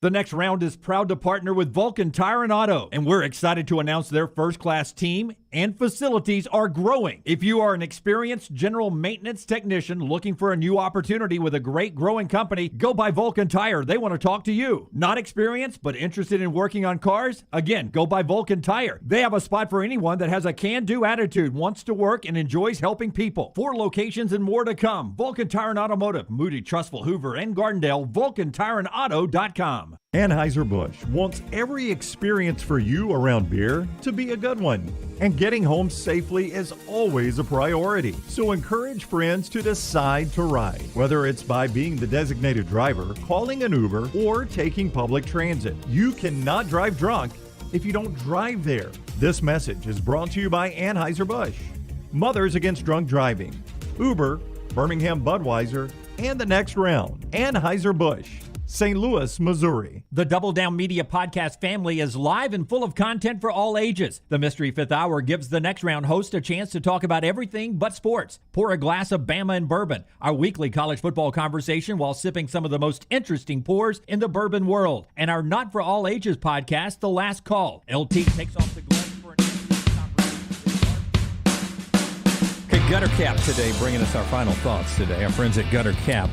The next round is proud to partner with Vulcan Tire and Auto, and we're excited to announce their first-class team and facilities are growing. If you are an experienced general maintenance technician looking for a new opportunity with a great growing company, go by Vulcan Tire. They want to talk to you. Not experienced, but interested in working on cars? Again, go by Vulcan Tire. They have a spot for anyone that has a can-do attitude, wants to work, and enjoys helping people. 4 locations and more to come. Vulcan Tire and Automotive, Moody, Trustful, Hoover, and Gardendale, VulcanTireandAuto.com. Anheuser-Busch wants every experience for you around beer to be a good one. And getting home safely is always a priority. So encourage friends to decide to ride, whether it's by being the designated driver, calling an Uber, or taking public transit. You cannot drive drunk if you don't drive there. This message is brought to you by Anheuser-Busch, Mothers Against Drunk Driving, Uber, Birmingham Budweiser, and the next round, Anheuser-Busch, St. Louis, Missouri. The Double Down Media podcast family is live and full of content for all ages. The Mystery Fifth Hour gives the next round host a chance to talk about everything but sports. Pour a glass of Bama and bourbon, our weekly college football conversation while sipping some of the most interesting pours in the bourbon world. And our Not For All Ages podcast, The Last Call. LT takes off the gloves for an Okay, Gutter Cap today, bringing us our final thoughts today. Our friends at Gutter Cap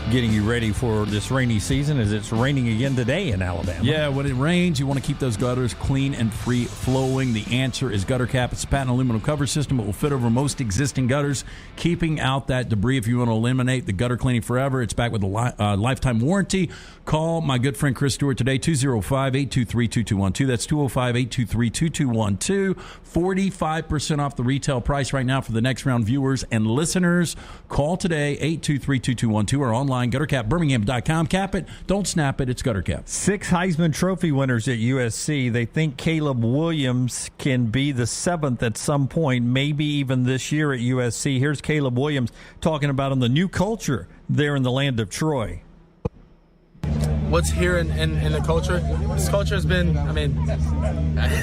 getting you ready for this rainy season as it's raining again today in Alabama. Yeah, when it rains, you want to keep those gutters clean and free flowing. The answer is Gutter Cap. It's a patent aluminum cover system. It will fit over most existing gutters, keeping out that debris. If you want to eliminate the gutter cleaning forever, it's back with a lifetime warranty. Call my good friend Chris Stewart today, 205-823-2212. That's 205-823-2212. 45% off the retail price right now for the next round viewers and listeners. Call today, 823-2212, or online, guttercapbirmingham.com. Cap it. Don't snap it. It's Gutter Cap. 6 Heisman Trophy winners at USC. They think Caleb Williams can be the 7th at some point, maybe even this year at USC. Here's Caleb Williams talking about the new culture there in the land of Troy. What's here in the culture? This culture has been,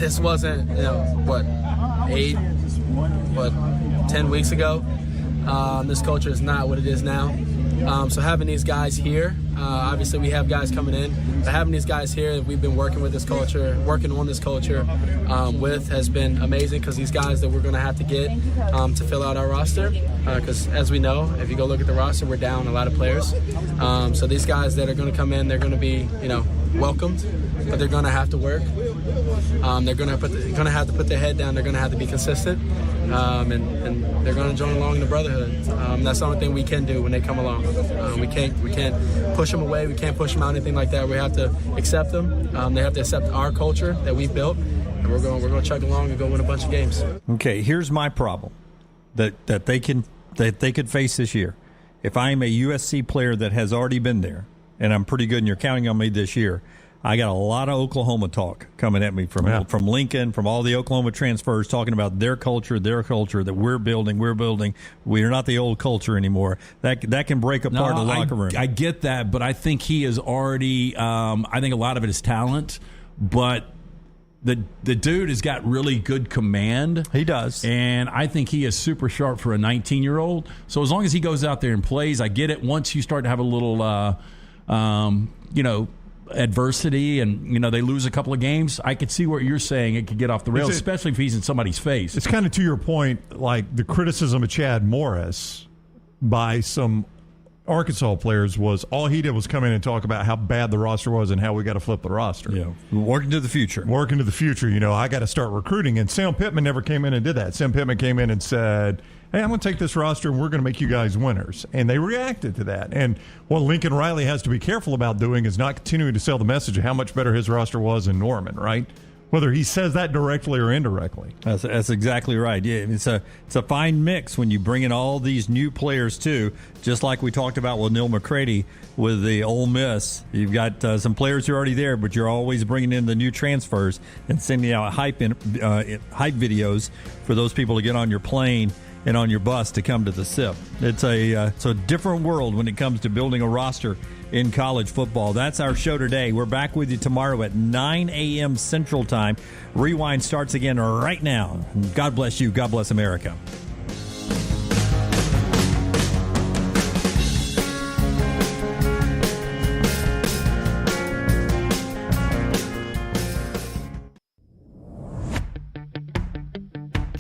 this wasn't, 10 weeks ago. This culture is not what it is now. So having these guys here, obviously we have guys coming in, but having these guys here that we've been working on this culture with has been amazing, because these guys that we're going to have to get to fill out our roster, because as we know, if you go look at the roster, we're down a lot of players. So these guys that are going to come in, they're going to be, welcomed, but they're going to have to work. They're going to have to put their head down. They're going to have to be consistent, and they're going to join along in the brotherhood. That's the only thing we can do when they come along. We can't push them away. We can't push them out, anything like that. We have to accept them. They have to accept our culture that we've built, and we're going to chug along and go win a bunch of games. Okay, here's my problem that they could face this year. If I am a USC player that has already been there, and I'm pretty good, and you're counting on me this year, I got a lot of Oklahoma talk coming at me from Lincoln, from all the Oklahoma transfers, talking about their culture that we're building. We're not the old culture anymore. That can break apart the locker room. I get that, but I think he is already. I think a lot of it is talent, but the dude has got really good command. He does, and I think he is super sharp for a 19-year-old. So as long as he goes out there and plays, I get it. Once you start to have a little, adversity and they lose a couple of games, I could see what you're saying. It could get off the rails, especially if he's in somebody's face. It's kind of to your point, like the criticism of Chad Morris by some Arkansas players was all he did was come in and talk about how bad the roster was and how we got to flip the roster. Yeah, working to the future. I got to start recruiting. And Sam Pittman never came in and did that. Sam Pittman came in and said, hey, I'm going to take this roster and we're going to make you guys winners. And they reacted to that. And what Lincoln Riley has to be careful about doing is not continuing to sell the message of how much better his roster was in Norman, right? Whether he says that directly or indirectly. That's exactly right. Yeah, it's a fine mix when you bring in all these new players too. Just like we talked about with Neil McCready with the Ole Miss, you've got some players who are already there, but you're always bringing in the new transfers and sending out hype videos for those people to get on your plane and on your bus to come to the SIP. It's a different world when it comes to building a roster in college football. That's our show today. We're back with you tomorrow at 9 a.m. Central Time. Rewind starts again right now. God bless you. God bless America.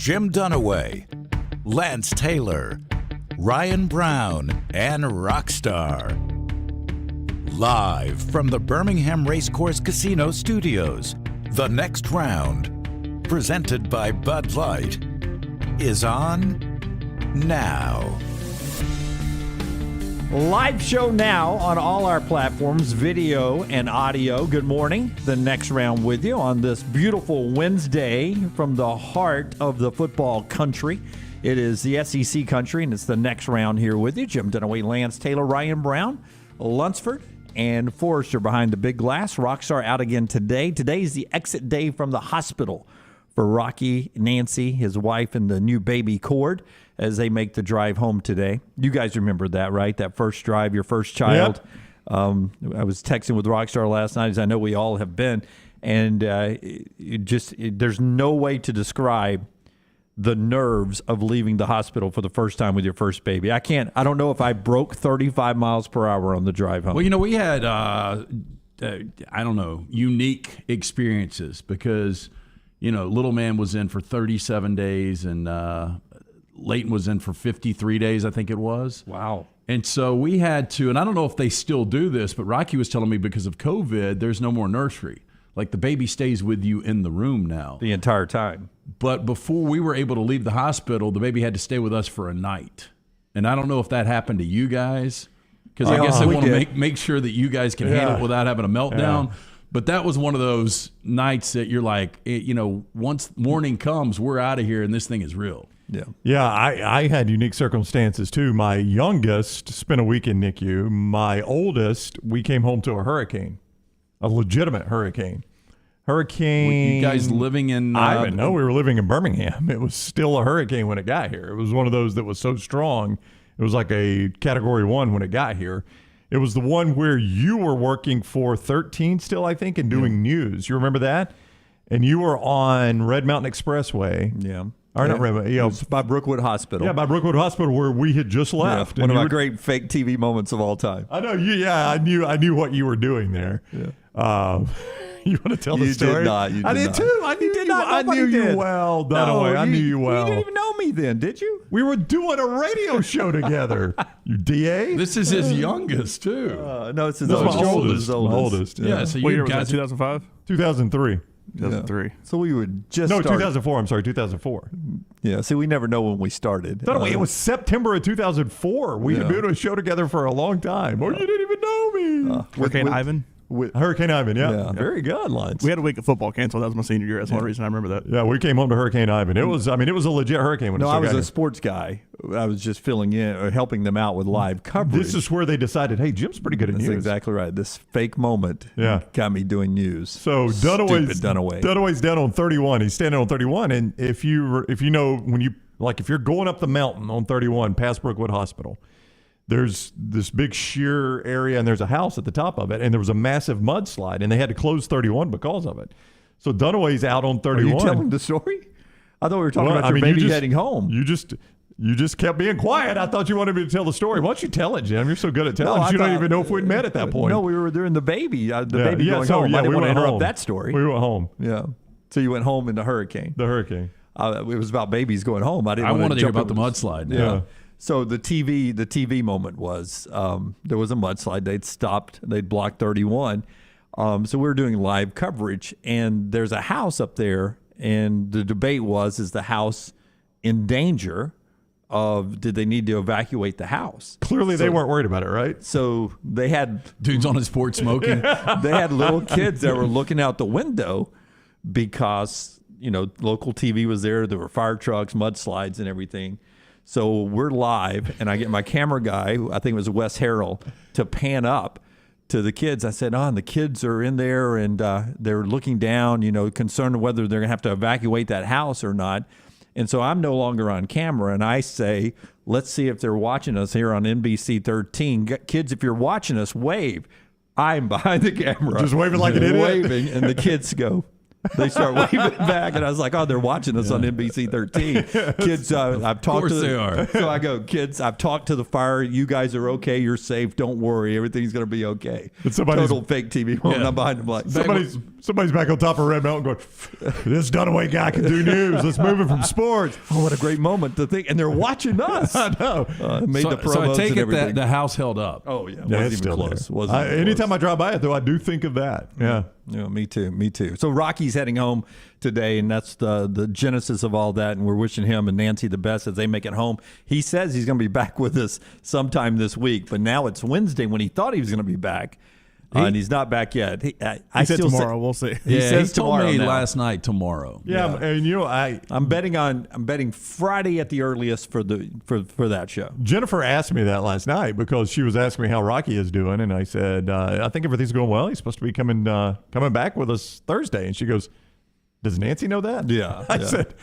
Jim Dunaway, Lance Taylor, Ryan Brown, and Rockstar. Live from the Birmingham Racecourse Casino Studios, the next round, presented by Bud Light, is on now. Live show now on all our platforms, video and audio. Good morning. The next round with you on this beautiful Wednesday from the heart of the football country. It is the SEC country, and it's the next round here with you. Jim Dunaway, Lance Taylor, Ryan Brown, Lunsford, and Forrester behind the big glass. Rockstar out again today. Today is the exit day from the hospital for Rocky, Nancy, his wife, and the new baby Kyed as they make the drive home today. You guys remember that, right? That first drive, your first child. Yep. I was texting with Rockstar last night, as I know we all have been, and there's no way to describe the nerves of leaving the hospital for the first time with your first baby. I don't know if I broke 35 miles per hour on the drive home. Well, we had, unique experiences because, little man was in for 37 days and Leighton was in for 53 days, I think it was. Wow. And so we had to, and I don't know if they still do this, but Rocky was telling me because of COVID, there's no more nursery. Like the baby stays with you in the room now. The entire time. But before we were able to leave the hospital, the baby had to stay with us for a night. And I don't know if that happened to you guys, because I guess they want to make sure that you guys can handle it without having a meltdown. Yeah. But that was one of those nights that you're like, once morning comes, we're out of here and this thing is real. Yeah. I had unique circumstances too. My youngest spent a week in NICU. My oldest, we came home to a hurricane, a legitimate hurricane. Were you guys living in? I didn't know. We were living in Birmingham. It was still a hurricane when it got here. It was one of those that was so strong. It was like a Category 1 when it got here. It was the one where you were working for 13 still, I think, and doing news. You remember that? And you were on Red Mountain Expressway. Yeah. Or not Red Mountain. It was by Brookwood Hospital. Yeah, by Brookwood Hospital, where we had just left. Yeah, one of my great fake TV moments of all time. I know. I knew what you were doing there. Yeah. You want to tell the story? You did not. I did too. I knew you well. Dunaway. I knew you well. You didn't even know me then, did you? We were doing a radio show together. You DA? This is his youngest too. No, it's his oldest. oldest. Yeah. So what you year was guys, that? 2005. 2003. 2003. Yeah. So we would just no, start. 2004. I'm sorry, 2004. Yeah. See, we never know when we started. It was September of 2004. We had been doing a show together for a long time. Or you didn't even know me. Hurricane Ivan. Hurricane Ivan, yeah. Very good, Lance. We had a week of football canceled. That was my senior year. That's one reason I remember that. Yeah, we came home to Hurricane Ivan. It was a legit hurricane when it I was got a sports guy. I was just filling in or helping them out with live coverage. This is where they decided, hey, Jim's pretty good at news. That's exactly right. This fake moment got me doing news. So Dunaway's down on 31. He's standing on 31. And if you know, if you're going up the mountain on 31 past Brookwood Hospital, there's this big sheer area, and there's a house at the top of it, and there was a massive mudslide, and they had to close 31 because of it. So Dunaway's out on 31. Are you telling the story? I thought we were talking about your baby heading home. You just kept being quiet. I thought you wanted me to tell the story. Why don't you tell it, Jim? You're so good at telling. You don't even know if we'd met at that point. No, we were doing the baby. Baby going home. I didn't want to interrupt that story. We went home. Yeah. So you went home in the hurricane. The hurricane. It was about babies going home. I wanted to hear about the mudslide. Yeah. So the TV moment was there was a mudslide. They'd blocked 31. So we were doing live coverage, and there's a house up there, and the debate was, is the house in danger of, did they need to evacuate the house? Clearly they weren't worried about it, right? So they had dudes on his porch smoking. They had little kids that were looking out the window because, local TV was there. There were fire trucks, mudslides, and everything. So we're live, and I get my camera guy, I think it was Wes Harrell, to pan up to the kids. I said, and the kids are in there, and they're looking down, concerned whether they're going to have to evacuate that house or not. And so I'm no longer on camera, and I say, let's see if they're watching us here on NBC 13. Kids, if you're watching us, wave. I'm behind the camera. Just waving like an idiot. Waving, and the kids go. They start waving back, and I was like, they're watching us on NBC 13. Kids, I've talked to them. Of course they are. So I go, kids, I've talked to the fire. You guys are okay. You're safe. Don't worry. Everything's going to be okay. Total fake TV moment. I'm behind them like, Somebody's back on top of Red Mountain going, this Dunaway guy can do news. Let's move it from sports. Oh, what a great moment to think. And they're watching us. I know. Made the promos so I take and it everything. that the house held up. Oh, yeah. Yeah, Wasn't it's even still close. there. Wasn't even Anytime close. I drive by it, though, I do think of that. Yeah. Yeah, me too. So Rocky's heading home today, and that's the genesis of all that. And we're wishing him and Nancy the best as they make it home. He says he's going to be back with us sometime this week, but now it's Wednesday when he thought he was going to be back, and he's not back yet. I said tomorrow. We'll see. He says told tomorrow me now. last night tomorrow. Yeah, and I'm betting Friday at the earliest for that show. Jennifer asked me that last night because she was asking me how Rocky is doing, and I said, I think everything's going well. He's supposed to be coming back with us Thursday. And she goes, does Nancy know that? Yeah. I said,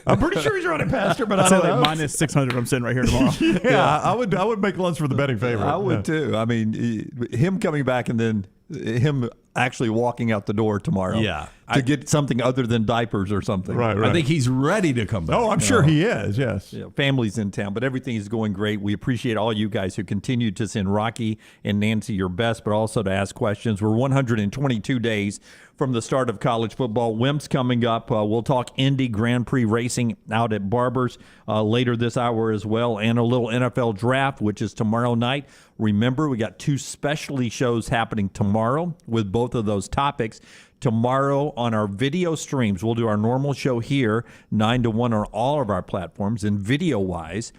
I'm pretty sure he's running past her, but I I'd don't say know. like minus 600. I'm sitting right here tomorrow. Yeah, I would make lunch for the betting favorite. I would too. I mean, him coming back and then him actually walking out the door tomorrow. Yeah. To get something other than diapers or something. Right. I think he's ready to come back. Oh, I'm sure he is. Yes. Yeah, family's in town, but everything is going great. We appreciate all you guys who continue to send Rocky and Nancy your best, but also to ask questions. We're 122 days from the start of college football. Wimp's coming up. We'll talk Indy Grand Prix racing out at Barber's later this hour as well, and a little NFL draft, which is tomorrow night. Remember, we got 2 specialty shows happening tomorrow with both of those topics. Tomorrow on our video streams, we'll do our normal show here, 9 to 1 on all of our platforms. And video-wise,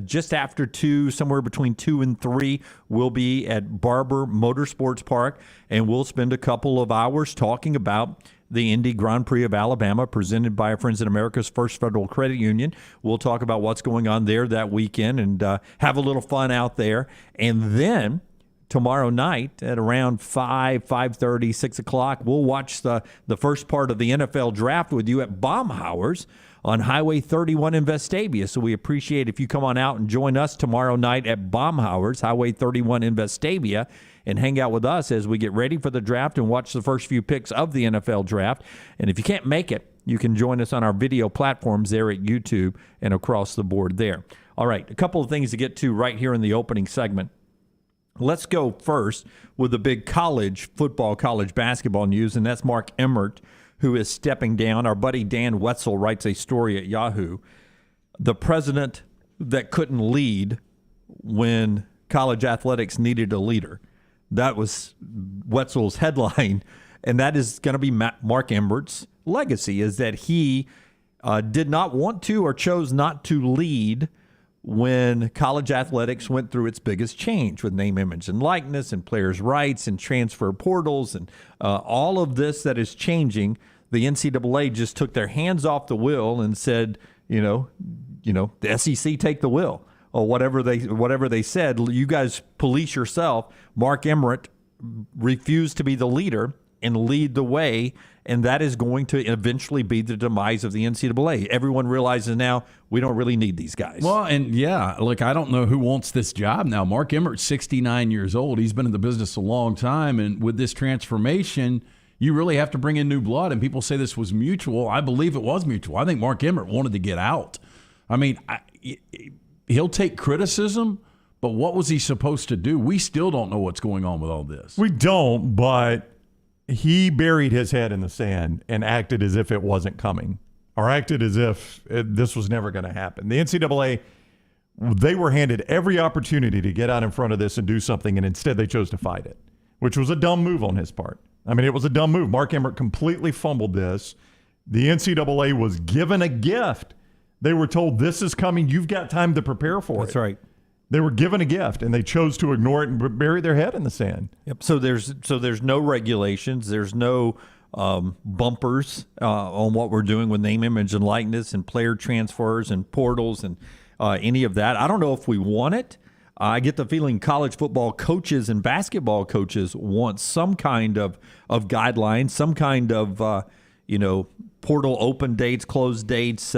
just after 2, somewhere between 2 and 3, we'll be at Barber Motorsports Park, and we'll spend a couple of hours talking about the Indy Grand Prix of Alabama, presented by our friends at America's First Federal Credit Union. We'll talk about what's going on there that weekend and have a little fun out there. And then tomorrow night at around 5:30, 6 o'clock, we'll watch the first part of the NFL draft with you at Baumhauer's on Highway 31 in Vestavia. So we appreciate if you come on out and join us tomorrow night at Baumhauer's, Highway 31 in Vestavia, and hang out with us as we get ready for the draft and watch the first few picks of the NFL draft. And if you can't make it, you can join us on our video platforms there at YouTube and across the board there. All right, a couple of things to get to right here in the opening segment. Let's go first with the big college football, college basketball news, and that's Mark Emmert, who is stepping down. Our buddy Dan Wetzel writes a story at Yahoo. The president that couldn't lead when college athletics needed a leader. That was Wetzel's headline, and that is going to be Mark Emmert's legacy, is that he did not want to or chose not to lead when college athletics went through its biggest change with name, image, and likeness and players' rights and transfer portals and all of this that is changing. The NCAA just took their hands off the wheel and said, the SEC take the wheel, or whatever they said. You guys police yourself. Mark Emmert refused to be the leader and lead the way, and that is going to eventually be the demise of the NCAA. Everyone realizes now we don't really need these guys. Well, and yeah, look, I don't know who wants this job now. Mark Emmert's 69 years old. He's been in the business a long time, and with this transformation, you really have to bring in new blood, and people say this was mutual. I believe it was mutual. I think Mark Emmert wanted to get out. I mean, he'll take criticism, but what was he supposed to do? We still don't know what's going on with all this. We don't, but he buried his head in the sand and acted as if it wasn't coming, or acted as if this was never going to happen. The NCAA, they were handed every opportunity to get out in front of this and do something, and instead they chose to fight it, which was a dumb move on his part. I mean, it was a dumb move. Mark Emmert completely fumbled this. The NCAA was given a gift. They were told, this is coming. You've got time to prepare for it. That's right. They were given a gift, and they chose to ignore it and bury their head in the sand. Yep. So there's no regulations. There's no bumpers on what we're doing with name, image, and likeness and player transfers and portals and any of that. I don't know if we want it. I get the feeling college football coaches and basketball coaches want some kind of guidelines, some kind of portal open dates, closed dates,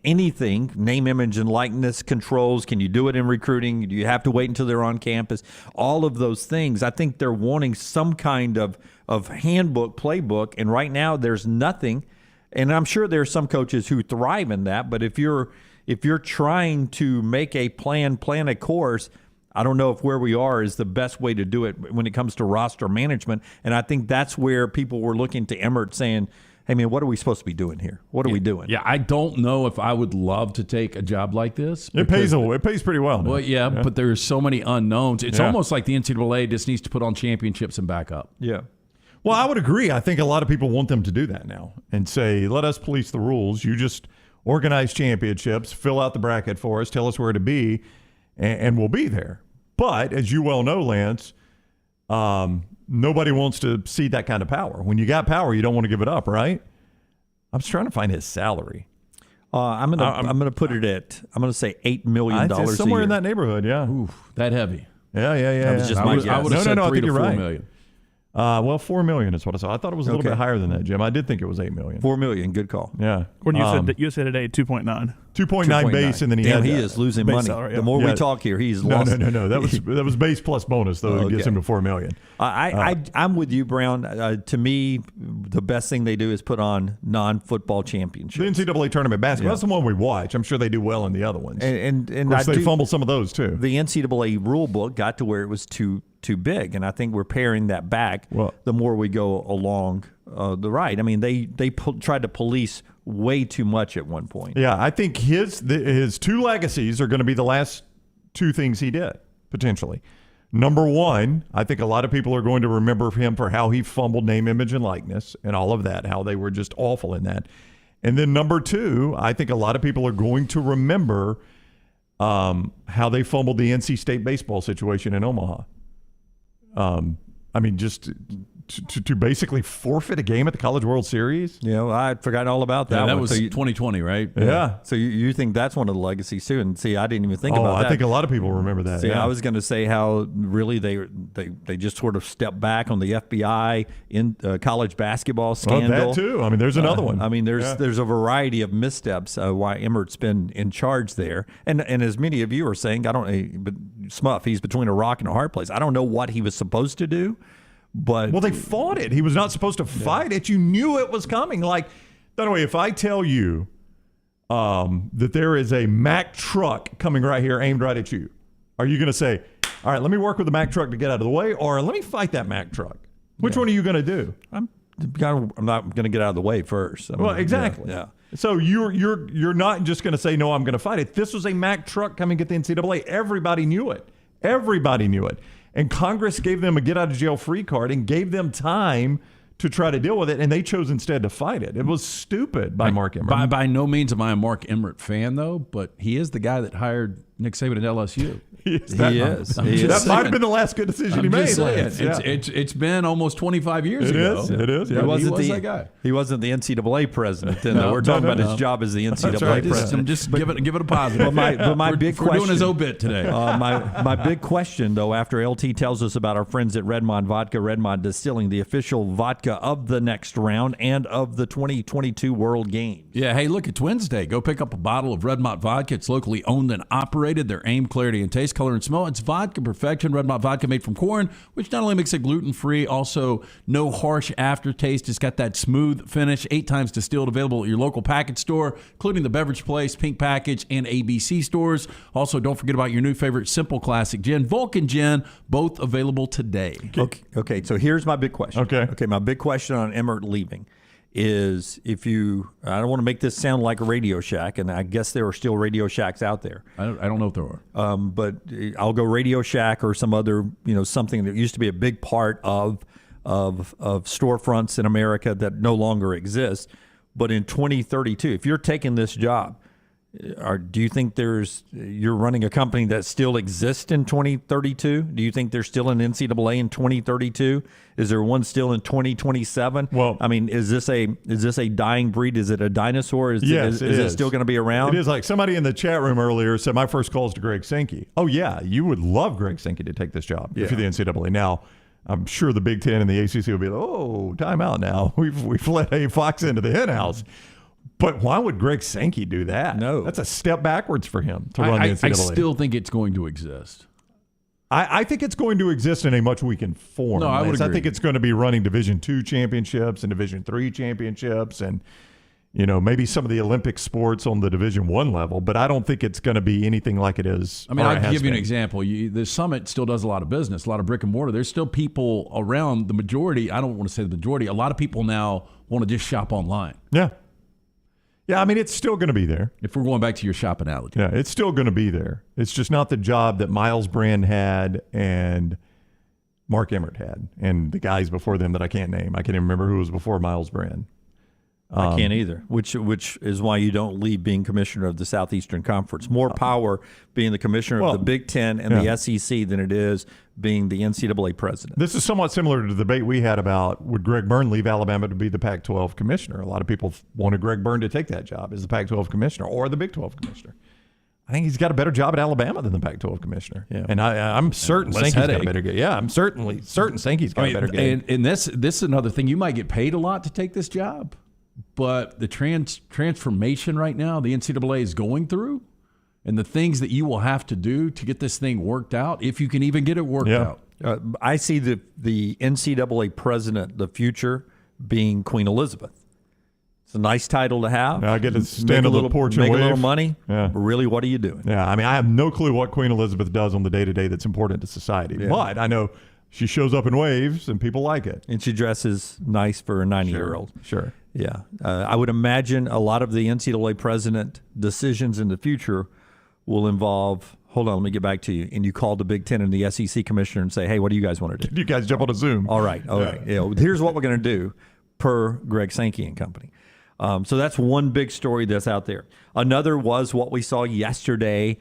anything, name, image, and likeness controls. Can you do it in recruiting? Do you have to wait until they're on campus? All of those things. I think they're wanting some kind of handbook, playbook, and right now there's nothing. And I'm sure there's some coaches who thrive in that, but if you're trying to make a plan a course, I don't know if where we are is the best way to do it when it comes to roster management. And I think that's where people were looking to Emmert saying, hey, man, what are we supposed to be doing here? What are we doing? Yeah, I don't know if I would love to take a job like this. It pays pretty well. Well, yeah, but there's so many unknowns. It's almost like the NCAA just needs to put on championships and back up. Yeah. Well, I would agree. I think a lot of people want them to do that now and say, let us police the rules. You just organize championships, fill out the bracket for us, tell us where to be, and we'll be there. But as you well know, Lance, nobody wants to see that kind of power. When you got power, you don't want to give it up, right? I was trying to find his salary. I'm gonna put it at say $8 million somewhere a year. in that neighborhood. Yeah. Ooh, that heavy. Yeah. That was just my guess. I would have said I 3 think to you're 4 right. million. Well, $4 million is what I saw. I thought it was a little bit higher than that, Jim. I did think it was $8 million. $4 million, good call. Yeah. When you said today 2.9. 2.9 base, and then he is losing money. Salary, the more we talk here, he's lost. No. That was base plus bonus, though. It gets him to $4 million. I'm with you, Brown. To me, the best thing they do is put on non-football championships. The NCAA tournament basketball. That's the one we watch. I'm sure they do well in the other ones. And of course, they fumble some of those too. The NCAA rule book got to where it was too big, and I think we're paring that back the more we go along the ride. I mean, they tried to police way too much at one point. Yeah, I think his 2 legacies are going to be the last 2 things he did, potentially. Number 1, I think a lot of people are going to remember him for how he fumbled name, image, and likeness and all of that, how they were just awful in that. And then number 2, I think a lot of people are going to remember how they fumbled the NC State baseball situation in Omaha. I mean, just to basically forfeit a game at the College World Series. I forgot all about that. That was 2020, right? Yeah. So you think that's one of the legacies too? And see, I didn't even think about that. I think a lot of people remember that. See, I was going to say how really they just sort of stepped back on the FBI in college basketball scandal. That too. I mean, there's another one. I mean, there's a variety of missteps why Emmert's been in charge there. And as many of you are saying, but Smuff, he's between a rock and a hard place. I don't know what he was supposed to do. But they fought it. He was not supposed to fight it. You knew it was coming. Like, by the way, if I tell you that there is a Mack truck coming right here aimed right at you, are you going to say, all right, let me work with the Mack truck to get out of the way, or let me fight that Mack truck? Which one are you going to do? I'm not going to get out of the way first. Exactly. Yeah. So you're not just going to say, no, I'm going to fight it. This was a Mack truck coming at the NCAA. Everybody knew it. And Congress gave them a get-out-of-jail-free card and gave them time to try to deal with it, and they chose instead to fight it. It was stupid by Mark Emmert. By no means am I a Mark Emmert fan, though, but he is the guy that hired Nick Saban at LSU. He is. That might have been the last good decision he made. It's been almost 25 years ago. It is. Yeah, he was that guy. He wasn't the NCAA president. We're talking about his job as the NCAA president. Just give it a positive. But my big question. We're doing his obit today. My big question, though, after LT tells us about our friends at Redmond Vodka, Redmond Distilling, the official vodka of the next round and of the 2022 World Games. Yeah, hey, look, it's Wednesday. Go pick up a bottle of Redmond Vodka. It's locally owned and operated. Their aim, clarity, and taste, color, and smell. It's vodka perfection. Redmond Vodka made from corn, which not only makes it gluten-free, also no harsh aftertaste. It's got that smooth finish, 8 times distilled, available at your local package store, including the Beverage Place, Pink Package, and ABC stores. Also, don't forget about your new favorite Simple Classic Gin, Vulcan Gin, both available today. Okay, so here's my big question. Okay, my big question on Emmert leaving is I don't want to make this sound like a Radio Shack, and I guess there are still Radio Shacks out there. I don't know if there are. But I'll go Radio Shack or some other, something that used to be a big part of storefronts in America that no longer exists. But in 2032, if you're taking this job, do you think you're running a company that still exists in 2032? Do you think there's still an NCAA in 2032? Is there one still in 2027? Well, I mean, is this a dying breed? Is it a dinosaur? Is it still going to be around? It is. Like somebody in the chat room earlier said, my first call is to Greg Sankey. Oh yeah, you would love Greg Sankey to take this job if you're the NCAA. Now, I'm sure the Big Ten and the ACC will be like, oh, time out now. We've let a fox into the hen house. But why would Greg Sankey do that? No. That's a step backwards for him to run the NCAA. I still think it's going to exist. I think it's going to exist in a much weakened form. No, I would agree. I think it's going to be running Division II championships and Division III championships. And, maybe some of the Olympic sports on the Division I level, but I don't think it's going to be anything like it is. I mean, I'll give you an example. The Summit still does a lot of business, a lot of brick and mortar. There's still people around. The majority, I don't want to say the majority, a lot of people now want to just shop online. Yeah. Yeah, I mean, it's still going to be there. If we're going back to your shop analogy. Yeah, it's still going to be there. It's just not the job that Miles Brand had and Mark Emmert had, and the guys before them that I can't name. I can't even remember who was before Miles Brand. I can't either, which is why you don't leave being commissioner of the Southeastern Conference. More power being the commissioner of the Big Ten and the SEC than it is being the NCAA president. This is somewhat similar to the debate we had about would Greg Byrne leave Alabama to be the Pac-12 commissioner. A lot of people wanted Greg Byrne to take that job as the Pac-12 commissioner or the Big 12 commissioner. I think he's got a better job at Alabama than the Pac-12 commissioner. Yeah. And I'm certain Sankey's got a better game. Yeah, I'm certain Sankey's got a better game. And this is another thing. You might get paid a lot to take this job. But the transformation right now the NCAA is going through and the things that you will have to do to get this thing worked out, if you can even get it worked out. I see the NCAA president, the future, being Queen Elizabeth. It's a nice title to have. I get to stand on the porch and make wave. A little money. Yeah. But really, what are you doing? Yeah, I mean, I have no clue what Queen Elizabeth does on the day-to-day that's important to society. Yeah. But I know she shows up and waves, and people like it. And she dresses nice for a 90-year-old. Sure. Yeah. I would imagine a lot of the NCAA president decisions in the future will involve, hold on, let me get back to you. And you call the Big Ten and the SEC commissioner and say, hey, what do you guys want to do? You guys jump on a Zoom. All right. Yeah. Here's what we're going to do per Greg Sankey and company. So that's one big story that's out there. Another was what we saw yesterday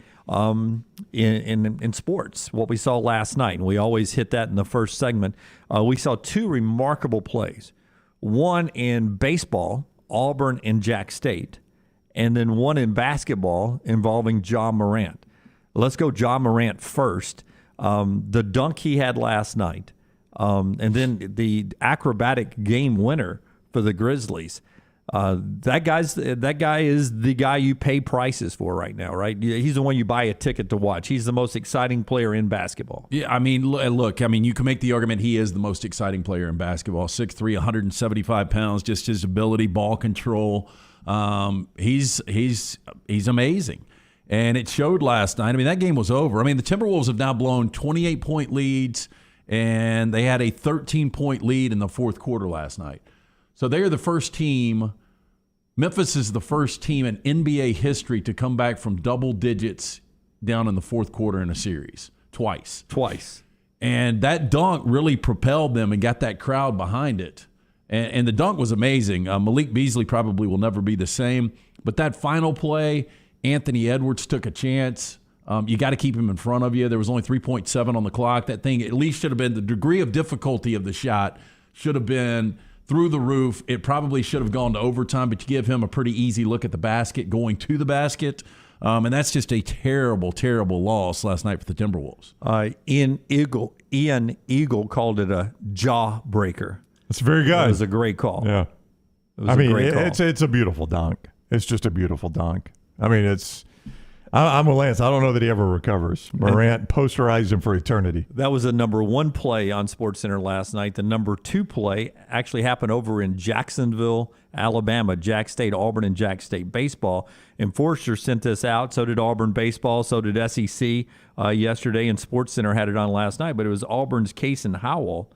in sports, what we saw last night. And we always hit that in the first segment. We saw two remarkable plays. One in baseball, Auburn and Jack State, and then one in basketball involving John Morant. Let's go John Morant first. The dunk he had last night, and then the acrobatic game winner for the Grizzlies. That guy is the guy you pay prices for right now, right? He's the one you buy a ticket to watch. He's the most exciting player in basketball. Yeah, I mean, look, you can make the argument he is the most exciting player in basketball. 6'3", 175 pounds, just his ability, ball control. He's amazing. And it showed last night. I mean, that game was over. I mean, the Timberwolves have now blown 28-point leads, and they had a 13-point lead in the fourth quarter last night. So they are the first team. Memphis is the first team in NBA history to come back from double digits down in the fourth quarter in a series. Twice. And that dunk really propelled them and got that crowd behind it. And the dunk was amazing. Malik Beasley probably will never be the same. But that final play, Anthony Edwards took a chance. You got to keep him in front of you. There was only 3.7 on the clock. That thing at least should have been, the degree of difficulty of the shot should have been through the roof. It probably should have gone to overtime, but you give him a pretty easy look at the basket, going to the basket. And that's just a terrible, terrible loss last night for the Timberwolves. Ian Eagle called it a jawbreaker. That's very good. It was a great call. Yeah. It's a beautiful dunk. It's just a beautiful dunk. I mean, I'm with Lance. I don't know that he ever recovers. Morant posterized him for eternity. That was the number one play on SportsCenter last night. The number two play actually happened over in Jacksonville, Alabama, Jack State, Auburn, and Jack State baseball. And Forrester sent this out. So did Auburn baseball. So did SEC yesterday. And SportsCenter had it on last night. But it was Auburn's Cason Howell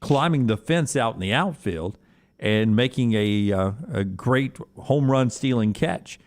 climbing the fence out in the outfield and making a great home run stealing catch.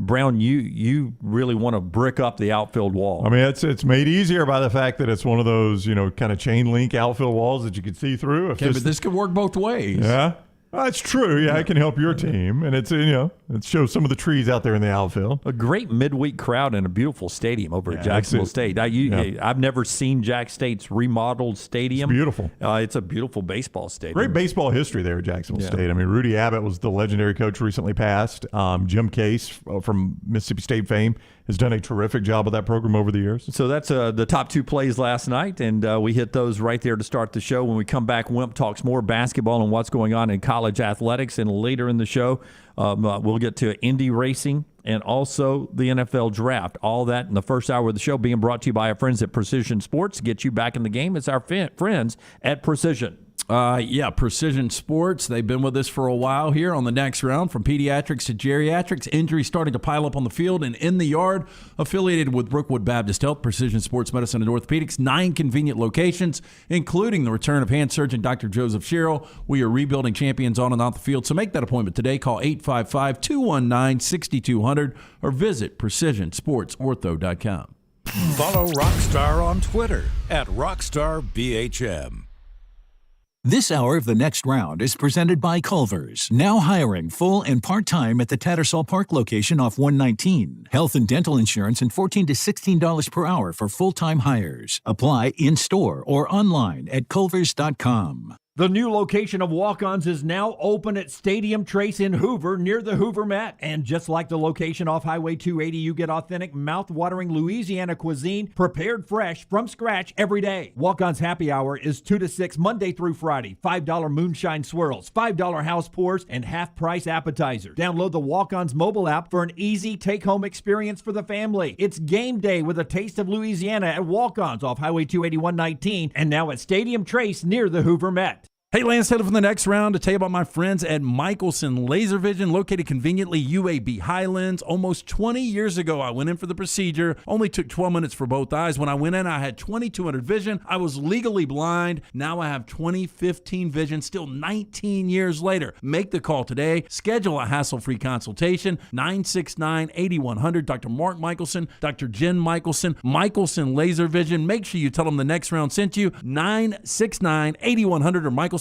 Brown, you really want to brick up the outfield wall. I mean, it's made easier by the fact that it's one of those, kind of chain link outfield walls that you can see through. But this could work both ways. Yeah. That's true. Yeah, it can help your team. And it's, it shows some of the trees out there in the outfield. A great midweek crowd in a beautiful stadium over at Jacksonville State. I've never seen Jack State's remodeled stadium. It's beautiful. It's a beautiful baseball stadium. Great baseball history there at Jacksonville State. I mean, Rudy Abbott was the legendary coach recently passed. Jim Case from Mississippi State fame has done a terrific job of that program over the years. So that's the top two plays last night, and we hit those right there to start the show. When we come back, Wimp talks more basketball and what's going on in college athletics, and later in the show, we'll get to Indy racing and also the NFL draft. All that in the first hour of the show, being brought to you by our friends at Precision Sports. Get you back in the game. It's our friends at Precision. Precision Sports. They've been with us for a while here on the next round. From pediatrics to geriatrics, injuries starting to pile up on the field and in the yard. Affiliated with Brookwood Baptist Health, Precision Sports Medicine and Orthopedics, 9 convenient locations, including the return of hand surgeon Dr. Joseph Sherrill. We are rebuilding champions on and off the field, so make that appointment today. Call 855-219-6200 or visit precisionsportsortho.com. Follow Rockstar on Twitter @RockstarBHM. This hour of The Next Round is presented by Culver's, now hiring full and part-time at the Tattersall Park location off 119. Health and dental insurance and $14 to $16 per hour for full-time hires. Apply in-store or online at culvers.com. The new location of Walk-Ons is now open at Stadium Trace in Hoover, near the Hoover Met. And just like the location off Highway 280, you get authentic, mouth-watering Louisiana cuisine prepared fresh from scratch every day. Walk-Ons Happy Hour is 2 to 6 Monday through Friday. $5 moonshine swirls, $5 house pours, and half-price appetizers. Download the Walk-Ons mobile app for an easy take-home experience for the family. It's game day with a taste of Louisiana at Walk-Ons off Highway 281-19 and now at Stadium Trace near the Hoover Met. Hey, Lance Taylor from the next round to tell you about my friends at Michelson Laser Vision, located conveniently UAB Highlands. Almost 20 years ago, I went in for the procedure. Only took 12 minutes for both eyes. When I went in, I had 2200 vision. I was legally blind. Now I have 20/15 vision, still 19 years later. Make the call today. Schedule a hassle-free consultation. 969-8100. Dr. Mark Michelson, Dr. Jen Michelson, Michelson Laser Vision. Make sure you tell them the next round sent you. 969-8100 or MichelsonLaserVision.com.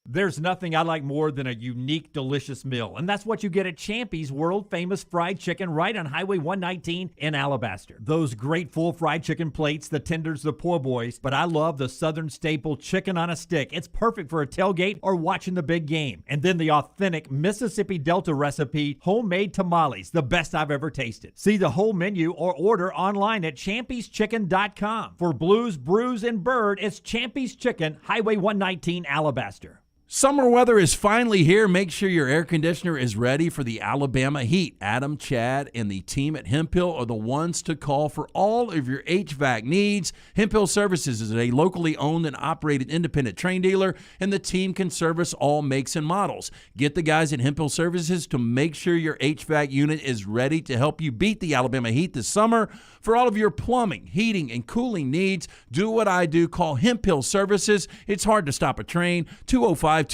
There's nothing I like more than a unique, delicious meal, and that's what you get at Champy's world-famous fried chicken right on Highway 119 in Alabaster. Those great full fried chicken plates, the tenders, the po' boys, but I love the Southern staple chicken on a stick. It's perfect for a tailgate or watching the big game. And then the authentic Mississippi Delta recipe, homemade tamales, the best I've ever tasted. See the whole menu or order online at champyschicken.com. For Blues, Brews, and Bird, it's Champy's Chicken, Highway 119, Alabaster. Summer weather is finally here. Make sure your air conditioner is ready for the Alabama heat. Adam, Chad, and the team at Heupel are the ones to call for all of your HVAC needs. Heupel Services is a locally owned and operated independent train dealer, and the team can service all makes and models. Get the guys at Heupel Services to make sure your HVAC unit is ready to help you beat the Alabama heat this summer. For all of your plumbing, heating, and cooling needs, do what I do. Call Heupel Services. It's hard to stop a train. 205-229-2090.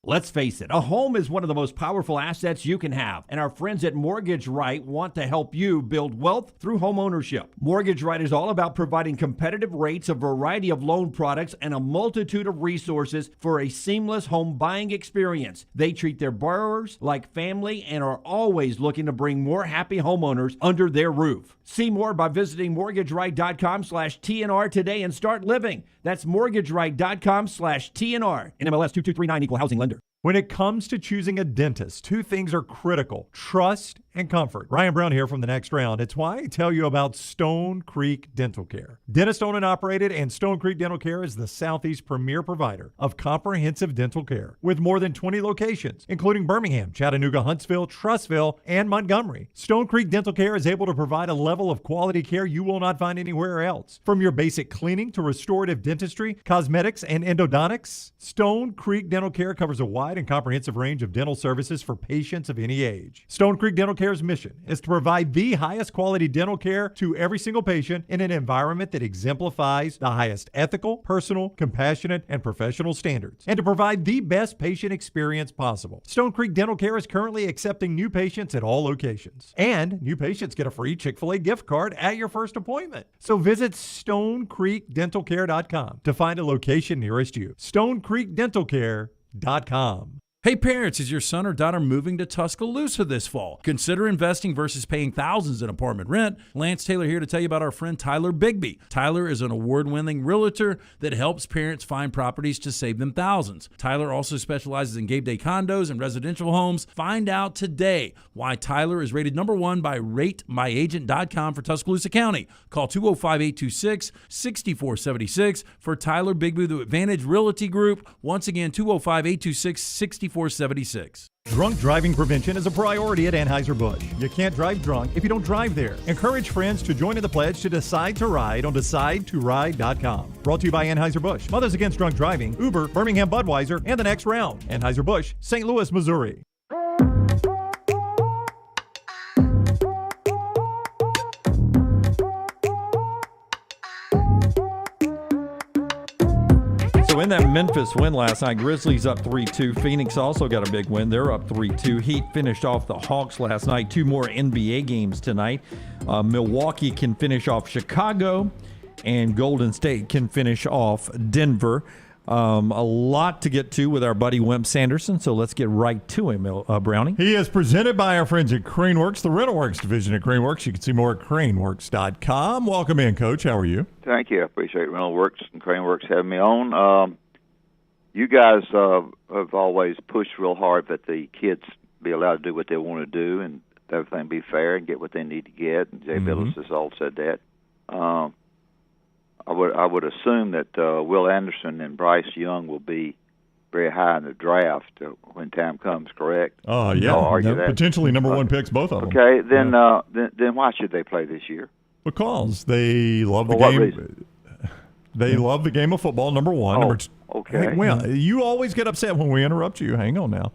Let's face it, a home is one of the most powerful assets you can have, and our friends at Mortgage Right want to help you build wealth through home ownership. Mortgage Right is all about providing competitive rates, a variety of loan products, and a multitude of resources for a seamless home buying experience. They treat their borrowers like family and are always looking to bring more happy homeowners under their roof. See more by visiting mortgageright.com/TNR today and start living. That's mortgageright.com/TNR. NMLS 2239, equal housing lender. When it comes to choosing a dentist, 2 things are critical: trust and comfort. Ryan Brown here from The Next Round. It's why I tell you about Stone Creek Dental Care. Dentist owned and operated, and Stone Creek Dental Care is the Southeast's premier provider of comprehensive dental care with more than 20 locations, including Birmingham, Chattanooga, Huntsville, Trussville, and Montgomery. Stone Creek Dental Care is able to provide a level of quality care you will not find anywhere else. From your basic cleaning to restorative dentistry, cosmetics, and endodontics, Stone Creek Dental Care covers a wide and comprehensive range of dental services for patients of any age. Stone Creek Dental Care's mission is to provide the highest quality dental care to every single patient in an environment that exemplifies the highest ethical, personal, compassionate, and professional standards, and to provide the best patient experience possible. Stone Creek Dental Care is currently accepting new patients at all locations, and new patients get a free Chick-fil-A gift card at your first appointment. So visit StoneCreekDentalCare.com to find a location nearest you. StoneCreekDentalCare.com. Hey parents, is your son or daughter moving to Tuscaloosa this fall? Consider investing versus paying thousands in apartment rent. Lance Taylor here to tell you about our friend Tyler Bigby. Tyler is an award-winning realtor that helps parents find properties to save them thousands. Tyler also specializes in game day condos and residential homes. Find out today why Tyler is rated #1 by RateMyAgent.com for Tuscaloosa County. Call 205-826-6476 for Tyler Bigby, the Advantage Realty Group. Once again, 205-826-6476. Drunk driving prevention is a priority at Anheuser-Busch. You can't drive drunk if you don't drive there. Encourage friends to join in the pledge to Decide to Ride on DecideToRide.com. Brought to you by Anheuser-Busch, Mothers Against Drunk Driving, Uber, Birmingham Budweiser, and The Next Round. Anheuser-Busch, St. Louis, Missouri. So in that Memphis win last night, Grizzlies up 3-2. Phoenix also got a big win. They're up 3-2. Heat finished off the Hawks last night. 2 more NBA games tonight. Milwaukee can finish off Chicago, and Golden State can finish off Denver. A lot to get to with our buddy Wimp Sanderson, so let's get right to him, Brownie. He is presented by our friends at Craneworks, the RentalWorks division at Craneworks. You can see more at craneworks.com. Welcome in, Coach. How are you? Thank you. I appreciate RentalWorks and Craneworks having me on. You guys have always pushed real hard that the kids be allowed to do what they want to do and everything be fair and get what they need to get. And Jay Billis has all said that. I would assume that Will Anderson and Bryce Young will be very high in the draft when time comes. Correct? Oh yeah, potentially number 1 picks, both of them. Okay, then why should they play this year? Because they love the game. They love the game of football. Number 1. Number 2. Okay. Hey, well, you always get upset when we interrupt you. Hang on now.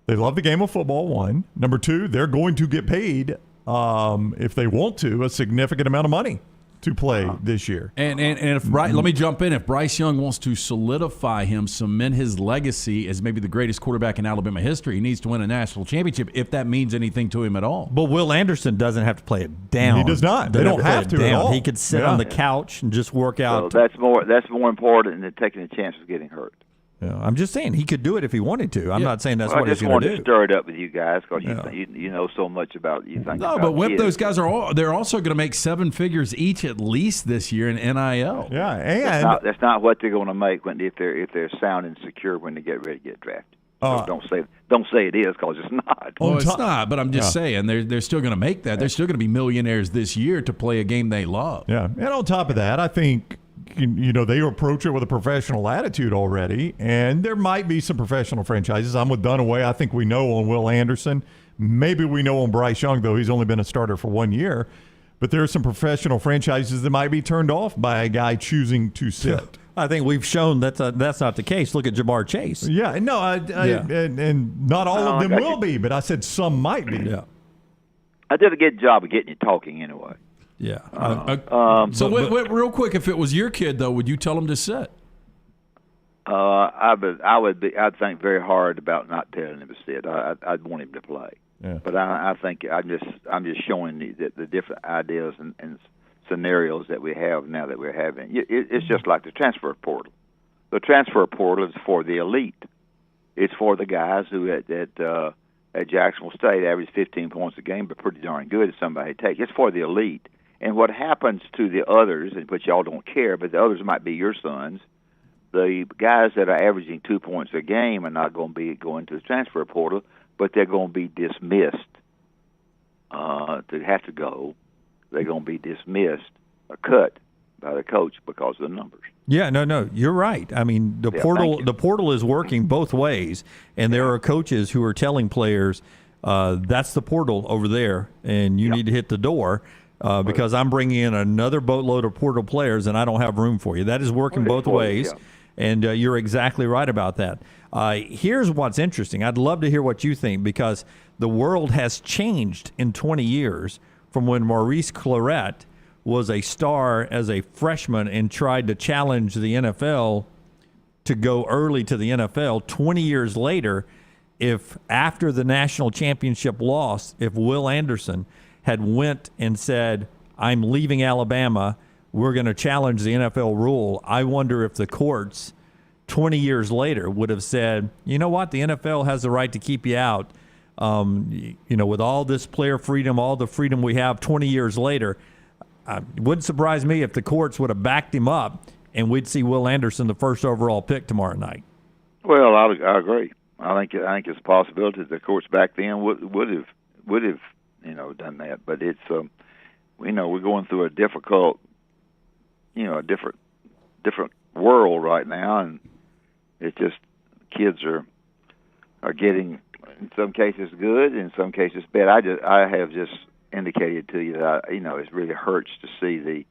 They love the game of football. 1. Number 2. They're going to get paid if they want to a significant amount of money to play this year. And if let me jump in. If Bryce Young wants to solidify cement his legacy as maybe the greatest quarterback in Alabama history, he needs to win a national championship if that means anything to him at all. But Will Anderson doesn't have to play it down. He does not. They don't have to at all. He could sit on the couch and just work out. So that's more important than taking a chance of getting hurt. Yeah, I'm just saying he could do it if he wanted to. I'm not saying that's what he's going to do. I just wanted to stir it up with you guys because you know so much about you think. No, but Whip, those guys they're also going to make 7 figures each at least this year in NIL. Yeah, and that's not what they're going to make if they're sound and secure when they get ready to get drafted. So don't say it is because it's not. Oh, it's not. But I'm just saying they're still going to make that. They're still going to be millionaires this year to play a game they love. Yeah, and on top of that, I think. They approach it with a professional attitude already, and there might be some professional franchises. I'm with Dunaway. I think we know on Will Anderson. Maybe we know on Bryce Young, though he's only been a starter for 1 year. But there are some professional franchises that might be turned off by a guy choosing to sit. I think we've shown that's not the case. Look at Jamar Chase. Yeah, no, and not all of them will be, but I said some might be. Yeah, I did a good job of getting you talking anyway. Yeah. Real quick, if it was your kid, though, would you tell him to sit? I'd think very hard about not telling him to sit. I'd want him to play. Yeah. But I think I'm just showing the different ideas and scenarios that we have now that we're having. It's just like the transfer portal. The transfer portal is for the elite. It's for the guys who at Jacksonville State average 15 points a game, but pretty darn good if somebody takes. It's for the elite. And what happens to the others, and which y'all don't care, but the others might be your sons, the guys that are averaging 2 points a game are not going to be going to the transfer portal, but they're going to be dismissed to have to go. They're going to be dismissed or cut by the coach because of the numbers. Yeah, no, you're right. I mean, the portal is working both ways, and there are coaches who are telling players, that's the portal over there, and you need to hit the door. Because I'm bringing in another boatload of portal players and I don't have room for you. That is working both ways, and you're exactly right about that. Here's what's interesting. I'd love to hear what you think because the world has changed in 20 years from when Maurice Clarett was a star as a freshman and tried to challenge the NFL to go early to the NFL. 20 years later, if after the national championship loss, if Will Anderson had went and said, I'm leaving Alabama, we're going to challenge the NFL rule, I wonder if the courts 20 years later would have said, you know what, the NFL has the right to keep you out. With all this player freedom, all the freedom we have 20 years later, it wouldn't surprise me if the courts would have backed him up and we'd see Will Anderson the first overall pick tomorrow night. Well, I agree. I think it's a possibility that the courts back then would have done that, but it's we're going through a difficult, a different world right now, and it's just kids are getting in some cases good, in some cases bad. I have just indicated to you that it really hurts to see the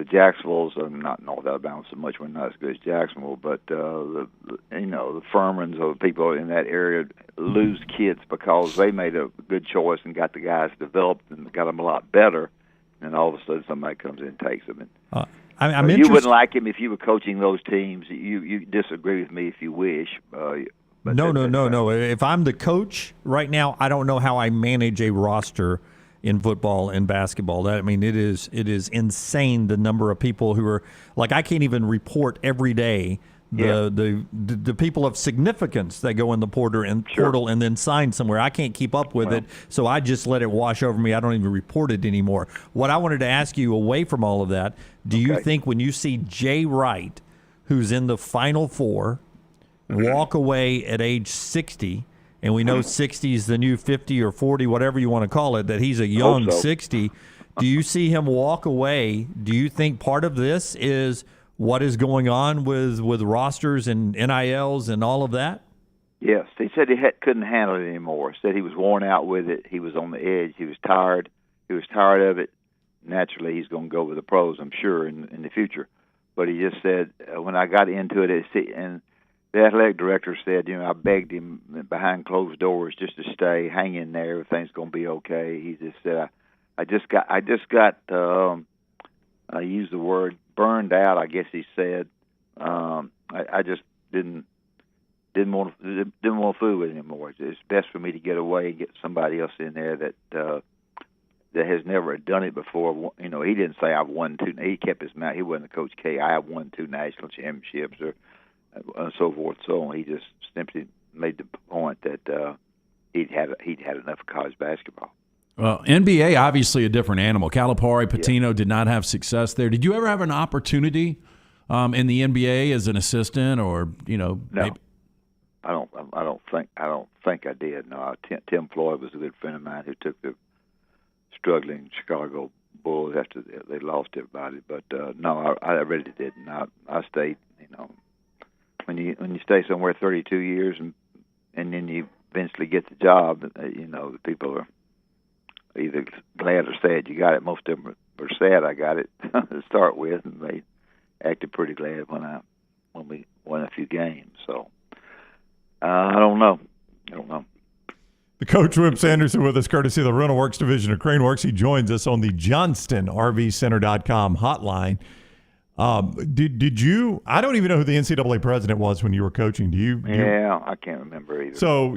Jacksonville's, not North Alabama so much, we're not as good as Jacksonville, but the Furmans or people in that area lose kids because they made a good choice and got the guys developed and got them a lot better, and all of a sudden somebody comes in and takes them. And you wouldn't like him if you were coaching those teams. You disagree with me if you wish. No. If I'm the coach right now, I don't know how I manage a roster in football and basketball. It is insane the number of people who are like, I can't even report every day the people of significance that go in the portal and then sign somewhere. I can't keep up with it, so I just let it wash over me. I don't even report it anymore. What I wanted to ask you, away from all of that, do you think when you see Jay Wright, who's in the Final Four, walk away at age 60, and we know 60 is the new 50 or 40, whatever you want to call it, that he's a young 60. Do you see him walk away? Do you think part of this is what is going on with rosters and NILs and all of that? Yes. He said he couldn't handle it anymore. He said he was worn out with it. He was on the edge. He was tired. He was tired of it. Naturally, he's going to go with the pros, I'm sure, in the future. But he just said, when I got into it, and the athletic director said, I begged him behind closed doors just to stay, hang in there. Everything's going to be okay. He just said, I used the word burned out, I guess he said. I just didn't want to fool with him anymore. It's best for me to get away and get somebody else in there that has never done it before. He didn't say I've won two. He kept his mouth. He wasn't a Coach K. I have won 2 national championships or so forth, so on. He just simply made the point that he'd had enough of college basketball. Well, NBA, obviously a different animal. Calipari, Patino did not have success there. Did you ever have an opportunity in the NBA as an assistant, or No, maybe? I don't think I did. No, Tim Floyd was a good friend of mine who took the struggling Chicago Bulls after they lost everybody. But no, I really didn't. I stayed. When you stay somewhere 32 years and then you eventually get the job, the people are either glad or sad you got it. Most of them were sad I got it to start with, and they acted pretty glad when we won a few games. So I don't know. The coach, Wimp Sanderson, with us, courtesy of the Rental Works division of Crane Works. He joins us on the JohnstonRVCenter.com hotline. Did you? I don't even know who the NCAA president was when you were coaching. Do you? Yeah, I can't remember either. So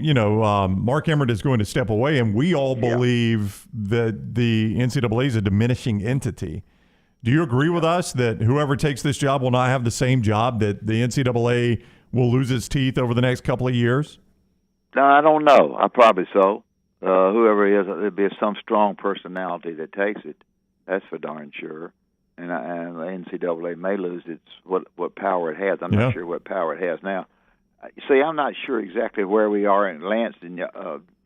Mark Emmert is going to step away, and we all believe that the NCAA is a diminishing entity. Do you agree with us that whoever takes this job will not have the same job, that the NCAA will lose its teeth over the next couple of years? No, I don't know. Probably so. Whoever it is, there'll be some strong personality that takes it. That's for darn sure. And the NCAA may lose its what power it has. I'm not sure what power it has now. See, I'm not sure exactly where we are, and Lance and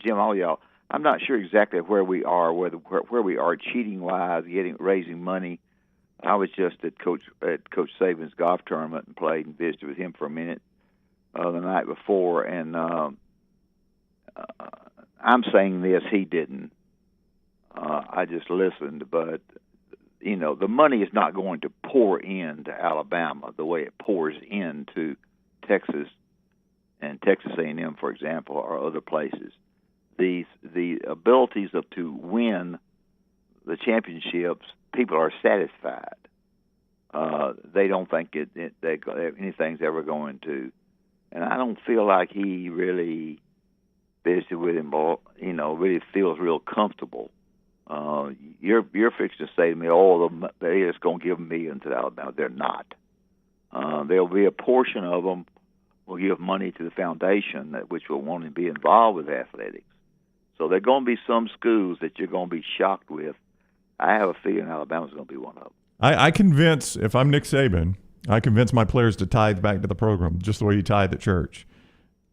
Jim, all y'all. I'm not sure exactly where we are, where we are cheating wise, raising money. I was just at Coach Saban's golf tournament and played and visited with him for a minute the night before, and I'm saying this, he didn't. I just listened, but. The money is not going to pour into Alabama the way it pours into Texas and Texas A&M, for example, or other places. The abilities to win the championships, people are satisfied. They don't think anything's ever going to, and I don't feel like he really visited with him, really feels real comfortable. You're fixing to say to me, they're just going to give millions to Alabama. They're not. There'll be a portion of them will give money to the foundation which will want to be involved with athletics. So there are going to be some schools that you're going to be shocked with. I have a feeling Alabama's going to be one of them. If I'm Nick Saban, I convince my players to tithe back to the program, just the way you tithe at church.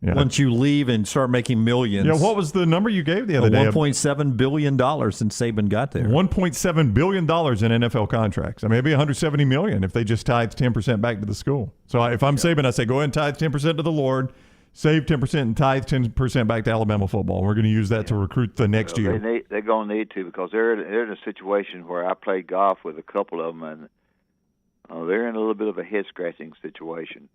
Yeah. Once you leave and start making millions. Yeah, what was the number you gave the other day? $1.7 billion since Saban got there. $1.7 billion in NFL contracts. Maybe $170 million if they just tithe 10% back to the school. So if I'm Saban, I say go ahead and tithe 10% to the Lord, save 10% and tithe 10% back to Alabama football. We're going to use that to recruit the next year. They're going to need to, because they're in a situation where I played golf with a couple of them, and they're in a little bit of a head-scratching situation.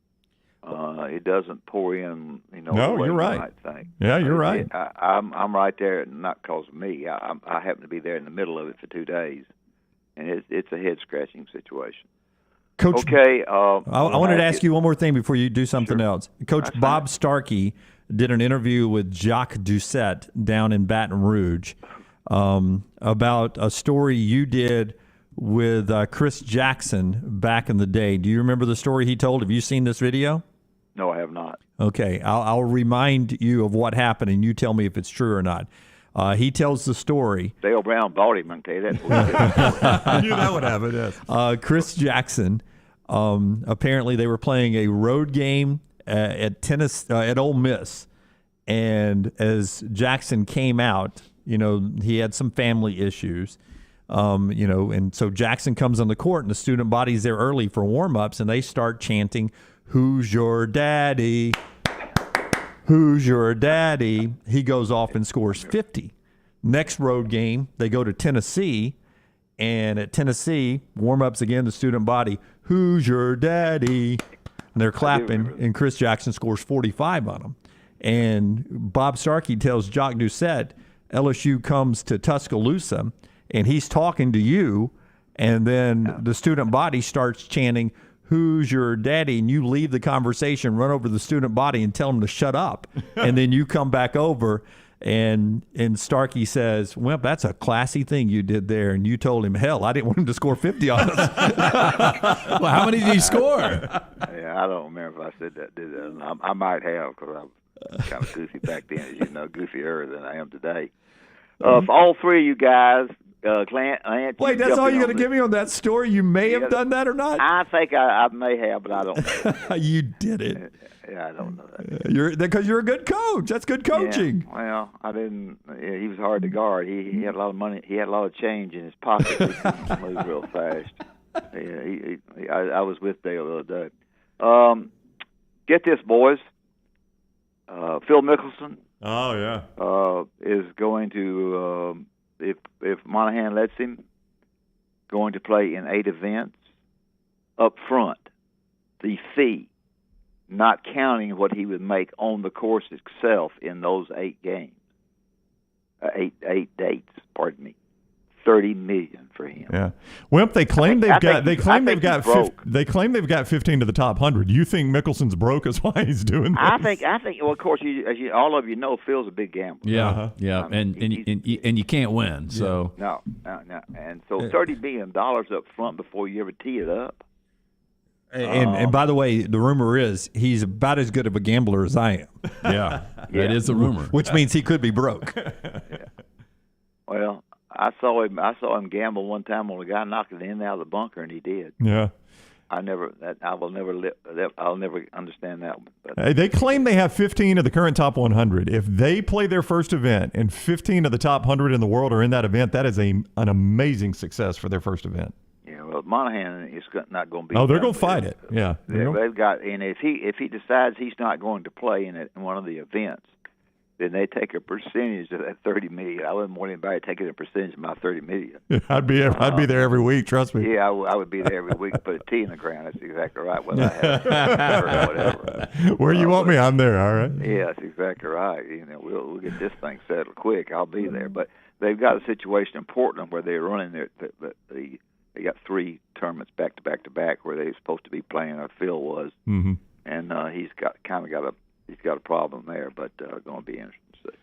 It doesn't pour in, No, the way you're right. you might think. Yeah, you're right. I'm right there, not because of me. I happen to be there in the middle of it for 2 days, and it's a head-scratching situation. Coach, okay. I wanted to ask you one more thing before you do something else. Coach That's Bob Starkey did an interview with Jacques Doucette down in Baton Rouge about a story you did with Chris Jackson back in the day. Do you remember the story he told? Have you seen this video? No, I have not. Okay, I'll remind you of what happened, and you tell me if it's true or not. He tells the story. Dale Brown bought him, okay? That's what I knew that would happen, yes. Chris Jackson, apparently they were playing a road game at Ole Miss, and as Jackson came out, he had some family issues, and so Jackson comes on the court, and the student body's there early for warm-ups, and they start chanting, "Who's your daddy? Who's your daddy?" He goes off and scores 50. Next road game, they go to Tennessee, and at Tennessee, warm-ups again, the student body, "Who's your daddy?" And they're clapping, and Chris Jackson scores 45 on them. And Bob Starkey tells Jacques Doucette, LSU comes to Tuscaloosa, and he's talking to you, and then the student body starts chanting, "Who's your daddy?" And you leave the conversation, run over to the student body and tell them to shut up. And then you come back over, and Starkey says, "Wimp, that's a classy thing you did there." And you told him, "Hell, I didn't want him to score 50 on us." Well, how many did he score? Yeah, I don't remember if I said that, did I? I might have, because I was kind of goofy back then, as you know, goofier than I am today. For all three of you guys, Clint, wait, that's all you're going to give me on that story? You may have done that or not? I think I may have, but I don't know. You did it. Yeah, I don't know that. Because you're a good coach. That's good coaching. Yeah, well, I didn't. Yeah, he was hard to guard. He had a lot of money. He had a lot of change in his pocket. He could move real fast. Yeah, I was with Dale the other day. Get this, boys. Phil Mickelson. Oh yeah. Is going to, if Monahan lets him, going to play in 8 events up front. The fee, not counting what he would make on the course itself in those 8 games, 8 dates. Pardon me, $30 million for him. Yeah, Wimp. They claim they've got 15 to the top 100. You think Mickelson's broke? Is why he's doing this? I think. Well, of course, all of you know, Phil's a big gambler. Yeah, yeah, I mean, and you can't win. So no, and so $30 million up front before you ever tee it up. And by the way, the rumor is he's about as good of a gambler as I am. Yeah, that is the rumor. Which means he could be broke. Yeah. Well, I saw him gamble one time on a guy knocking the end out of the bunker, and he did. Yeah. I'll never understand that one. But they claim they have 15 of the current top 100. If they play their first event and 15 of the top 100 in the world are in that event, that is an amazing success for their first event. Yeah, well, Monahan is not going to be. Oh, they're going to fight it. Yeah, they've got. And if he decides he's not going to play in one of the events, then they take a percentage of that $30 million. I wouldn't want anybody taking a percentage of my $30 million. I'd be there every week. Trust me. Yeah, I would be there every week. Put a tee in the ground. That's exactly right. Whether I have or whatever. Where you want me, I'm there. All right. Yeah, that's exactly right. We'll get this thing settled quick. I'll be there. But they've got a situation in Portland where they're running they got 3 tournaments back to back where they're supposed to be playing. Or Phil was, and he's got a problem there, but going to be interesting to see.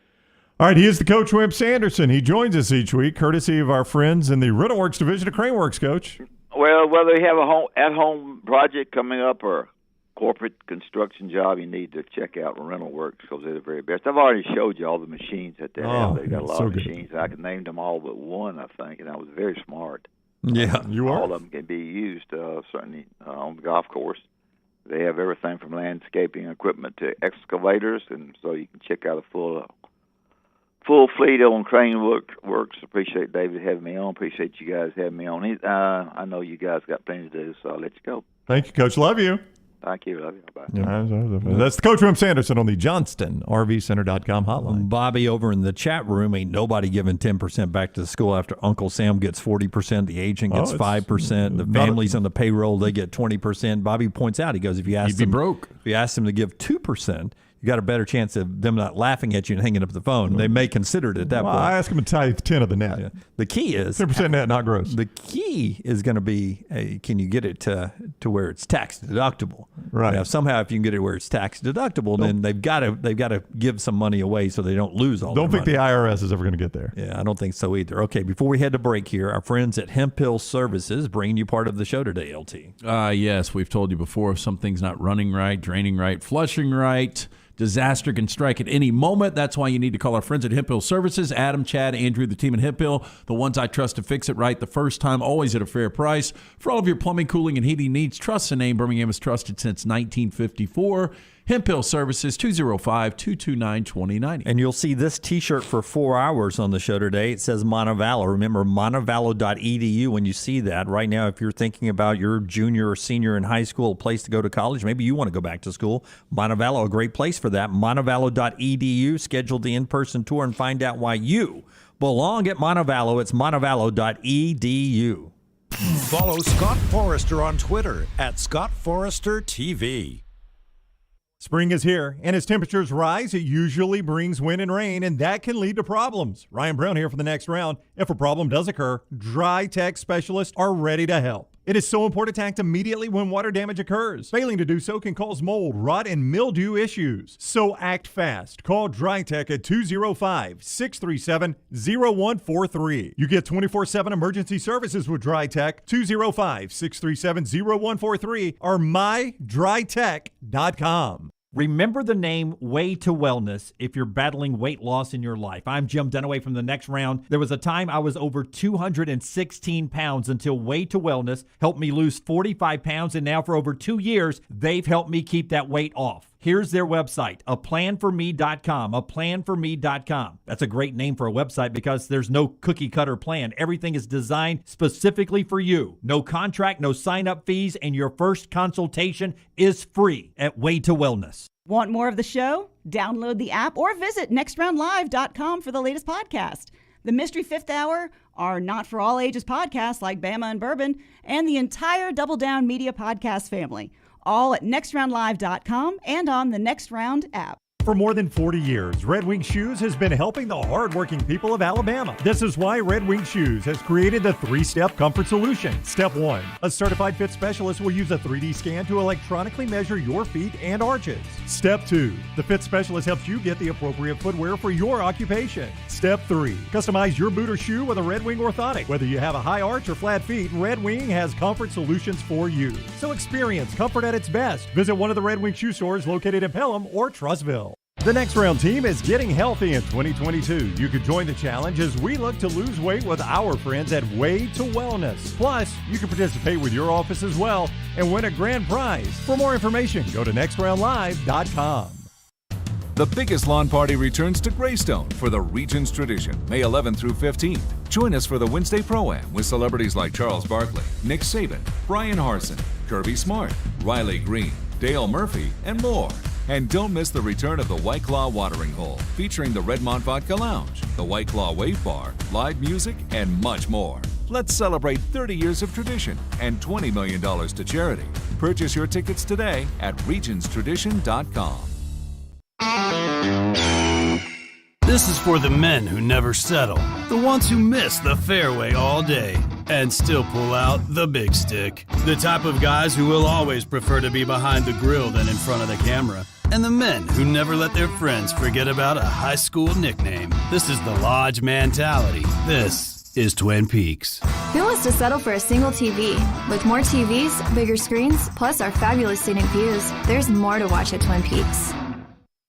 All right, he is the coach, Wimp Sanderson. He joins us each week, courtesy of our friends in the Rental Works division of Craneworks, Coach. Well, whether you have a at-home project coming up or a corporate construction job, you need to check out Rental Works because they're the very best. I've already showed you all the machines that they have. They've got a lot of machines. I can name them all but one, I think, and I was very smart. Yeah, you are. All of them can be used, certainly on the golf course. They have everything from landscaping equipment to excavators, and so you can check out a full fleet on Crane Works. Appreciate David having me on. Appreciate you guys having me on. I know you guys got plenty to do, so I'll let you go. Thank you, Coach. Love you. Thank you. Love you. Bye. That's the Coach Wimp Sanderson on the JohnstonRVCenter.com hotline. Bobby over in the chat room, ain't nobody giving 10% back to the school after Uncle Sam gets 40%, the agent gets 5%, the families on the payroll, they get 20%. Bobby points out, he goes, if you ask them, broke. If you ask them to give 2%, you got a better chance of them not laughing at you and hanging up the phone. They may consider it at that point. I ask them to tithe 10 of the net. Yeah. The key is 10% net, not gross. The key is going to be, can you get it to where it's tax deductible? Right. Now, somehow, if you can get it where it's tax deductible, then they've got to give some money away so they don't lose all. Don't their think money. the IRS is ever going to get there. Yeah, I don't think so either. Okay, before we head to break here, our friends at Heupel Services bringing you part of the show today. LT. Yes, we've told you before, if something's not running right, draining right, flushing right, disaster can strike at any moment. That's why you need to call our friends at Heupel Services. Adam, Chad, Andrew, the team at Heupel, the ones I trust to fix it right the first time, always at a fair price. For all of your plumbing, cooling, and heating needs, trust the name Birmingham has trusted since 1954. Heupel Services, 205-229-2090. And you'll see this T-shirt for 4 hours on the show today. It says Montevallo. Remember, montevallo.edu when you see that. Right now, if you're thinking about your junior or senior in high school, a place to go to college, maybe you want to go back to school, Montevallo, a great place for that. Montevallo.edu. Schedule the in-person tour and find out why you belong at Montevallo. It's montevallo.edu. Follow Scott Forrester on Twitter at ScottForresterTV. Spring is here, and as temperatures rise, it usually brings wind and rain, and that can lead to problems. Ryan Brown here for the next round. If a problem does occur, Dry Tech specialists are ready to help. It is so important to act immediately when water damage occurs. Failing to do so can cause mold, rot, and mildew issues. So act fast. Call Dry Tech at 205-637-0143. You get 24/7 emergency services with Dry Tech, 205-637-0143 or mydrytech.com. Remember the name Way to Wellness if you're battling weight loss in your life. I'm Jim Dunaway from the next round. There was a time I was over 216 pounds until Way to Wellness helped me lose 45 pounds, and now for over 2 years, they've helped me keep that weight off. Here's their website, aplanforme.com, aplanforme.com. That's a great name for a website because there's no cookie cutter plan. Everything is designed specifically for you. No contract, no sign-up fees, and your first consultation is free at Way to Wellness. Want more of the show? Download the app or visit nextroundlive.com for the latest podcast. The Mystery Fifth Hour, our Not For All Ages podcast like Bama and Bourbon, and the entire Double Down Media podcast family. All at nextroundlive.com and on the Next Round app. For more than 40 years, Red Wing Shoes has been helping the hardworking people of Alabama. This is why Red Wing Shoes has created the 3-step comfort solution. Step 1, a certified fit specialist will use a 3D scan to electronically measure your feet and arches. Step 2, the fit specialist helps you get the appropriate footwear for your occupation. Step 3, customize your boot or shoe with a Red Wing orthotic. Whether you have a high arch or flat feet, Red Wing has comfort solutions for you. So experience comfort at its best. Visit one of the Red Wing shoe stores located in Pelham or Trussville. The Next Round team is getting healthy in 2022. You could join the challenge as we look to lose weight with our friends at Way to Wellness. Plus, you can participate with your office as well and win a grand prize. For more information, go to nextroundlive.com. The biggest lawn party returns to Greystone for the Regions Tradition, May 11th through 15th. Join us for the Wednesday Pro-Am with celebrities like Charles Barkley, Nick Saban, Brian Harsin, Kirby Smart, Riley Green, Dale Murphy, and more. And don't miss the return of the White Claw Watering Hole, featuring the Redmont Vodka Lounge, the White Claw Wave Bar, live music, and much more. Let's celebrate 30 years of tradition and $20 million to charity. Purchase your tickets today at regionstradition.com. This is for the men who never settle, the ones who miss the fairway all day and still pull out the big stick, the type of guys who will always prefer to be behind the grill than in front of the camera, and the men who never let their friends forget about a high school nickname. This is the Lodge mentality. This is Twin Peaks. Who wants to settle for a single TV? With more TVs, bigger screens, plus our fabulous scenic views, there's more to watch at Twin Peaks.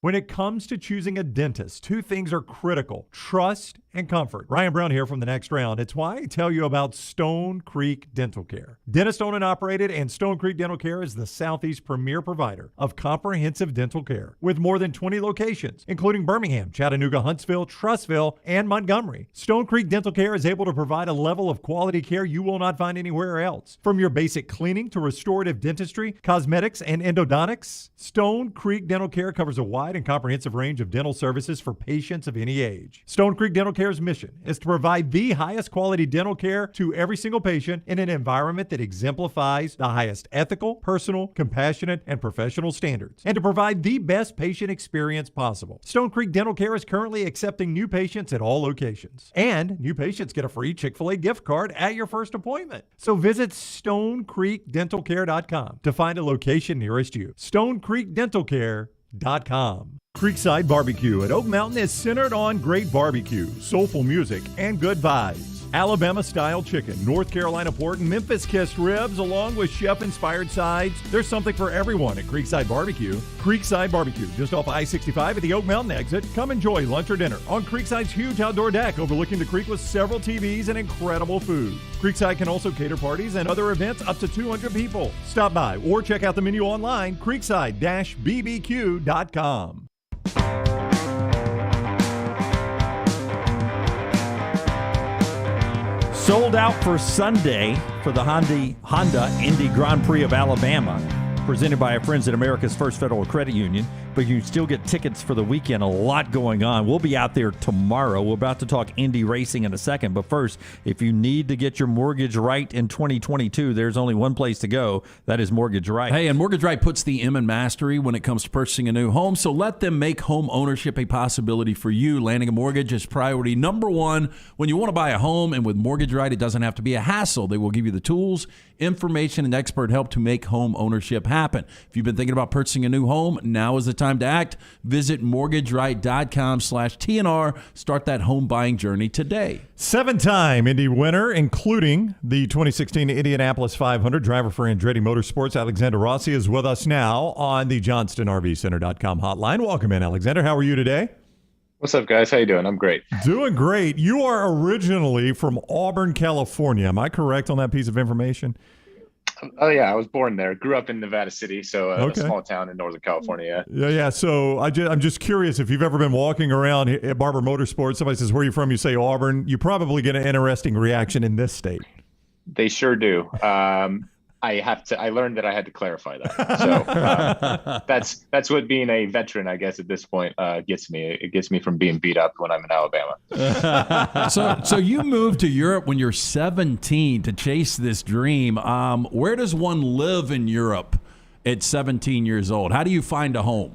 When it comes to choosing a dentist, 2 things are critical: trust and comfort. Ryan Brown here from The Next Round. It's why I tell you about Stone Creek Dental Care. Dentist owned and operated, and Stone Creek Dental Care is the Southeast premier provider of comprehensive dental care with more than 20 locations, including Birmingham, Chattanooga, Huntsville, Trussville, and Montgomery. Stone Creek Dental Care is able to provide a level of quality care you will not find anywhere else. From your basic cleaning to restorative dentistry, cosmetics, and endodontics, Stone Creek Dental Care covers a wide and comprehensive range of dental services for patients of any age. Stone Creek Dental Care's mission is to provide the highest quality dental care to every single patient in an environment that exemplifies the highest ethical, personal, compassionate, and professional standards, and to provide the best patient experience possible. Stone Creek Dental Care is currently accepting new patients at all locations, and new patients get a free Chick-fil-A gift card at your first appointment. So visit StoneCreekDentalCare.com to find a location nearest you. StoneCreekDentalCare.com. Creekside Barbecue at Oak Mountain is centered on great barbecue, soulful music, and good vibes. Alabama-style chicken, North Carolina pork, and Memphis-kissed ribs, along with chef-inspired sides. There's something for everyone at Creekside Barbecue. Creekside Barbecue, just off I-65 at the Oak Mountain exit. Come enjoy lunch or dinner on Creekside's huge outdoor deck overlooking the creek with several TVs and incredible food. Creekside can also cater parties and other events up to 200 people. Stop by or check out the menu online, creekside-bbq.com. Sold out for Sunday for the Honda Indy Grand Prix of Alabama, presented by our friends at America's First Federal Credit Union. But you can still get tickets for the weekend. A lot going on. We'll be out there tomorrow. We're about to talk Indy racing in a second. But first, if you need to get your mortgage right in 2022, there's only one place to go. That is Mortgage Right. Hey, and Mortgage Right puts the M in mastery when it comes to purchasing a new home. So let them make home ownership a possibility for you. Landing a mortgage is priority number one when you want to buy a home. And with Mortgage Right, it doesn't have to be a hassle. They will give you the tools, information, and expert help to make home ownership happen. If you've been thinking about purchasing a new home, now is the time to act. Visit mortgageright.com/TNR. Start that home buying journey today. 7-time Indy winner, including the 2016 Indianapolis 500 driver for Andretti Motorsports, Alexander Rossi, is with us now on the JohnstonRVCenter.com hotline. Welcome in, Alexander. How are you today? What's up, guys? How you doing? I'm great. Doing great. You are originally from Auburn, California. Am I correct on that piece of information? Oh, yeah. I was born there. Grew up in Nevada City, so a small town in Northern California. Yeah. So I'm just curious if you've ever been walking around at Barber Motorsports. Somebody says, where are you from? You say Auburn. You probably get an interesting reaction in this state. They sure do. I learned that I had to clarify that. So that's what being a veteran, I guess, at this point gets me. It gets me from being beat up when I'm in Alabama. So you moved to Europe when you're 17 to chase this dream. Where does one live in Europe at 17 years old? How do you find a home?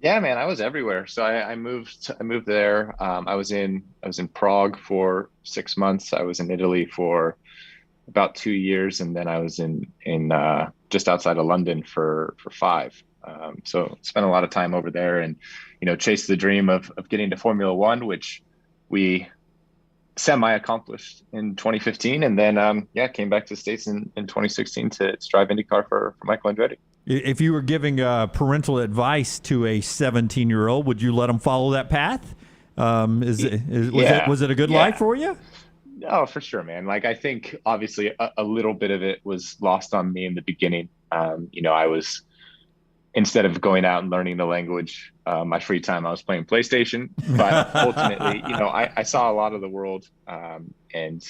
Yeah, man, I was everywhere. So I moved there. I was in Prague for 6 months. I was in Italy for about 2 years, and then I was in just outside of London for 5. So spent a lot of time over there, and chased the dream of getting to Formula One, which we semi-accomplished in 2015, and then came back to the States in 2016 to drive IndyCar for Michael Andretti. If you were giving parental advice to a 17-year-old, would you let him follow that path? Was it a good life for you? Oh, for sure, man. Like, I think obviously a little bit of it was lost on me in the beginning. I was, instead of going out and learning the language, my free time, I was playing PlayStation. But ultimately, I saw a lot of the world and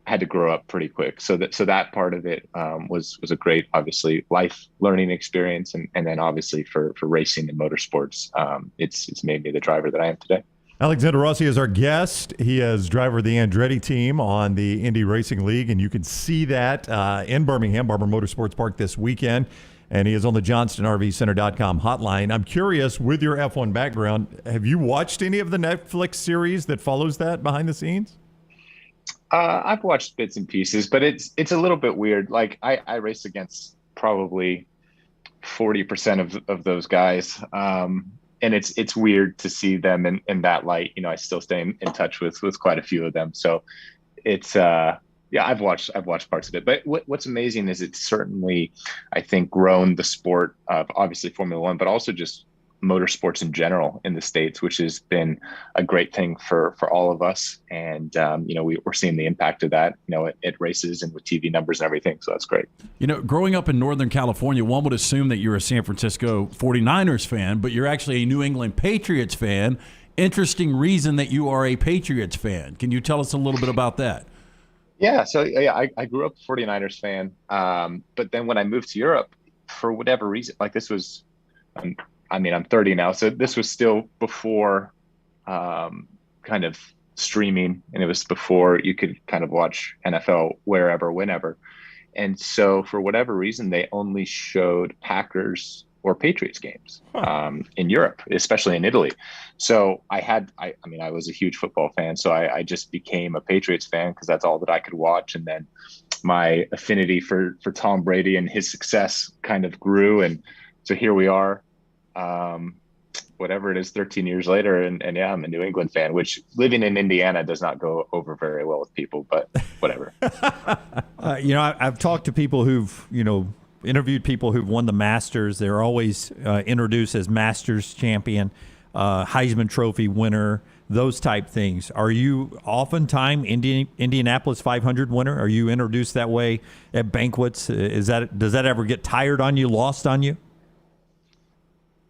had to grow up pretty quick. So that part of it was a great, obviously, life learning experience. And then obviously for racing and motorsports, it's made me the driver that I am today. Alexander Rossi is our guest. He is driver of the Andretti team on the Indy Racing League, and you can see that in Birmingham, Barber Motorsports Park this weekend. And he is on the JohnstonRVCenter.com hotline. I'm curious, with your F1 background, have you watched any of the Netflix series that follows that behind the scenes? I've watched bits and pieces, but it's a little bit weird. Like, I race against probably 40% of those guys. And it's weird to see them in that light. I still stay in touch with quite a few of them. So it's I've watched parts of it. But what's amazing is it's certainly, I think, grown the sport of obviously Formula One, but also just motorsports in general in the States, which has been a great thing for all of us. And, we're seeing the impact of that, at races and with TV numbers and everything. So that's great. Growing up in Northern California, one would assume that you're a San Francisco 49ers fan, but you're actually a New England Patriots fan. Interesting reason that you are a Patriots fan. Can you tell us a little bit about that? Yeah. So, I grew up a 49ers fan. But then when I moved to Europe, for whatever reason, like this was, I'm 30 now, so this was still before kind of streaming, and it was before you could kind of watch NFL wherever, whenever. And so for whatever reason, they only showed Packers or Patriots games in Europe, especially in Italy. So I was a huge football fan, so I just became a Patriots fan because that's all that I could watch. And then my affinity for Tom Brady and his success kind of grew. And so here we are. Whatever it is, 13 years later, and I'm a New England fan, which living in Indiana does not go over very well with people, but whatever. I've talked to people who've, interviewed people who've won the Masters. They're always introduced as Masters champion, Heisman Trophy winner, those type things. Are you oftentimes Indianapolis 500 winner? Are you introduced that way at banquets? Does that ever get tired on you, lost on you?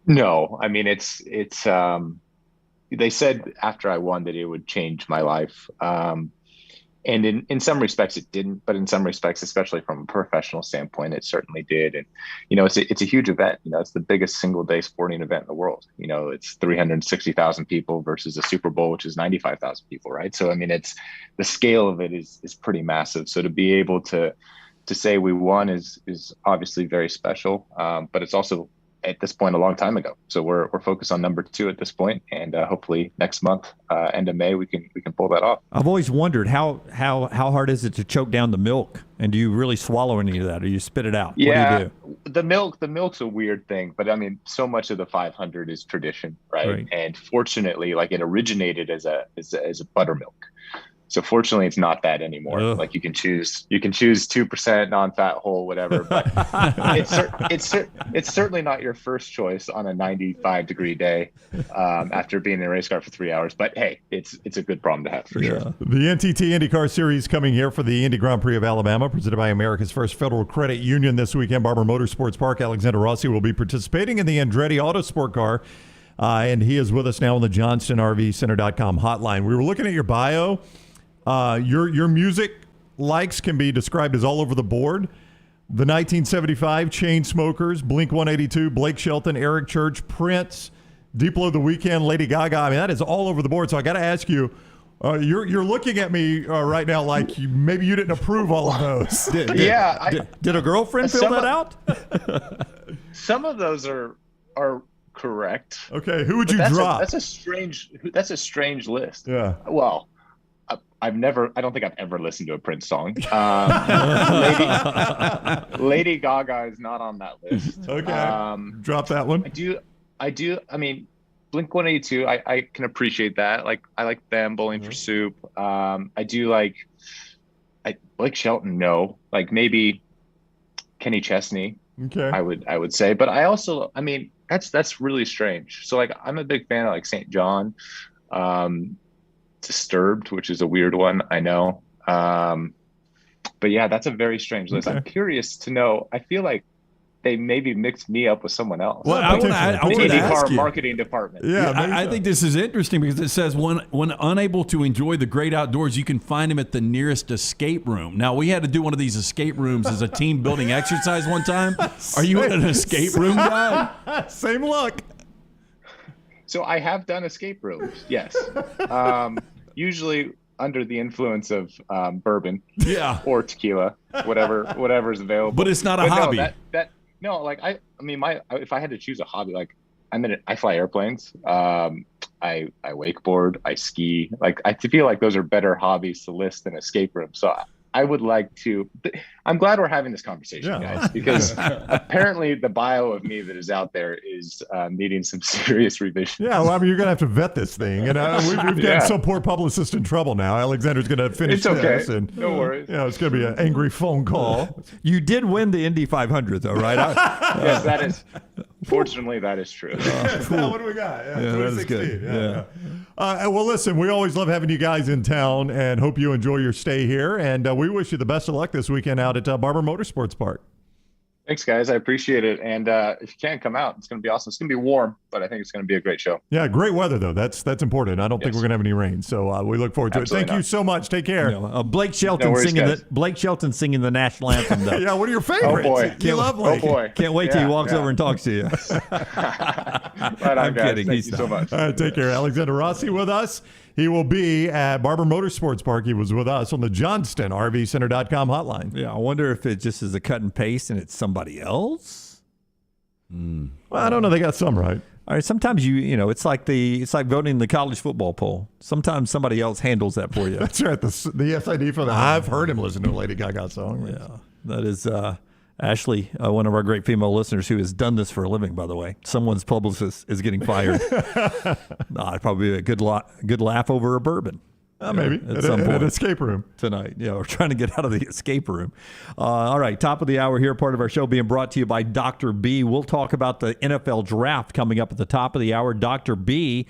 No, I mean, it's they said after I won that it would change my life. And in some respects it didn't, but in some respects, especially from a professional standpoint, it certainly did. And, it's a huge event. It's the biggest single day sporting event in the world. It's 360,000 people versus a Super Bowl, which is 95,000 people. Right. So, I mean, it's the scale of it is pretty massive. So to be able to say we won is obviously very special. But it's also, at this point, a long time ago. So we're focused on number 2 at this point, and hopefully next month, end of May, we can pull that off. I've always wondered how hard is it to choke down the milk, and do you really swallow any of that, or you spit it out? Yeah, what do you do? The milk's a weird thing, but I mean, so much of the 500 is tradition, right? And fortunately, like, it originated as a buttermilk. So fortunately, it's not that anymore. Ugh. Like you can choose 2% non-fat whole, whatever. But it's certainly not your first choice on a 95-degree day after being in a race car for 3 hours. But hey, it's a good problem to have for sure. The NTT IndyCar Series coming here for the Indy Grand Prix of Alabama, presented by America's First Federal Credit Union this weekend. Barber Motorsports Park. Alexander Rossi will be participating in the Andretti Autosport car. And he is with us now on the JohnstonRVCenter.com hotline. We were looking at your bio. Your music likes can be described as all over the board. The 1975 Chainsmokers, Blink-182, Blake Shelton, Eric Church, Prince, Diplo The Weeknd, Lady Gaga. I mean, that is all over the board. So I got to ask you, you're looking at me right now like maybe you didn't approve all of those. Did a girlfriend fill that out? Some of those are correct. Okay, who would you drop? That's a strange list. Yeah. Well, I don't think I've ever listened to a Prince song. Lady Gaga is not on that list. Okay. Drop that one. I do. I mean, Blink-182, I can appreciate that. Like, I like them, Bowling for Soup. I do like Blake Shelton, no. Like, maybe Kenny Chesney. Okay. I would say. But I also, I mean, that's really strange. So, like, I'm a big fan of, like, St. John. Disturbed, which is a weird one, I know. But yeah, that's a very strange list. Okay. I'm curious to know. I feel like they maybe mixed me up with someone else. Well, I want to ask you. Marketing department. Yeah, I think this is interesting because it says when unable to enjoy the great outdoors, you can find him at the nearest escape room. Now, we had to do one of these escape rooms as a team building exercise one time. Are you an escape room guy? Same look. So I have done escape rooms, yes. Usually under the influence of bourbon, or tequila, whatever's available. But it's not a hobby. If I had to choose a hobby, like I fly airplanes, I wakeboard, I ski. Like, I feel like those are better hobbies to list than escape rooms. So I would like to. I'm glad we're having this conversation, guys, because apparently the bio of me that is out there is needing some serious revision. Yeah, well, I mean, you're going to have to vet this thing. And we've got some poor publicist in trouble now. Alexander's going to finish this. And, no worries. It's going to be an angry phone call. You did win the Indy 500, though, right? Yes, that is. Fortunately, that is true. What do we got? Yeah, that is good. Yeah. Well, listen, we always love having you guys in town and hope you enjoy your stay here. And we wish you the best of luck this weekend out at Barber Motorsports Park. Thanks, guys. I appreciate it. And if you can come out, it's going to be awesome. It's going to be warm, but I think it's going to be a great show. Yeah, great weather, though. That's important. I don't think we're going to have any rain. So we look forward to it. Thank you so much. Take care. Blake Shelton singing the national anthem, though. Yeah, one of your favorites. Oh, boy. You love Blake. Oh, boy. Can't wait till he walks over and talks to you. Right on, I'm guys. kidding. Thank you so much. All right, take care. Alexander Rossi with us. He will be at Barber Motorsports Park. He was with us on the Johnston RVCenter.com hotline. Yeah, I wonder if it just is a cut and paste and it's somebody else. Well, I don't know. They got some right. All right. Sometimes it's like voting in the college football poll. Sometimes somebody else handles that for you. That's right. The SID for that. I've heard him listen to a Lady Gaga song. Yeah, that is Ashley, one of our great female listeners who has done this for a living, by the way. Someone's publicist is getting fired. It'd probably be a good laugh over a bourbon. Maybe at some point. An escape room tonight. Yeah, we're trying to get out of the escape room. All right, top of the hour here, part of our show being brought to you by Dr. B. We'll talk about the NFL draft coming up at the top of the hour. Dr. B,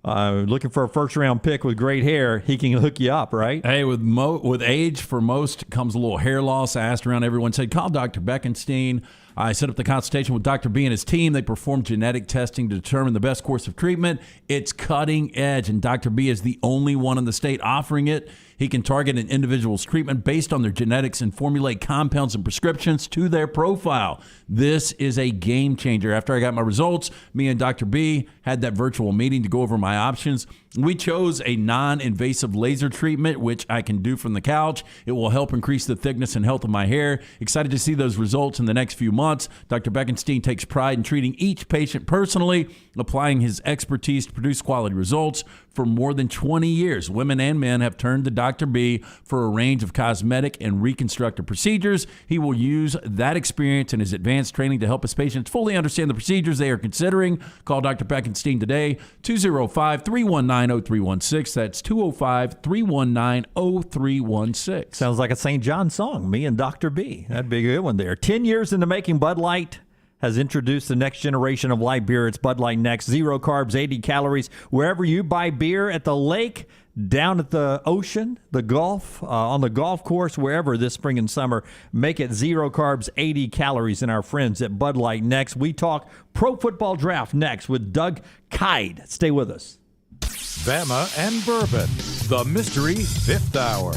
looking for a first-round pick with great hair. He can hook you up, right? Hey, with age, for most, comes a little hair loss. I asked around, everyone said, call Dr. Beckenstein. I set up the consultation with Dr. B and his team. They performed genetic testing to determine the best course of treatment. It's cutting edge, and Dr. B is the only one in the state offering it. He can target an individual's treatment based on their genetics and formulate compounds and prescriptions to their profile. This is a game changer. After I got my results, me and Dr. B had that virtual meeting to go over my options. We chose a non-invasive laser treatment, which I can do from the couch. It will help increase the thickness and health of my hair. Excited to see those results in the next few months. Dr. Beckenstein takes pride in treating each patient personally, applying his expertise to produce quality results. For more than 20 years, women and men have turned to Dr. B for a range of cosmetic and reconstructive procedures. He will use that experience and his advanced training to help his patients fully understand the procedures they are considering. Call Dr. Beckenstein today, 205-319-0316. That's 205-319-0316. Sounds like a St. John song, me and Dr. B. That'd be a good one there. 10 years in the making, Bud Light has introduced the next generation of light beer. It's Bud Light Next. 0 carbs, 80 calories. Wherever you buy beer, at the lake, down at the ocean, the Gulf, on the golf course, wherever this spring and summer, make it 0 carbs, 80 calories. And our friends at Bud Light Next. We talk pro football draft next with Doug Kyde. Stay with us. Bama and Bourbon, the mystery fifth hour.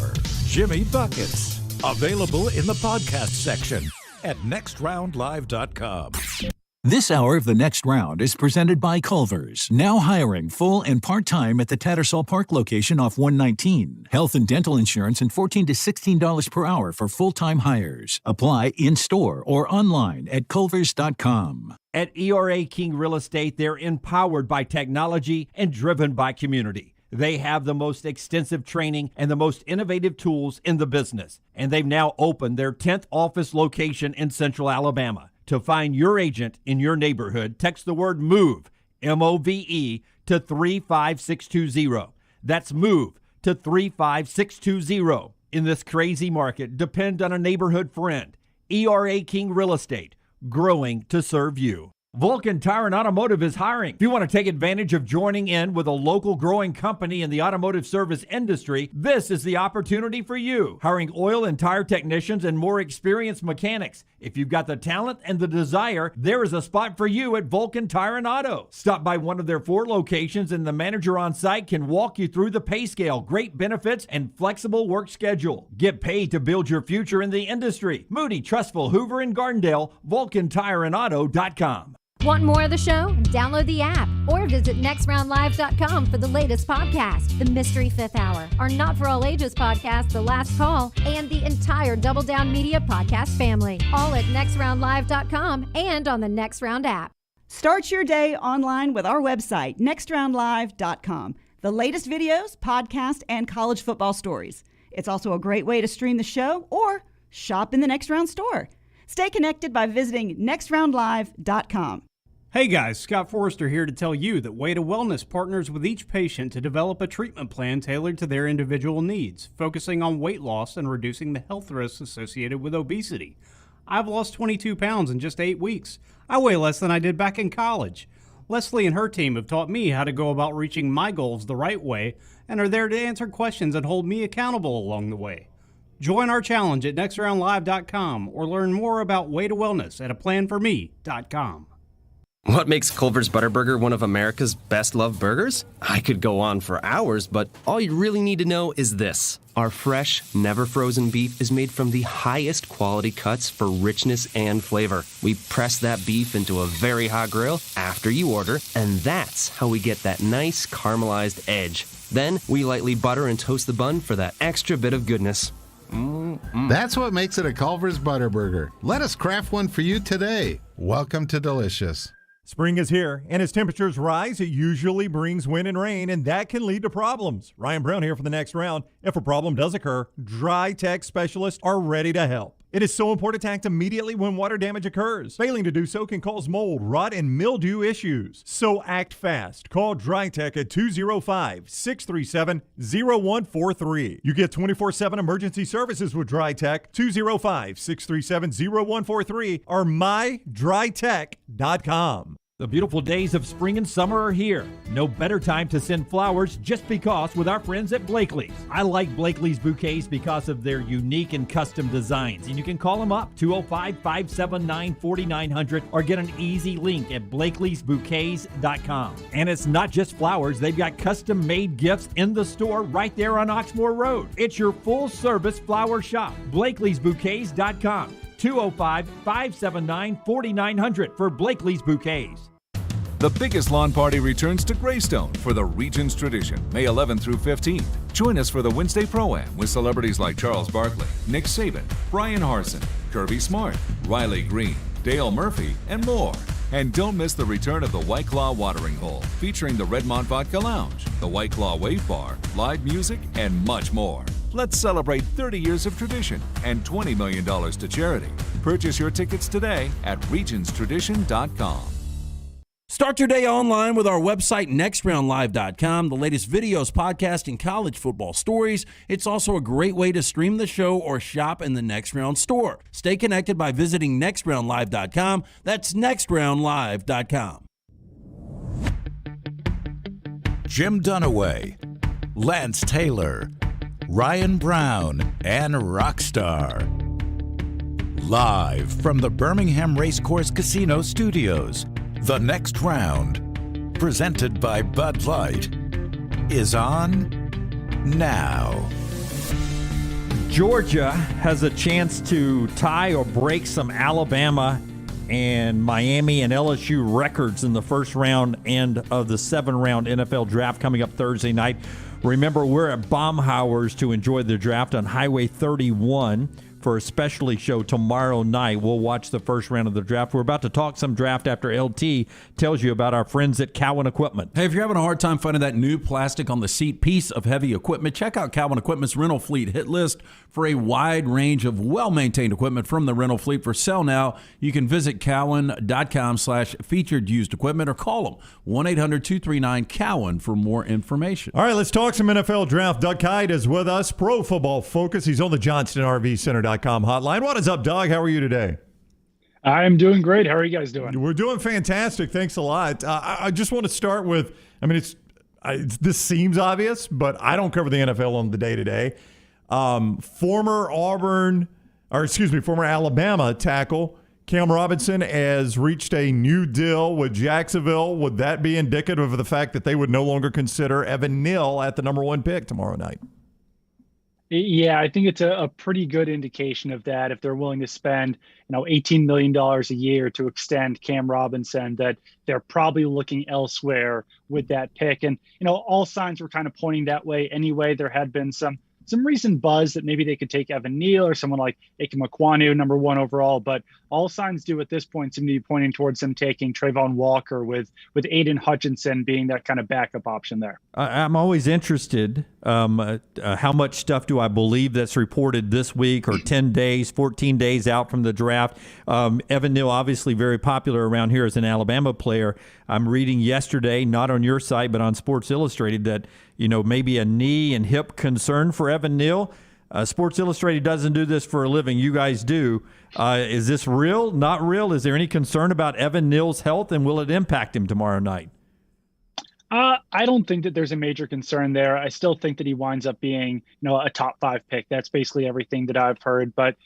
Jimmy Buckets, available in the podcast section at nextroundlive.com. This hour of The Next Round is presented by Culver's, now hiring full and part-time at the Tattersall Park location off 119. Health and dental insurance and $14 to $16 per hour for full-time hires. Apply in-store or online at culvers.com. At ERA King Real Estate, they're empowered by technology and driven by community. They have the most extensive training and the most innovative tools in the business. And they've now opened their 10th office location in Central Alabama. To find your agent in your neighborhood, text the word MOVE, M-O-V-E, to 35620. That's MOVE to 35620. In this crazy market, depend on a neighborhood friend. ERA King Real Estate, growing to serve you. Vulcan Tire and Automotive is hiring. If you want to take advantage of joining in with a local growing company in the automotive service industry, this is the opportunity for you. Hiring oil and tire technicians and more experienced mechanics. If you've got the talent and the desire, there is a spot for you at Vulcan Tire and Auto. Stop by one of their 4 locations and the manager on site can walk you through the pay scale, great benefits, and flexible work schedule. Get paid to build your future in the industry. Moody, Trustful, Hoover, and Gardendale, VulcanTireandAuto.com. Want more of the show? Download the app or visit nextroundlive.com for the latest podcast, The Mystery Fifth Hour, our Not For All Ages podcast, The Last Call, and the entire Double Down Media podcast family. All at nextroundlive.com and on the Next Round app. Start your day online with our website, nextroundlive.com. The latest videos, podcasts, and college football stories. It's also a great way to stream the show or shop in the Next Round store. Stay connected by visiting nextroundlive.com. Hey guys, Scott Forrester here to tell you that Way to Wellness partners with each patient to develop a treatment plan tailored to their individual needs, focusing on weight loss and reducing the health risks associated with obesity. I've lost 22 pounds in just 8 weeks. I weigh less than I did back in college. Leslie and her team have taught me how to go about reaching my goals the right way and are there to answer questions and hold me accountable along the way. Join our challenge at nextroundlive.com or learn more about Way to Wellness at aplanforme.com. What makes Culver's Butterburger one of America's best loved burgers? I could go on for hours, but all you really need to know is this. Our fresh, never frozen beef is made from the highest quality cuts for richness and flavor. We press that beef into a very hot grill after you order, and that's how we get that nice caramelized edge. Then we lightly butter and toast the bun for that extra bit of goodness. That's what makes it a Culver's Butterburger. Let us craft one for you today. Welcome to Delicious. Spring is here, and as temperatures rise, it usually brings wind and rain, and that can lead to problems. Ryan Brown here for the next round. If a problem does occur, Dry Tech specialists are ready to help. It is so important to act immediately when water damage occurs. Failing to do so can cause mold, rot, and mildew issues. So act fast. Call Dry Tech at 205-637-0143. You get 24/7 emergency services with Dry Tech. 205-637-0143 or mydrytech.com. The beautiful days of spring and summer are here. No better time to send flowers just because with our friends at Blakely's. I like Blakely's bouquets because of their unique and custom designs. And you can call them up, 205-579-4900, or get an easy link at blakeleysbouquets.com. And it's not just flowers. They've got custom-made gifts in the store right there on Oxmoor Road. It's your full-service flower shop, blakeleysbouquets.com. 205-579-4900 for Blakely's Bouquets. The biggest lawn party returns to Greystone for the Region's Tradition, May 11th through 15th. Join us for the Wednesday Pro-Am with celebrities like Charles Barkley, Nick Saban, Brian Harsin, Kirby Smart, Riley Green, Dale Murphy, and more. And don't miss the return of the White Claw Watering Hole, featuring the Redmont Vodka Lounge, the White Claw Wave Bar, live music, and much more. Let's celebrate 30 years of tradition and $20 million to charity. Purchase your tickets today at regionstradition.com. Start your day online with our website, nextroundlive.com. The latest videos, podcasts, and college football stories. It's also a great way to stream the show or shop in the Next Round store. Stay connected by visiting nextroundlive.com. That's nextroundlive.com. Jim Dunaway, Lance Taylor, Ryan Brown, and Rockstar. Live from the Birmingham Racecourse Casino Studios, the next round, presented by Bud Light, is on now. Georgia has a chance to tie or break some Alabama and Miami and LSU records in the first round and of the 7-round NFL draft coming up Thursday night. Remember, we're at Baumhauer's to enjoy the draft on Highway 31 for a specialty show tomorrow night. We'll watch the first round of the draft. We're about to talk some draft after LT tells you about our friends at Cowan Equipment. Hey, if you're having a hard time finding that new plastic on the seat piece of heavy equipment, check out Cowan Equipment's rental fleet hit list for a wide range of well-maintained equipment from the rental fleet for sale now. You can visit cowan.com/featured used equipment or call them 1-800-239-COWAN for more information. All right, let's talk some NFL draft. Doug Kyde is with us, Pro Football Focus. He's on the JohnstonRVCenter.com hotline. What is up, Doug? How are you today? I'm doing great. How are you guys doing? We're doing fantastic. Thanks a lot. I just want to start with, this seems obvious, but I don't cover the NFL on the day-to-day. Former Alabama tackle Cam Robinson has reached a new deal with Jacksonville. Would that be indicative of the fact that they would no longer consider Evan Neal at the number 1 pick tomorrow night? Yeah, I think it's a pretty good indication of that. If they're willing to spend, $18 million a year to extend Cam Robinson, that they're probably looking elsewhere with that pick. And, all signs were kind of pointing that way anyway. There had been some recent buzz that maybe they could take Evan Neal or someone like Ikem Ekwonu, number 1 overall. But all signs do at this point seem to be pointing towards them taking Trayvon Walker with Aiden Hutchinson being that kind of backup option there. I'm always interested. How much stuff do I believe that's reported this week or 10 days, 14 days out from the draft? Evan Neal, obviously very popular around here as an Alabama player. I'm reading yesterday, not on your site, but on Sports Illustrated, that maybe a knee and hip concern for Evan Neal. Sports Illustrated doesn't do this for a living. You guys do. Is this real? Not real? Is there any concern about Evan Neal's health, and will it impact him tomorrow night? I don't think that there's a major concern there. I still think that he winds up being, a top 5 pick. That's basically everything that I've heard. But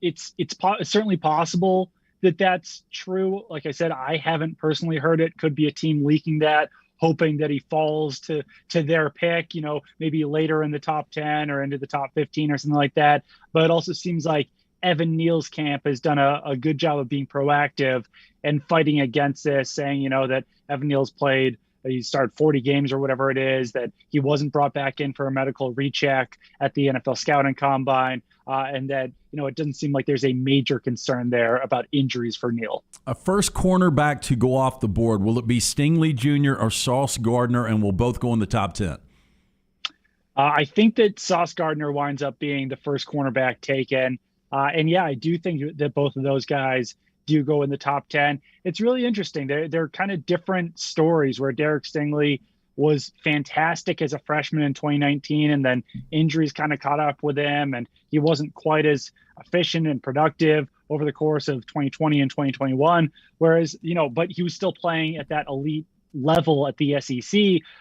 it's certainly possible that that's true. Like I said, I haven't personally heard it. Could be a team leaking that, hoping that he falls to their pick. Maybe later in the top 10 or into the top 15 or something like that. But it also seems like Evan Neal's camp has done a good job of being proactive and fighting against this, saying that Evan Neal's played. He started 40 games or whatever it is, that he wasn't brought back in for a medical recheck at the NFL Scouting Combine, and that, it doesn't seem like there's a major concern there about injuries for Neal. A first cornerback to go off the board, will it be Stingley Jr. or Sauce Gardner, and will both go in the top 10? I think that Sauce Gardner winds up being the first cornerback taken. And yeah, I do think that both of those guys do go in the top 10. It's really interesting. They're kind of different stories, where Derek Stingley was fantastic as a freshman in 2019, and then injuries kind of caught up with him, and he wasn't quite as efficient and productive over the course of 2020 and 2021. Whereas, but he was still playing at that elite level at the SEC.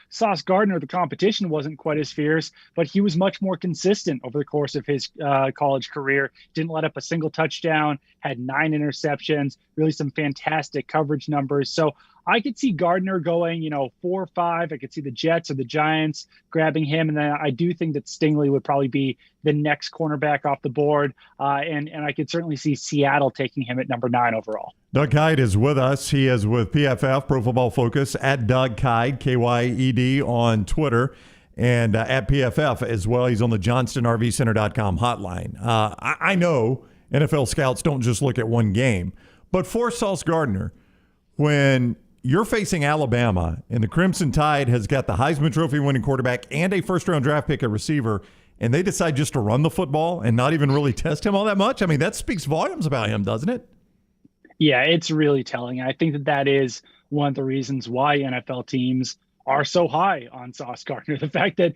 Sauce Gardner, the competition wasn't quite as fierce, but he was much more consistent over the course of his college career. Didn't let up a single touchdown, had 9 interceptions, really some fantastic coverage numbers. So I could see Gardner going, 4 or 5. I could see the Jets or the Giants grabbing him. And then I do think that Stingley would probably be the next cornerback off the board. And I could certainly see Seattle taking him at number 9 overall. Doug Kyde is with us. He is with PFF, Pro Football Focus, at Doug Kyde, Kyed on Twitter, and at PFF as well. He's on the JohnstonRVCenter.com hotline. I know NFL scouts don't just look at one game, but for Sauce Gardner, when you're facing Alabama and the Crimson Tide has got the Heisman Trophy winning quarterback and a first-round draft pick at receiver, and they decide just to run the football and not even really test him all that much, I mean, that speaks volumes about him, doesn't it? Yeah, it's really telling. I think that is one of the reasons why NFL teams are so high on Sauce Gardner. The fact that,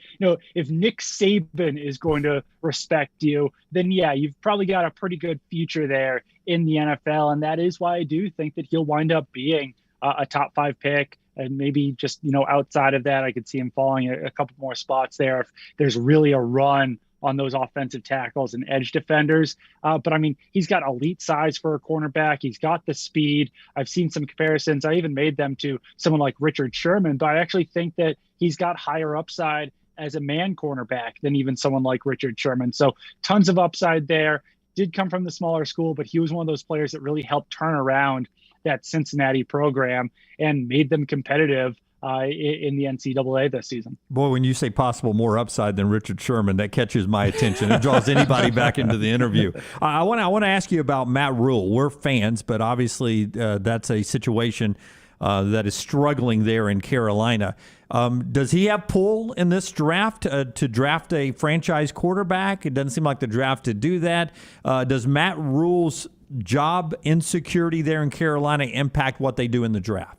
if Nick Saban is going to respect you, then yeah, you've probably got a pretty good future there in the NFL. And that is why I do think that he'll wind up being a top 5 pick. And maybe just, outside of that, I could see him falling a couple more spots there if there's really a run on those offensive tackles and edge defenders. But I mean, he's got elite size for a cornerback. He's got the speed. I've seen some comparisons. I even made them to someone like Richard Sherman, but I actually think that he's got higher upside as a man cornerback than even someone like Richard Sherman. So tons of upside there. Did come from the smaller school, but he was one of those players that really helped turn around that Cincinnati program and made them competitive in the NCAA this season. Boy, when you say possible more upside than Richard Sherman, that catches my attention. It draws anybody back into the interview. I want to ask you about Matt Rule. We're fans, but obviously that's a situation that is struggling there in Carolina. Does he have pull in this draft to draft a franchise quarterback? It doesn't seem like the draft to do that. Does Matt Rule's job insecurity there in Carolina impact what they do in the draft?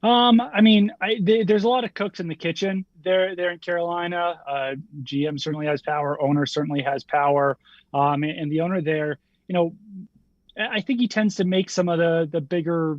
I mean, there's a lot of cooks in the kitchen there in Carolina. GM certainly has power. Owner certainly has power. And the owner there, I think he tends to make some of the bigger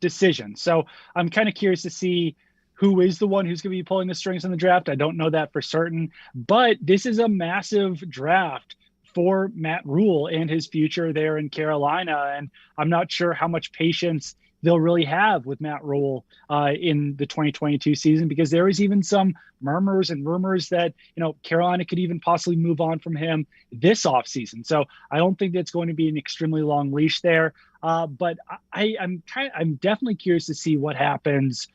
decisions. So I'm kind of curious to see who is the one who's going to be pulling the strings in the draft. I don't know that for certain, but this is a massive draft for Matt Rule and his future there in Carolina. And I'm not sure how much patience they'll really have with Matt Rule in the 2022 season, because there is even some murmurs and rumors that, Carolina could even possibly move on from him this offseason. So I don't think that's going to be an extremely long leash there. But I'm definitely curious to see what happens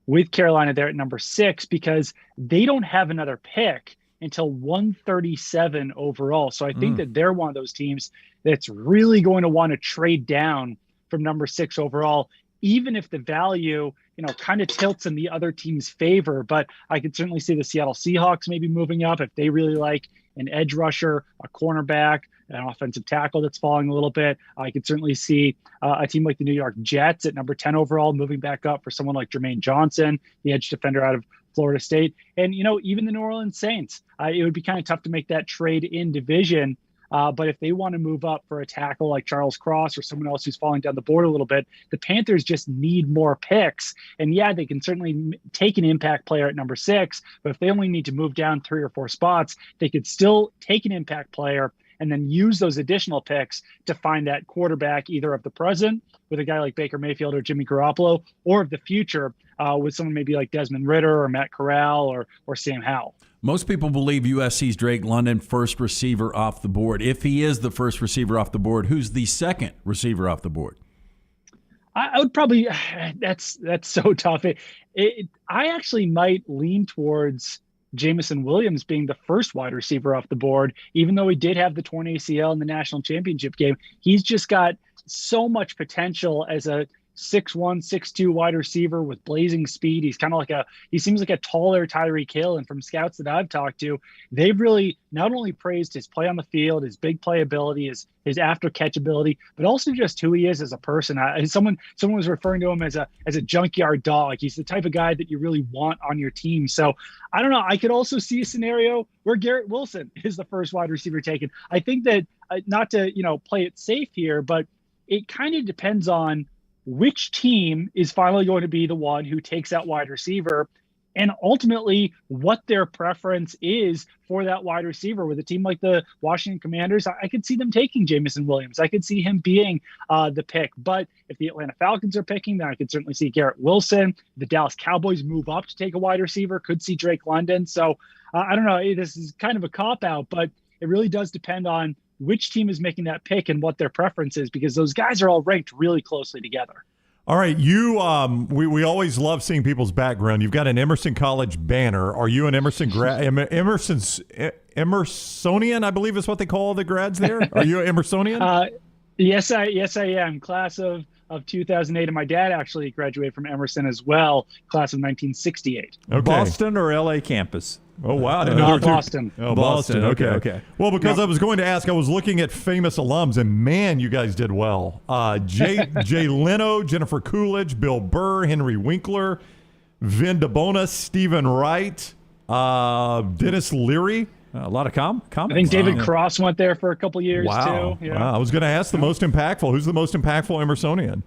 with Carolina there at number 6, because they don't have another pick until 137 overall. So I think that they're one of those teams that's really going to want to trade down from number 6 overall, even if the value, kind of tilts in the other team's favor. But I could certainly see the Seattle Seahawks maybe moving up if they really like an edge rusher, a cornerback, an offensive tackle that's falling a little bit. I could certainly see a team like the New York Jets at number 10 overall moving back up for someone like Jermaine Johnson, the edge defender out of Florida State. And, even the New Orleans Saints, it would be kind of tough to make that trade in division. But if they want to move up for a tackle like Charles Cross or someone else who's falling down the board a little bit, the Panthers just need more picks. And yeah, they can certainly take an impact player at number 6, but if they only need to move down 3 or 4 spots, they could still take an impact player and then use those additional picks to find that quarterback either of the present with a guy like Baker Mayfield or Jimmy Garoppolo, or of the future with someone maybe like Desmond Ridder or Matt Corral or Sam Howell. Most people believe USC's Drake London first receiver off the board. If he is the first receiver off the board, who's the second receiver off the board? I would probably that's so tough. I actually might lean towards Jameson Williams being the first wide receiver off the board, even though he did have the torn ACL in the national championship game. He's just got so much potential as a 6'1", 6'2" wide receiver with blazing speed. He's kind of he seems like a taller Tyreek Hill. And from scouts that I've talked to, they've really not only praised his play on the field, his big play ability, his after catch ability, but also just who he is as a person. Someone was referring to him as a junkyard dog. He's the type of guy that you really want on your team. So I don't know. I could also see a scenario where Garrett Wilson is the first wide receiver taken. I think that not to, play it safe here, but it kind of depends on which team is finally going to be the one who takes that wide receiver, and ultimately what their preference is for that wide receiver. With a team like the Washington Commanders, I could see them taking Jameson Williams. I could see him being the pick. But if the Atlanta Falcons are picking, then I could certainly see Garrett Wilson. The Dallas Cowboys move up to take a wide receiver, could see Drake London. So I don't know. This is kind of a cop-out, but it really does depend on which team is making that pick and what their preference is, because those guys are all ranked really closely together. All right, you. We always love seeing people's background. You've got an Emerson College banner. Are you an Emersonian? I believe is what they call the grads there. Are you an Emersonian? Yes, I am. Class of 2008, and my dad actually graduated from Emerson as well, class of 1968. Okay. Boston or LA campus? Oh, wow. I didn't know Boston. Oh, Boston. Okay. Well, because I was going to ask, I was looking at famous alums, and man, you guys did well. Jay Leno, Jennifer Coolidge, Bill Burr, Henry Winkler, Vin DeBona, Stephen Wright, Dennis Leary. A lot of comments. I think David Cross went there for a couple years, too. Yeah. Wow. I was going to ask the most impactful. Who's the most impactful Emersonian?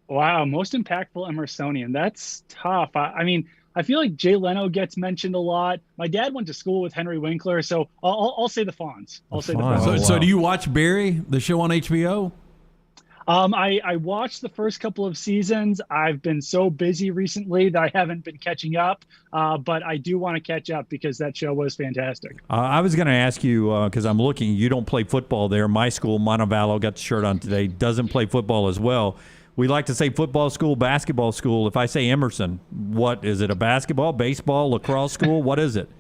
Wow, most impactful Emersonian. That's tough. I mean, I feel like Jay Leno gets mentioned a lot. My dad went to school with Henry Winkler, so I'll say the Fonz. So do you watch Barry, the show on HBO? I watched the first couple of seasons. I've been so busy recently that I haven't been catching up, but I do want to catch up because that show was fantastic. I was going to ask you, because I'm looking, you don't play football there. My school, Montevallo, got the shirt on today, doesn't play football as well. We like to say football school, basketball school. If I say Emerson, what is it? A basketball, baseball, lacrosse school? What is it?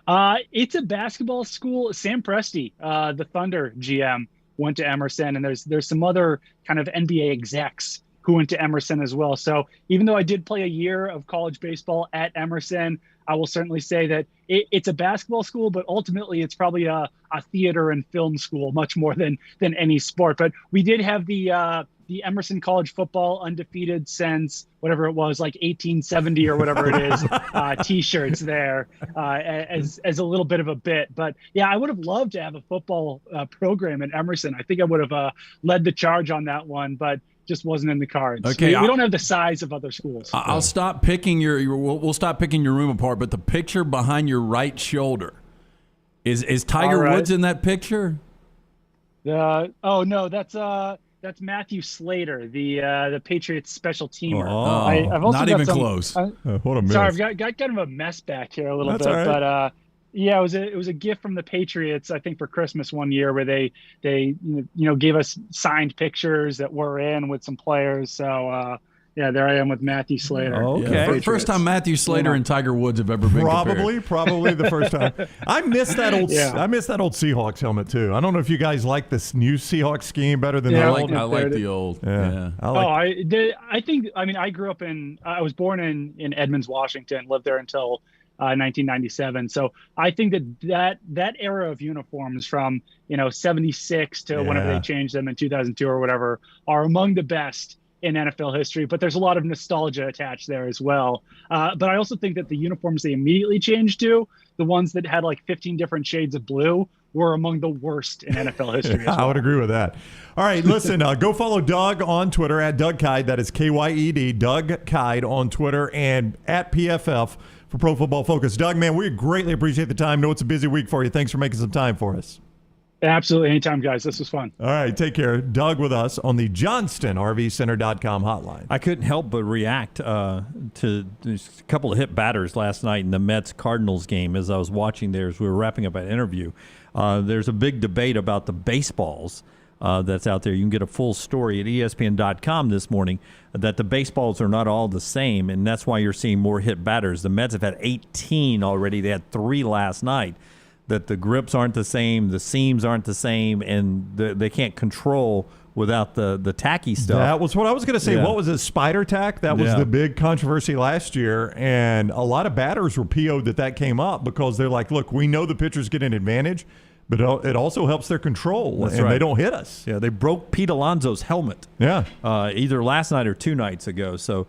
It's a basketball school. Sam Presti, the Thunder GM, went to Emerson, and there's some other kind of NBA execs who went to Emerson as well. So even though I did play a year of college baseball at Emerson, I will certainly say that it's a basketball school, but ultimately it's probably a theater and film school much more than any sport. But we did have the Emerson College football undefeated since whatever it was, like 1870 or whatever it is, T-shirts there as a little bit of a bit. But yeah, I would have loved to have a football program at Emerson. I think I would have led the charge on that one, but just wasn't in the cards. Okay, we don't have the size of other schools. I'll stop picking we'll stop picking your room apart. But the picture behind your right shoulder is Tiger Woods in that picture? Oh no, that's Matthew Slater, the Patriots special teamer. I've also not even close. What a miss. Sorry, I've got kind of a mess back here a little bit, right. But yeah, it was a gift from the Patriots, I think, for Christmas one year, where they gave us signed pictures that we're in with some players. So yeah, there I am with Matthew Slater. Okay, yeah, first time Matthew Slater and Tiger Woods have ever been compared. Probably the first time. I miss that old Seahawks helmet too. I don't know if you guys like this new Seahawks scheme better than the old. I like the old. Yeah. I think. I mean, I was born in Edmonds, Washington. Lived there until 1997. So I think that era of uniforms from 76 to whenever they changed them in 2002 or whatever are among the best in NFL history, but there's a lot of nostalgia attached there as well. But I also think that the uniforms they immediately changed to, the ones that had like 15 different shades of blue, were among the worst in NFL history. I would agree with that. All right, listen, go follow Doug on Twitter at Doug Kyde. That is Kyed, Doug Kyde on Twitter, and at PFF for Pro Football Focus. Doug, man, we greatly appreciate the time. Know it's a busy week for you. Thanks for making some time for us. Absolutely. Anytime, guys. This was fun. All right. Take care. Doug with us on the JohnstonRVCenter.com hotline. I couldn't help but react to a couple of hit batters last night in the Mets-Cardinals game as I was watching there as we were wrapping up an interview. There's a big debate about the baseballs that's out there. You can get a full story at ESPN.com this morning that the baseballs are not all the same, and that's why you're seeing more hit batters. The Mets have had 18 already. They had 3 last night. That the grips aren't the same, the seams aren't the same, and they can't control without the tacky stuff. That was what I was going to say. Yeah. What was it, spider tack? That was the big controversy last year, and a lot of batters were PO'd that came up because they're like, look, we know the pitchers get an advantage, but it also helps their control, That's and right. they don't hit us. Yeah, they broke Pete Alonso's helmet. Yeah. Either last night or 2 nights ago. So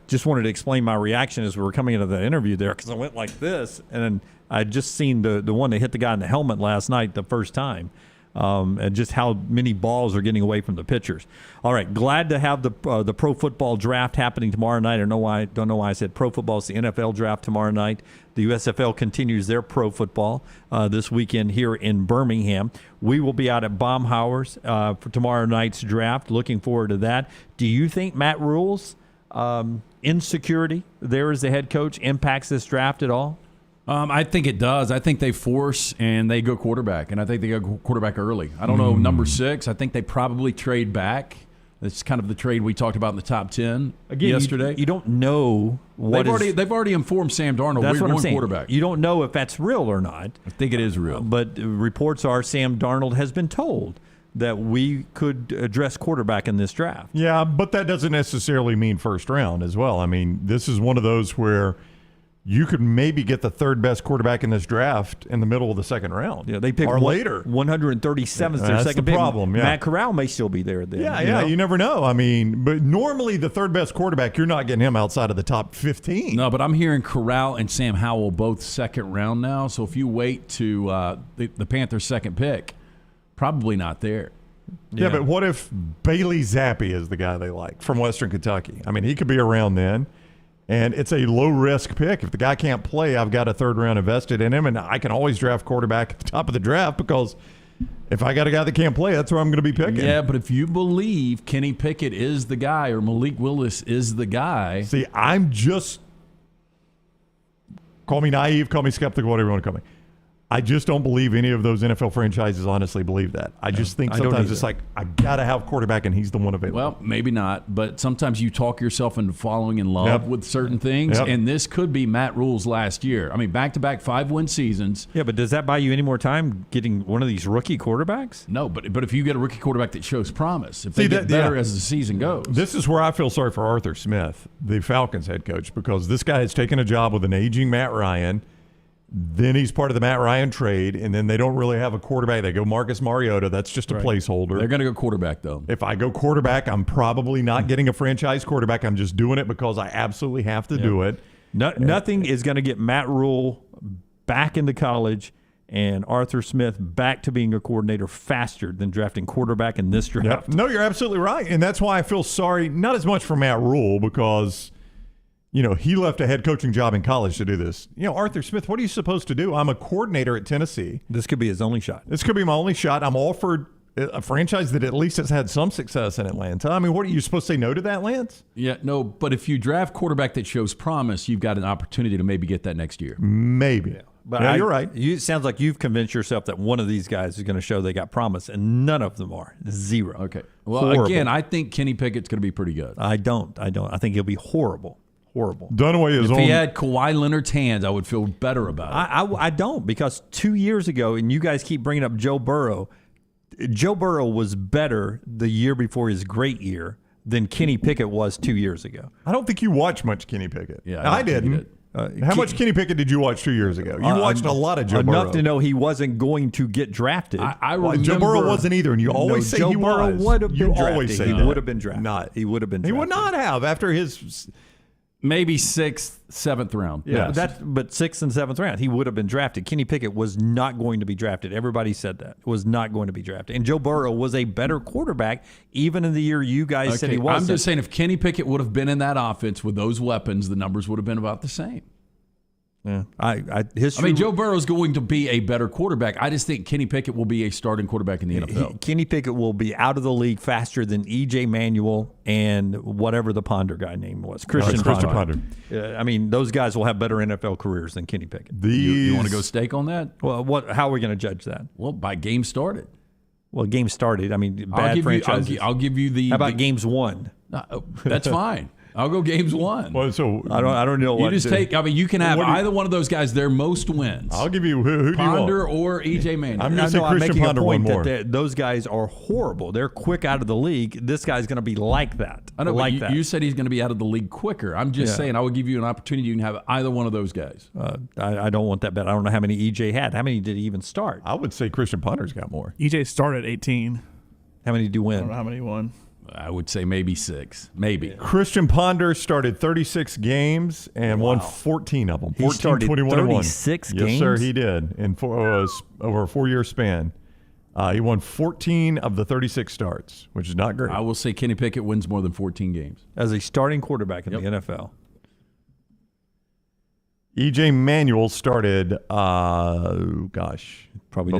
just wanted to explain my reaction as we were coming into the interview there because I went like this, and then I'd just seen the one that hit the guy in the helmet last night the first time, and just how many balls are getting away from the pitchers. All right, glad to have the pro football draft happening tomorrow night. I don't know why I said pro football. It's the NFL draft tomorrow night. The USFL continues their pro football this weekend here in Birmingham. We will be out at Baumhauer's for tomorrow night's draft. Looking forward to that. Do you think Matt Rule's insecurity there as the head coach impacts this draft at all? I think it does. I think they force and they go quarterback, and I think they go quarterback early. I don't know, number 6. I think they probably trade back. That's kind of the trade we talked about in the top 10 yesterday. You don't know what they've already informed Sam Darnold we're going quarterback. You don't know if that's real or not. I think it is real. But reports are Sam Darnold has been told that we could address quarterback in this draft. Yeah, but that doesn't necessarily mean first round as well. I mean, this is one of those where you could maybe get the 3rd best quarterback in this draft in the middle of the 2nd round. Yeah, they picked later. 137th. That's second the pick. problem. Yeah. Matt Corral may still be there then. Yeah, you never know. I mean, but normally the 3rd best quarterback, you're not getting him outside of the top 15. No, but I'm hearing Corral and Sam Howell both 2nd round now. So if you wait to the Panthers' 2nd pick, probably not there. Yeah, but what if Bailey Zappi is the guy they like from Western Kentucky? I mean, he could be around then. And it's a low-risk pick. If the guy can't play, I've got a 3rd round invested in him, and I can always draft quarterback at the top of the draft because if I got a guy that can't play, that's where I'm going to be picking. Yeah, but if you believe Kenny Pickett is the guy or Malik Willis is the guy. See, I'm just – call me naive, call me skeptical, whatever you want to call me. I just don't believe any of those NFL franchises honestly believe that. I just think sometimes it's like, I got to have quarterback and he's the one available. Well, maybe not, but sometimes you talk yourself into falling in love with certain things, and this could be Matt Rule's last year. I mean, back-to-back 5-win seasons. Yeah, but does that buy you any more time getting one of these rookie quarterbacks? No, but if you get a rookie quarterback that shows promise, if they get better as the season goes. This is where I feel sorry for Arthur Smith, the Falcons head coach, because this guy has taken a job with an aging Matt Ryan. Then he's part of the Matt Ryan trade, and then they don't really have a quarterback. They go Marcus Mariota. That's just a placeholder. They're going to go quarterback, though. If I go quarterback, I'm probably not getting a franchise quarterback. I'm just doing it because I absolutely have to do it. Nothing is going to get Matt Rule back into college and Arthur Smith back to being a coordinator faster than drafting quarterback in this draft. No, you're absolutely right. And that's why I feel sorry, not as much for Matt Rule because – he left a head coaching job in college to do this. Arthur Smith, what are you supposed to do? I'm a coordinator at Tennessee. This could be his only shot. This could be my only shot. I'm offered a franchise that at least has had some success in Atlanta. I mean, what are you supposed to say no to that, Lance? Yeah, no, but if you draft quarterback that shows promise, you've got an opportunity to maybe get that next year. Maybe. Yeah. But you're right. It sounds like you've convinced yourself that one of these guys is going to show they got promise, and none of them are. 0. Okay. Well, again, I think Kenny Pickett's going to be pretty good. I don't. I think he'll be horrible. Horrible. Dunaway is if on. he had Kawhi Leonard's hands, I would feel better about it. I don't, because 2 years ago, and you guys keep bringing up Joe Burrow. Joe Burrow was better the year before his great year than Kenny Pickett was 2 years ago. I don't think you watched much Kenny Pickett. Yeah, I didn't. How much Kenny Pickett did you watch 2 years ago? You watched a lot of Joe Burrow. Enough to know he wasn't going to get drafted. I remember, Joe Burrow wasn't either, and you always say Joe he Burrow was. would have been You drafted. always say he that. would have been drafted. He would have been drafted. He would not have after his maybe 6th, 7th round. Yeah, but 6th and 7th round, he would have been drafted. Kenny Pickett was not going to be drafted. Everybody said that. Was not going to be drafted. And Joe Burrow was a better quarterback even in the year you guys said he wasn't. I'm just saying if Kenny Pickett would have been in that offense with those weapons, the numbers would have been about the same. Yeah, Joe Burrow's going to be a better quarterback. I just think Kenny Pickett will be a starting quarterback in the NFL. Kenny Pickett will be out of the league faster than E.J. Manuel and whatever the Ponder guy name was. Christian Ponder. Those guys will have better NFL careers than Kenny Pickett. You want to go stake on that? Well, how are we going to judge that? Well, by game started. Well, game started. Bad franchises. I'll give you the. How about games won? That's fine. I'll go games won. Well, so I don't know what you just take. You can have either one of those guys. Their most wins. I'll give you who Ponder do you want? or EJ Manuel. I'm going to say Christian Ponder one more. Those guys are horrible. They're quick out of the league. This guy's going to be like that. I know. You said he's going to be out of the league quicker. I'm just saying I would give you an opportunity. You can have either one of those guys. I don't want that bet. I don't know how many EJ had. How many did he even start? I would say Christian Ponder's got more. EJ started 18. How many did you win? I don't know how many he won. I would say maybe 6. Maybe. Christian Ponder started 36 games and won 14 of them. 14, 21, 36 games? Yes, sir, he did. Over a 4-year span. He won 14 of the 36 starts, which is not great. I will say Kenny Pickett wins more than 14 games. As a starting quarterback in the NFL. E.J. Manuel started, probably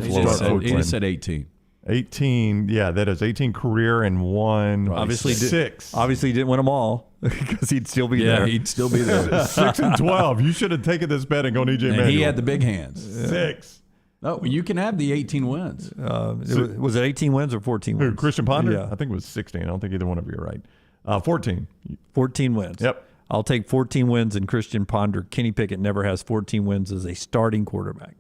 He just said 18. 18, that is 18 career and one. Obviously 6. Obviously didn't win them all because he'd still be there. Yeah, he'd still be there. 6 and 12. You should have taken this bet and gone E.J. Manuel. He had the big hands. 6. No, you can have the 18 wins. Was it 18 wins or 14 wins? Who, Christian Ponder? Yeah. I think it was 16. I don't think either one of you are right. 14. 14 wins. Yep. I'll take 14 wins in Christian Ponder. Kenny Pickett never has 14 wins as a starting quarterback.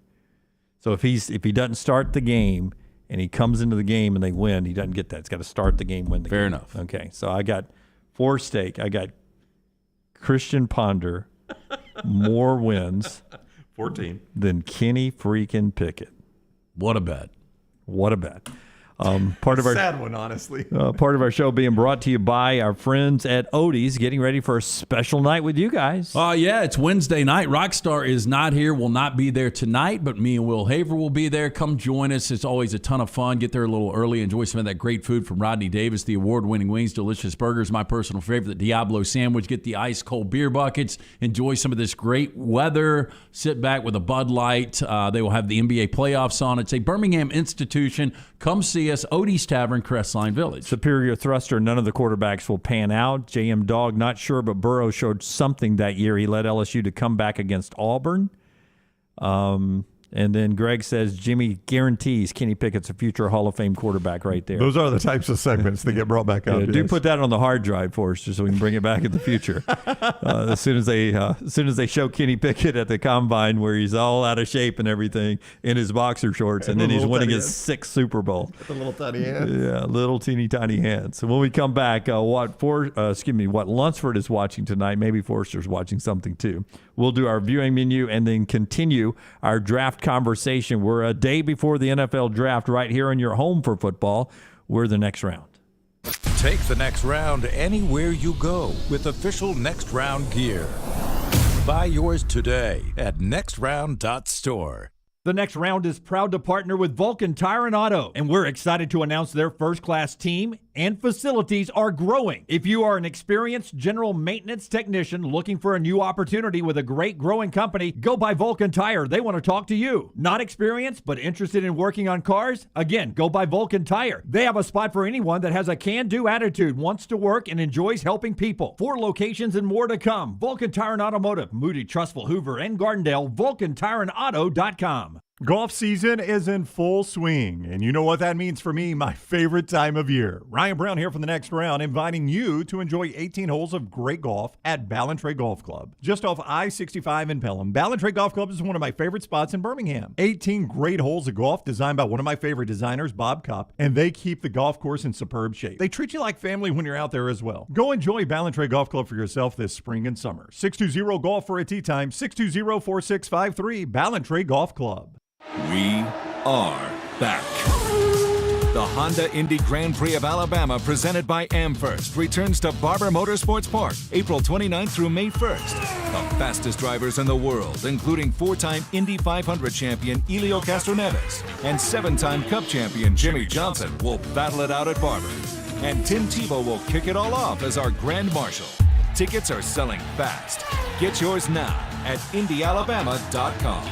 So if he doesn't start the game and he comes into the game and they win, he doesn't get that. It's got to start the game, win the game. Fair enough. Okay, so I got for stake. I got Christian Ponder more wins 14 than Kenny freaking Pickett. What a bet. What a bet. Part of our sad one, honestly. Part of our show being brought to you by our friends at Odie's, getting ready for a special night with you guys. Yeah, it's Wednesday night. Rockstar is not here, will not be there tonight, but me and Will Haver will be there. Come join us. It's always a ton of fun. Get there a little early. Enjoy some of that great food from Rodney Davis, the award-winning wings, delicious burgers, my personal favorite, the Diablo sandwich. Get the ice-cold beer buckets. Enjoy some of this great weather. Sit back with a Bud Light. They will have the NBA playoffs on. It's a Birmingham institution. Come see us, Odie's Tavern, Crestline Village. Superior thruster, none of the quarterbacks will pan out. J.M. Dog, not sure, but Burrow showed something that year. He led LSU to come back against Auburn. And then Greg says Jimmy guarantees Kenny Pickett's a future Hall of Fame quarterback right there. Those are the types of segments that get brought back up. Do put that on the hard drive for us, just so we can bring it back in the future. As soon as they show Kenny Pickett at the combine, where he's all out of shape and everything in his boxer shorts, and then he's winning his 6th Super Bowl. With the little tiny hands. Yeah, little teeny tiny hands. So when we come back, what Lunsford is watching tonight. Maybe Forster's watching something too. We'll do our viewing menu and then continue our draft conversation. We're a day before the NFL draft right here on your home for football. We're the next round. Take the next round anywhere you go with official Next Round gear. Buy yours today at nextround.store. The Next Round is proud to partner with Vulcan Tire and Auto, and we're excited to announce their first-class team and facilities are growing. If you are an experienced general maintenance technician looking for a new opportunity with a great growing company, go by Vulcan Tire. They want to talk to you. Not experienced, but interested in working on cars? Again, go by Vulcan Tire. They have a spot for anyone that has a can-do attitude, wants to work, and enjoys helping people. 4 locations and more to come. Vulcan Tire and Automotive, Moody, Trustful, Hoover, and Gardendale, VulcanTireandAuto.com. Golf season is in full swing, and you know what that means for me, my favorite time of year. Ryan Brown here from the next round, inviting you to enjoy 18 holes of great golf at Ballantrae Golf Club. Just off I-65 in Pelham, Ballantrae Golf Club is one of my favorite spots in Birmingham. 18 great holes of golf designed by one of my favorite designers, Bob Cupp, and they keep the golf course in superb shape. They treat you like family when you're out there as well. Go enjoy Ballantrae Golf Club for yourself this spring and summer. 620-GOLF for a tee time, 620-4653, Ballantrae Golf Club. We are back. The Honda Indy Grand Prix of Alabama, presented by Amherst, returns to Barber Motorsports Park April 29th through May 1st. The fastest drivers in the world, including 4-time Indy 500 champion Elio Castroneves and 7-time Cup champion Jimmy Johnson, will battle it out at Barber. And Tim Tebow will kick it all off as our Grand Marshal. Tickets are selling fast. Get yours now at IndyAlabama.com.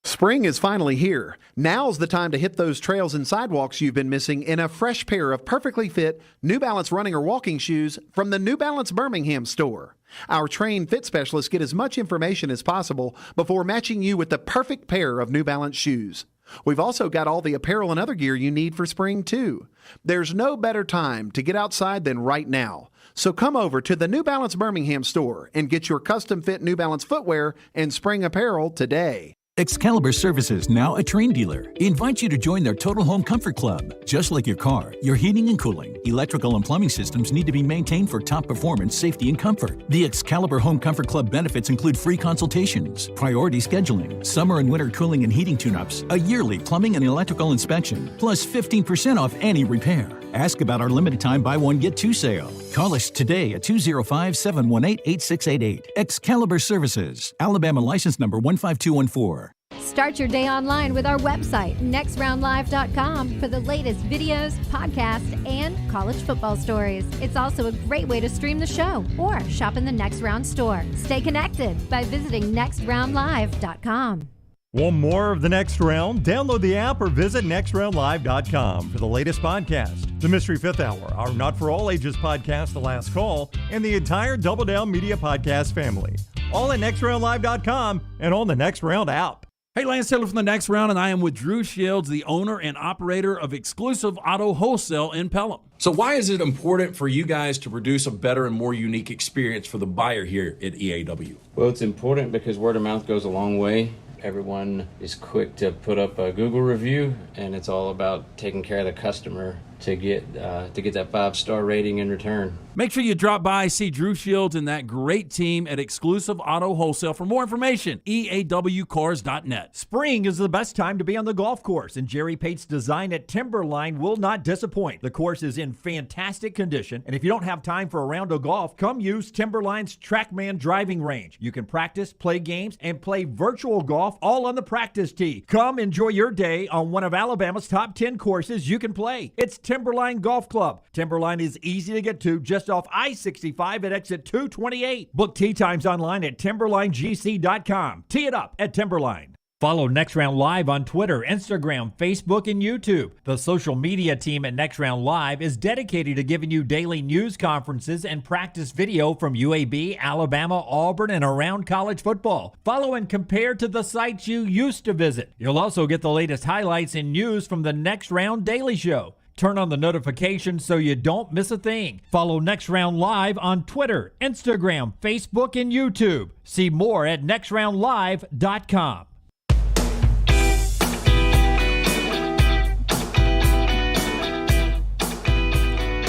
Spring is finally here. Now's the time to hit those trails and sidewalks you've been missing in a fresh pair of perfectly fit New Balance running or walking shoes from the New Balance Birmingham store. Our trained fit specialists get as much information as possible before matching you with the perfect pair of New Balance shoes. We've also got all the apparel and other gear you need for spring, too. There's no better time to get outside than right now. So come over to the New Balance Birmingham store and get your custom-fit New Balance footwear and spring apparel today. Excalibur Services, now a Train dealer, invites you to join their Total Home Comfort Club. Just like your car, your heating and cooling, electrical and plumbing systems need to be maintained for top performance, safety, and comfort. The Excalibur Home Comfort Club benefits include free consultations, priority scheduling, summer and winter cooling and heating tune-ups, a yearly plumbing and electrical inspection, plus 15% off any repair. Ask about our limited time buy one, get two sale. Call us today at 205-718-8688. Excalibur Services, Alabama license number 15214. Start your day online with our website, nextroundlive.com, for the latest videos, podcasts, and college football stories. It's also a great way to stream the show or shop in the Next Round store. Stay connected by visiting nextroundlive.com. Want more of the Next Round? Download the app or visit nextroundlive.com for the latest podcast. The Mystery Fifth Hour, our Not For All Ages podcast, The Last Call, and the entire Double Down Media podcast family. All at nextroundlive.com and on the Next Round app. Hey, Lance Taylor from the Next Round, and I am with Drew Shields, the owner and operator of Exclusive Auto Wholesale in Pelham. So why is it important for you guys to produce a better and more unique experience for the buyer here at EAW? Well, it's important because word of mouth goes a long way. Everyone is quick to put up a Google review, and it's all about taking care of the customer to get that 5-star rating in return. Make sure you drop by, see Drew Shields and that great team at Exclusive Auto Wholesale. For more information, eawcars.net. Spring is the best time to be on the golf course, and Jerry Pate's design at Timberline will not disappoint. The course is in fantastic condition, and if you don't have time for a round of golf, come use Timberline's TrackMan driving range. You can practice, play games, and play virtual golf all on the practice tee. Come enjoy your day on one of Alabama's top 10 courses you can play. It's Timberline Golf Club. Timberline is easy to get to just off I-65 at exit 228. Book tee times online at timberlinegc.com. Tee it up at Timberline. Follow Next Round Live on Twitter, Instagram, Facebook, and YouTube. The social media team at Next Round Live is dedicated to giving you daily news conferences and practice video from UAB, Alabama, Auburn, and around college football. Follow and compare to the sites you used to visit. You'll also get the latest highlights and news from the Next Round Daily Show. Turn on the notifications so you don't miss a thing. Follow Next Round Live on Twitter, Instagram, Facebook, and YouTube. See more at nextroundlive.com.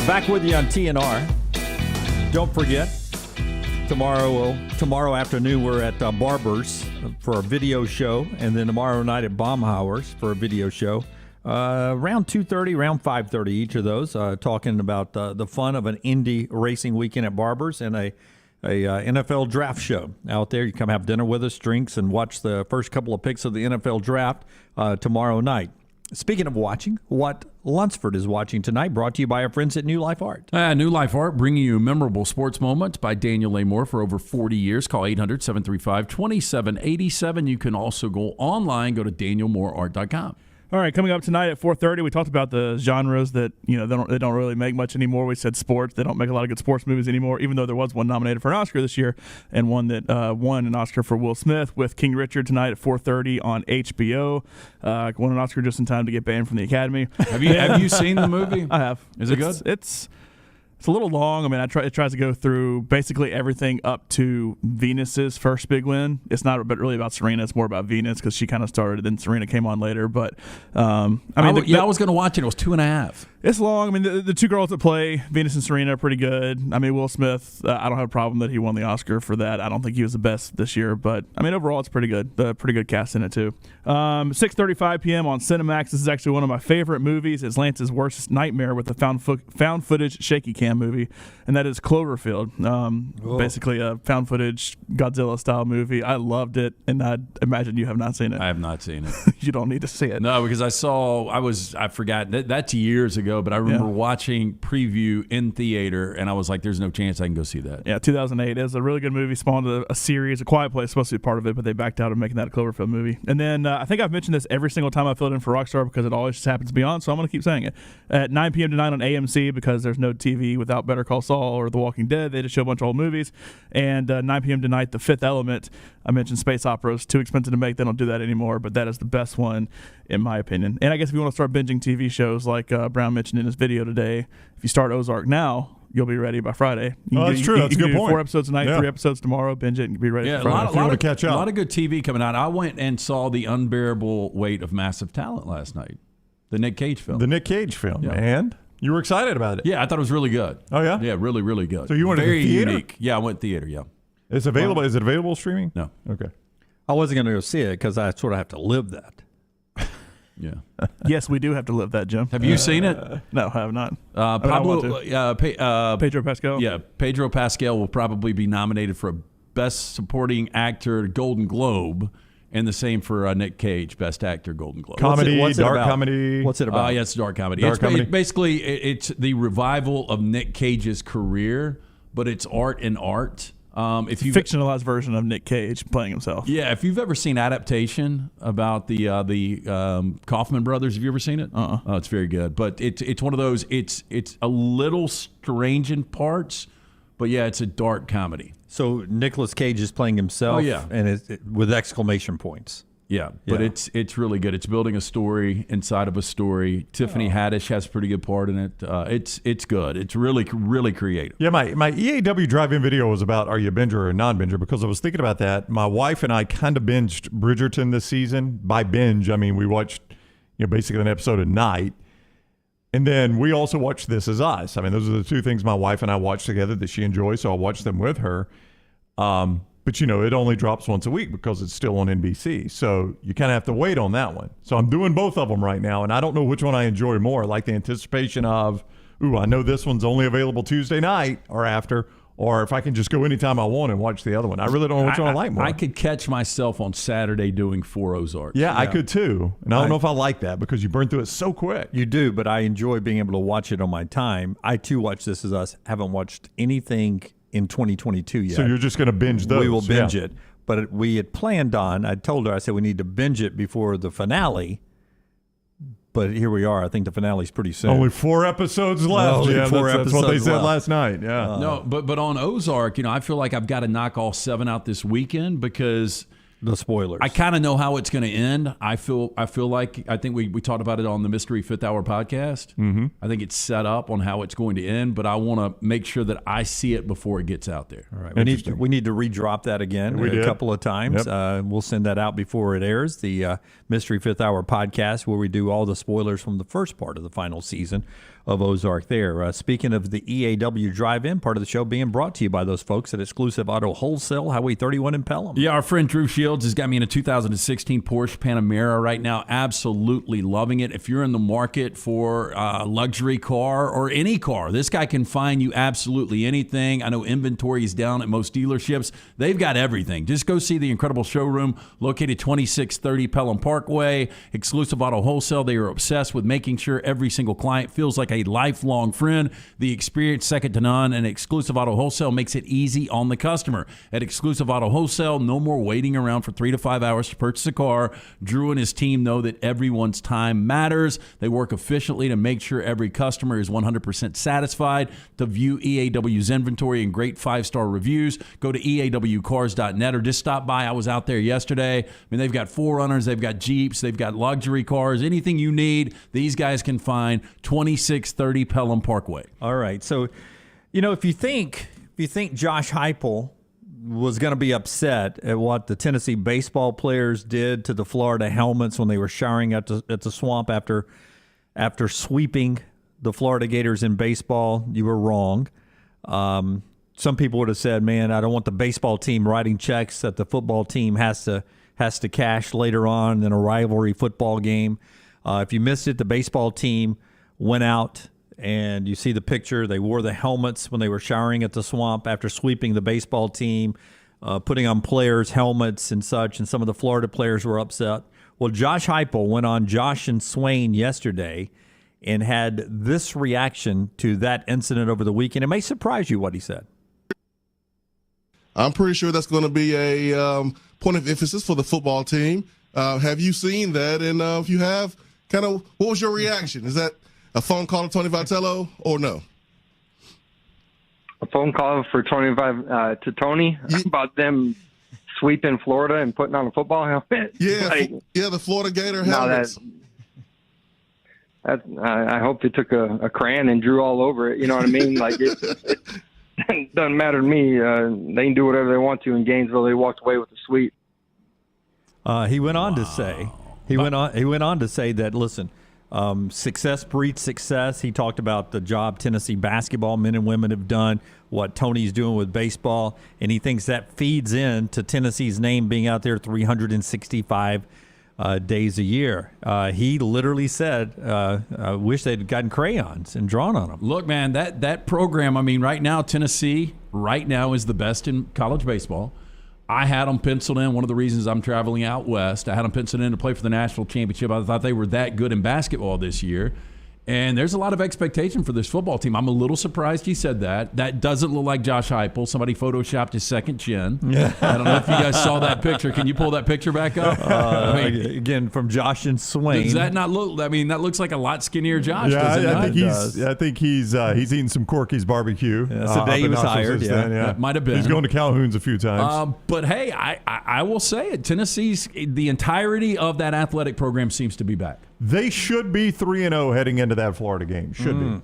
Back with you on TNR. Don't forget, tomorrow afternoon we're at Barber's for a video show, and then tomorrow night at Baumhauer's for a video show. Around 2:30, around 5:30, each of those, talking about the fun of an Indy racing weekend at Barber's and a NFL draft show out there. You come have dinner with us, drinks, and watch the first couple of picks of the NFL draft tomorrow night. Speaking of watching, what Lunsford is watching tonight, brought to you by our friends at New Life Art. New Life Art, bringing you memorable sports moments by Daniel A. Moore for over 40 years. Call 800-735-2787. You can also go online, go to danielmooreart.com. All right, coming up tonight at 4:30, we talked about the genres that they don't really make much anymore. We said sports; they don't make a lot of good sports movies anymore. Even though there was one nominated for an Oscar this year, and one that won an Oscar for Will Smith with King Richard tonight at 4:30 on HBO. Won an Oscar just in time to get banned from the Academy. Have you seen the movie? I have. Is it good? It's a little long. I mean, it tries to go through basically everything up to Venus's first big win. It's not really about Serena. It's more about Venus because she kind of started, then Serena came on later. But I was going to watch it. It was 2.5. It's long. I mean, the two girls that play Venus and Serena are pretty good. I mean, Will Smith, I don't have a problem that he won the Oscar for that. I don't think he was the best this year, but I mean, overall, it's pretty good. Pretty good cast in it too. 6:35 p.m. on Cinemax. This is actually one of my favorite movies. It's Lance's worst nightmare with the found footage shaky cam movie, and that is Cloverfield. Basically a found footage Godzilla style movie. I loved it, and I imagine you have not seen it. I have not seen it. You don't need to see it. No, because I forgot that's years ago, but I remember watching preview in theater, and I was like, there's no chance I can go see that. Yeah, 2008. It was a really good movie, spawned a series. A Quiet Place supposed to be part of it, but they backed out of making that a Cloverfield movie. And then I think I've mentioned this every single time I filled in for Rockstar because it always just happens to be on, so I'm going to keep saying it. At 9 p.m. tonight on AMC, because there's no TV without Better Call Saul or The Walking Dead. They just show a bunch of old movies. And 9 p.m. tonight, The Fifth Element. I mentioned space operas, too expensive to make. They don't do that anymore, but that is the best one in my opinion. And I guess if you want to start binging TV shows like Brown mentioned in his video today, if you start Ozark now, you'll be ready by Friday. That's true. That's a good point. 4 episodes tonight, 3 episodes tomorrow. Binge it and be ready for Friday. A lot of good TV coming out. I went and saw The Unbearable Weight of Massive Talent last night, the Nick Cage film. Yeah. And you were excited about it. Yeah, I thought it was really good. Oh, yeah? Yeah, really, really good. So you went to Very the theater? unique. Yeah, I went theater, yeah. It's available. Is it available streaming? No. Okay. I wasn't going to go see it because I sort of have to live that. Yeah. Yes, we do have to live that, Jim. Have you seen it? No, I have not. Pedro Pascal? Yeah, Pedro Pascal will probably be nominated for a Best Supporting Actor Golden Globe, and the same for Nick Cage, Best Actor Golden Globe. Comedy, what's it dark about? comedy. What's it about? Yeah, it's dark comedy. Dark comedy? Basically, it's the revival of Nick Cage's career, but it's art and art. If you fictionalized version of Nick Cage playing himself. Yeah, if you've ever seen Adaptation about the Kaufman brothers, have you ever seen it? Oh, it's very good. But it's one of those. It's a little strange in parts, but yeah, it's a dark comedy. So Nicolas Cage is playing himself. Oh, yeah. And with exclamation points. Yeah, but it's really good. It's building a story inside of a story. Tiffany Haddish has a pretty good part in it. It's good. It's really, really creative. Yeah, my EAW drive-in video was about are you a binger or a non-binger, because I was thinking about that. My wife and I kind of binged Bridgerton this season. By binge, I mean we watched basically an episode a night. And then we also watched This Is Us. I mean, those are the two things my wife and I watched together that she enjoys, so I watched them with her. But, it only drops once a week because it's still on NBC. So you kind of have to wait on that one. So I'm doing both of them right now, and I don't know which one I enjoy more. I like the anticipation of, I know this one's only available Tuesday night or after, or if I can just go anytime I want and watch the other one. I really don't know which one I like more. I could catch myself on Saturday doing 4 Ozarks. Yeah, I could too. And I don't know if I like that because you burn through it so quick. You do, but I enjoy being able to watch it on my time. I, too, watch This Is Us. Haven't watched anything in 2022 yet. So you're just going to binge those? We will binge it. But we had planned on, I told her, I said we need to binge it before the finale. But here we are. I think the finale's pretty soon. Only 4 episodes left. That's what they said last night. Yeah. No, but on Ozark, I feel like I've got to knock all 7 out this weekend because the spoilers. I kind of know how it's going to end. I feel like I think we talked about it on the Mystery Fifth Hour podcast. Mm-hmm. I think it's set up on how it's going to end, but I want to make sure that I see it before it gets out there. All right. We need to redrop that again a couple of times. Yep. We'll send that out before it airs. The Mystery Fifth Hour podcast, where we do all the spoilers from the first part of the final season of Ozark there. Speaking of the EAW Drive-In, part of the show being brought to you by those folks at Exclusive Auto Wholesale, Highway 31 in Pelham. Yeah, our friend Drew Shields has got me in a 2016 Porsche Panamera right now. Absolutely loving it. If you're in the market for a luxury car or any car, this guy can find you absolutely anything. I know inventory is down at most dealerships. They've got everything. Just go see the incredible showroom located 2630 Pelham Parkway. Exclusive Auto Wholesale, they are obsessed with making sure every single client feels like a lifelong friend. The experience second to none, and Exclusive Auto Wholesale makes it easy on the customer. At Exclusive Auto Wholesale, no more waiting around for 3 to 5 hours to purchase a car. Drew and his team know that everyone's time matters. They work efficiently to make sure every customer is 100% satisfied. To view EAW's inventory and great 5-star reviews, go to EAWcars.net or just stop by. I was out there yesterday. I mean, they've got 4Runners, they've got Jeeps, they've got luxury cars. Anything you need, these guys can find. 2630 Pelham Parkway. All right. So, if you think Josh Heupel was going to be upset at what the Tennessee baseball players did to the Florida helmets when they were showering at the Swamp after sweeping the Florida Gators in baseball, you were wrong. Some people would have said, man, I don't want the baseball team writing checks that the football team has to cash later on in a rivalry football game. If you missed it, the baseball team went out, and you see the picture. They wore the helmets when they were showering at the Swamp after sweeping the baseball team, putting on players' helmets and such, and some of the Florida players were upset. Well, Josh Heupel went on Josh and Swain yesterday and had this reaction to that incident over the weekend. It may surprise you what he said. I'm pretty sure that's going to be a point of emphasis for the football team. Have you seen that? And if you have, kind of, what was your reaction? Is that a phone call to Tony Vitello or no? A phone call for to Tony about them sweeping Florida and putting on a football helmet? Yeah, the Florida Gator helmets. I hope they took a crayon and drew all over it. You know what I mean? Like it doesn't matter to me. They can do whatever they want to in Gainesville. They walked away with a sweep. He went on to say, he went on to say that, listen, success breeds success. He talked about the job Tennessee basketball men and women have done, what Tony's doing with baseball, and he thinks that feeds into Tennessee's name being out there 365 days a year. He literally said, I wish they'd gotten crayons and drawn on them. Look, man, that program, I mean, right now, Tennessee is the best in college baseball. I had them penciled in. One of the reasons I'm traveling out west, I had them penciled in to play for the national championship. I thought they were that good in basketball this year. And there's a lot of expectation for this football team. I'm a little surprised he said that. That doesn't look like Josh Heupel. Somebody photoshopped his second chin. Yeah. I don't know if you guys saw that picture. Can you pull that picture back up? Again, from Josh and Swain. Does that not look? I mean, that looks like a lot skinnier Josh. Yeah, I think he's eating some Corky's barbecue. Yeah, that's the day he was hired. That might have been. He's going to Calhoun's a few times. But hey, I will say it. Tennessee's the entirety of that athletic program seems to be back. They should be 3-0 heading into that Florida game. Should be.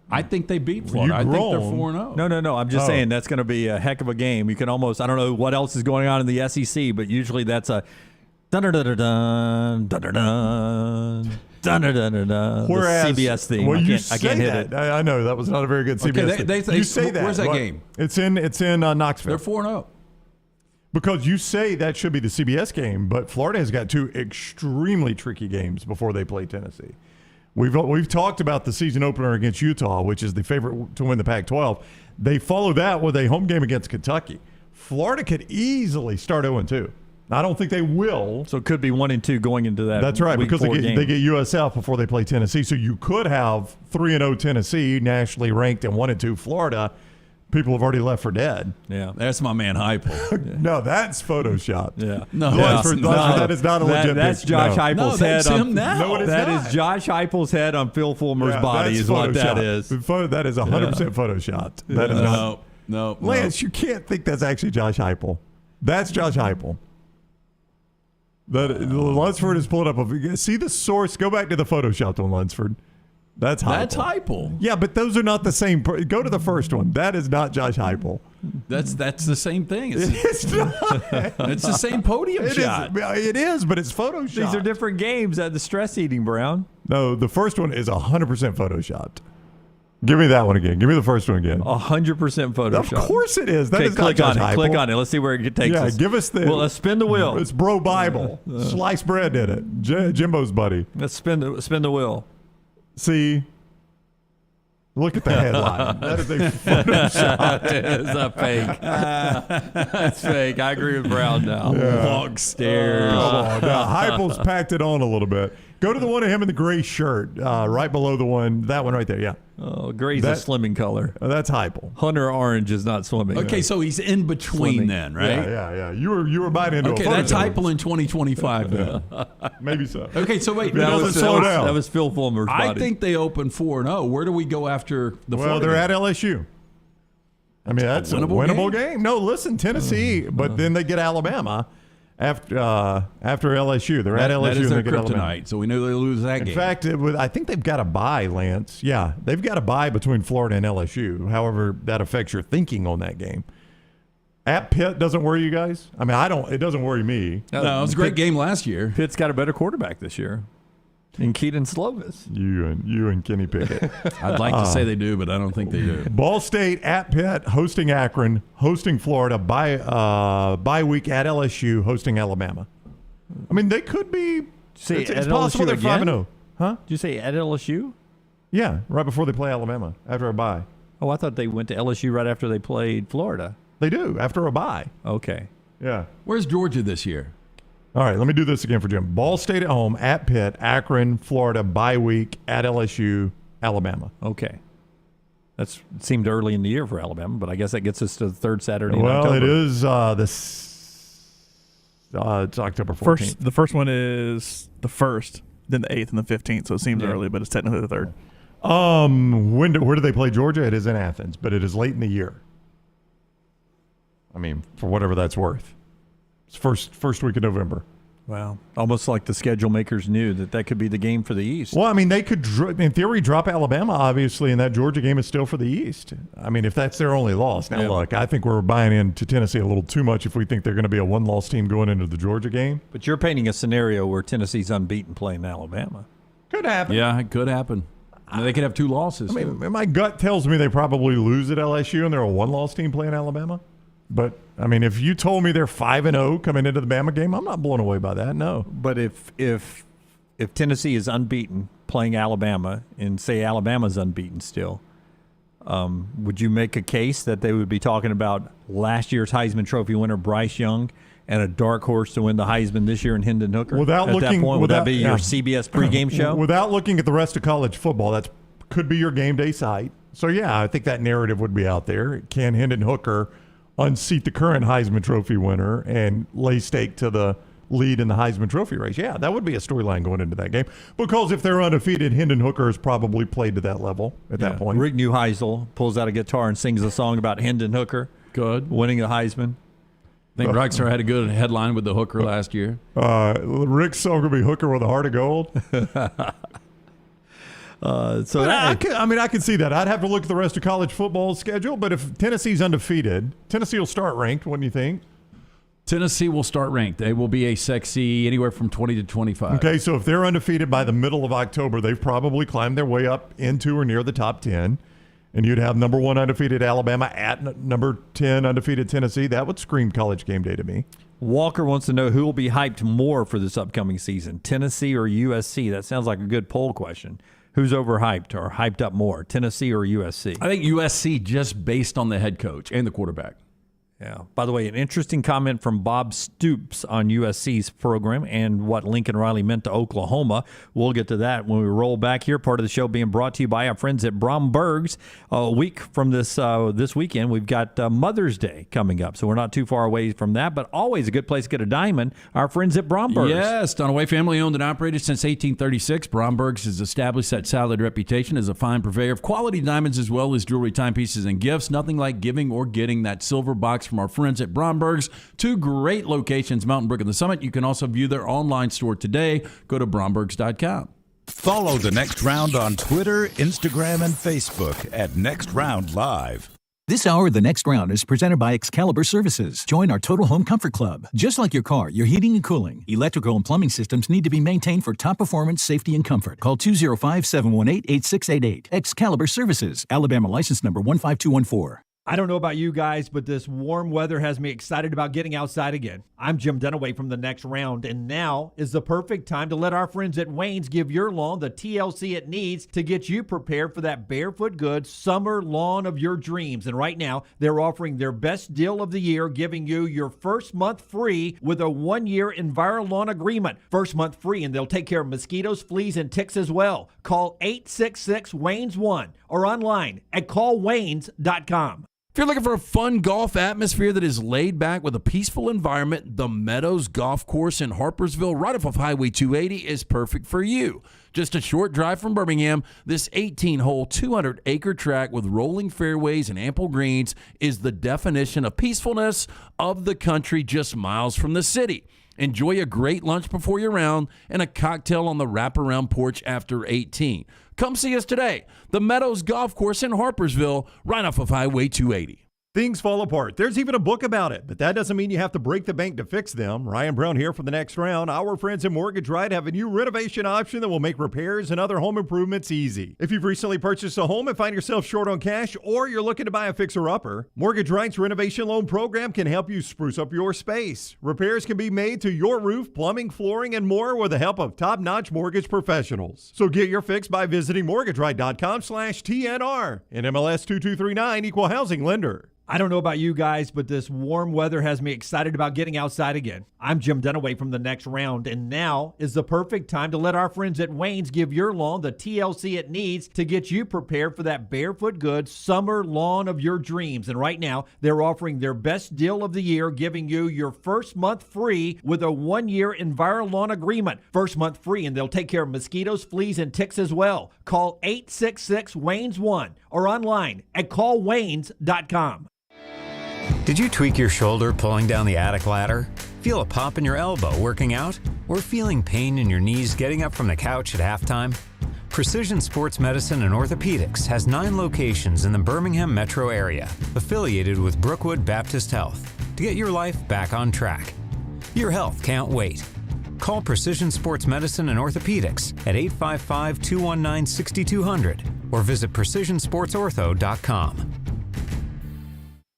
I think they beat Florida. I think they're 4-0. No. I'm just saying that's going to be a heck of a game. You can almost, I don't know what else is going on in the SEC, but usually that's a dun-dun-dun-dun-dun, dun-dun-dun, dun-dun-dun-dun. Whereas, the CBS theme. Well, I can't hit it. I know that was not a very good CBS theme. You say that. Where's that game? It's in Knoxville. They're 4-0. Because you say that should be the CBS game, but Florida has got two extremely tricky games before they play Tennessee. We've talked about the season opener against Utah, which is the favorite to win the Pac-12. They follow that with a home game against Kentucky. Florida could easily start 0-2. I don't think they will. So it could be 1-2 going into that. That's right, because they game. get USF before they play Tennessee. So you could have 3-0 Tennessee, nationally ranked, and 1-2 Florida. People have already left for dead. Yeah, that's my man Heupel. No, that's Photoshopped. Yeah, that is not a legit. That's Josh Heupel's head. That is Josh Heupel's head on Phil Fulmer's body. Is what that is. That is 100% Photoshopped. That is not. No, Lance, you can't think that's actually Josh Heupel. That's Josh Heupel. Lunsford is pulling up. See the source. Go back to the Photoshopped on Lunsford. That's Heupel. That's Heupel. Yeah, but those are not the same. Go to the first one. That is not Josh Heupel. That's the same thing. It's not. It's the same podium shot. It is, but it's Photoshopped. These are different games at the stress eating, Brown. No, the first one is 100% Photoshopped. Give me that one again. Give me the first one again. 100% Photoshop. Of course it is. That is click not on it. Heupel. Click on it. Let's see where it takes us. Yeah, give us the. Well, let's spin the wheel. It's Bro Bible. Sliced Bread did it. Jimbo's buddy. Let's spin the wheel. See. Look at the headline. That is a Photoshop. It is a fake. That's fake. I agree with Brown now. Yeah. Long stairs. Come on. Now, Heupel's packed it on a little bit. Go to the one of him in the gray shirt, right below that one right there. Yeah. Oh, gray's a slimming color. That's Heupel. Hunter Orange is not swimming. Okay, so he's in between then, right? Yeah. You were buying into Okay, that's Heupel in 2025 then. Maybe so. Okay, so wait. That was Phil Fulmer's body. I think they opened 4-0. Where do we go after the Well, Florida they're game? at LSU. I mean, that's a winnable game. No, listen, Tennessee, but then they get Alabama after LSU. They're at LSU. That is and their they get Alabama. kryptonite, so we know they lose that game. In fact, I think they've got a bye, Lance. Yeah, they've got a bye between Florida and LSU. However, that affects your thinking on that game. At Pitt doesn't worry you guys? I mean, it doesn't worry me. No, it was a great game last year. Pitt's got a better quarterback this year. And Keaton Slovis. You and Kenny Pickett. I'd like to say they do, but I don't think they do. Ball State at Pitt, hosting Akron, hosting Florida, bye week at LSU, hosting Alabama. I mean, they could be. It's possible they're 5-0. Huh? Did you say at LSU? Yeah, right before they play Alabama, after a bye. Oh, I thought they went to LSU right after they played Florida. They do, after a bye. Okay. Yeah. Where's Georgia this year? All right, let me do this again for Jim. Ball State at home, at Pitt, Akron, Florida, bye week, at LSU, Alabama. Okay. That seemed early in the year for Alabama, but I guess that gets us to the third Saturday in October. Well, it is it's October 14th. The first one is the 1st, then the 8th and the 15th, so it seems early, but it's technically the 3rd. Where do they play Georgia? It is in Athens, but it is late in the year. I mean, for whatever that's worth. It's first week of November. Wow. Almost like the schedule makers knew that could be the game for the East. Well, I mean, they could, in theory, drop Alabama, obviously, and that Georgia game is still for the East. I mean, if that's their only loss. Now, look, I think we're buying into Tennessee a little too much if we think they're going to be a one-loss team going into the Georgia game. But you're painting a scenario where Tennessee's unbeaten playing Alabama. Could happen. Yeah, it could happen. I mean, they could have 2 losses. I mean, my gut tells me they probably lose at LSU and they're a one-loss team playing Alabama. But, I mean, if you told me they're 5-0 coming into the Bama game, I'm not blown away by that, no. But if Tennessee is unbeaten playing Alabama and say Alabama's unbeaten still, would you make a case that they would be talking about last year's Heisman Trophy winner Bryce Young and a dark horse to win the Heisman this year in Hendon Hooker? Would that be your CBS pregame show? Without looking at the rest of college football, that could be your game day site. So, yeah, I think that narrative would be out there. Can Hendon Hooker unseat the current Heisman Trophy winner and lay stake to the lead in the Heisman Trophy race? Yeah, that would be a storyline going into that game. Because if they're undefeated, Hendon Hooker has probably played to that level at that point. Rick Neuheisel pulls out a guitar and sings a song about Hendon Hooker winning the Heisman. I think Rockstar had a good headline with the Hooker last year. Rick's song will be Hooker with a Heart of Gold. I could see that. I'd have to look at the rest of college football schedule, but if Tennessee's undefeated, Tennessee will start ranked, wouldn't you think? Tennessee will start ranked. They will be a sexy anywhere from 20 to 25. Okay, so if they're undefeated by the middle of October, they've probably climbed their way up into or near the top 10. And you'd have number 1 undefeated Alabama at number 10 undefeated Tennessee. That would scream college game day to me. Walker wants to know who will be hyped more for this upcoming season, Tennessee or USC? That sounds like a good poll question. Who's overhyped or hyped up more, Tennessee or USC? I think USC just based on the head coach and the quarterback. Yeah. By the way, an interesting comment from Bob Stoops on USC's program and what Lincoln Riley meant to Oklahoma. We'll get to that when we roll back here. Part of the show being brought to you by our friends at Bromberg's. A week from this weekend, we've got Mother's Day coming up, so we're not too far away from that, but always a good place to get a diamond. Our friends at Bromberg's. Yes, Dunaway family owned and operated since 1836. Bromberg's has established that solid reputation as a fine purveyor of quality diamonds as well as jewelry, timepieces, and gifts. Nothing like giving or getting that silver box from our friends at Bromberg's. 2 great locations, Mountain Brook and the Summit. You can also view their online store today. Go to brombergs.com. Follow The Next Round on Twitter, Instagram, and Facebook at Next Round Live. This hour of The Next Round is presented by Excalibur Services. Join our Total Home Comfort Club. Just like your car, your heating and cooling, electrical and plumbing systems need to be maintained for top performance, safety, and comfort. Call 205-718-8688. Excalibur Services. Alabama license number 15214. I don't know about you guys, but this warm weather has me excited about getting outside again. I'm Jim Dunaway from The Next Round, and now is the perfect time to let our friends at Wayne's give your lawn the TLC it needs to get you prepared for that barefoot good summer lawn of your dreams. And right now, they're offering their best deal of the year, giving you your first month free with a 1-year EnviroLawn agreement. First month free, and they'll take care of mosquitoes, fleas, and ticks as well. Call 866-WAYNES1 or online at callwaynes.com. If you're looking for a fun golf atmosphere that is laid back with a peaceful environment, the Meadows Golf Course in Harpersville, right off of Highway 280, is perfect for you. Just a short drive from Birmingham, this 18-hole, 200-acre track with rolling fairways and ample greens is the definition of peacefulness of the country just miles from the city. Enjoy a great lunch before your round and a cocktail on the wraparound porch after 18. Come see us today. The Meadows Golf Course in Harpersville, right off of Highway 280. Things fall apart. There's even a book about it, but that doesn't mean you have to break the bank to fix them. Ryan Brown here for The Next Round. Our friends at Mortgage Right have a new renovation option that will make repairs and other home improvements easy. If you've recently purchased a home and find yourself short on cash, or you're looking to buy a fixer-upper, Mortgage Right's renovation loan program can help you spruce up your space. Repairs can be made to your roof, plumbing, flooring, and more with the help of top-notch mortgage professionals. So get your fix by visiting mortgageright.com/TNR. NMLS 2239, Equal Housing Lender. I don't know about you guys, but this warm weather has me excited about getting outside again. I'm Jim Dunaway from The Next Round, and now is the perfect time to let our friends at Wayne's give your lawn the TLC it needs to get you prepared for that barefoot good summer lawn of your dreams. And right now, they're offering their best deal of the year, giving you your first month free with a 1-year EnviroLawn agreement. First month free, and they'll take care of mosquitoes, fleas, and ticks as well. Call 866-WAYNES1 or online at callwaynes.com. Did you tweak your shoulder pulling down the attic ladder? Feel a pop in your elbow working out? Or feeling pain in your knees getting up from the couch at halftime? Precision Sports Medicine and Orthopedics has 9 locations in the Birmingham metro area, affiliated with Brookwood Baptist Health, to get your life back on track. Your health can't wait. Call Precision Sports Medicine and Orthopedics at 855-219-6200 or visit precisionsportsortho.com.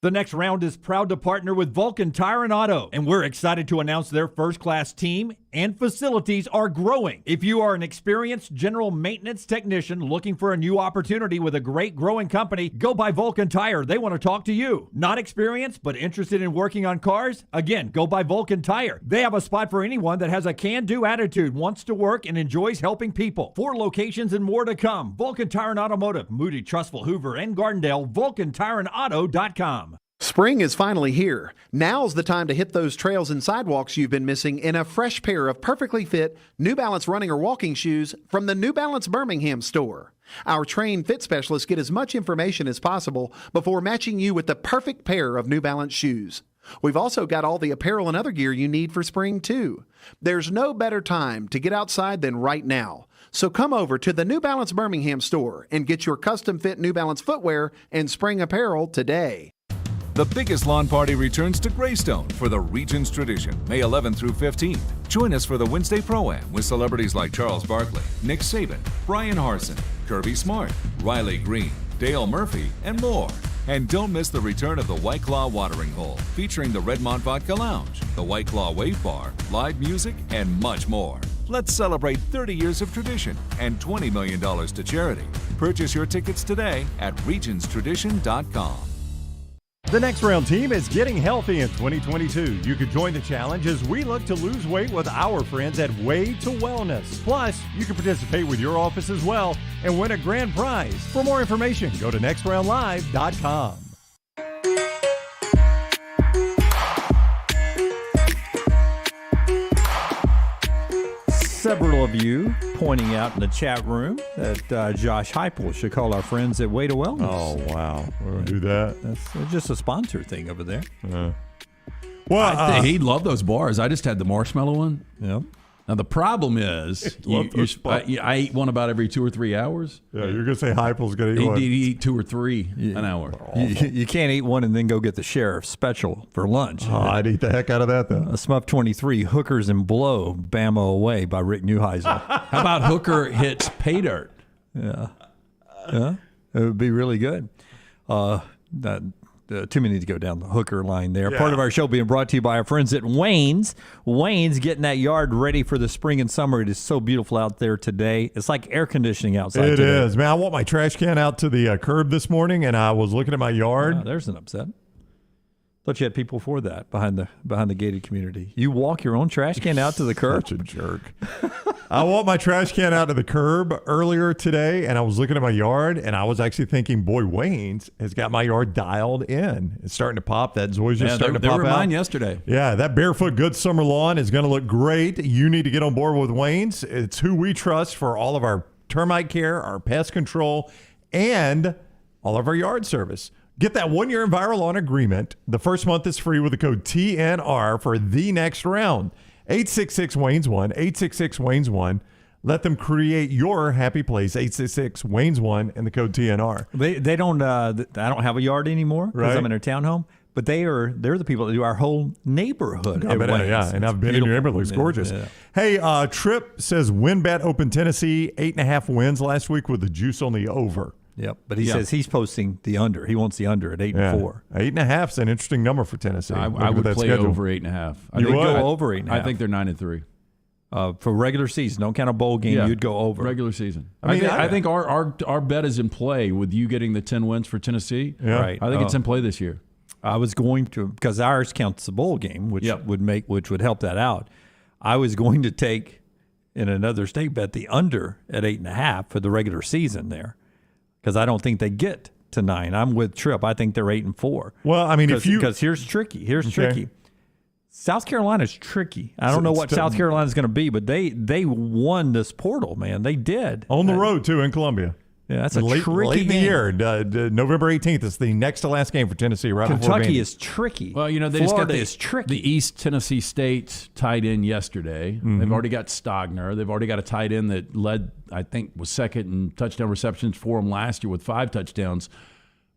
The Next Round is proud to partner with Vulcan Tire and Auto, and we're excited to announce their first-class team and facilities are growing. If you are an experienced general maintenance technician looking for a new opportunity with a great growing company, go by Vulcan Tire. They want to talk to you. Not experienced, but interested in working on cars? Again, go by Vulcan Tire. They have a spot for anyone that has a can-do attitude, wants to work, and enjoys helping people. 4 locations and more to come. Vulcan Tire and Automotive, Moody, Trustful, Hoover, and Gardendale, VulcanTireandAuto.com. Spring is finally here. Now's the time to hit those trails and sidewalks you've been missing in a fresh pair of perfectly fit New Balance running or walking shoes from the New Balance Birmingham store. Our trained fit specialists get as much information as possible before matching you with the perfect pair of New Balance shoes. We've also got all the apparel and other gear you need for spring, too. There's no better time to get outside than right now. So come over to the New Balance Birmingham store and get your custom-fit New Balance footwear and spring apparel today. The biggest lawn party returns to Greystone for the Regions Tradition, May 11th through 15th. Join us for the Wednesday Pro-Am with celebrities like Charles Barkley, Nick Saban, Brian Harsin, Kirby Smart, Riley Green, Dale Murphy, and more. And don't miss the return of the White Claw Watering Hole, featuring the Redmont Vodka Lounge, the White Claw Wave Bar, live music, and much more. Let's celebrate 30 years of tradition and $20 million to charity. Purchase your tickets today at regionstradition.com. The Next Round team is getting healthy in 2022. You could join the challenge as we look to lose weight with our friends at Way to Wellness. Plus, you can participate with your office as well and win a grand prize. For more information, go to nextroundlive.com. Several of you pointing out in the chat room that Josh Heupel should call our friends at Way to Wellness. Oh, wow. We're going to do that. That's just a sponsor thing over there. Well, he'd love those bars. I just had the marshmallow one. Yep. Now, the problem is, I eat one about every 2 or 3 hours. Yeah, you're going to say Heupel's going to eat one. He'd eat 2 or 3 an hour. You can't eat one and then go get the sheriff's special for lunch. Oh, I'd eat the heck out of that, though. A Smuff 23, Hookers and Blow, Bama Away by Rick Neuheisel. How about Hooker hits Pay Dirt? Yeah. Yeah, it would be really good. That too many to go down the hooker line there. Yeah. Part of our show being brought to you by our friends at Wayne's. Wayne's getting that yard ready for the spring and summer. It is so beautiful out there today. It's like air conditioning outside It today. is, man. I walked my trash can out to the curb this morning, and I was looking at my yard. Oh, there's an upset. Thought you had people for that behind the gated community. You walk your own trash can out to the curb? Such a jerk. I walked my trash can out to the curb earlier today, and I was looking at my yard, and I was actually thinking, boy, Wayne's has got my yard dialed in. It's starting to pop. That zoysia's starting to pop out. They were mine yesterday. Yeah, that Barefoot Good Summer Lawn is going to look great. You need to get on board with Wayne's. It's who we trust for all of our termite care, our pest control, and all of our yard service. Get that 1-year EnviroLawn agreement. The first month is free with the code TNR for the next round. 866-WAYNES-1, 866-WAYNES-1. Let them create your happy place. 866-WAYNES-1 and the code TNR. They don't. I don't have a yard anymore because I'm in a townhome. But they're the people that do our whole neighborhood. Yeah, and I've been in your neighborhood. It looks gorgeous. Yeah. Hey, Tripp says WinBet opened Tennessee 8.5 wins last week with the juice on the over. Yep, but he says he's posting the under. He wants the under at 8-4. 8.5 is an interesting number for Tennessee. I would play over 8.5. You would go over 8.5. I think they're 9-3. For regular season, don't count a bowl game. You'd go over regular season. I think our bet is in play with you getting the 10 wins for Tennessee. Yeah. Right. I think it's in play this year. I was going to, because ours counts the bowl game, which would help that out. I was going to take in another state bet the under at 8.5 for the regular season there, because I don't think they get to 9. I'm with Tripp. I think they're 8-4. Well, I mean, because here's tricky. Tricky. South Carolina's tricky. I don't know what South Carolina's going to be, but they won this portal, man. They did on the road too in Columbia. Yeah, that's a late in the year. November 18th is the next to last game for Tennessee. Right before Kentucky is tricky. Well, they Florida just got is tricky. The East Tennessee State tight end yesterday. Mm-hmm. They've already got Stogner. They've already got a tight end that led, I think, was second in touchdown receptions for them last year with 5 touchdowns.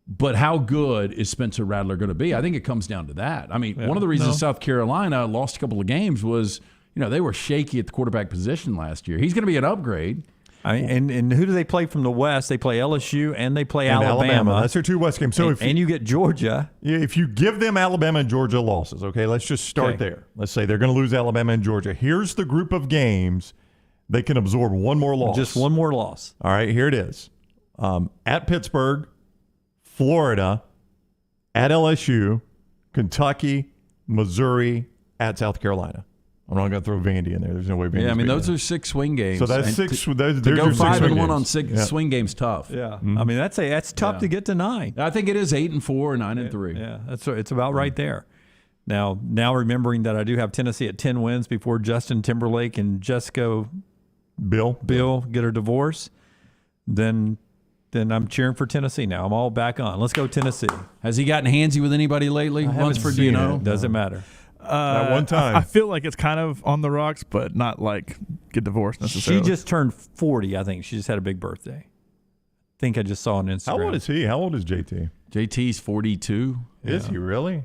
But how good is Spencer Rattler going to be? I think it comes down to that. I mean, one of the reasons South Carolina lost a couple of games was, they were shaky at the quarterback position last year. He's going to be an upgrade. And who do they play from the West? They play LSU and they play Alabama. That's their 2 West games. So and you get Georgia. If you give them Alabama and Georgia losses, okay, let's just start there. Let's say they're going to lose Alabama and Georgia. Here's the group of games they can absorb one more loss. Just one more loss. All right, here it is. At Pittsburgh, Florida, at LSU, Kentucky, Missouri, at South Carolina. I'm not going to throw Vandy in there. There's no way Vandy's those are 6 swing games. So that's 6. To go 5-1 on 6 swing games tough. Yeah, I mean that's tough to get to 9. I think it is 8-4 or 9-3. Yeah, it's about right there. Now remembering that I do have Tennessee at 10 wins before Justin Timberlake and Jessica Bill get a divorce, then I'm cheering for Tennessee now. I'm all back on. Let's go Tennessee. Has he gotten handsy with anybody lately? Lunsford, doesn't matter. At one time. I feel like it's kind of on the rocks, but not like get divorced necessarily. She just turned 40, I think. She just had a big birthday. I think I just saw on Instagram. How old is he? How old is JT? JT's 42. Is he really?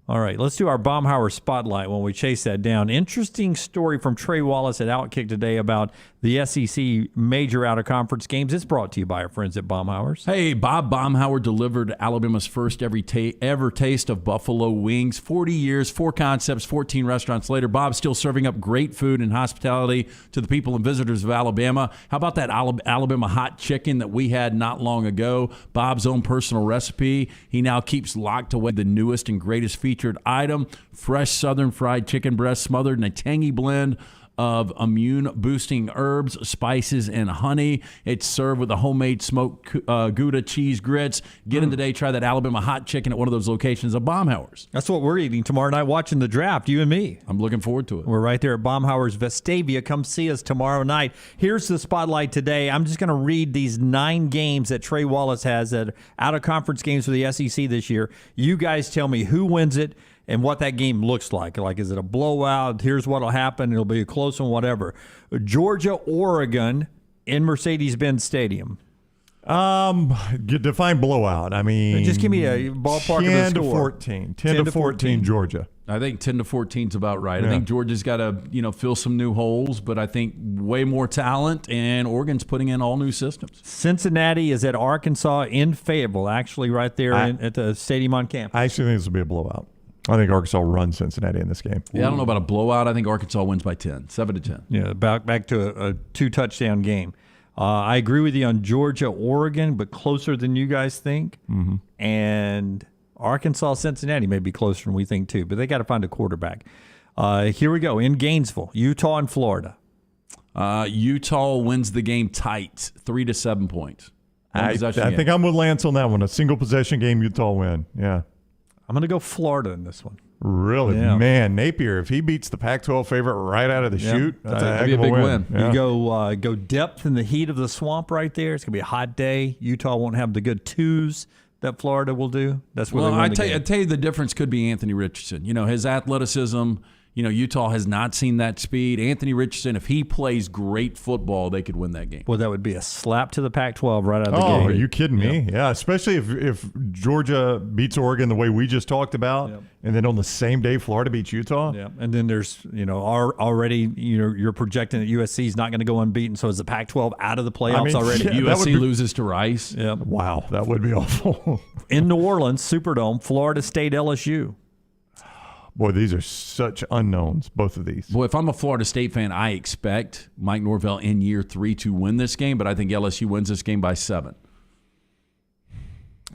All right, let's do our Baumhauer Spotlight when we chase that down. Interesting story from Trey Wallace at Outkick today about the SEC major out-of-conference games. It's brought to you by our friends at Baumhauer's. Hey, Bob Baumhauer delivered Alabama's first ever taste of buffalo wings. 40 years, 4 concepts, 14 restaurants later. Bob's still serving up great food and hospitality to the people and visitors of Alabama. How about that Alabama hot chicken that we had not long ago? Bob's own personal recipe. He now keeps locked away the newest and greatest feature item, fresh southern fried chicken breast smothered in a tangy blend of immune-boosting herbs, spices, and honey. It's served with a homemade smoked Gouda cheese grits. Get in today. Try that Alabama hot chicken at one of those locations of Baumhauer's. That's what we're eating tomorrow night watching the draft, you and me. I'm looking forward to it. We're right there at Baumhauer's Vestavia. Come see us tomorrow night. Here's the spotlight today. I'm just going to read these 9 games that Trey Wallace has that are out-of-conference games for the SEC this year. You guys tell me who wins it and what that game looks like. Like, is it a blowout? Here's what'll happen. It'll be a close one, whatever. Georgia, Oregon in Mercedes-Benz Stadium. Define blowout. I mean, just give me a ballpark of the score. 10 to 14 Georgia. I think 10 to 14 is about right. Yeah. I think Georgia's got to, fill some new holes, but I think way more talent, and Oregon's putting in all new systems. Cincinnati is at Arkansas in Fayetteville, actually right there at the stadium on campus. I actually think this will be a blowout. I think Arkansas runs Cincinnati in this game. Yeah, I don't know about a blowout. I think Arkansas wins by 10, 7 to 10. Yeah, back to a 2-touchdown game. I agree with you on Georgia, Oregon, but closer than you guys think. Mm-hmm. And Arkansas, Cincinnati may be closer than we think too, but they got to find a quarterback. Here we go in Gainesville, Utah and Florida. Utah wins the game tight, 3 to 7 points. I think I'm with Lance on that one. A single possession game, Utah win. Yeah, I'm going to go Florida in this one. Really, yeah. Man, Napier, if he beats the Pac-12 favorite right out of the chute, that's a heck of a big win. win. You go depth in the heat of the swamp right there. It's going to be a hot day. Utah won't have the good twos that Florida will do. That's where they win the game. I tell you, the difference could be Anthony Richardson. His athleticism. Utah has not seen that speed. Anthony Richardson, if he plays great football, they could win that game. Well, that would be a slap to the Pac-12 right out of the gate. Oh, are you kidding me? Yeah, especially if Georgia beats Oregon the way we just talked about, and then on the same day Florida beats Utah. Yeah, and then there's already you're projecting that USC is not going to go unbeaten, so is the Pac-12 out of the playoffs already? Yeah, USC loses to Rice. Yeah. Wow, that would be awful. In New Orleans, Superdome, Florida State, LSU. Boy, these are such unknowns, both of these. Boy, if I'm a Florida State fan, I expect Mike Norvell in year 3 to win this game, but I think LSU wins this game by 7.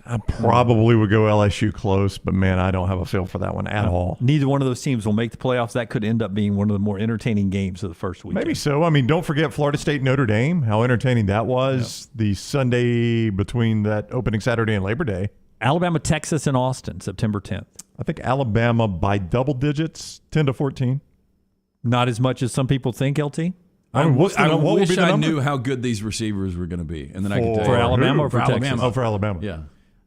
I probably would go LSU close, but, man, I don't have a feel for that one at all. Neither one of those teams will make the playoffs. That could end up being one of the more entertaining games of the first weekend. Maybe so. I mean, don't forget Florida State, Notre Dame, how entertaining that was the Sunday between that opening Saturday and Labor Day. Alabama, Texas, and Austin, September 10th. I think Alabama by double digits, 10 to 14. Not as much as some people think, LT? I wish I knew how good these receivers were going to be, and then I could tell you. For Alabama or for Texas? Oh, for Alabama. Yeah.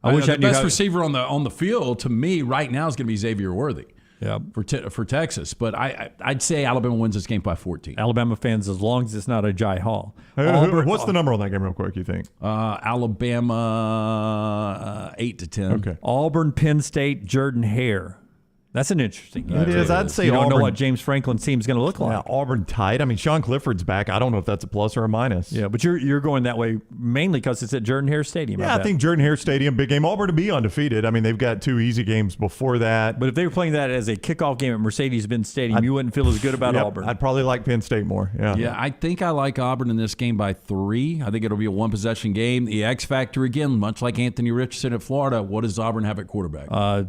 I wish the best receiver on the field to me right now is going to be Xavier Worthy. Yeah, for Texas, but I'd say Alabama wins this game by 14. Alabama fans, as long as it's not a Jai Hall. What's the number on that game, real quick? You think? Alabama 8 to 10. Okay. Auburn, Penn State, Jordan-Hare. That's an interesting game. It is. I'd say you don't Auburn, know what James Franklin's team's going to look like. Yeah, Auburn tight. I mean, Sean Clifford's back. I don't know if that's a plus or a minus. Yeah, but you're going that way mainly because it's at Jordan-Hare Stadium. Yeah, I think Jordan-Hare Stadium, big game. Auburn to be undefeated. I mean, they've got 2 easy games before that. But if they were playing that as a kickoff game at Mercedes-Benz Stadium, you wouldn't feel as good about Auburn. I'd probably like Penn State more. Yeah, I think I like Auburn in this game by 3. I think it'll be a one-possession game. The X factor, again, much like Anthony Richardson at Florida, what does Auburn have at quarterback?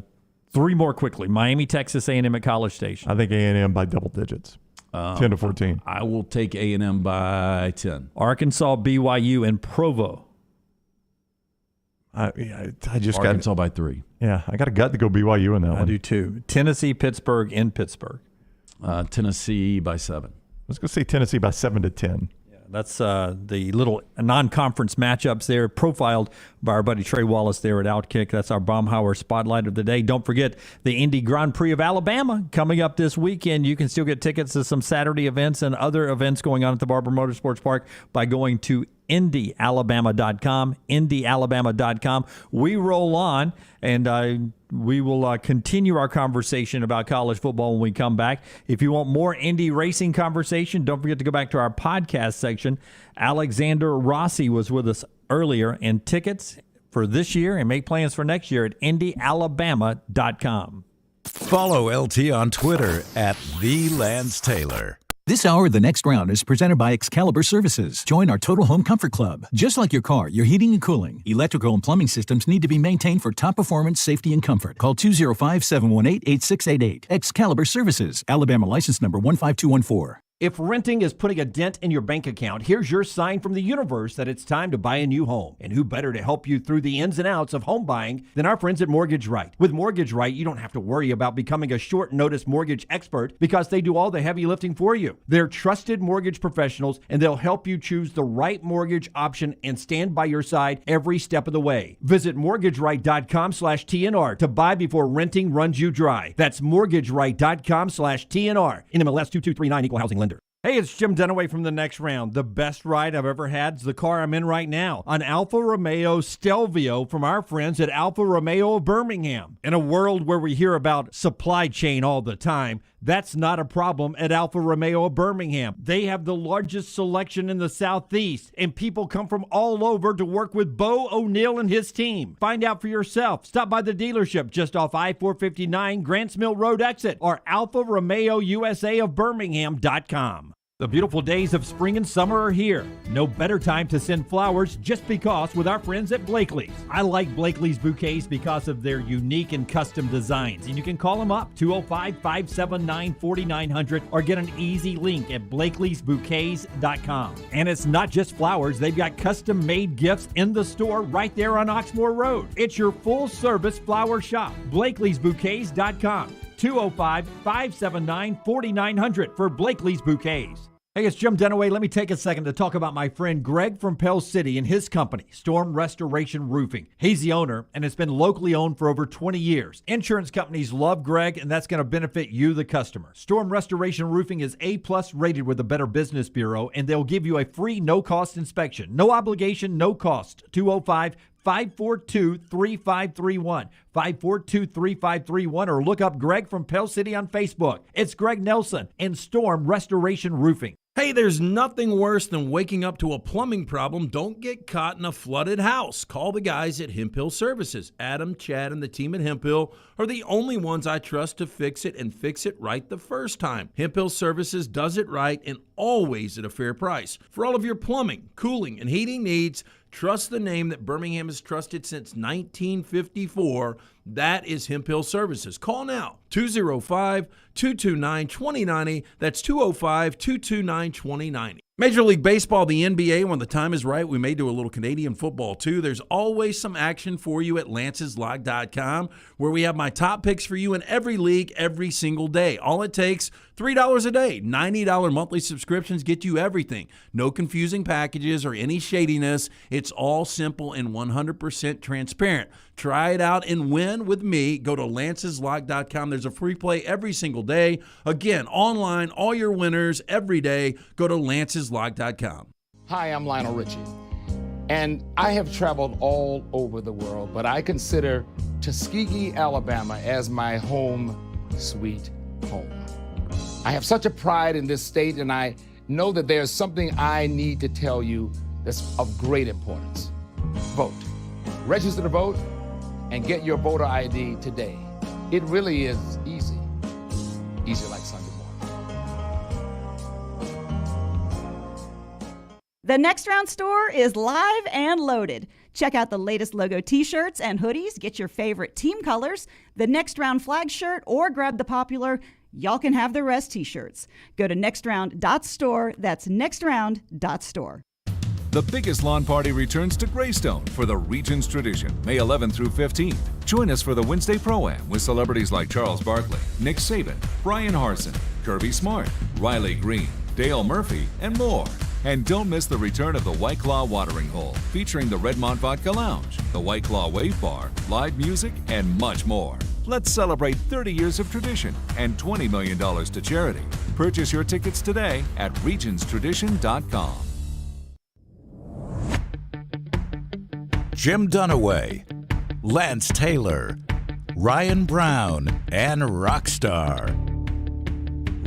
3 more quickly. Miami, Texas, A&M at College Station. I think A&M by double digits, 10 to 14. I will take A&M by 10. Arkansas, BYU, and Provo. I just Arkansas by 3. Yeah, I got a gut to go BYU in that one. I do too. Tennessee, Pittsburgh, in Pittsburgh. Tennessee by 7. Let's go say Tennessee by 7 to 10. That's the little non-conference matchups there, profiled by our buddy Trey Wallace there at Outkick. That's our Baumhauer Spotlight of the day. Don't forget the Indy Grand Prix of Alabama coming up this weekend. You can still get tickets to some Saturday events and other events going on at the Barber Motorsports Park by going to IndyAlabama.com, IndyAlabama.com. We roll on, and we will continue our conversation about college football when we come back. If you want more Indy racing conversation, don't forget to go back to our podcast section. Alexander Rossi was with us earlier, and tickets for this year and make plans for next year at IndyAlabama.com. Follow LT on Twitter at @TheLanceTaylor. This hour of The Next Round is presented by Excalibur Services. Join our Total Home Comfort Club. Just like your car, your heating and cooling, electrical and plumbing systems need to be maintained for top performance, safety, and comfort. Call 205-718-8688. Excalibur Services. Alabama license number 15214. If renting is putting a dent in your bank account, here's your sign from the universe that it's time to buy a new home. And who better to help you through the ins and outs of home buying than our friends at Mortgage Right. With Mortgage Right, you don't have to worry about becoming a short-notice mortgage expert because they do all the heavy lifting for you. They're trusted mortgage professionals, and they'll help you choose the right mortgage option and stand by your side every step of the way. Visit mortgageright.com/TNR to buy before renting runs you dry. That's mortgageright.com/TNR. NMLS 2239, Equal Housing Lender. Hey, it's Jim Dunaway from The Next Round. The best ride I've ever had is the car I'm in right now, an Alfa Romeo Stelvio from our friends at Alfa Romeo of Birmingham. In a world where we hear about supply chain all the time, that's not a problem at Alfa Romeo of Birmingham. They have the largest selection in the Southeast, and people come from all over to work with Bo O'Neill and his team. Find out for yourself. Stop by the dealership just off I-459 Grants Mill Road exit or Alfa Romeo USA of Birmingham.com. The beautiful days of spring and summer are here. No better time to send flowers just because with our friends at Blakely's. I like Blakely's bouquets because of their unique and custom designs. And you can call them up, 205-579-4900, or get an easy link at blakeleysbouquets.com. And it's not just flowers. They've got custom-made gifts in the store right there on Oxmoor Road. It's your full-service flower shop, blakeleysbouquets.com. 205-579-4900 for Blakely's Bouquets. Hey, it's Jim Dunaway. Let me take a second to talk about my friend Greg from Pell City and his company, Storm Restoration Roofing. He's the owner, and it's been locally owned for over 20 years. Insurance companies love Greg, and that's going to benefit you, the customer. Storm Restoration Roofing is A-plus rated with the Better Business Bureau, and they'll give you a free no-cost inspection. No obligation, no cost. 205-542-3531. 542-3531, or look up Greg from Pell City on Facebook. It's Greg Nelson and Storm Restoration Roofing. Hey, there's nothing worse than waking up to a plumbing problem. Don't get caught in a flooded house. Call the guys at Heupel Services. Adam, Chad, and the team at Heupel are the only ones I trust to fix it and fix it right the first time. Heupel Services does it right and always at a fair price. For all of your plumbing, cooling, and heating needs, trust the name that Birmingham has trusted since 1954. That is Heupel Services. Call now, 205-229-2090. That's 205-229-2090. Major League Baseball, the NBA, when the time is right, we may do a little Canadian football too. There's always some action for you at lanceslog.com, where we have my top picks for you in every league every single day. All it takes, $3 a day. $90 monthly subscriptions get you everything. No confusing packages or any shadiness. It's all simple and 100% transparent. Try it out and win with me. Go to lanceslog.com. There's a free play every single day. Again, online, all your winners every day. Go to lanceslog.com. Hi, I'm Lionel Richie, and I have traveled all over the world, but I consider Tuskegee, Alabama as my home sweet home. I have such a pride in this state, and I know that there's something I need to tell you that's of great importance. Vote. Register to vote and get your voter ID today. It really is easy. Easy like Sunday morning. The Next Round store is live and loaded. Check out the latest logo t-shirts and hoodies. Get your favorite team colors, the Next Round flag shirt, or grab the popular Y'all Can Have the Rest t-shirts. Go to nextround.store. That's nextround.store. The biggest lawn party returns to Greystone for the Region's Tradition, May 11th through 15th. Join us for the Wednesday Pro-Am with celebrities like Charles Barkley, Nick Saban, Brian Harsin, Kirby Smart, Riley Green, Dale Murphy, and more. And don't miss the return of the White Claw Watering Hole, featuring the Redmont Vodka Lounge, the White Claw Wave Bar, live music, and much more. Let's celebrate 30 years of tradition and $20 million to charity. Purchase your tickets today at regionstradition.com. Jim Dunaway, Lance Taylor, Ryan Brown, and Rockstar.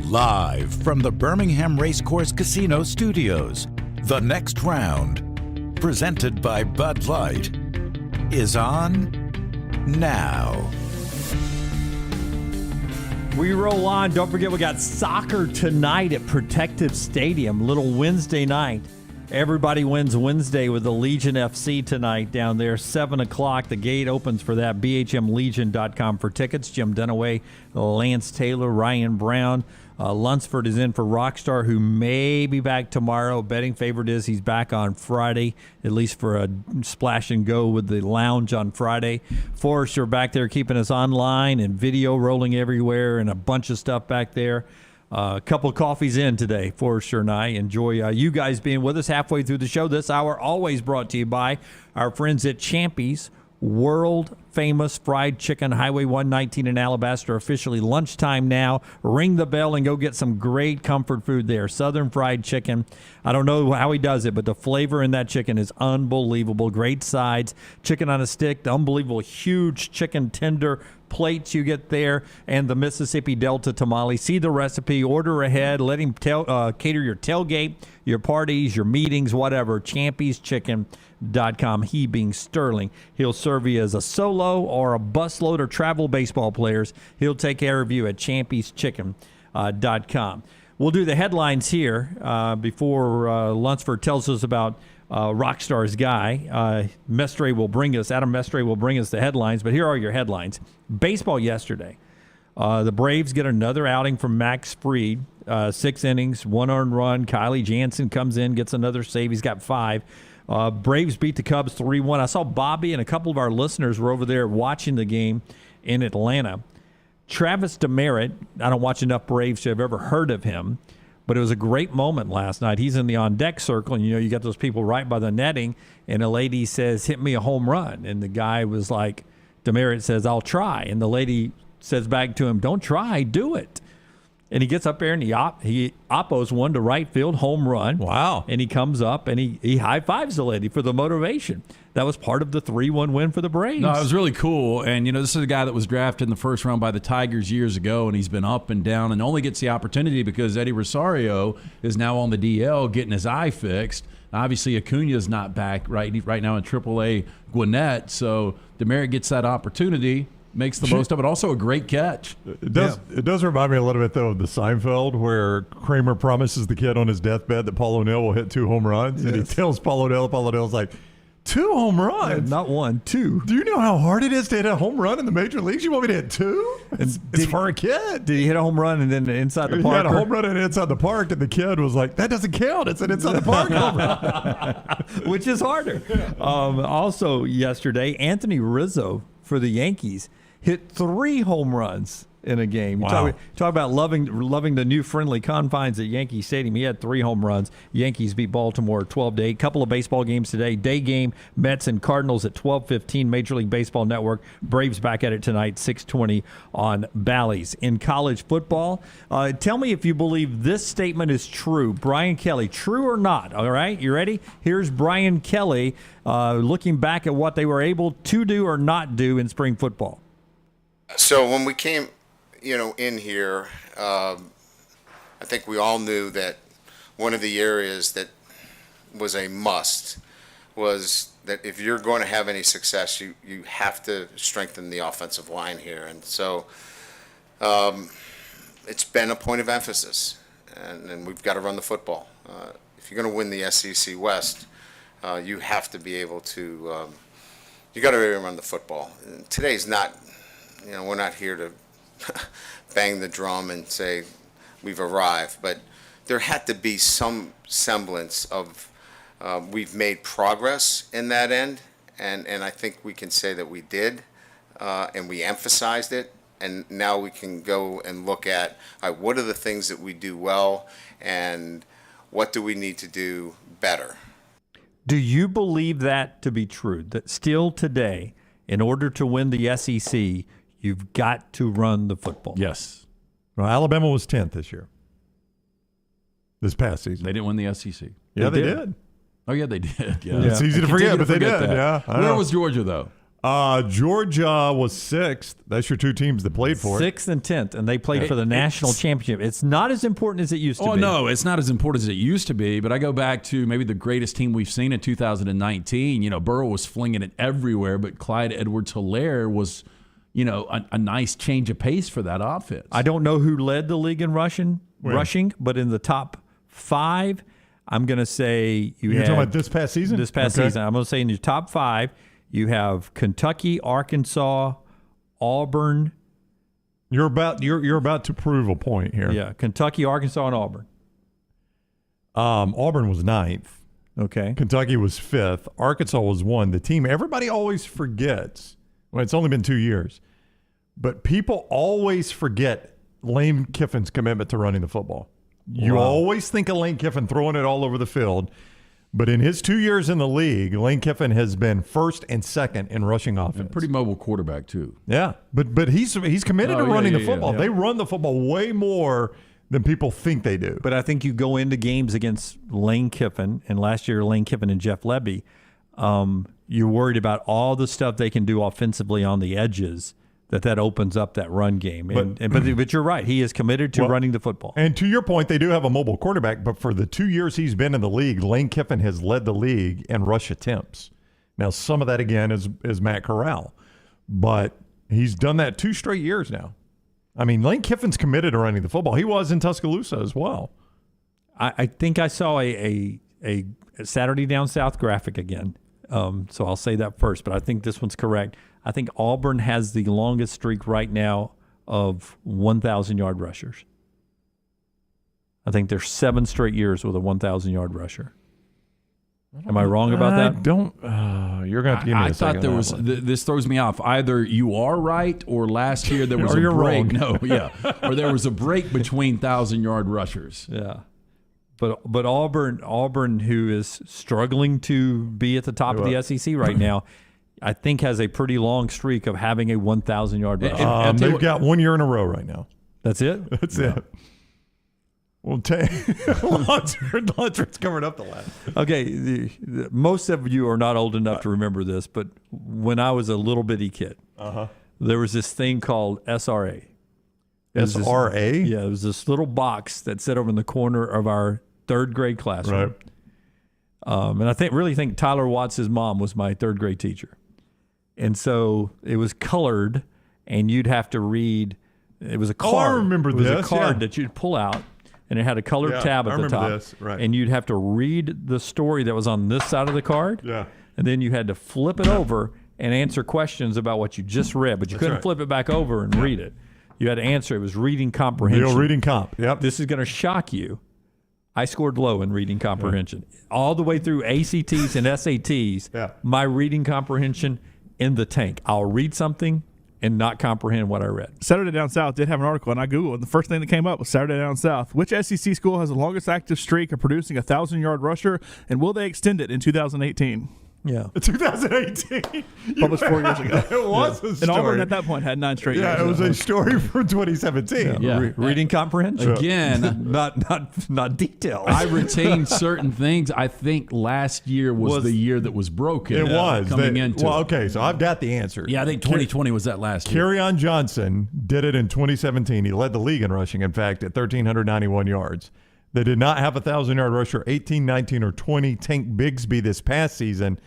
Live from the Birmingham Racecourse Casino Studios, The Next Round, presented by Bud Light, is on now. We roll on. Don't forget, we got soccer tonight at Protective Stadium, little Wednesday night. Everybody wins Wednesday with the Legion FC tonight down there, 7 o'clock. The gate opens for that, bhmlegion.com for tickets. Jim Dunaway, Lance Taylor, Ryan Brown. Lunsford is in for Rockstar, who may be back tomorrow. Betting favorite is he's back on Friday, at least for a splash and go with the lounge on Friday. Forrester back there keeping us online and video rolling everywhere and a bunch of stuff back there. A couple of coffees in today, Forrester and I. Enjoy you guys being with us halfway through the show. This hour always brought to you by our friends at Champy's World famous fried chicken. Highway 119 in Alabaster, officially lunchtime now. Ring the bell and go get some great comfort food there. Southern fried chicken. I don't know how he does it, but the flavor in that chicken is unbelievable. Great sides, chicken on a stick, the unbelievable huge chicken tender plates you get there, and the Mississippi Delta tamale. See the recipe, order ahead, let him cater your tailgate, your parties, your meetings, whatever. Champy'sChicken.com. He being Sterling. He'll serve you as a solo or a busload of travel baseball players. He'll take care of you at Champy'sChicken.com. We'll do the headlines here before Lunsford tells us about Rockstar's guy. Adam Mestre will bring us the headlines, but here are your headlines. Baseball yesterday. The Braves get another outing from Max Fried. 6 innings, 1 earned run. Kylie Jansen comes in, gets another save. He's got 5. Braves beat the Cubs 3-1. I saw Bobby and a couple of our listeners were over there watching the game in Atlanta. Travis Demerit, I don't watch enough Braves to have ever heard of him, but it was a great moment last night. He's in the on-deck circle, and, you got those people right by the netting, and a lady says, hit me a home run. And the guy was like, Demerit says, I'll try. And the lady says back to him, don't try, do it. And he gets up there and he oppos one to right field, home run. Wow. And he comes up and he high-fives the lady for the motivation. That was part of the 3-1 win for the Braves. No, it was really cool. And, this is a guy that was drafted in the first round by the Tigers years ago, and he's been up and down and only gets the opportunity because Eddie Rosario is now on the DL getting his eye fixed. Obviously, Acuna's not back right now in AAA Gwinnett, so Demerit gets that opportunity. Makes the most of it. Also a great catch. It does remind me a little bit, though, of the Seinfeld, where Kramer promises the kid on his deathbed that Paul O'Neill will hit 2 home runs. Yes. And he tells Paul O'Neill's like, 2 home runs? Yeah, not 1, 2. Do you know how hard it is to hit a home run in the major leagues? You want me to hit 2? It's for a kid. Did he hit a home run and then inside the park? He had a home run and inside the park, and the kid was like, that doesn't count. It's an inside the park home run. Which is harder. Also yesterday, Anthony Rizzo for the Yankees hit 3 home runs in a game. Wow. Talk about loving the new friendly confines at Yankee Stadium. He had 3 home runs. Yankees beat Baltimore 12-8. Couple of baseball games today. Day game, Mets and Cardinals at 12:15. Major League Baseball Network. Braves back at it tonight, 6:20 on Bally's. In college football, tell me if you believe this statement is true. Brian Kelly, true or not? All right, you ready? Here's Brian Kelly looking back at what they were able to do or not do in spring football. So when we came, in here, I think we all knew that one of the areas that was a must was that if you're going to have any success, you have to strengthen the offensive line here. And so it's been a point of emphasis, and we've got to run the football. If you're going to win the SEC West, you have to be able to you got to be able to run the football. And today's not, we're not here to bang the drum and say we've arrived, but there had to be some semblance of we've made progress in that end, and I think we can say that we did, and we emphasized it, and now we can go and look at what are the things that we do well, and what do we need to do better. Do you believe that to be true, that still today, in order to win the SEC, you've got to run the football? Yes. Well, Alabama was 10th this year. This past season. They didn't win the SEC. Yeah, they did. Oh, yeah, they did. Yeah. It's easy to forget, but they did. That. Yeah. Where was Georgia, though? Georgia was 6th. That's your 2 teams that played for it. 6th and 10th, and they played for the national championship. It's not as important as it used to be. Oh, no, it's not as important as it used to be, but I go back to maybe the greatest team we've seen in 2019. Burrow was flinging it everywhere, but Clyde Edwards-Helaire was, a nice change of pace for that offense. I don't know who led the league in rushing, but in the top 5, I'm going to say You're talking about this past season? This past season. I'm going to say in your top 5, you have Kentucky, Arkansas, Auburn. You're about to prove a point here. Yeah, Kentucky, Arkansas, and Auburn. Auburn was 9th. Okay. Kentucky was 5th. Arkansas was 1. The team everybody always forgets. Well, it's only been 2 years, but people always forget Lane Kiffin's commitment to running the football. You always think of Lane Kiffin throwing it all over the field, But in his 2 years in the league, Lane Kiffin has been first and second in rushing offense. And pretty mobile quarterback too. Yeah, but he's committed to running the football. Yeah. They run the football way more than people think they do. But I think you go into games against Lane Kiffin, and last year Lane Kiffin and Jeff Lebby, you're worried about all the stuff they can do offensively on the edges, that opens up that run game. But you're right. He is committed to running the football. And to your point, they do have a mobile quarterback, but for the 2 years he's been in the league, Lane Kiffin has led the league in rush attempts. Now, some of that, again, is Matt Corral. But he's done that 2 straight years now. I mean, Lane Kiffin's committed to running the football. He was in Tuscaloosa as well. I think I saw a Saturday Down South graphic again. So I'll say that first, but I think this one's correct. I think Auburn has the longest streak right now of 1,000-yard rushers. I think there's 7 straight years with a 1,000-yard rusher. Am I wrong about that? You're going to have to give me a second. I thought there was this throws me off. Either you are right, or last year there was a break. Wrong. No, yeah, or there was a break between 1,000-yard rushers. Yeah, but Auburn, who is struggling to be at the top of the SEC right now, I think has a pretty long streak of having a 1,000-yard rusher. They've got 1 year in a row right now. That's it. That's it. Well, Lunsford's covered up the last. Okay, most of you are not old enough to remember this, but when I was a little bitty kid, there was this thing called SRA. SRA? Yeah, it was this little box that sat over in the corner of our 3rd grade classroom. Right. And I really think Tyler Watts' mom was my 3rd grade teacher. And so it was colored, and you'd have to read. It was a card. Oh, I remember this. It was a card that you'd pull out, and it had a colored tab at the top. This. Right. And you'd have to read the story that was on this side of the card. Yeah. And then you had to flip it over and answer questions about what you just read, but you couldn't flip it back over and read it. You had to answer. It was reading comprehension. Real reading comp. Yep. This is going to shock you. I scored low in reading comprehension. All the way through ACTs and SATs, my reading comprehension in the tank. I'll read something and not comprehend what I read. Saturday Down South did have an article, and I Googled, and the first thing that came up was Saturday Down South. Which SEC school has the longest active streak of producing a 1,000-yard rusher, and will they extend it in 2018? Yeah. 2018. Published 4 years ago. It was a story. And Auburn at that point had 9 straight years. Yeah, it was a story from 2017. Yeah. Reading comprehension. Again, not details. I retained certain things. I think last year was the year that was broken. It was. Coming into Well, it. okay, so I've got the answer. Yeah, I think 2020 was that last year. Kerryon Johnson did it in 2017. He led the league in rushing, in fact, at 1,391 yards. They did not have a 1,000-yard rusher, 18, 19, or 20. Tank Bigsby this past season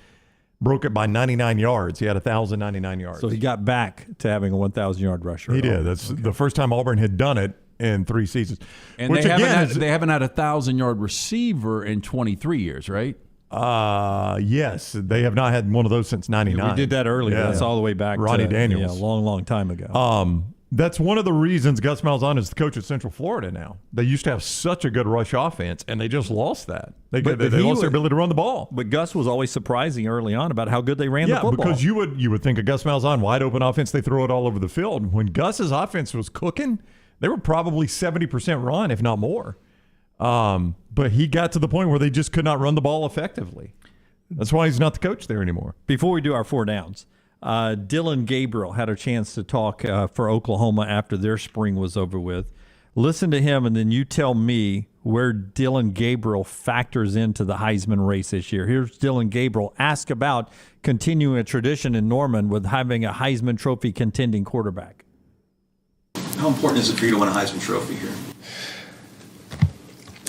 broke it by 99 yards. He had 1,099 yards. So he got back to having a 1,000-yard rusher. He did. That's the first time Auburn had done it in 3 seasons. And they haven't had a 1,000-yard receiver in 23 years, right? Yes. They have not had one of those since 99. We did that earlier. Yeah. That's all the way back Ronnie to Daniels. a long time ago. That's one of the reasons Gus Malzahn is the coach at Central Florida now. They used to have such a good rush offense, and they just lost that. They lost their ability to run the ball. But Gus was always surprising early on about how good they ran the football. Yeah, because you would think of Gus Malzahn, wide open offense, they throw it all over the field. When Gus's offense was cooking, they were probably 70% run, if not more. But he got to the point where they just could not run the ball effectively. That's why he's not the coach there anymore. Before we do our 4 downs, Dillon Gabriel had a chance to talk for Oklahoma after their spring was over with. Listen to him, and then you tell me where Dillon Gabriel factors into the Heisman race this year. Here's Dillon Gabriel ask about continuing a tradition in Norman with having a Heisman Trophy contending quarterback. How important is it for you to win a Heisman Trophy here?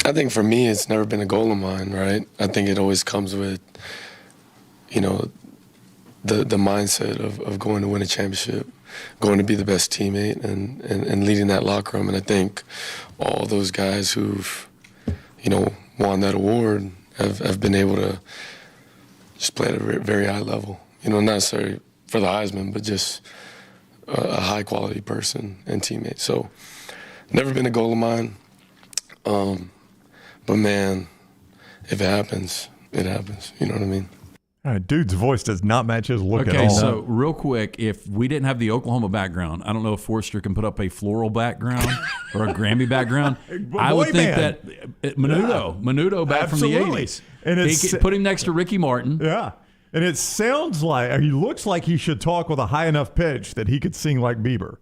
I think for me, it's never been a goal of mine, right? I think it always comes with, the mindset of going to win a championship, going to be the best teammate and leading that locker room. And I think all those guys who've, won that award have been able to just play at a very high level. Not necessarily for the Heisman, but just a high-quality person and teammate. So never been a goal of mine. But, man, if it happens, it happens. You know what I mean? Dude's voice does not match his look at all. Okay, so real quick, if we didn't have the Oklahoma background, I don't know if Forrester can put up a floral background or a Grammy background. I would think that Menudo back from the 80s. And put him next to Ricky Martin. Yeah. And it sounds like, or he looks like he should talk with a high enough pitch that he could sing like Bieber.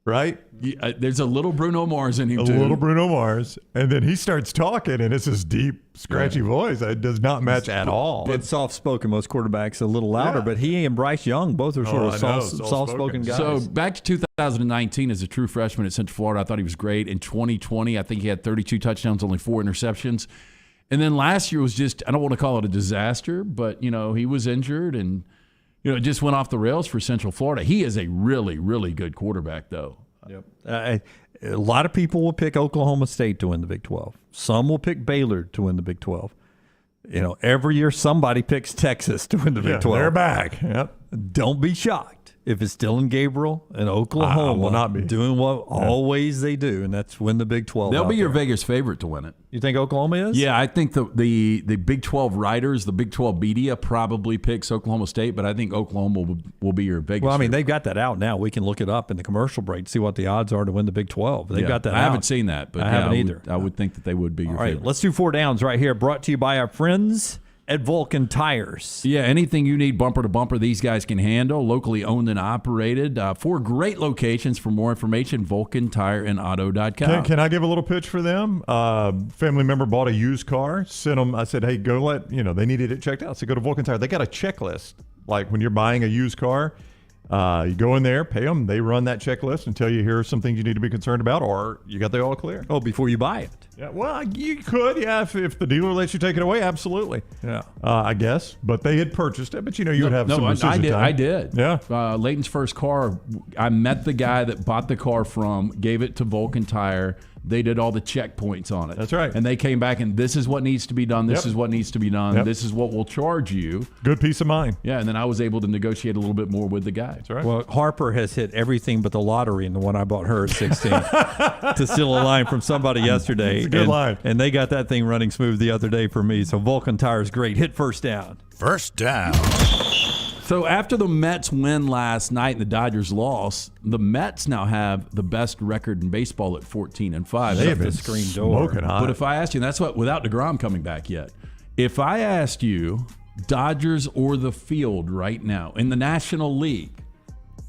Right? Yeah, there's a little Bruno Mars in him, too. A little Bruno Mars. And then he starts talking, and it's this deep, scratchy voice. It does not match at all. It's soft-spoken. Most quarterbacks a little louder, but he and Bryce Young both are sort of soft-spoken guys. So back to 2019 as a true freshman at Central Florida, I thought he was great. In 2020, I think he had 32 touchdowns, only 4 interceptions. And then last year was just, I don't want to call it a disaster, but, he was injured and – it just went off the rails for Central Florida. He is a really, really good quarterback, though. Yep. A lot of people will pick Oklahoma State to win the Big 12. Some will pick Baylor to win the Big 12. Every year somebody picks Texas to win the Big 12. They're back. Yep. Don't be shocked if it's Dillon Gabriel and Oklahoma will not be doing what always they do, and that's win the Big 12. They'll be your Vegas favorite to win it. You think Oklahoma is? Yeah, I think the Big 12 writers, the Big 12 media probably picks Oklahoma State, but I think Oklahoma will be your Vegas favorite. They've got that out now. We can look it up in the commercial break, see what the odds are to win the Big 12. They've got that out. I haven't seen that, but I haven't either. I would think that they would be your favorite. All right, let's do 4 downs right here, brought to you by our friends at Vulcan Tires. Yeah, anything you need bumper to bumper, these guys can handle. Locally owned and operated. 4 great locations. For more information, VulcanTireandAuto.com. Can I give a little pitch for them? Family member bought a used car. Sent them. I said, hey, go they needed it checked out. So go to Vulcan Tire. They got a checklist. Like when you're buying a used car, you go in there, pay them. They run that checklist and tell you here are some things you need to be concerned about, or you got the all clear. Oh, before you buy it. Yeah, well, you could, if the dealer lets you take it away, absolutely. Yeah, I guess. But they had purchased it, but you would have some decision time. I did. Yeah. Leighton's first car, I met the guy that bought the car from, gave it to Vulcan Tire. They did all the checkpoints on it. That's right. And they came back and this is what needs to be done. This is what needs to be done. Yep. This is what we'll charge you. Good peace of mind. Yeah, and then I was able to negotiate a little bit more with the guy. That's right. Well, Harper has hit everything but the lottery in the one I bought her at 16 to steal a line from somebody yesterday. It's a good line. And they got that thing running smooth the other day for me. So Vulcan Tire is great. Hit first down. First down. So after the Mets win last night and the Dodgers lost, the Mets now have the best record in baseball at 14-5. They have been smoking hot. But if I asked you, and that's what without DeGrom coming back yet. If I asked you, Dodgers or the field right now in the National League,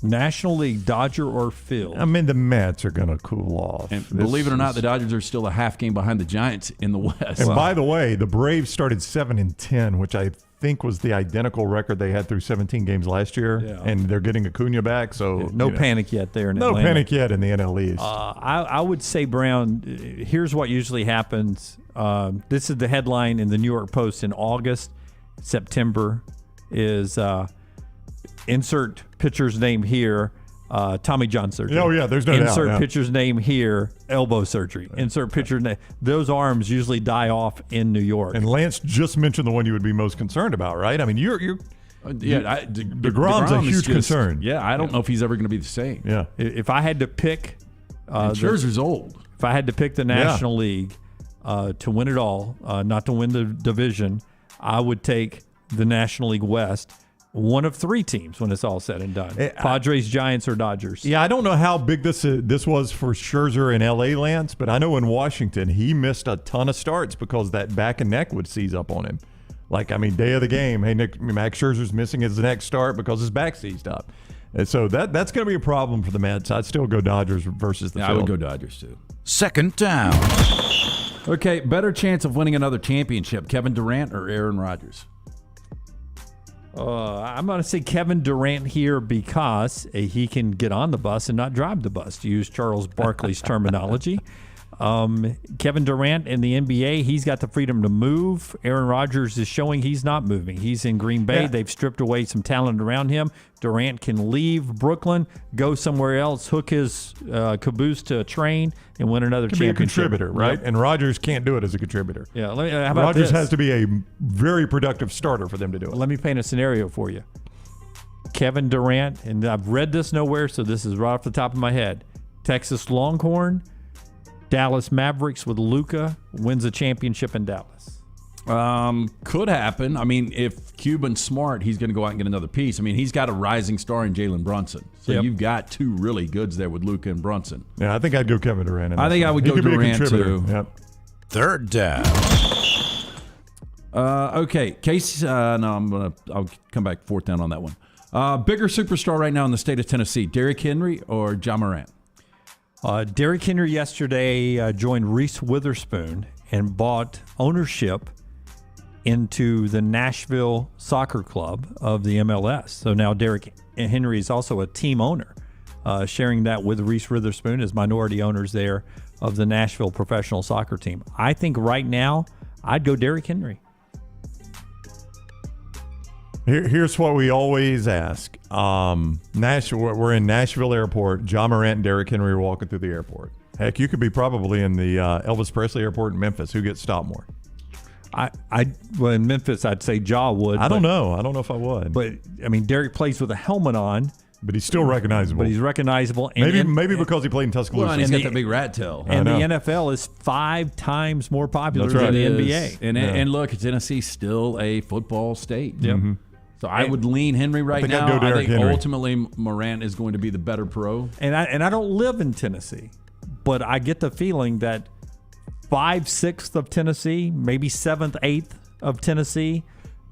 Dodger or field? The Mets are going to cool off. And believe it or not, the Dodgers are still a half game behind the Giants in the West. And by the way, the Braves started 7-10, which I think was the identical record they had through 17 games last year. Yeah. And they're getting Acuna back, so no panic yet there in Atlanta. No panic yet in the NL East. I would say, Brown, here's what usually happens. This is the headline in the New York Post in August, September is insert pitcher's name here, Tommy John surgery. Oh, yeah, there's no doubt. Insert pitcher's name here, elbow surgery. Insert pitcher's name. Those arms usually die off in New York. And Lance just mentioned the one you would be most concerned about, right? DeGrom's a huge concern. Yeah, I don't know if he's ever going to be the same. Yeah. If I had to pick, Scherzer's old. If I had to pick the National League to win it all, not to win the division, I would take the National League West. One of 3 teams when it's all said and done. Padres, Giants, or Dodgers. Yeah, I don't know how big this was for Scherzer in L.A., Lance, but I know in Washington he missed a ton of starts because that back and neck would seize up on him. Day of the game, hey, Max Scherzer's missing his next start because his back seized up. And so that's going to be a problem for the Mets. I'd still go Dodgers versus the field. I would go Dodgers, too. Second down. Okay, better chance of winning another championship, Kevin Durant or Aaron Rodgers? I'm going to say Kevin Durant here because he can get on the bus and not drive the bus, to use Charles Barkley's terminology. Kevin Durant in the NBA, he's got the freedom to move. Aaron Rodgers is showing he's not moving. He's in Green Bay. Yeah. They've stripped away some talent around him. Durant can leave Brooklyn, go somewhere else, hook his caboose to a train, and win another championship. Be a contributor, right? Yep. And Rodgers can't do it as a contributor. Yeah. How about Rodgers this? has to be a very productive starter for them to do it. Let me paint a scenario for you. Kevin Durant, and I've read this nowhere, so this is right off the top of my head. Texas Longhorn, Dallas Mavericks with Luka wins a championship in Dallas. Could happen. I mean, if Cuban's smart, he's going to go out and get another piece. I mean, he's got a rising star in Jalen Brunson. So you've got two really goods there with Luka and Brunson. Yeah, I think I'd go Kevin Durant. I think I would go Durant too. Yep. Third down. Okay, Case. I'll come back fourth down on that one. Bigger superstar right now in the state of Tennessee, Derrick Henry or Ja Morant? Derrick Henry yesterday joined Reese Witherspoon and bought ownership into the Nashville Soccer Club of the MLS. So now Derrick Henry is also a team owner, sharing that with Reese Witherspoon as minority owners there of the Nashville professional soccer team. I think right now I'd go Derrick Henry. Here's what we always ask. We're in Nashville Airport. Ja Morant and Derrick Henry are walking through the airport. Heck, you could be probably in the Elvis Presley Airport in Memphis. Who gets stopped more? Well, in Memphis, I'd say Ja would. I don't know. I don't know if I would. But, I mean, Derrick plays with a helmet on. But he's still recognizable. But he's recognizable. And maybe because he played in Tuscaloosa. Well, and he's got that big rat tail. And the NFL is 5 times more popular than the NBA. And look, Tennessee's still a football state. Yep. Mm-hmm. So I would lean Henry right now. I think Henry. ultimately Morant is going to be the better pro. And I don't live in Tennessee, but I get the feeling that 5/6 of Tennessee, maybe 7th, 8th of Tennessee,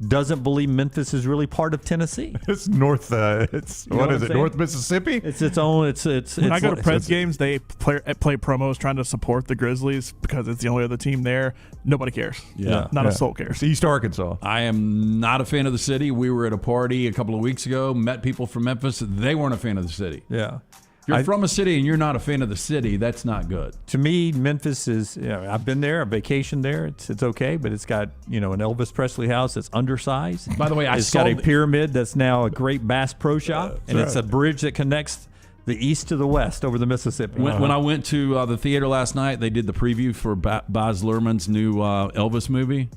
doesn't believe Memphis is really part of Tennessee. It's north. North Mississippi? It's its own. It's. When I go to Preds games, they play promos trying to support the Grizzlies because it's the only other team there. Nobody cares. Not a soul cares. It's East Arkansas. I am not a fan of the city. We were at a party a couple of weeks ago, met people from Memphis. They weren't a fan of the city. Yeah. If you're from a city and you're not a fan of the city, that's not good. To me, Memphis is, I've been there, I vacationed there. It's okay, but it's got, an Elvis Presley house that's undersized. By the way, it's got a pyramid that's now a great Bass Pro Shop, and it's a bridge that connects the east to the west over the Mississippi. When I went to the theater last night, they did the preview for Baz Luhrmann's new Elvis movie.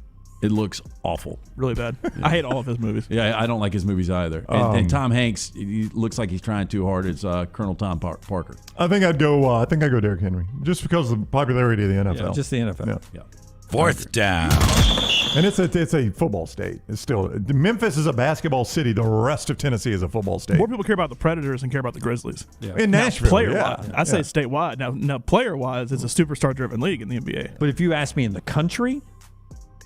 It looks awful. Really bad. I hate all of his movies. Yeah, I don't like his movies either. And Tom Hanks, he looks like he's trying too hard. It's Colonel Tom Parker. I think I'd go Derrick Henry just because of the popularity of the NFL. Yeah, just the NFL. Yeah. Fourth down. And it's a football state. It's still Memphis is a basketball city. The rest of Tennessee is a football state. More people care about the Predators than care about the Grizzlies. Yeah. In Nashville, player-wise, I say statewide. Now player-wise, it's a superstar-driven league in the NBA. But if you ask me in the country,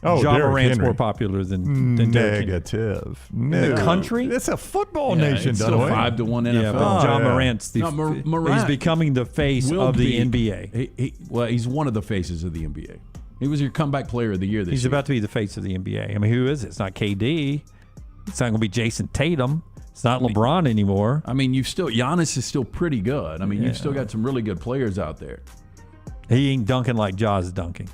Ja Morant's Henry. more popular than Negative. In the country? It's a football nation, it's still Dunaway. 5-1 NFL. Yeah, but Ja Morant's Morant he's becoming the face of the NBA. He's one of the faces of the NBA. He was your comeback player of the year this year. He's about to be the face of the NBA. I mean, who is it? It's not KD. It's not going to be Jason Tatum. It's not LeBron anymore. I mean, Giannis is still pretty good. I mean, you've still got some really good players out there. He ain't dunking like Ja's dunking.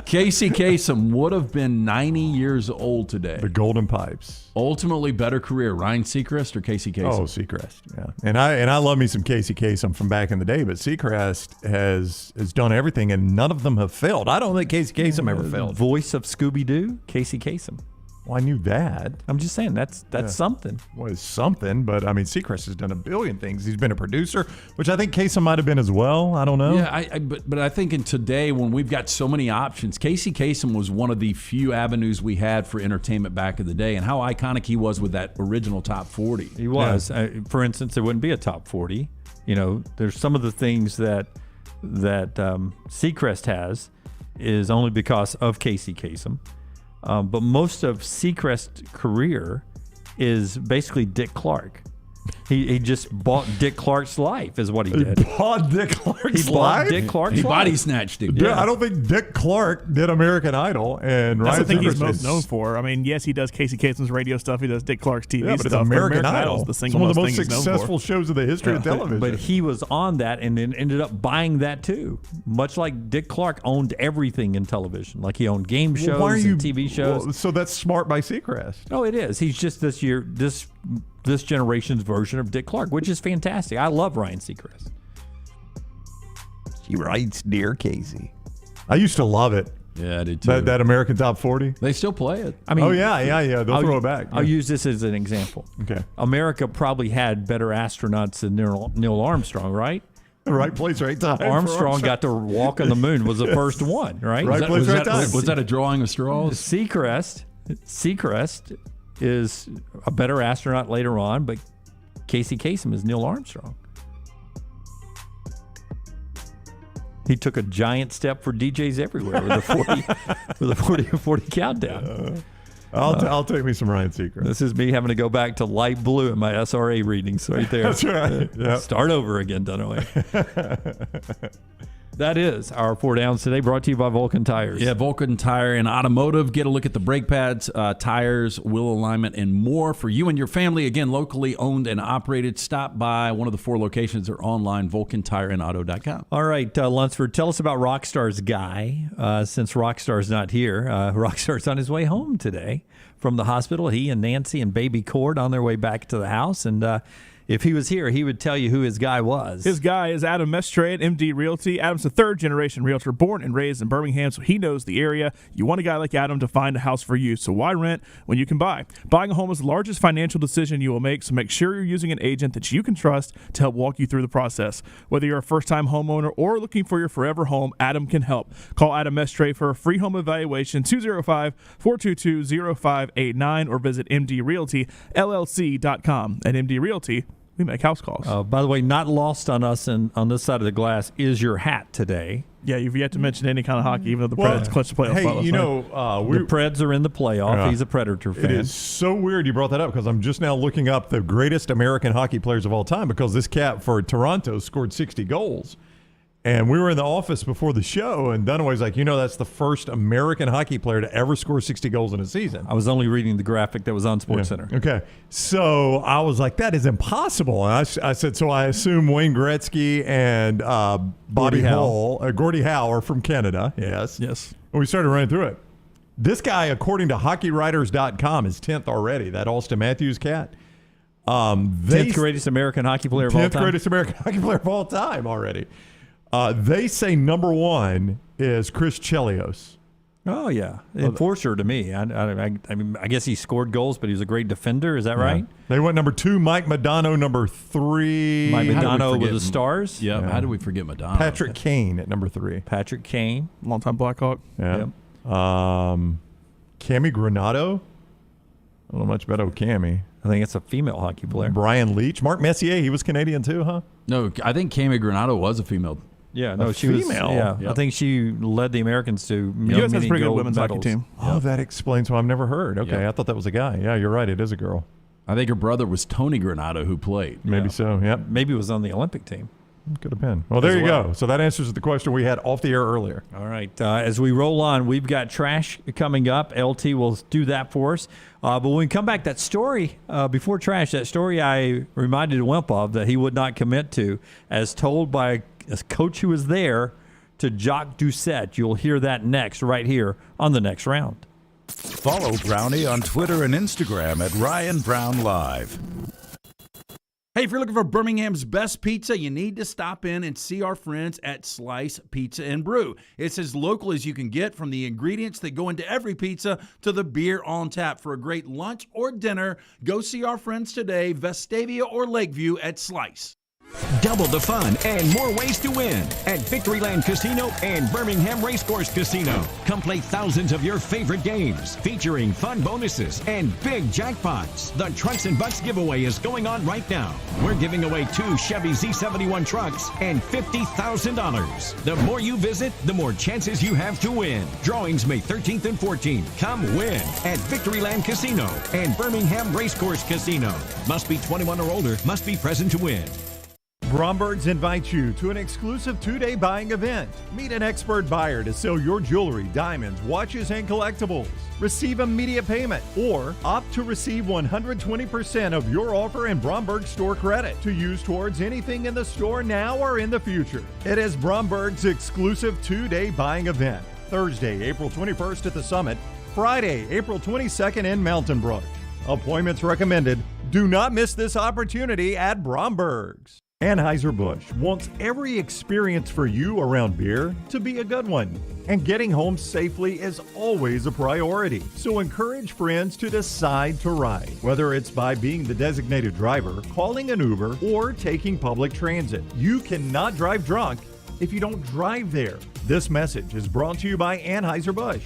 Casey Kasem would have been 90 years old today. The Golden Pipes. Ultimately, better career, Ryan Seacrest or Casey Kasem? Oh, Seacrest, yeah. And I love me some Casey Kasem from back in the day, but Seacrest has done everything, and none of them have failed. I don't think Casey Kasem ever failed. Voice of Scooby-Doo, Casey Kasem. Well, I knew that. I'm just saying that's something. Well, it's something, but I mean, Seacrest has done a billion things. He's been a producer, which I think Kasem might have been as well. I don't know. Yeah, but I think in today when we've got so many options, Casey Kasem was one of the few avenues we had for entertainment back in the day, and how iconic he was with that original top 40. He was. Yeah. For instance, there wouldn't be a top 40. There's some of the things that Seacrest has is only because of Casey Kasem. But most of Seacrest's career is basically Dick Clark. He just bought Dick Clark's life, is what he did. He bought Dick Clark's life? Dick Clark's he life. Body snatched him. Yeah. I don't think Dick Clark did American Idol. And that's Ryan the thing Seacrest he's most known for. I mean, yes, he does Casey Kasem's radio stuff. He does Dick Clark's TV but stuff. It's American Idol Idol. The single one of the most most successful shows of the history of television. But he was on that and then ended up buying that too. Much like Dick Clark owned everything in television. Like he owned game shows and TV shows. Well, so that's smart by Seacrest. Oh, it is. He's just this generation's version of Dick Clark, which is fantastic. I love Ryan Seacrest. She writes, Dear Casey. I used to love it. Yeah, I did too. That American Top 40. They still play it. I mean, yeah. They'll throw it back. I'll use this as an example. Okay. America probably had better astronauts than Neil Armstrong, right? Right place, right time. Armstrong got to walk on the moon, was the first one, right? Right place, right time. Was that a drawing of straws? Seacrest is a better astronaut later on, but Casey Kasem is Neil Armstrong. He took a giant step for DJs everywhere with a 40 countdown. I'll take me some Ryan Seacrest. This is me having to go back to light blue in my SRA readings right there. That's right. Yep. Start over again, Dunaway. That is our 4 Downs today, brought to you by Vulcan Tires. Yeah, Vulcan Tire and Automotive. Get a look at the brake pads, tires, wheel alignment, and more for you and your family. Again, locally owned and operated. Stop by one of the 4 locations or online, VulcanTireandAuto.com. All right, Lunsford, tell us about Rockstar's guy. Since Rockstar's not here, Rockstar's on his way home today from the hospital. He and Nancy and baby Cord on their way back to the house. And if he was here, he would tell you who his guy was. His guy is Adam Mestre at MD Realty. Adam's a third-generation realtor, born and raised in Birmingham, so he knows the area. You want a guy like Adam to find a house for you, so why rent when you can buy? Buying a home is the largest financial decision you will make, so make sure you're using an agent that you can trust to help walk you through the process. Whether you're a first-time homeowner or looking for your forever home, Adam can help. Call Adam Mestre for a free home evaluation, 205-422-0589, or visit mdrealtyllc.com. At MD Realty, we make house calls. By the way, not lost on us and on this side of the glass is your hat today. Yeah, you've yet to mention any kind of hockey, even though the Preds clinched the playoff. Hey, spot you know, the Preds are in the playoff. He's a Predator fan. It is so weird you brought that up because I'm just now looking up the greatest American hockey players of all time because this cat for Toronto scored 60 goals. And we were in the office before the show, and Dunaway's like, that's the first American hockey player to ever score 60 goals in a season. I was only reading the graphic that was on SportsCenter. Okay. So I was like, that is impossible. And I said, so I assume Wayne Gretzky and Gordie Howe are from Canada. Yes. Yes. And we started running through it. This guy, according to HockeyWriters.com, is 10th already, that Austin Matthews cat. 10th greatest American hockey player of all time. 10th greatest American hockey player of all time already. They say number 1 is Chris Chelios. Oh, yeah. Enforcer to me. I mean, I guess he scored goals, but he was a great defender. Is that right? They went number 2, Mike Modano, number 3. Mike Modano with the Stars? Yeah. How did we forget Modano? Patrick Kane at number 3. Patrick Kane. Longtime Blackhawk. Yeah. Yep. Cammy Granado. I don't know much about Cammy. I think it's a female hockey player. Brian Leach. Mark Messier, he was Canadian too, huh? No, I think Cammy Granado was a female. Yeah, no, she female. was. Yeah, yep. I think she led the Americans to many, U.S. has a pretty good women's medals. hockey team. Oh, that explains why I've never heard. Okay, I thought that was a guy. Yeah, you're right. It is a girl. I think her brother was Tony Granado who played. Maybe so. Yep. Maybe it was on the Olympic team. Could have been. Well, there you go. So that answers the question we had off the air earlier. All right. As we roll on, we've got trash coming up. LT will do that for us. But when we come back, that story before trash, that story I reminded Wimp of that he would not commit to, as told by a coach who was there to Jacques Doucette. You'll hear that next, right here on The Next Round. Follow Brownie on Twitter and Instagram at Ryan Brown Live. Hey, if you're looking for Birmingham's best pizza, you need to stop in and see our friends at Slice Pizza and Brew. It's as local as you can get, from the ingredients that go into every pizza to the beer on tap. For a great lunch or dinner, go see our friends today, Vestavia or Lakeview at Slice. Double the fun and more ways to win at Victoryland Casino and Birmingham Racecourse Casino. Come play thousands of your favorite games featuring fun bonuses and big jackpots. The Trucks and Bucks giveaway is going on right now. We're giving away 2 Chevy Z71 trucks and $50,000. The more you visit, the more chances you have to win. Drawings May 13th and 14th. Come win at Victoryland Casino and Birmingham Racecourse Casino. Must be 21 or older. Must be present to win. Bromberg's invites you to an exclusive 2-day buying event. Meet an expert buyer to sell your jewelry, diamonds, watches, and collectibles. Receive immediate payment or opt to receive 120% of your offer in Bromberg store credit to use towards anything in the store now or in the future. It is Bromberg's exclusive 2-day buying event. Thursday, April 21st at the Summit. Friday, April 22nd in Mountain Brook. Appointments recommended. Do not miss this opportunity at Bromberg's. Anheuser-Busch wants every experience for you around beer to be a good one. And getting home safely is always a priority. So encourage friends to decide to ride, whether it's by being the designated driver, calling an Uber, or taking public transit. You cannot drive drunk if you don't drive there. This message is brought to you by Anheuser-Busch,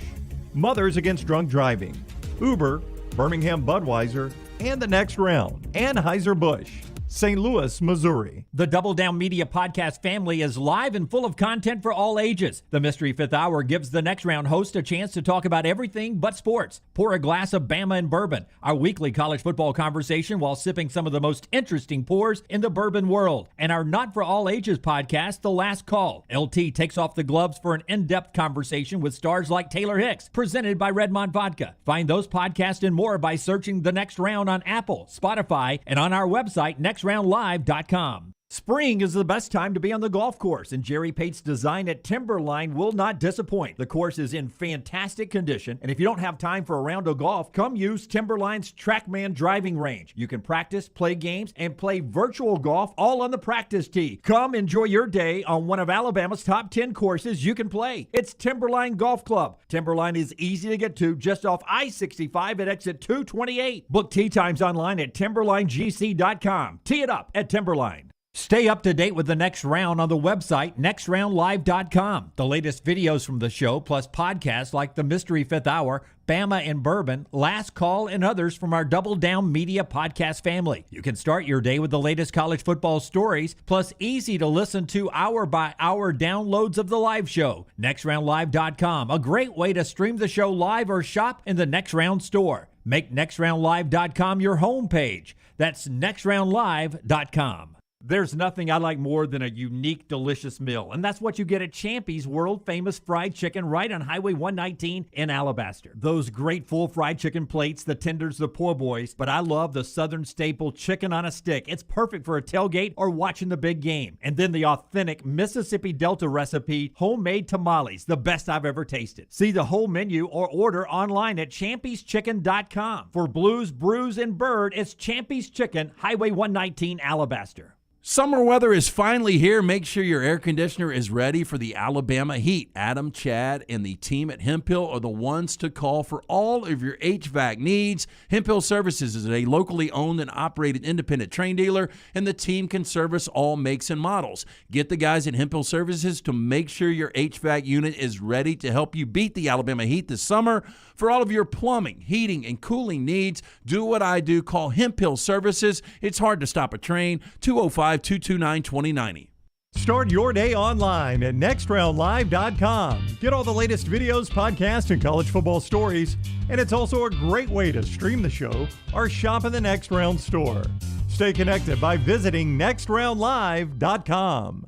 Mothers Against Drunk Driving, Uber, Birmingham Budweiser, and the Next Round, Anheuser-Busch, St. Louis, Missouri. The Double Down Media podcast family is live and full of content for all ages. The Mystery Fifth Hour gives the Next Round host a chance to talk about everything but sports. Pour a glass of Bama and bourbon, our weekly college football conversation while sipping some of the most interesting pours in the bourbon world. And our Not For All Ages podcast, The Last Call. LT takes off the gloves for an in-depth conversation with stars like Taylor Hicks, presented by Redmond Vodka. Find those podcasts and more by searching The Next Round on Apple, Spotify, and on our website, nextroundlive.com. Spring is the best time to be on the golf course, and Jerry Pate's design at Timberline will not disappoint. The course is in fantastic condition, and if you don't have time for a round of golf, come use Timberline's TrackMan driving range. You can practice, play games, and play virtual golf all on the practice tee. Come enjoy your day on one of Alabama's top 10 courses you can play. It's Timberline Golf Club. Timberline is easy to get to just off I-65 at exit 228. Book tee times online at timberlinegc.com. Tee it up at Timberline. Stay up to date with the Next Round on the website, nextroundlive.com. The latest videos from the show, plus podcasts like The Mystery Fifth Hour, Bama and Bourbon, Last Call, and others from our Double Down Media podcast family. You can start your day with the latest college football stories, plus easy to listen to hour-by-hour downloads of the live show. Nextroundlive.com, a great way to stream the show live or shop in the Next Round store. Make nextroundlive.com your homepage. That's nextroundlive.com. There's nothing I like more than a unique, delicious meal, and that's what you get at Champy's world-famous fried chicken right on Highway 119 in Alabaster. Those great full fried chicken plates, the tenders, the po' boys, but I love the Southern staple chicken on a stick. It's perfect for a tailgate or watching the big game. And then the authentic Mississippi Delta recipe, homemade tamales, the best I've ever tasted. See the whole menu or order online at champyschicken.com. For Blues, Brews, and Bird, it's Champy's Chicken, Highway 119, Alabaster. Summer weather is finally here. Make sure your air conditioner is ready for the Alabama heat. Adam, Chad, and the team at Heupel are the ones to call for all of your HVAC needs. Heupel Services is a locally owned and operated independent Trane dealer, and the team can service all makes and models. Get the guys at Heupel Services to make sure your HVAC unit is ready to help you beat the Alabama heat this summer. For all of your plumbing, heating, and cooling needs, do what I do. Call Heupel Services. It's hard to stop a train. 205-229-2090. Start your day online at nextroundlive.com. Get all the latest videos, podcasts, and college football stories. And it's also a great way to stream the show or shop in the Next Round store. Stay connected by visiting nextroundlive.com.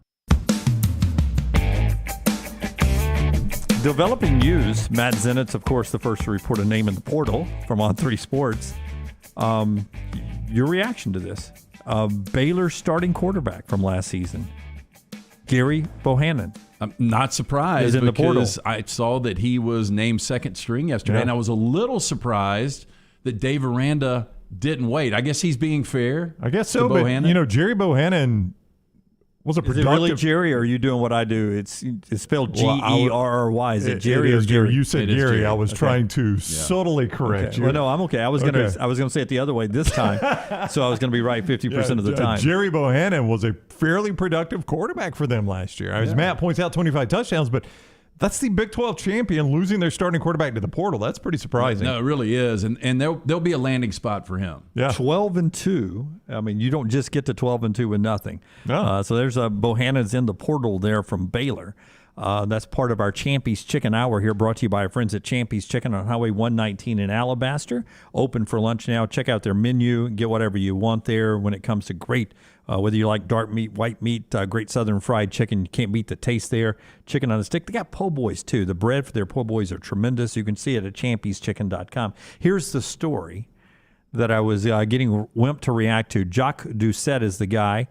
Developing news. Matt Zenitz, of course, the first to report a name in the portal from On3 Sports. Your reaction to this? Baylor's starting quarterback from last season, Gary Bohannon. I'm not surprised in the portal. I saw that he was named second string yesterday, and I was a little surprised that Dave Aranda didn't wait. I guess he's being fair. I guess so, but Jerry Bohannon was a productive. Is it really Jerry, or are you doing what I do? It's spelled Gerry. Is it Jerry or Jerry? You said Jerry. I was trying to subtly correct you. Well, no, I'm okay. I was gonna say it the other way this time, so I was gonna be right 50% of the time. Jerry Bohannon was a fairly productive quarterback for them last year. As Matt points out, 25 touchdowns, but that's the Big 12 champion losing their starting quarterback to the portal. That's pretty surprising. No, it really is, and there'll be a landing spot for him. Yeah, 12-2. I mean, you don't just get to 12-2 with nothing. No. So there's a Bohannon's in the portal there from Baylor. That's part of our Champy's Chicken Hour here, brought to you by our friends at Champy's Chicken on Highway 119 in Alabaster. Open for lunch now. Check out their menu. Get whatever you want there when it comes to great, whether you like dark meat, white meat, great southern fried chicken. You can't beat the taste there. Chicken on a stick. They got po' boys, too. The bread for their po' boys are tremendous. You can see it at champyschicken.com. Here's the story that I was getting Wimp to react to. Jacques Doucette is the guy.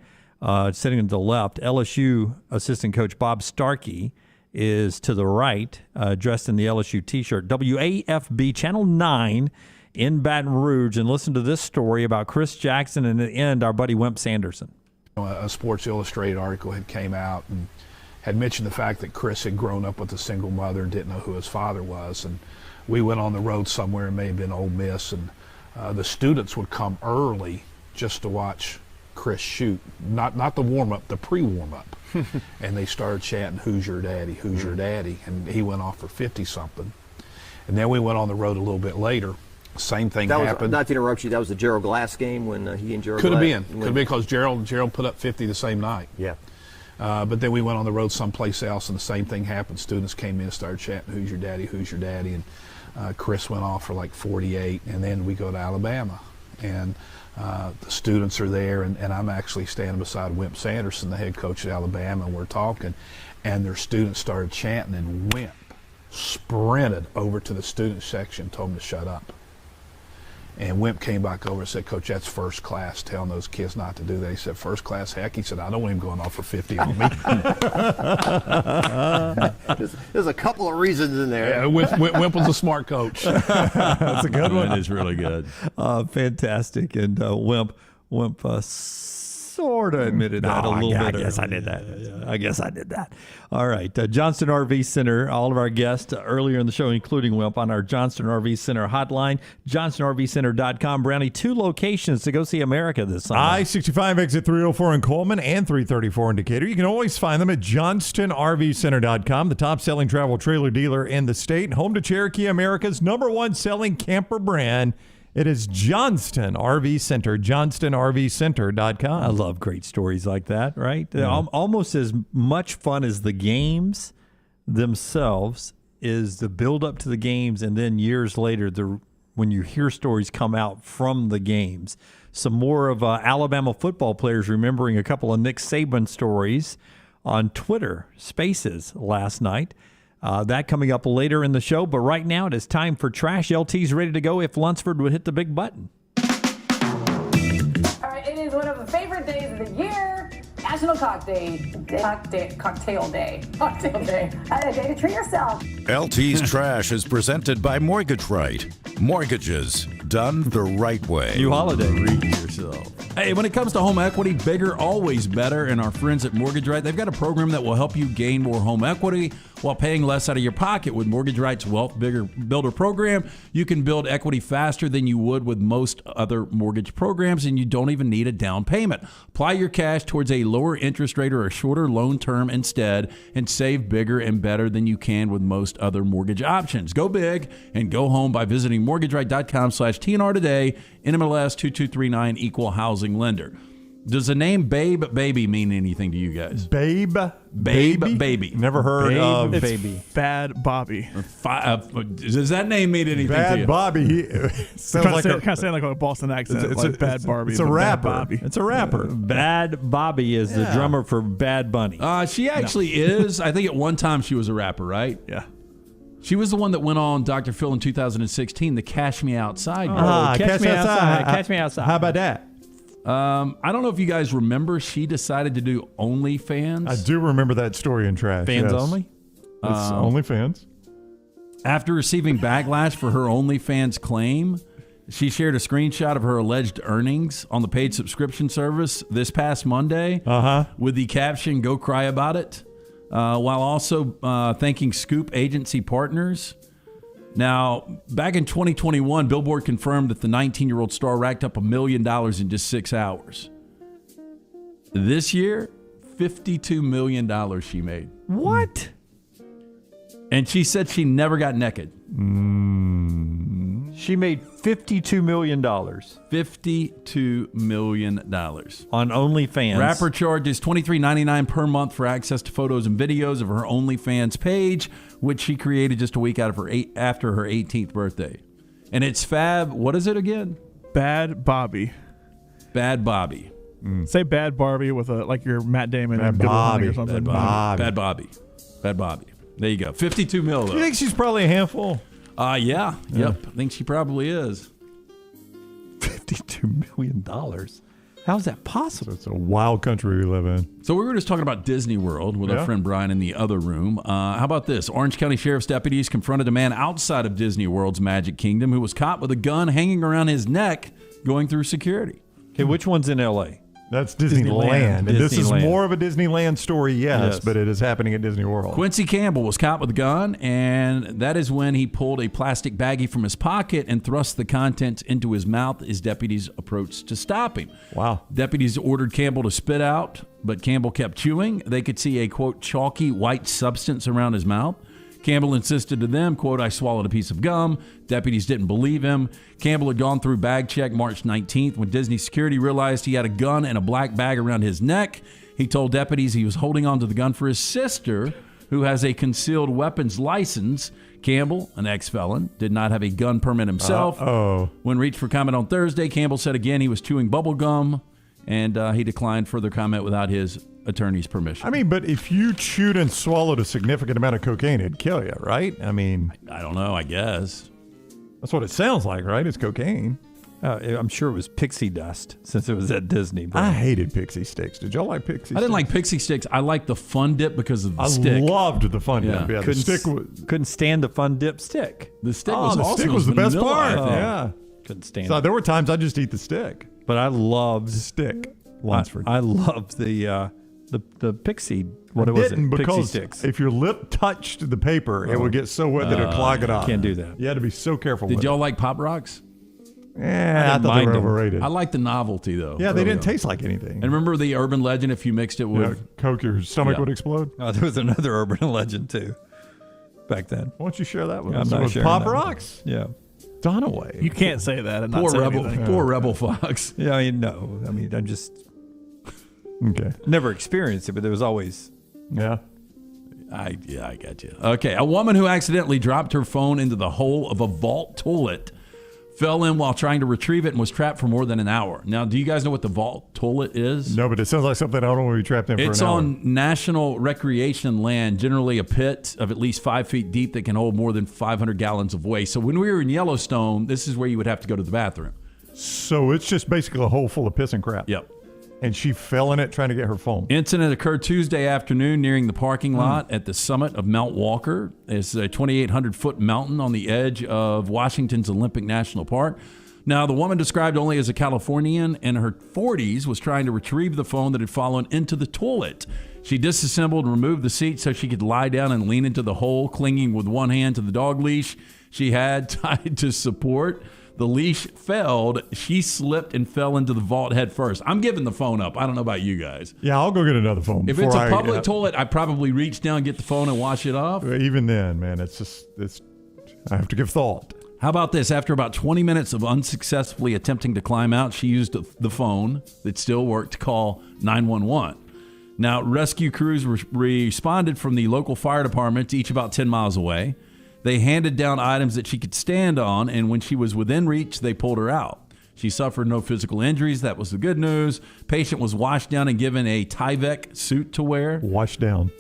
Sitting to the left. LSU assistant coach Bob Starkey is to the right, dressed in the LSU T-shirt. WAFB Channel 9 in Baton Rouge. And listen to this story about Chris Jackson, and at the end, our buddy Wimp Sanderson. A Sports Illustrated article had came out, and had mentioned the fact that Chris had grown up with a single mother and didn't know who his father was. And we went on the road somewhere, it may have been Ole Miss, and the students would come early just to watch Chris shoot. Not the warm-up, the pre-warm-up. And they started chanting, "Who's your daddy? Who's your daddy?" And he went off for 50-something. And then we went on the road a little bit later. Same thing happened. Not to interrupt you, that was the Gerald Glass game when he and Gerald Could have Glass been. Could have been because Gerald put up 50 the same night. Yeah. But then we went on the road someplace else, and the same thing happened. Students came in and started chanting, "Who's your daddy? Who's your daddy?" And Chris went off for like 48, and then we go to Alabama. And the students are there, and I'm actually standing beside Wimp Sanderson, the head coach at Alabama, and we're talking, and their students started chanting, and Wimp sprinted over to the student section, told them to shut up. And Wimp came back over and said, "Coach, that's first class, telling those kids not to do that." He said, "First class, heck." He said, "I don't want him going off for 50 on me." There's a couple of reasons in there. Yeah, Wimp was a smart coach. That's a good one. That is really good. Fantastic. And Wimp sort of admitted that a little bit. I guess I did that. I guess I did that. All right. Johnston RV Center, all of our guests earlier in the show, including Wimp, on our Johnston RV Center hotline, johnstonrvcenter.com. Brownie, 2 locations to go see America this summer. I-65 exit 304 in Coleman and 334 in Decatur. You can always find them at johnstonrvcenter.com, the top-selling travel trailer dealer in the state, home to Cherokee America's #1 selling camper brand. It is Johnston RV Center, johnstonrvcenter.com. I love great stories like that, right? Almost as much fun as the games themselves is the build-up to the games, and then years later, when you hear stories come out from the games. Some more of Alabama football players remembering a couple of Nick Saban stories on Twitter Spaces last night. That coming up later in the show. But right now, it is time for Trash. LT's ready to go if Lunsford would hit the big button. All right, it is one of the favorite days of the year. National Cocktail Day. Cocktail Day. A day to treat yourself. LT's Trash is presented by Mortgage Right. Mortgages done the right way. New holiday. Read yourself. Hey, when it comes to home equity, bigger always better. And our friends at Mortgage Right, they've got a program that will help you gain more home equity while paying less out of your pocket. With Mortgage Right's Wealth Builder program, you can build equity faster than you would with most other mortgage programs, and you don't even need a down payment. Apply your cash towards a lower interest rate or a shorter loan term instead, and save bigger and better than you can with most other mortgage options. Go big and go home by visiting mortgageright.com/TNR today. NMLS 2239, equal housing lender. Does the name Babe Baby mean anything to you guys? Babe Baby. Never heard of It's Baby. Bad Bobby. Does that name mean anything to Bad you? Bobby. Sounds like kind of saying like a Boston accent. It's like Bad Barbie. It's a but rapper. Bad Bobby. It's a rapper. Bad Bobby is the drummer for Bad Bunny. She actually is. I think at one time she was a rapper, right? Yeah. She was the one that went on Dr. Phil in 2016, the Cash Me Outside. Catch Me Outside. Catch Me Outside. How about that? I don't know if you guys remember, she decided to do OnlyFans. I do remember that story in Trash. Fans yes. only? It's OnlyFans. After receiving backlash for her OnlyFans claim, she shared a screenshot of her alleged earnings on the paid subscription service this past Monday with the caption, "Go cry about it," while also thanking Scoop agency partners. Now, back in 2021, Billboard confirmed that the 19-year-old star racked up $1 million in just 6 hours. This year, $52 million she made. What? And she said she never got naked. She made $52 million. $52 million. On OnlyFans. Rapper charges $23.99 per month for access to photos and videos of her OnlyFans page, which she created just a week after her 18th birthday. And it's Fab, what is it again? Bad Bobby. Bad Bobby. Say Bad Barbie with like your Matt Damon Bad and Good Bobby. Morning or something. Bad Bobby. Bad Bobby. There you go. 52 mil, though. You think she's probably a handful? Yeah. Yep. I think she probably is. $52 million. How is that possible? It's a wild country we live in. So we were just talking about Disney World with our friend Brian in the other room. How about this? Orange County Sheriff's deputies confronted a man outside of Disney World's Magic Kingdom who was caught with a gun hanging around his neck going through security. Okay, which one's in L.A.? That's Disneyland. And this is Disneyland. more of a Disneyland story, yes, but it is happening at Disney World. Quincy Campbell was caught with a gun, and that is when he pulled a plastic baggie from his pocket and thrust the contents into his mouth as deputies approached to stop him. Wow. Deputies ordered Campbell to spit out, but Campbell kept chewing. They could see a, quote, chalky white substance around his mouth. Campbell insisted to them, quote, I swallowed a piece of gum. Deputies didn't believe him. Campbell had gone through bag check March 19th when Disney security realized he had a gun and a black bag around his neck. He told deputies he was holding onto the gun for his sister, who has a concealed weapons license. Campbell, an ex-felon, did not have a gun permit himself. When reached for comment on Thursday, Campbell said again he was chewing bubble gum, and he declined further comment without his attorney's permission. I mean, but if you chewed and swallowed a significant amount of cocaine, it'd kill you, right? I mean, I don't know, I guess. That's what it sounds like, right? It's cocaine. I'm sure it was pixie dust since it was at Disney. I hated pixie sticks. Did y'all like pixie sticks? I didn't like pixie sticks. I liked the Fun Dip because of the stick. I loved the Fun Dip. Yeah, the stick couldn't stand the Fun Dip stick. The stick was the awesome. stick was the best vanilla, part. I think. Yeah. Couldn't stand So it. there were times I just eat the stick. But I loved stick. I loved the pixie. What I was didn't it? because Pixie sticks. if your lip touched the paper, it would get so wet that it would clog it up. Can't do that. You had to be so careful. Did with y'all it. like Pop Rocks? Yeah, I thought they were overrated. I liked the novelty, though. Yeah, they Really didn't though. taste like anything. And remember the urban legend, if you mixed it with Coke, your stomach would explode? Oh, there was another urban legend, too, back then. Why don't you share that with I'm us? not With sharing Pop that. Rocks? Yeah. Dunaway. You can't say that and not Poor say rebel, anything. poor rebel fox. Yeah, I mean, no. I mean, I'm just okay. Never experienced it, but there was always. Yeah. I got you. Okay, a woman who accidentally dropped her phone into the hole of a vault toilet fell in while trying to retrieve it and was trapped for more than an hour. Now, do you guys know what the vault toilet is? No, but it sounds like something I don't want to be trapped in for It's an hour. on national recreation land, generally a pit of at least 5 feet deep that can hold more than 500 gallons of waste. So when we were in Yellowstone, this is where you would have to go to the bathroom. So it's just basically a hole full of piss and crap. Yep. And she fell in it trying to get her phone. Incident occurred Tuesday afternoon nearing the parking lot at the summit of Mount Walker. It's a 2,800-foot mountain on the edge of Washington's Olympic National Park. Now, the woman, described only as a Californian in her 40s, was trying to retrieve the phone that had fallen into the toilet. She disassembled and removed the seat so she could lie down and lean into the hole, clinging with one hand to the dog leash she had tied to support. The leash failed. She slipped and fell into the vault head first. I'm giving the phone up. I don't know about you guys. Yeah, I'll go get another phone. If it's a public toilet, I probably reach down, get the phone, and wash it off. Even then, man, it's I have to give thought. How about this? After about 20 minutes of unsuccessfully attempting to climb out, she used the phone that still worked to call 911. Now, rescue crews responded from the local fire department, each about 10 miles away. They handed down items that she could stand on, and when she was within reach, they pulled her out. She suffered no physical injuries. That was the good news. Patient was washed down and given a Tyvek suit to wear. Washed down.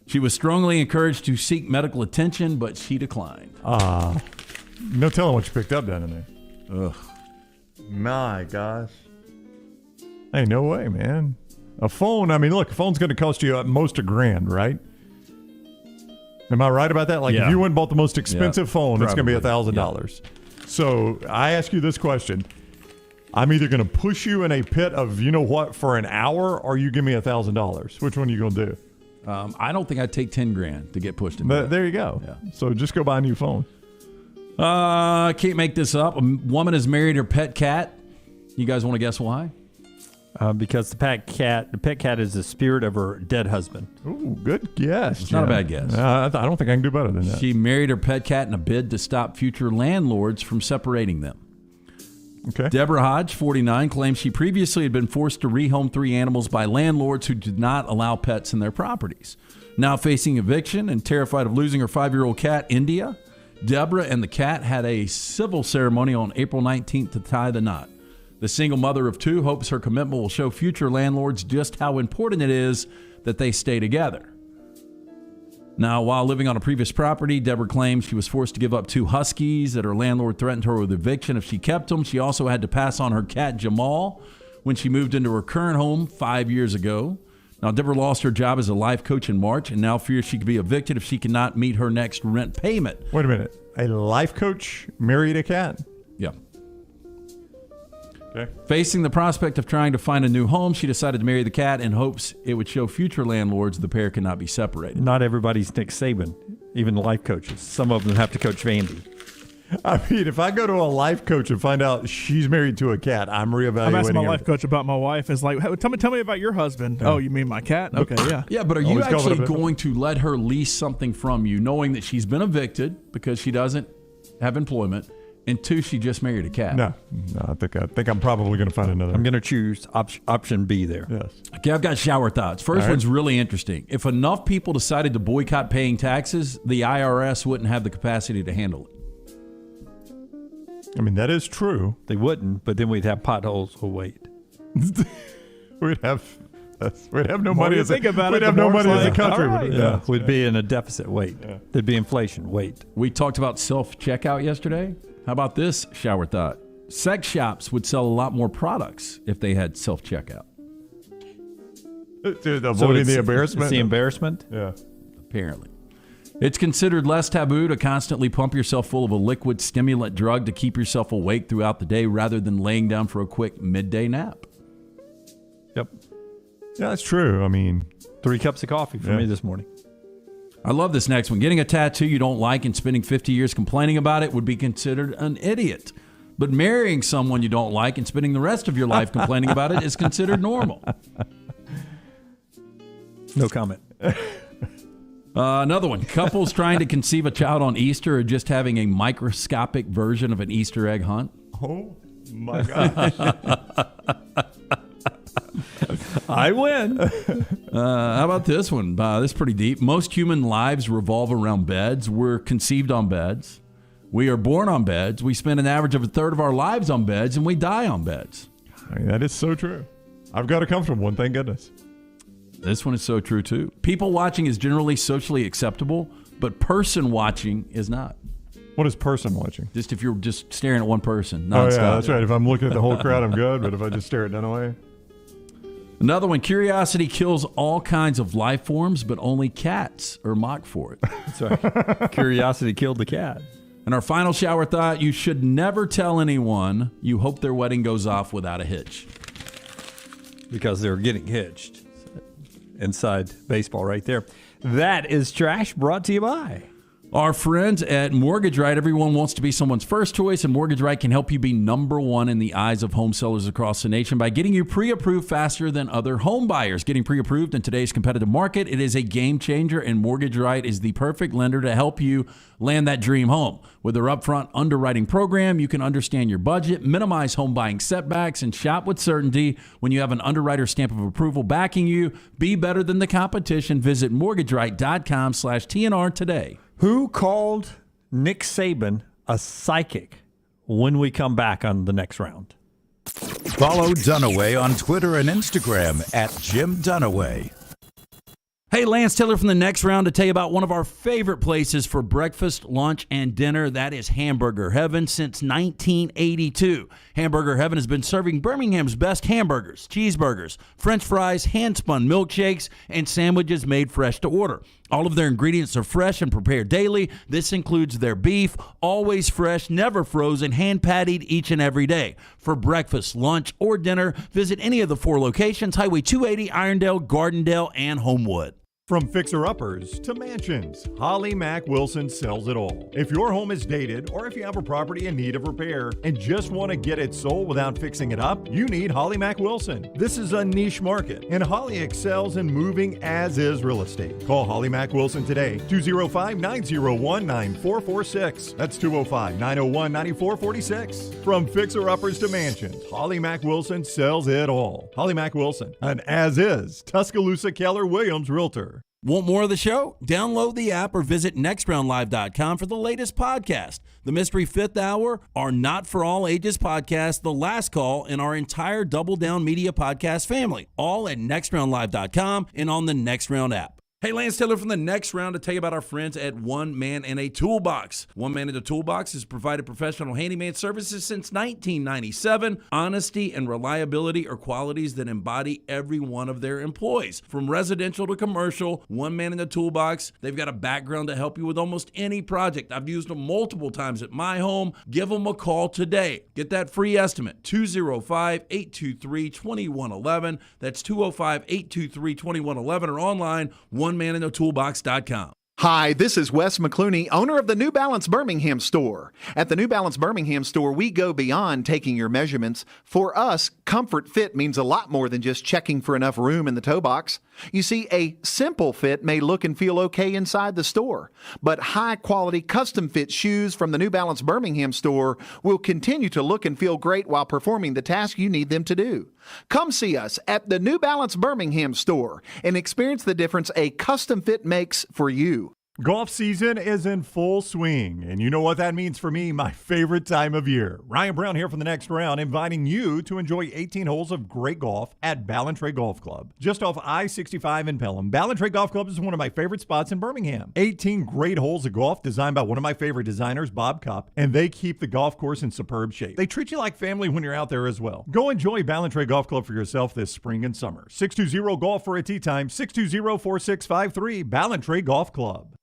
She was strongly encouraged to seek medical attention, but she declined. No telling what you picked up down in there. Ugh. My gosh. Hey, no way, man. A phone, I mean, look, a phone's going to cost you at most $1,000, right? Am I right about that? Like, if you went and bought the most expensive phone, it's going to be $1,000. So I ask you this question. I'm either going to push you in a pit of you know what for an hour, or you give me $1,000. Which one are you going to do? I don't think I'd take $10,000 to get pushed in. But there you go. Yeah. So just go buy a new phone. Can't make this up. A woman has married her pet cat. You guys want to guess why? Because the pet cat is the spirit of her dead husband. Ooh, good guess. It's not a bad guess. I don't think I can do better than that. She married her pet cat in a bid to stop future landlords from separating them. Okay. Deborah Hodge, 49, claims she previously had been forced to rehome 3 animals by landlords who did not allow pets in their properties. Now facing eviction and terrified of losing her 5-year-old cat, India, Deborah and the cat had a civil ceremony on April 19th to tie the knot. The single mother of 2 hopes her commitment will show future landlords just how important it is that they stay together. Now, while living on a previous property, Deborah claims she was forced to give up 2 huskies that her landlord threatened her with eviction if she kept them. She also had to pass on her cat, Jamal, when she moved into her current home 5 years ago. Now, Deborah lost her job as a life coach in March and now fears she could be evicted if she cannot meet her next rent payment. Wait a minute. A life coach married a cat? Yeah. Okay. Facing the prospect of trying to find a new home, she decided to marry the cat in hopes it would show future landlords the pair cannot be separated. Not everybody's Nick Saban, even life coaches. Some of them have to coach Vandy. I mean, if I go to a life coach and find out she's married to a cat, I'm reevaluating. I'm asking my life everything. coach about my wife. It's like, hey, tell me about your husband. Oh, you mean my cat? Okay, yeah. Yeah, but are you Always actually going going to let her lease something from you, knowing that she's been evicted because she doesn't have employment, and two, she just married a cat? No, I think I'm probably going to find another. I'm going to choose option B there. Yes. Okay, I've got shower thoughts. First All right. one's really interesting. If enough people decided to boycott paying taxes, the IRS wouldn't have the capacity to handle it. I mean, that is true. They wouldn't, but then we'd have potholes. Oh, wait. We'd have no More money you as a, think about we'd it, have the no more it's money as a like, country. all right. Yeah, we'd be in a deficit. Wait. There'd be inflation. Wait. We talked about self-checkout yesterday. How about this shower thought? Sex shops would sell a lot more products if they had self-checkout. Avoiding the embarrassment. It's the embarrassment? Yeah. Apparently. It's considered less taboo to constantly pump yourself full of a liquid stimulant drug to keep yourself awake throughout the day rather than laying down for a quick midday nap. Yep. Yeah, that's true. I mean, 3 cups of coffee for me this morning. I love this next one. Getting a tattoo you don't like and spending 50 years complaining about it would be considered an idiot. But marrying someone you don't like and spending the rest of your life complaining about it is considered normal. No comment. Another one. Couples trying to conceive a child on Easter are just having a microscopic version of an Easter egg hunt. Oh, my gosh. I win. How about this one? This is pretty deep. Most human lives revolve around beds. We're conceived on beds. We are born on beds. We spend an average of a third of our lives on beds, and we die on beds. I mean, that is so true. I've got a comfortable one, thank goodness. This one is so true, too. People watching is generally socially acceptable, but person watching is not. What is person watching? Just if you're just staring at one person. Oh, yeah, that's right. If I'm looking at the whole crowd, I'm good. But if I just stare at Dunaway. Another one. Curiosity kills all kinds of life forms, but only cats are mocked for it. That's right. Curiosity killed the cat. And our final shower thought, you should never tell anyone you hope their wedding goes off without a hitch. Because they're getting hitched. Inside baseball right there. That is Trash, brought to you by our friends at Mortgage Right. Everyone wants to be someone's first choice, and Mortgage Right can help you be number one in the eyes of home sellers across the nation by getting you pre-approved faster than other home buyers. Getting pre-approved in today's competitive market, it is a game changer, and Mortgage Right is the perfect lender to help you land that dream home. With their upfront underwriting program, you can understand your budget, minimize home buying setbacks, and shop with certainty. When you have an underwriter stamp of approval backing you, be better than the competition. Visit mortgageright.com/TNR today. Who called Nick Saban a psychic? When we come back on the next round. Follow Dunaway on Twitter and Instagram at Jim Dunaway. Hey, Lance Taylor from the next round to tell you about one of our favorite places for breakfast, lunch, and dinner. That is Hamburger Heaven since 1982. Hamburger Heaven has been serving Birmingham's best hamburgers, cheeseburgers, French fries, hand-spun milkshakes, and sandwiches made fresh to order. All of their ingredients are fresh and prepared daily. This includes their beef, always fresh, never frozen, hand-pattied each and every day. For breakfast, lunch, or dinner, visit any of the 4 locations, Highway 280, Irondale, Gardendale, and Homewood. From fixer-uppers to mansions, Holly Mack Wilson sells it all. If your home is dated or if you have a property in need of repair and just want to get it sold without fixing it up, you need Holly Mack Wilson. This is a niche market, and Holly excels in moving as-is real estate. Call Holly Mack Wilson today, 205-901-9446. That's 205-901-9446. From fixer-uppers to mansions, Holly Mack Wilson sells it all. Holly Mack Wilson, an as-is Tuscaloosa Keller Williams realtor. Want more of the show? Download the app or visit nextroundlive.com for the latest podcast. The Mystery Fifth Hour, our Not For All Ages podcast, The Last Call, and our entire Double Down Media podcast family. All at nextroundlive.com and on the Next Round app. Hey, Lance Taylor from the Next Round to tell you about our friends at One Man and a Toolbox. One Man and a Toolbox has provided professional handyman services since 1997. Honesty and reliability are qualities that embody every one of their employees. From residential to commercial, One Man and a Toolbox, they've got a background to help you with almost any project. I've used them multiple times at my home. Give them a call today. Get that free estimate, 205-823-2111. That's 205-823-2111 or online, OneManInAToolbox.com. Hi, this is Wes McClooney, owner of the New Balance Birmingham store. At the New Balance Birmingham store, we go beyond taking your measurements. For us, comfort fit means a lot more than just checking for enough room in the toe box. You see, a simple fit may look and feel okay inside the store, but high-quality custom fit shoes from the New Balance Birmingham store will continue to look and feel great while performing the task you need them to do. Come see us at the New Balance Birmingham store and experience the difference a custom fit makes for you. Golf season is in full swing, and you know what that means for me, my favorite time of year. Ryan Brown here from the Next Round, inviting you to enjoy 18 holes of great golf at Ballantrae Golf Club. Just off I-65 in Pelham, Ballantrae Golf Club is one of my favorite spots in Birmingham. 18 great holes of golf designed by one of my favorite designers, Bob Cupp, and they keep the golf course in superb shape. They treat you like family when you're out there as well. Go enjoy Ballantrae Golf Club for yourself this spring and summer. 620-GOLF for a tee time, 620-4653, Ballantrae Golf Club.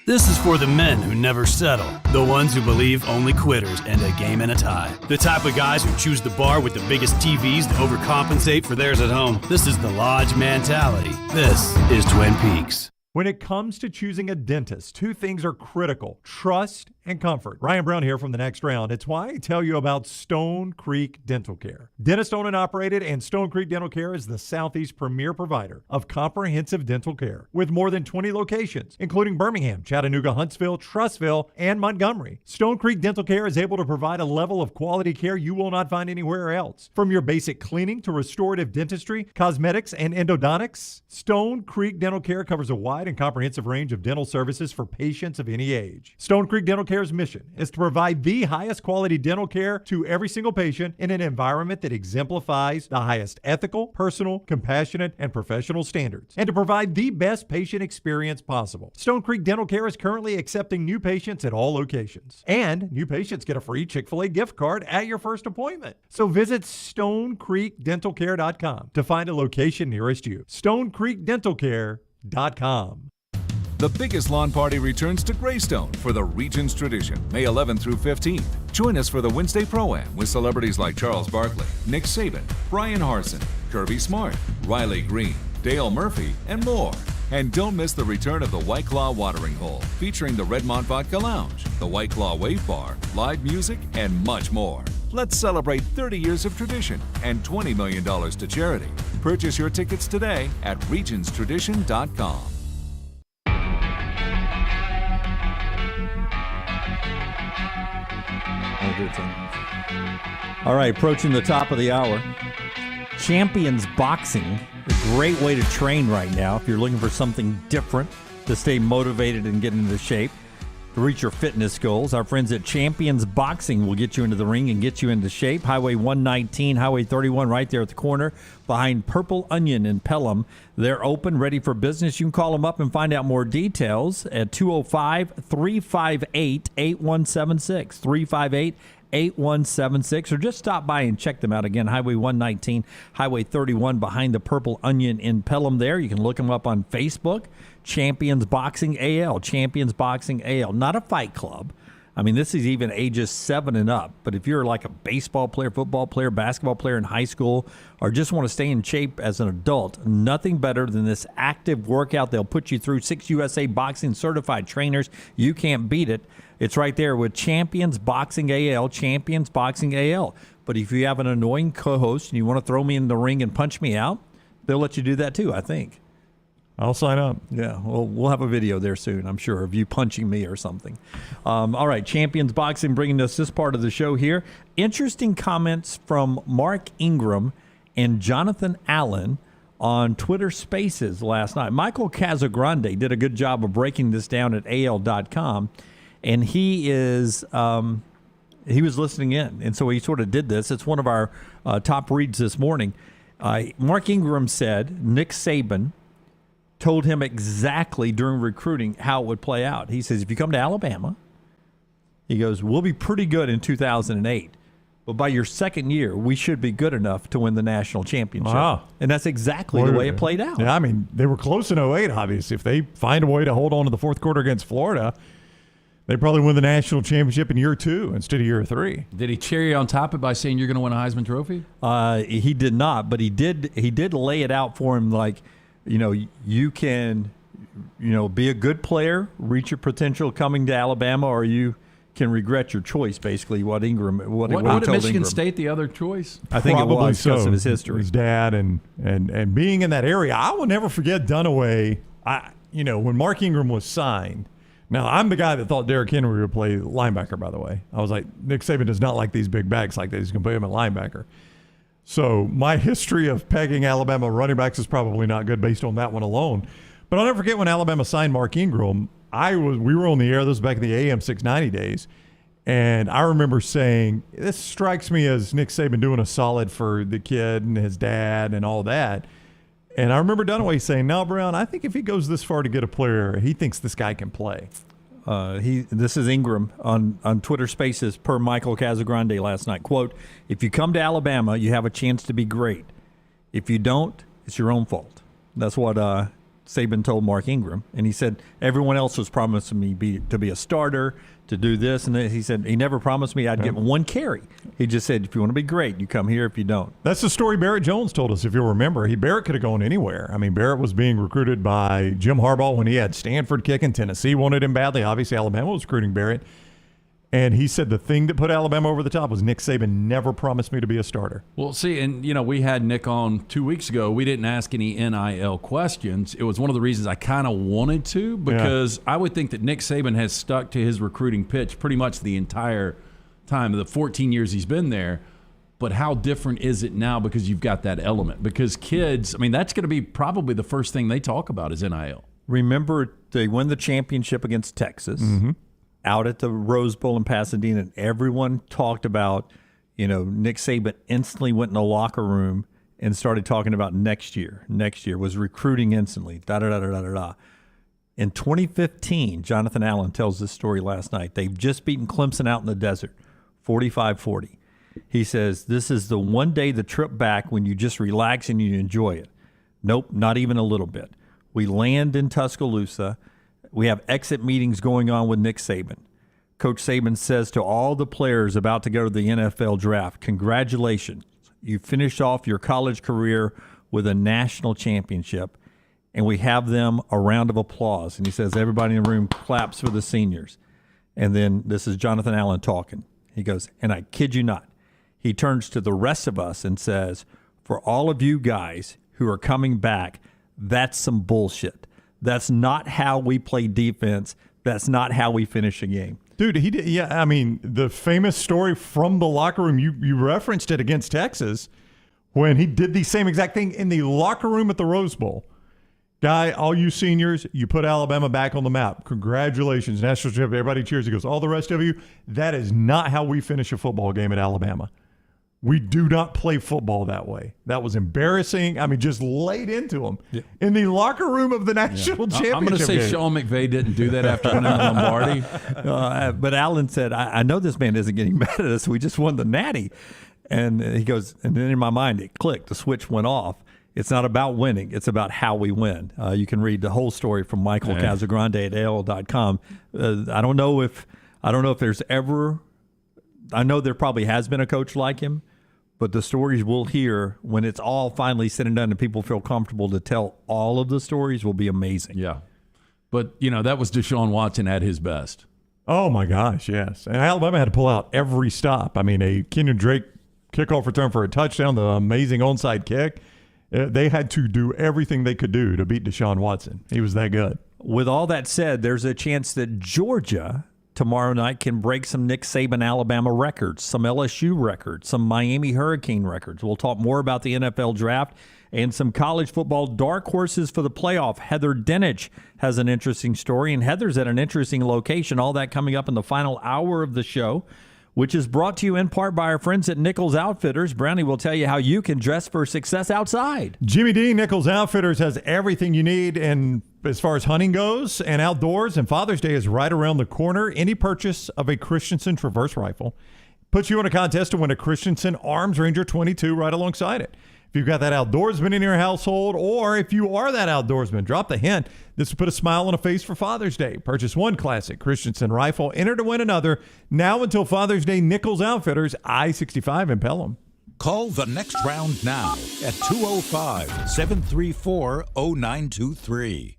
This is for the men who never settle, the ones who believe only quitters end a game in a tie, the type of guys who choose the bar with the biggest TVs to overcompensate for theirs at home. This is the Lodge mentality. This is Twin Peaks. When it comes to choosing a dentist, two things are critical: trust and comfort. Ryan Brown here from the Next Round. It's why I tell you about Stone Creek Dental Care. Dentist owned and operated, and Stone Creek Dental Care is the Southeast premier provider of comprehensive dental care with more than 20 locations, including Birmingham, Chattanooga, Huntsville, Trussville, and Montgomery. Stone Creek Dental Care is able to provide a level of quality care you will not find anywhere else. From your basic cleaning to restorative dentistry, cosmetics, and endodontics, Stone Creek Dental Care covers a wide and comprehensive range of dental services for patients of any age. Stone Creek Dental Care's mission is to provide the highest quality dental care to every single patient in an environment that exemplifies the highest ethical, personal, compassionate, and professional standards, and to provide the best patient experience possible. Stone Creek Dental Care is currently accepting new patients at all locations, and new patients get a free Chick-fil-A gift card at your first appointment. So visit StoneCreekDentalCare.com to find a location nearest you. StoneCreekDentalCare.com. The biggest lawn party returns to Greystone for the Regions Tradition, May 11th through 15th. Join us for the Wednesday Pro-Am with celebrities like Charles Barkley, Nick Saban, Brian Harsin, Kirby Smart, Riley Green, Dale Murphy, and more. And don't miss the return of the White Claw Watering Hole, featuring the Redmont Vodka Lounge, the White Claw Wave Bar, live music, and much more. Let's celebrate 30 years of tradition and $20 million to charity. Purchase your tickets today at regionstradition.com. All right, approaching the top of the hour. Champions Boxing, a great way to train right now if you're looking for something different to stay motivated and get into shape, to reach your fitness goals. Our friends at Champions Boxing will get you into the ring and get you into shape. Highway 119, Highway 31 right there at the corner behind Purple Onion in Pelham. They're open, ready for business. You can call them up and find out more details at 205-358-8176, 358-8176, or just stop by and check them out. Again, Highway 119, Highway 31 behind the Purple Onion in Pelham there. You can look them up on Facebook, Champions Boxing AL, Champions Boxing AL. Not a fight club. I mean, this is even ages 7 and up. But if you're like a baseball player, football player, basketball player in high school, or just want to stay in shape as an adult, nothing better than this active workout. They'll put you through 6 USA Boxing certified trainers. You can't beat it. It's right there with Champions Boxing AL, Champions Boxing AL. But if you have an annoying co-host and you want to throw me in the ring and punch me out, they'll let you do that too, I think. I'll sign up. Yeah, well, we'll have a video there soon, I'm sure, of you punching me or something. All right, Champions Boxing bringing us this part of the show here. Interesting comments from Mark Ingram and Jonathan Allen on Twitter Spaces last night. Michael Casagrande did a good job of breaking this down at AL.com, and he was listening in, and so he sort of did this. It's one of our top reads this morning. Mark Ingram said Nick Saban told him exactly during recruiting how it would play out. He says, if you come to Alabama, he goes, we'll be pretty good in 2008. But by your second year, we should be good enough to win the national championship. Wow. And that's exactly the way it played out. Yeah, I mean, they were close in 08, obviously. If they find a way to hold on to the fourth quarter against Florida, they probably win the national championship in year 2 instead of year 3. Did he cherry on top it by saying you're going to win a Heisman Trophy? He did not, but he did lay it out for him like, you can, be a good player, reach your potential coming to Alabama, or you can regret your choice, basically, what he told Michigan Ingram. State the other choice? I think Probably it was because so. of his history. His dad and being in that area. I will never forget Dunaway. When Mark Ingram was signed. Now, I'm the guy that thought Derrick Henry would play linebacker, by the way. I was like, Nick Saban does not like these big backs like that. He's going to put him at linebacker. So my history of pegging Alabama running backs is probably not good based on that one alone. But I'll never forget when Alabama signed Mark Ingram. We were on the air. This was back in the AM 690 days. And I remember saying, this strikes me as Nick Saban doing a solid for the kid and his dad and all that. And I remember Dunaway saying, no, Brown, I think if he goes this far to get a player, he thinks this guy can play. This is Ingram on Twitter Spaces per Michael Casagrande last night. Quote, if you come to Alabama, you have a chance to be great. If you don't, it's your own fault. That's what Saban told Mark Ingram. And he said, everyone else was promising me to be a starter, to do this. And he said, he never promised me I'd get one carry. He just said, if you want to be great, you come here. If you don't. That's the story Barrett Jones told us, if you'll remember. Barrett could have gone anywhere. I mean, Barrett was being recruited by Jim Harbaugh when he had Stanford kicking. Tennessee wanted him badly. Obviously, Alabama was recruiting Barrett. And he said the thing that put Alabama over the top was Nick Saban never promised me to be a starter. Well, see, and, we had Nick on 2 weeks ago. We didn't ask any NIL questions. It was one of the reasons I kind of wanted to, because I would think that Nick Saban has stuck to his recruiting pitch pretty much the entire time of the 14 years he's been there. But how different is it now because you've got that element? Because kids, that's going to be probably the first thing they talk about is NIL. Remember, they win the championship against Texas. Mm-hmm. Out at the Rose Bowl in Pasadena, and everyone talked about, Nick Saban instantly went in the locker room and started talking about next year. Next year was recruiting instantly. In 2015, Jonathan Allen tells this story last night. They've just beaten Clemson out in the desert, 45-40. He says, this is the one day the trip back when you just relax and you enjoy it. Nope, not even a little bit. We land in Tuscaloosa. We have exit meetings going on with Nick Saban. Coach Saban says to all the players about to go to the NFL draft, congratulations. You finished off your college career with a national championship, and we have them a round of applause. And he says everybody in the room claps for the seniors. And then this is Jonathan Allen talking. He goes, and I kid you not, he turns to the rest of us and says, for all of you guys who are coming back, that's some bullshit. That's not how we play defense. That's not how we finish a game. Dude, he did. Yeah, the famous story from the locker room, you referenced it against Texas when he did the same exact thing in the locker room at the Rose Bowl. Guy, all you seniors, you put Alabama back on the map. Congratulations, national championship. Everybody cheers. He goes, all the rest of you, that is not how we finish a football game at Alabama. We do not play football that way. That was embarrassing. Just laid into him in the locker room of the national championship. I'm going to say Sean McVay didn't do that after winning the Lombardi. But Allen said, I know this man isn't getting mad at us. We just won the Natty. And he goes, and then in my mind, it clicked. The switch went off. It's not about winning. It's about how we win. You can read the whole story from Michael Casagrande at AL.com. I don't know if there's ever – I know there probably has been a coach like him, but the stories we'll hear when it's all finally said and done and people feel comfortable to tell all of the stories will be amazing. Yeah. But, that was Deshaun Watson at his best. Oh, my gosh, yes. And Alabama had to pull out every stop. A Kenyon Drake kickoff return for a touchdown, the amazing onside kick. They had to do everything they could do to beat Deshaun Watson. He was that good. With all that said, there's a chance that Georgia tomorrow night can break some Nick Saban Alabama records, some LSU records, some Miami Hurricane records. We'll talk more about the NFL draft and some college football dark horses for the playoff. Heather Dinich has an interesting story, and Heather's at an interesting location. All that coming up in the final hour of the show. which is brought to you in part by our friends at Nichols Outfitters. Brownie will tell you how you can dress for success outside. Jimmy D, Nichols Outfitters has everything you need, and as far as hunting goes and outdoors, and Father's Day is right around the corner. Any purchase of a Christensen Traverse rifle puts you in a contest to win a Christensen Arms Ranger 22 right alongside it. If you've got that outdoorsman in your household, or if you are that outdoorsman, drop the hint. This will put a smile on a face for Father's Day. Purchase one classic Christensen rifle, enter to win another. Now until Father's Day, Nichols Outfitters, I-65 in Pelham. Call the next round now at 205-734-0923.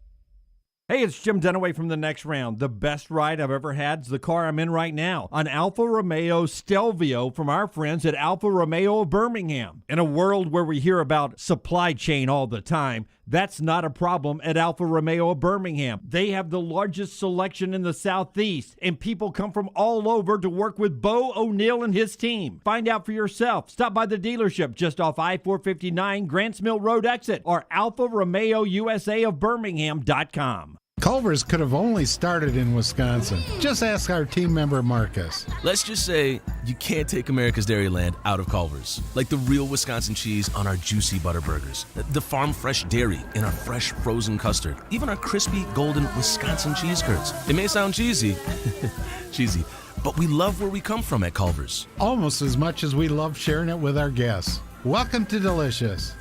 Hey, it's Jim Dunaway from The Next Round. The best ride I've ever had is the car I'm in right now, an Alfa Romeo Stelvio from our friends at Alfa Romeo of Birmingham. In a world where we hear about supply chain all the time, that's not a problem at Alfa Romeo of Birmingham. They have the largest selection in the Southeast, and people come from all over to work with Bo O'Neill and his team. Find out for yourself. Stop by the dealership just off I-459 Grants Mill Road exit or Alfa Romeo USA of Birmingham.com. Culver's could have only started in Wisconsin. Just ask our team member Marcus. Let's just say you can't take America's Dairyland out of Culver's. Like the real Wisconsin cheese on our juicy butter burgers, the farm fresh dairy in our fresh frozen custard, even our crispy golden Wisconsin cheese curds. It may sound cheesy, but we love where we come from at Culver's. Almost as much as we love sharing it with our guests. Welcome to Delicious.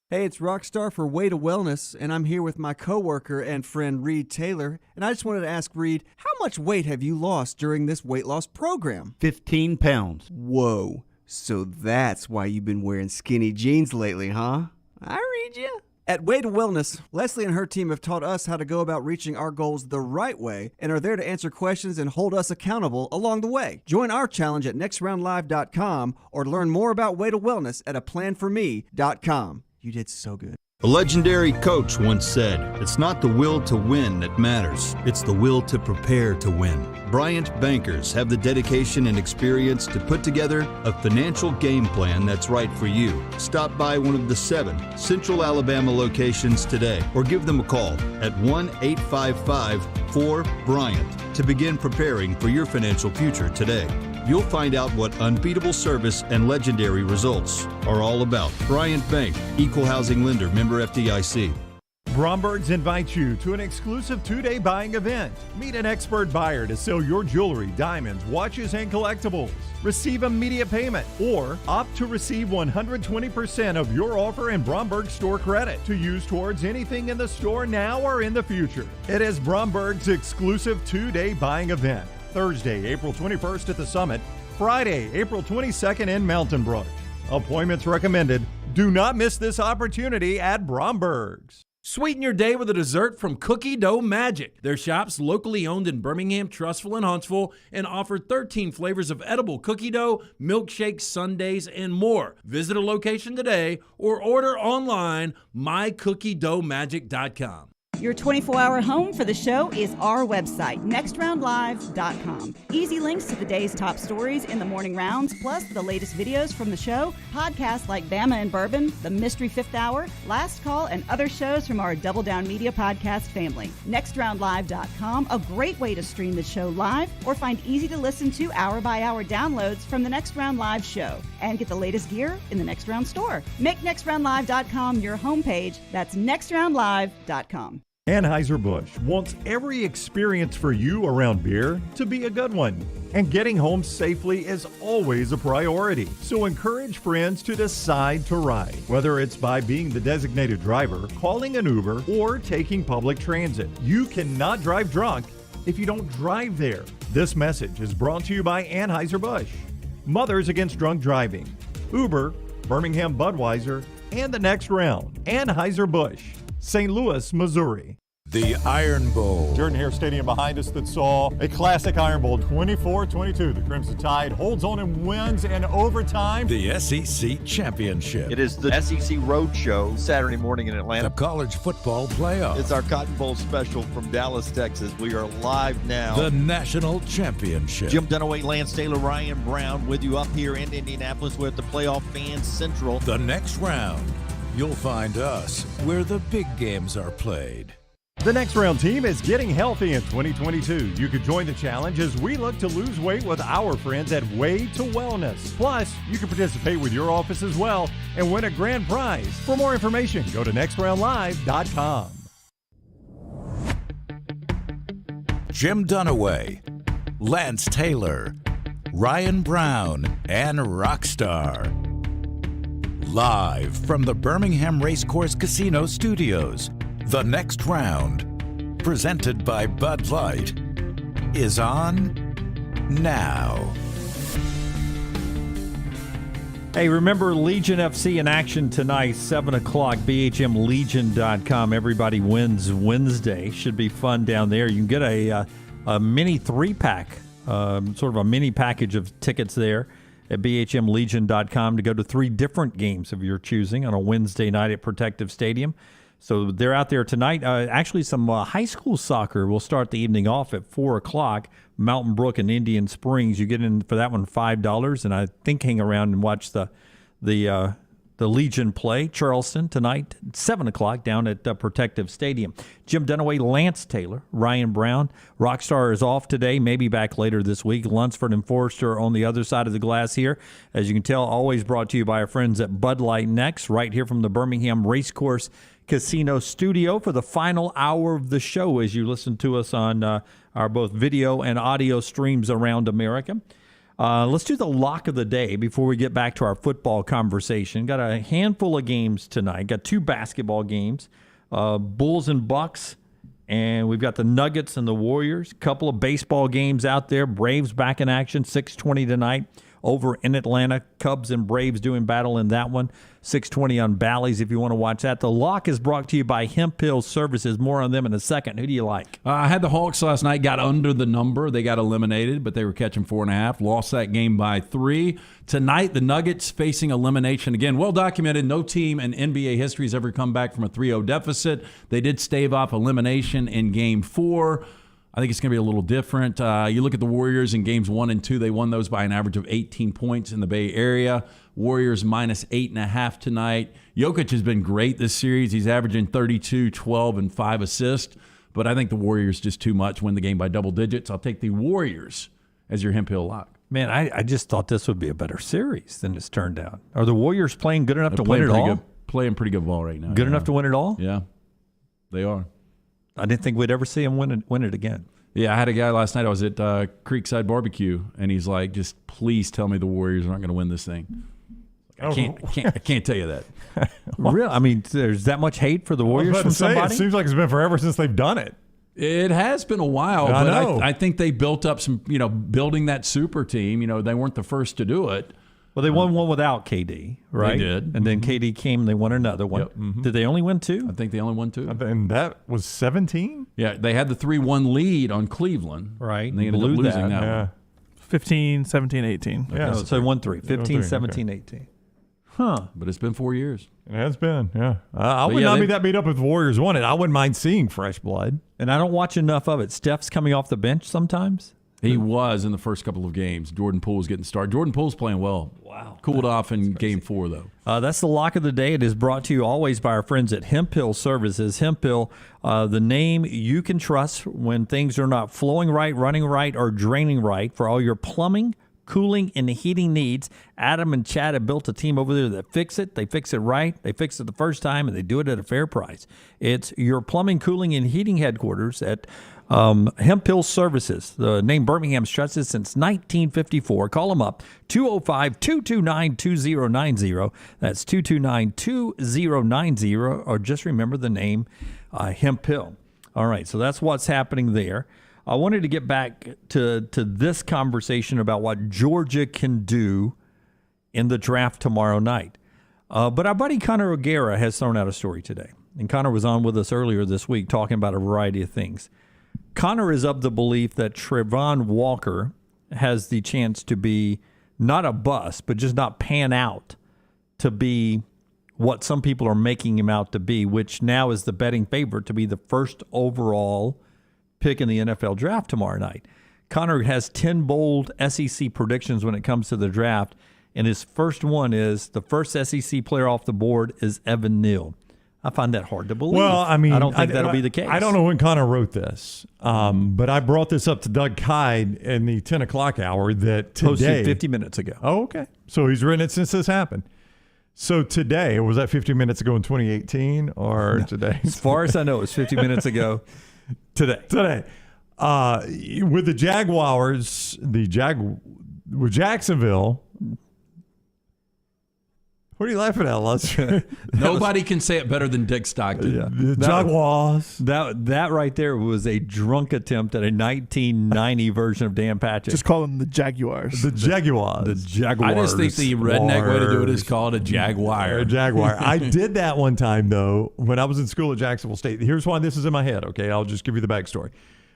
Hey, it's Rockstar for Way to Wellness, and I'm here with my coworker and friend Reed Taylor. And I just wanted to ask Reed, how much weight have you lost during this weight loss program? 15 pounds. Whoa, so that's why you've been wearing skinny jeans lately, huh? I read you. At Way to Wellness, Leslie and her team have taught us how to go about reaching our goals the right way and are there to answer questions and hold us accountable along the way. Join our challenge at nextroundlive.com or learn more about Way to Wellness at aplanforme.com. You did so good. A legendary coach once said, "It's not the will to win that matters, it's the will to prepare to win." Bryant bankers have the dedication and experience to put together a financial game plan that's right for you. Stop by one of the 7 Central Alabama locations today or give them a call at 1-855-4-BRYANT to begin preparing for your financial future today. You'll find out what unbeatable service and legendary results are all about. Bryant Bank, Equal Housing Lender, member FDIC. Bromberg's invites you to an exclusive 2-day buying event. Meet an expert buyer to sell your jewelry, diamonds, watches, and collectibles. Receive immediate payment or opt to receive 120% of your offer in Bromberg store credit to use towards anything in the store now or in the future. It is Bromberg's exclusive 2-day buying event. Thursday, April 21st at the Summit. Friday, April 22nd in Mountain Brook. Appointments recommended. Do not miss this opportunity at Bromberg's. Sweeten your day with a dessert from Cookie Dough Magic. Their shop's locally owned in Birmingham, Trussville, and Huntsville and offer 13 flavors of edible cookie dough, milkshakes, sundaes, and more. Visit a location today or order online mycookiedoughmagic.com. Your 24-hour home for the show is our website, nextroundlive.com. Easy links to the day's top stories in the morning rounds, plus the latest videos from the show, podcasts like Bama and Bourbon, The Mystery Fifth Hour, Last Call, and other shows from our Double Down Media podcast family. Nextroundlive.com, a great way to stream the show live or find easy-to-listen-to hour-by-hour downloads from the Next Round Live show and get the latest gear in the Next Round store. Make nextroundlive.com your homepage. That's nextroundlive.com. Anheuser-Busch wants every experience for you around beer to be a good one. And getting home safely is always a priority. So encourage friends to decide to ride, whether it's by being the designated driver, calling an Uber, or taking public transit. You cannot drive drunk if you don't drive there. This message is brought to you by Anheuser-Busch, Mothers Against Drunk Driving, Uber, Birmingham Budweiser, and the Next Round. Anheuser-Busch, St. Louis, Missouri. The Iron Bowl. Jordan Hare Stadium behind us that saw a classic Iron Bowl, 24-22. The Crimson Tide holds on and wins in overtime. The SEC Championship. It is the SEC Roadshow Saturday morning in Atlanta. The College Football Playoff. It's our Cotton Bowl special from Dallas, Texas. We are live now. The National Championship. Jim Dunaway, Lance Taylor, Ryan Brown with you up here in Indianapolis with the Playoff Fans Central. The Next Round. You'll find us where the big games are played. The Next Round team is getting healthy in 2022. You could join the challenge as we look to lose weight with our friends at Way to Wellness. Plus, you can participate with your office as well and win a grand prize. For more information, go to nextroundlive.com. Jim Dunaway, Lance Taylor, Ryan Brown, and Rockstar. Live from the Birmingham Racecourse Casino Studios, The Next Round, presented by Bud Light, is on now. Hey, remember Legion FC in action tonight, 7 o'clock, bhmlegion.com. Everybody Wins Wednesday. Should be fun down there. You can get a mini 3-pack, sort of a mini package of tickets there at bhmlegion.com to go to 3 different games of your choosing on a Wednesday night at Protective Stadium. So they're out there tonight. Actually, some high school soccer will start the evening off at 4 o'clock. Mountain Brook and Indian Springs. You get in for that one $5, and I think hang around and watch the Legion play. Charleston tonight, 7 o'clock down at Protective Stadium. Jim Dunaway, Lance Taylor, Ryan Brown. Rockstar is off today, maybe back later this week. Lunsford and Forrester on the other side of the glass here. As you can tell, always brought to you by our friends at Bud Light Next, right here from the Birmingham Racecourse Casino Studio for the final hour of the show as you listen to us on our both video and audio streams around America. Let's do the lock of the day before we get back to our football conversation. Got a handful of games tonight. Got 2 basketball games, Bulls and Bucks, and we've got the Nuggets and the Warriors. Couple of baseball games out there. Braves back in action, 6:20 tonight over in Atlanta. Cubs and Braves doing battle in that one. 6:20 on Bally's if you want to watch that. The lock is brought to you by Heupel Services. More on them in a second. Who do you like? I had the Hawks last night. Got under the number. They got eliminated, but they were catching 4.5. Lost that game by 3. Tonight, the Nuggets facing elimination. Again, well documented. No team in NBA history has ever come back from a 3-0 deficit. They did stave off elimination in Game 4. I think it's going to be a little different. You look at the Warriors in games 1 and 2. They won those by an average of 18 points in the Bay Area. Warriors minus 8.5 tonight. Jokic has been great this series. He's averaging 32, 12, and 5 assists. But I think the Warriors just too much, win the game by double digits. I'll take the Warriors as your Heupel lock. Man, I just thought this would be a better series than it's turned out. Are the Warriors playing good enough to win it all? Playing pretty good ball right now. Good enough to win it all? Yeah, they are. I didn't think we'd ever see him win it again. Yeah, I had a guy last night. I was at Creekside Barbecue, and he's like, "Just please tell me the Warriors aren't going to win this thing." I can't tell you that. Really? I mean, there's that much hate for the Warriors from somebody? It seems like it's been forever since they've done it. It has been a while, I but know. I think they built up some, building that super team. They weren't the first to do it. Well, they won one without KD, right? They did. And then KD came and they won another one. Yep. Mm-hmm. Did they only win 2? I think they only won 2. And that was 17? Yeah, they had the 3-1 lead on Cleveland. Right. And they ended up losing that one. 15, 17, 18. Yeah. So they won 3. 15, 17, 18. Huh. But it's been 4 years. It has been, yeah. I would not be that beat up if the Warriors won it. I wouldn't mind seeing fresh blood. And I don't watch enough of it. Steph's coming off the bench sometimes? He was in the first couple of games. Jordan Poole was getting started. Jordan Poole's playing well. Wow. Cooled off in Game 4, though. That's the lock of the day. It is brought to you always by our friends at Heupel Services. Heupel, the name you can trust when things are not flowing right, running right, or draining right for all your plumbing, cooling, and heating needs. Adam and Chad have built a team over there that fix it. They fix it right. They fix it the first time, and they do it at a fair price. It's your plumbing, cooling, and heating headquarters at Heupel Services. The name Birmingham's trusted since 1954. Call them up, 205-229-2090. That's 229-2090, or just remember the name Heupel. All right, so that's what's happening there. I wanted to get back to this conversation about what Georgia can do in the draft tomorrow night. But our buddy Connor O'Gara has thrown out a story today. And Connor was on with us earlier this week talking about a variety of things. Connor is of the belief that Trevon Walker has the chance to be not a bust, but just not pan out to be what some people are making him out to be, which now is the betting favorite to be the first overall pick in the NFL draft tomorrow night. Connor has 10 bold SEC predictions when it comes to the draft, and his first one is the first SEC player off the board is Evan Neal. I find that hard to believe. Well, I mean, I don't think that'll be the case. I don't know when Connor wrote this, but I brought this up to Doug Kyde in the 10 o'clock hour that today. Posted 50 minutes ago. Oh, okay. So he's written it since this happened. So today, or was that 50 minutes ago in 2018 or today? As far as I know, it was 50 minutes ago today. Today. With the Jaguars, with Jacksonville. What are you laughing at, Lester? Nobody can say it better than Dick Stockton. Yeah. The Jaguars. That right there was a drunk attempt at a 1990 version of Dan Patrick. Just call them the Jaguars. The Jaguars. The Jaguars. I just think the redneck way to do it is call it a Jaguar. A Jaguar. I did that one time, though, when I was in school at Jacksonville State. Here's why this is in my head, okay? I'll just give you the backstory.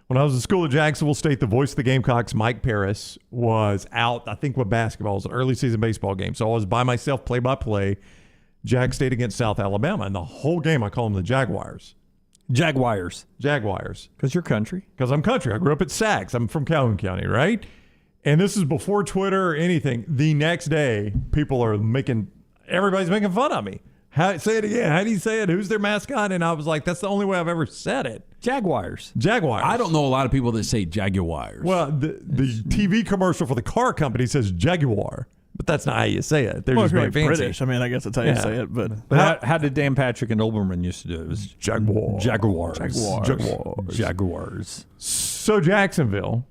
When I was in school at Jacksonville State, the voice of the Gamecocks, Mike Paris, was out, I think, with basketball. It was an early season baseball game. So I was by myself, play-by-play, Jag State against South Alabama. And the whole game, I call them the Jaguars. Jaguars. Because you're country. Because I'm country. I grew up at Sacs. I'm from Calhoun County, right? And this is before Twitter or anything. The next day, everybody's making fun of me. Say it again. How do you say it? Who's their mascot? And I was like, that's the only way I've ever said it. Jaguars. I don't know a lot of people that say Jaguars. Well, the TV commercial for the car company says Jaguar, but that's not how you say it. They're just very fancy. British. I mean, I guess that's how you say it. But how did Dan Patrick and Olbermann used to do it? It was Jaguars. So Jacksonville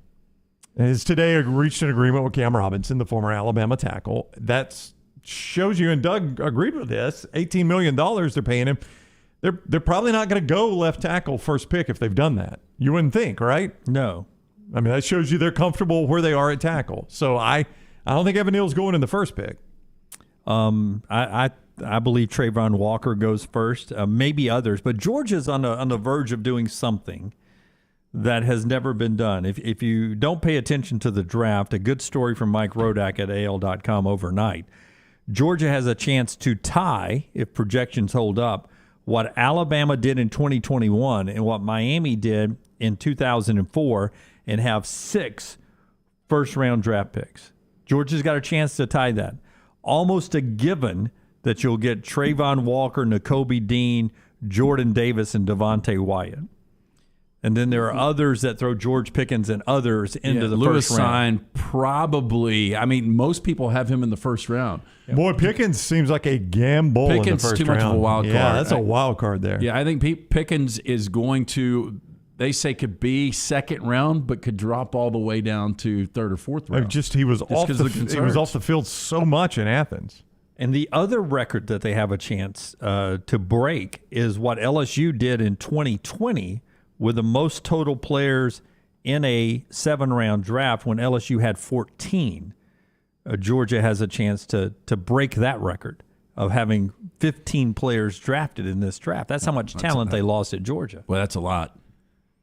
has today reached an agreement with Cam Robinson, the former Alabama tackle. That shows you, and Doug agreed with this, $18 million they're paying him. They're probably not going to go left tackle first pick if they've done that. You wouldn't think, right? No. I mean, that shows you they're comfortable where they are at tackle. So I don't think Evan Neal's going in the first pick. I believe Trayvon Walker goes first, maybe others, but Georgia's on the verge of doing something that has never been done. If you don't pay attention to the draft, a good story from Mike Rodak at AL.com overnight, Georgia has a chance to tie, if projections hold up, what Alabama did in 2021 and what Miami did in 2004 and have 6 first-round draft picks. Georgia's got a chance to tie that. Almost a given that you'll get Trayvon Walker, Nakobe Dean, Jordan Davis, and Devontae Wyatt. And then there are others that throw George Pickens and others into the Lewis first round. Sign probably. I mean, most people have him in the first round. Boy, Pickens seems like a gamble Pickens in the first too much round. of a wild card. Yeah, that's a wild card there. Yeah, I think Pickens is going to, they say could be second round, but could drop all the way down to third or fourth round. He was off the field so much in Athens. And the other record that they have a chance to break is what LSU did in 2020 with the most total players in a 7-round draft when LSU had 14. Georgia has a chance to break that record of having 15 players drafted in this draft. That's how much talent they lost at Georgia. Well, that's a lot.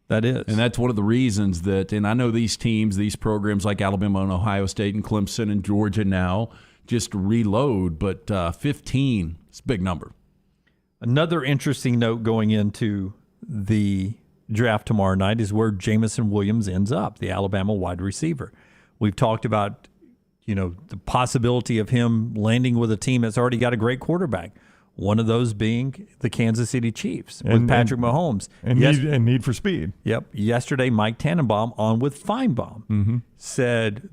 That is. And that's one of the reasons that, and I know these teams, these programs like Alabama and Ohio State and Clemson and Georgia now just reload, but 15 is a big number. Another interesting note going into the draft tomorrow night is where Jamison Williams ends up, the Alabama wide receiver. We've talked about, the possibility of him landing with a team that's already got a great quarterback. One of those being the Kansas City Chiefs with Patrick Mahomes. And need for speed. Yep. Yesterday, Mike Tannenbaum on with Feinbaum said,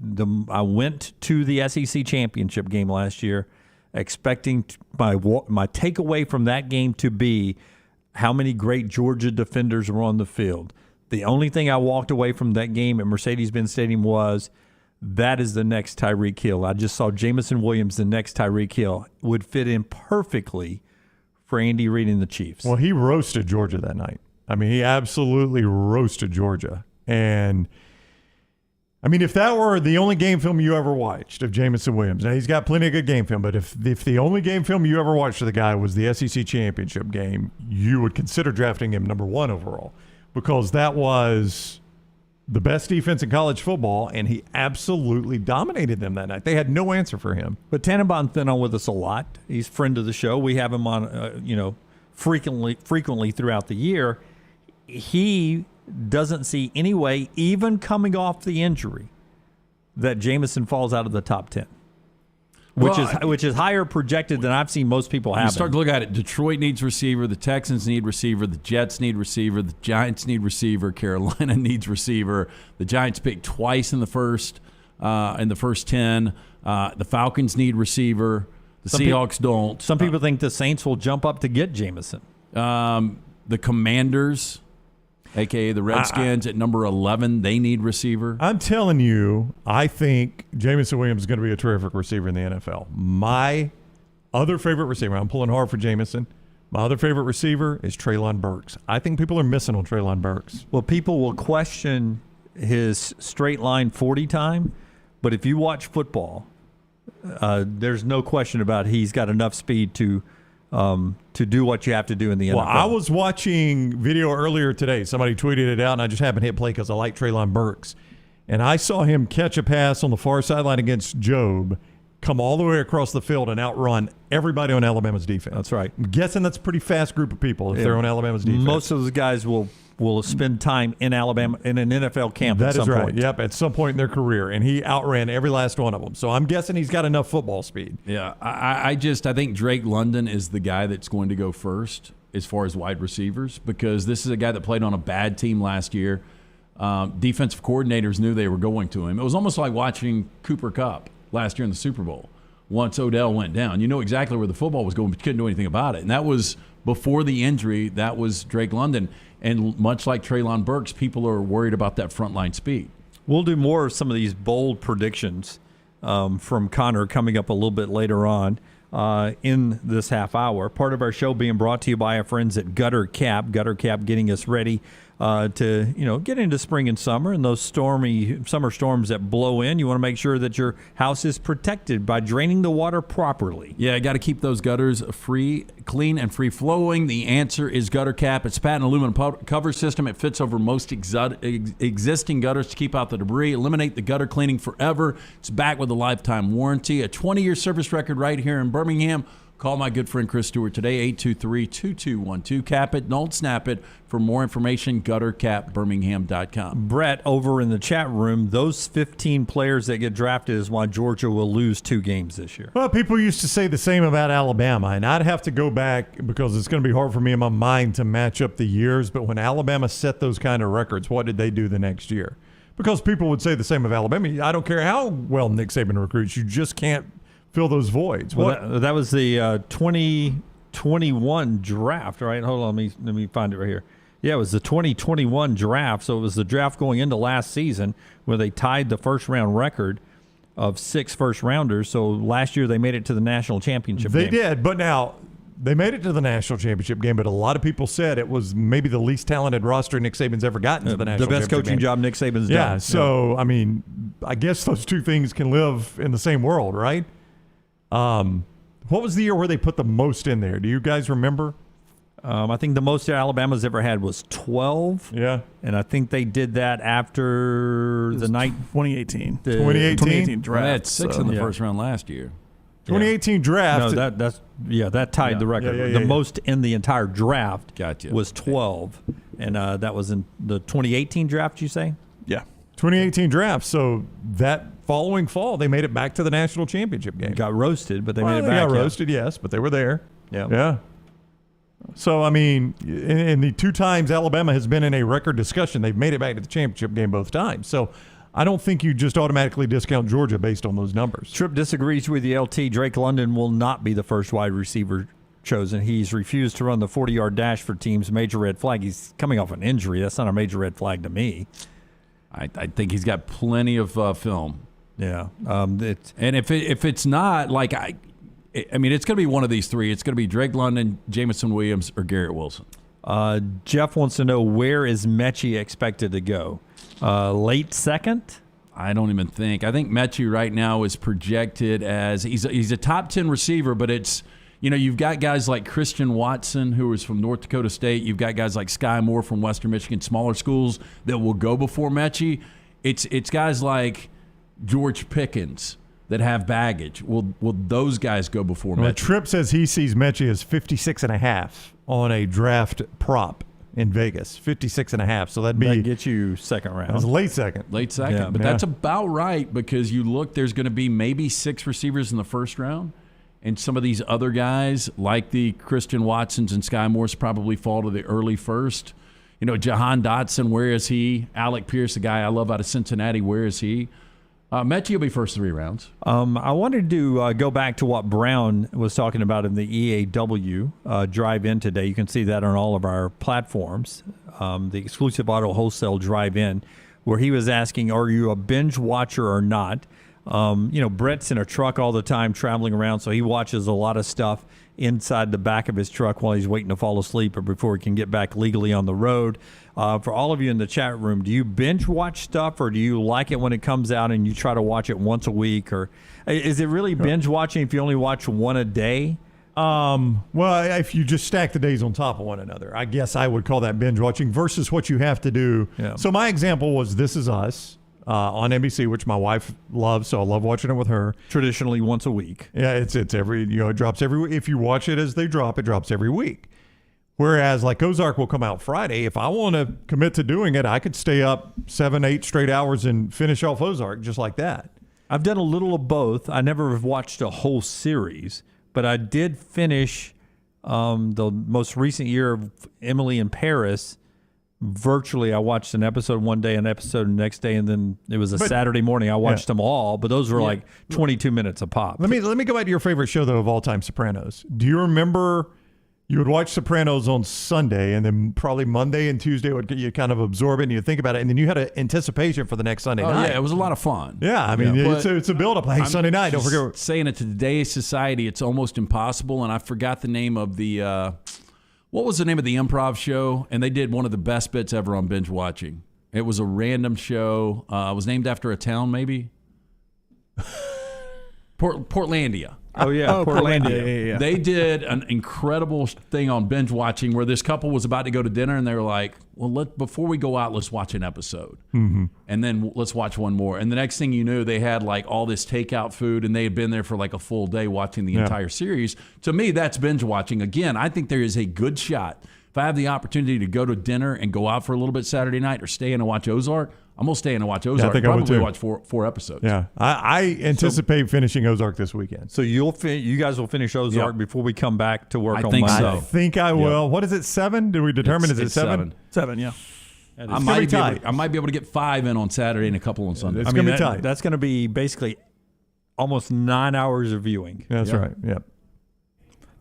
I went to the SEC championship game last year expecting my takeaway from that game to be how many great Georgia defenders were on the field. The only thing I walked away from that game at Mercedes-Benz Stadium was that is the next Tyreek Hill. I just saw Jamison Williams, the next Tyreek Hill, would fit in perfectly for Andy Reid and the Chiefs. Well, he roasted Georgia that night. I mean, he absolutely roasted Georgia. And, I mean, if that were the only game film you ever watched of Jamison Williams, now he's got plenty of good game film, but if the only game film you ever watched of the guy was the SEC championship game, you would consider drafting him number 1 overall because that was the best defense in college football, and he absolutely dominated them that night. They had no answer for him. But Tannenbaum's been on with us a lot. He's a friend of the show. We have him on, frequently throughout the year. He doesn't see any way, even coming off the injury, that Jamison falls out of the top 10. which is higher projected than I've seen most people have. You start to look at it. Detroit needs receiver. The Texans need receiver. The Jets need receiver. The Giants need receiver. Carolina needs receiver. The Giants picked twice in the first 10. The Falcons need receiver. The Seahawks don't. Some people think the Saints will jump up to get Jameson. The Commanders, a.k.a. the Redskins, at number 11, they need receiver. I'm telling you, I think Jameson Williams is going to be a terrific receiver in the NFL. My other favorite receiver, I'm pulling hard for Jameson. My other favorite receiver is Treylon Burks. I think people are missing on Treylon Burks. Well, people will question his straight line 40 time, but if you watch football, there's no question about he's got enough speed to do what you have to do in the NFL. Well, I was watching video earlier today. Somebody tweeted it out, and I just happened to hit play because I like Treylon Burks. And I saw him catch a pass on the far sideline against Job, come all the way across the field and outrun everybody on Alabama's defense. That's right. I'm guessing that's a pretty fast group of people if they're on Alabama's defense. Most of those guys will spend time in Alabama in an NFL camp That at some is right. point. Yep, at some point in their career. And he outran every last one of them. So I'm guessing he's got enough football speed. Yeah, I think Drake London is the guy that's going to go first as far as wide receivers, because this is a guy that played on a bad team last year. Defensive coordinators knew they were going to him. It was almost like watching Cooper Kupp last year in the Super Bowl. Once Odell went down, you know exactly where the football was going, but you couldn't do anything about it. And that was before the injury. That was Drake London. And much like Treylon Burks, people are worried about that frontline speed. We'll do more of some of these bold predictions from Connor coming up a little bit later on in this half hour. Part of our show being brought to you by our friends at Gutter Cap. Gutter Cap getting us ready to get into spring and summer and those stormy summer storms that blow in. You want to make sure that your house is protected by draining the water properly. Yeah, got to keep those gutters clean and free flowing. The answer is Gutter Cap. It's patented aluminum cover system. It fits over most existing gutters to keep out the debris, eliminate the gutter cleaning forever. It's backed with a lifetime warranty, a 20-year service record right here in Birmingham. Call my good friend Chris Stewart today, 823-2212. Cap it, don't snap it. For more information, guttercapbirmingham.com. Brett, over in the chat room, those 15 players that get drafted is why Georgia will lose 2 games this year. Well, people used to say the same about Alabama, and I'd have to go back because it's going to be hard for me in my mind to match up the years. But when Alabama set those kind of records, what did they do the next year? Because people would say the same of Alabama. I don't care how well Nick Saban recruits, you just can't fill those voids. Well, that was the 2021 draft, right? Hold on, let me find it right here. Yeah, it was the 2021 draft, so it was the draft going into last season where they tied the first-round record of 6 first-rounders. So last year they made it to the national championship game. They did, but now they made it to the national championship game, but a lot of people said it was maybe the least talented roster Nick Saban's ever gotten to the national championship The best coaching game. job Nick Saban's done. Yeah, so, I mean, I guess those two things can live in the same world, right? What was the year where they put the most in there? Do you guys remember? I think the most Alabama's ever had was 12. Yeah. And I think they did that after the night 2018. The 2018 draft. They had 6 in the first round last year. 2018 draft. No, that tied the record. The most in the entire draft was 12. And that was in the 2018 draft, you say? Yeah. 2018 draft. So that following fall, they made it back to the national championship game. Got roasted, but they made it They back. got roasted, yes, but they were there. Yeah. Yeah. So, I mean, in the 2 times Alabama has been in a record discussion, they've made it back to the championship game both times. So I don't think you just automatically discount Georgia based on those numbers. Tripp disagrees with the LT. Drake London will not be the first wide receiver chosen. He's refused to run the 40-yard dash for teams. Major red flag. He's coming off an injury. That's not a major red flag to me. I think he's got plenty of film. Yeah. And if it's not, like, I mean, it's going to be one of these 3. It's going to be Drake London, Jameson Williams, or Garrett Wilson. Jeff wants to know, where is Ncaa expected to go? Late second? I don't even think. I think Ncaa right now is projected as he's a top 10 receiver, but it's, you've got guys like Christian Watson, who is from North Dakota State. You've got guys like Sky Moore from Western Michigan, smaller schools that will go before Ncaa. It's guys like George Pickens that have baggage. Will those guys go before Ncaa? Tripp says he sees Ncaa as 56.5 on a draft prop in Vegas, 56.5. So that'd be that gets you second round. That was late second. Late second. Yeah. But that's about right because you look, there's going to be maybe 6 receivers in the first round. And some of these other guys, like the Christian Watsons and Sky Moores, probably fall to the early first. You know, Jahan Dotson, where is he? Alec Pierce, the guy I love out of Cincinnati, where is he? Mechie will be first 3 rounds. I wanted to go back to what Brown was talking about in the EAW drive-in today. You can see that on all of our platforms, the exclusive auto wholesale drive-in, where he was asking, are you a binge watcher or not? Brett's in a truck all the time traveling around, so he watches a lot of stuff inside the back of his truck while he's waiting to fall asleep or before he can get back legally on the road. For all of you in the chat room, do you binge watch stuff, or do you like it when it comes out and you try to watch it once a week? Or is it really binge watching if you only watch one a day? Well, if you just stack the days on top of one another, I guess I would call that binge watching versus what you have to do. Yeah. So my example was This Is Us on NBC, which my wife loves, so I love watching it with her. Traditionally once a week. Yeah, it's every, it drops every, if you watch it as they drop, it drops every week. Whereas like Ozark will come out Friday. If I want to commit to doing it, I could stay up 7-8 straight hours and finish off Ozark just like that. I've done a little of both. I never have watched a whole series, but I did finish the most recent year of Emily in Paris. Virtually, I watched an episode one day, an episode the next day, and then it was a Saturday morning. I watched them all, but those were like 22 minutes a pop. Let me go back to your favorite show, though, of all time, Sopranos. Do you remember you would watch Sopranos on Sunday, and then probably Monday and Tuesday you kind of absorb it and you think about it, and then you had an anticipation for the next Sunday night. Yeah, it was a lot of fun. Yeah, I mean, it's a build-up. Hey, Sunday night, don't forget. Saying it to today's society, it's almost impossible, and I forgot the name of the what was the name of the improv show? And they did one of the best bits ever on binge watching. It was a random show. It was named after a town, maybe. Portlandia. Oh, yeah. Portlandia. Yeah. They did an incredible thing on binge watching where this couple was about to go to dinner and they were like, well, before we go out, let's watch an episode. Mm-hmm. And then let's watch one more. And the next thing you knew, they had like all this takeout food and they had been there for like a full day watching the entire series. To me, that's binge watching. Again, I think there is a good shot. If I have the opportunity to go to dinner and go out for a little bit Saturday night or stay in and watch Ozark, I'm going to stay in and watch Ozark. Yeah, I think probably I would watch four episodes. Yeah. I anticipate finishing Ozark this weekend. So you guys will finish Ozark before we come back to work on think Monday. so. I think I will. What is it, 7? Did we determine is it 7? 7, yeah. I might be able to get 5 in on Saturday and a couple on Sunday. It's going to be tight. That's going to be basically almost 9 hours of viewing. That's right. Yep.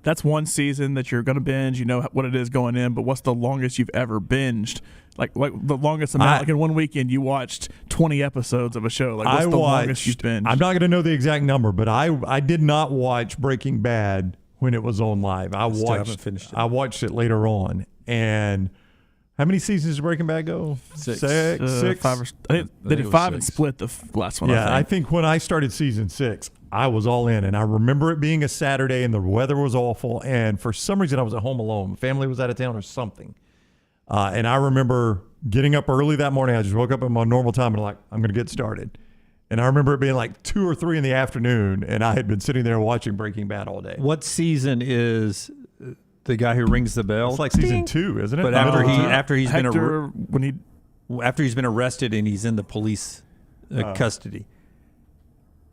That's one season that you're going to binge. You know what it is going in, but what's the longest you've ever binged? Like the longest amount, like in one weekend, you watched 20 episodes of a show. Like what's the longest you've binged? I'm not going to know the exact number, but I did not watch Breaking Bad when it was on live. I haven't finished it. I watched it later on. And how many seasons did Breaking Bad go? 6. 6? 5 I think they did 5 and split the last one. Yeah, I think when I started season 6, I was all in, and I remember it being a Saturday, and the weather was awful, and for some reason I was at home alone. Family was out of town or something. And I remember getting up early that morning. I just woke up at my normal time and like, I'm going to get started. And I remember it being like 2 or 3 in the afternoon, and I had been sitting there watching Breaking Bad all day. What season is the guy who rings the bell? It's like season 2, isn't it? But after he's been arrested and he's in the police custody.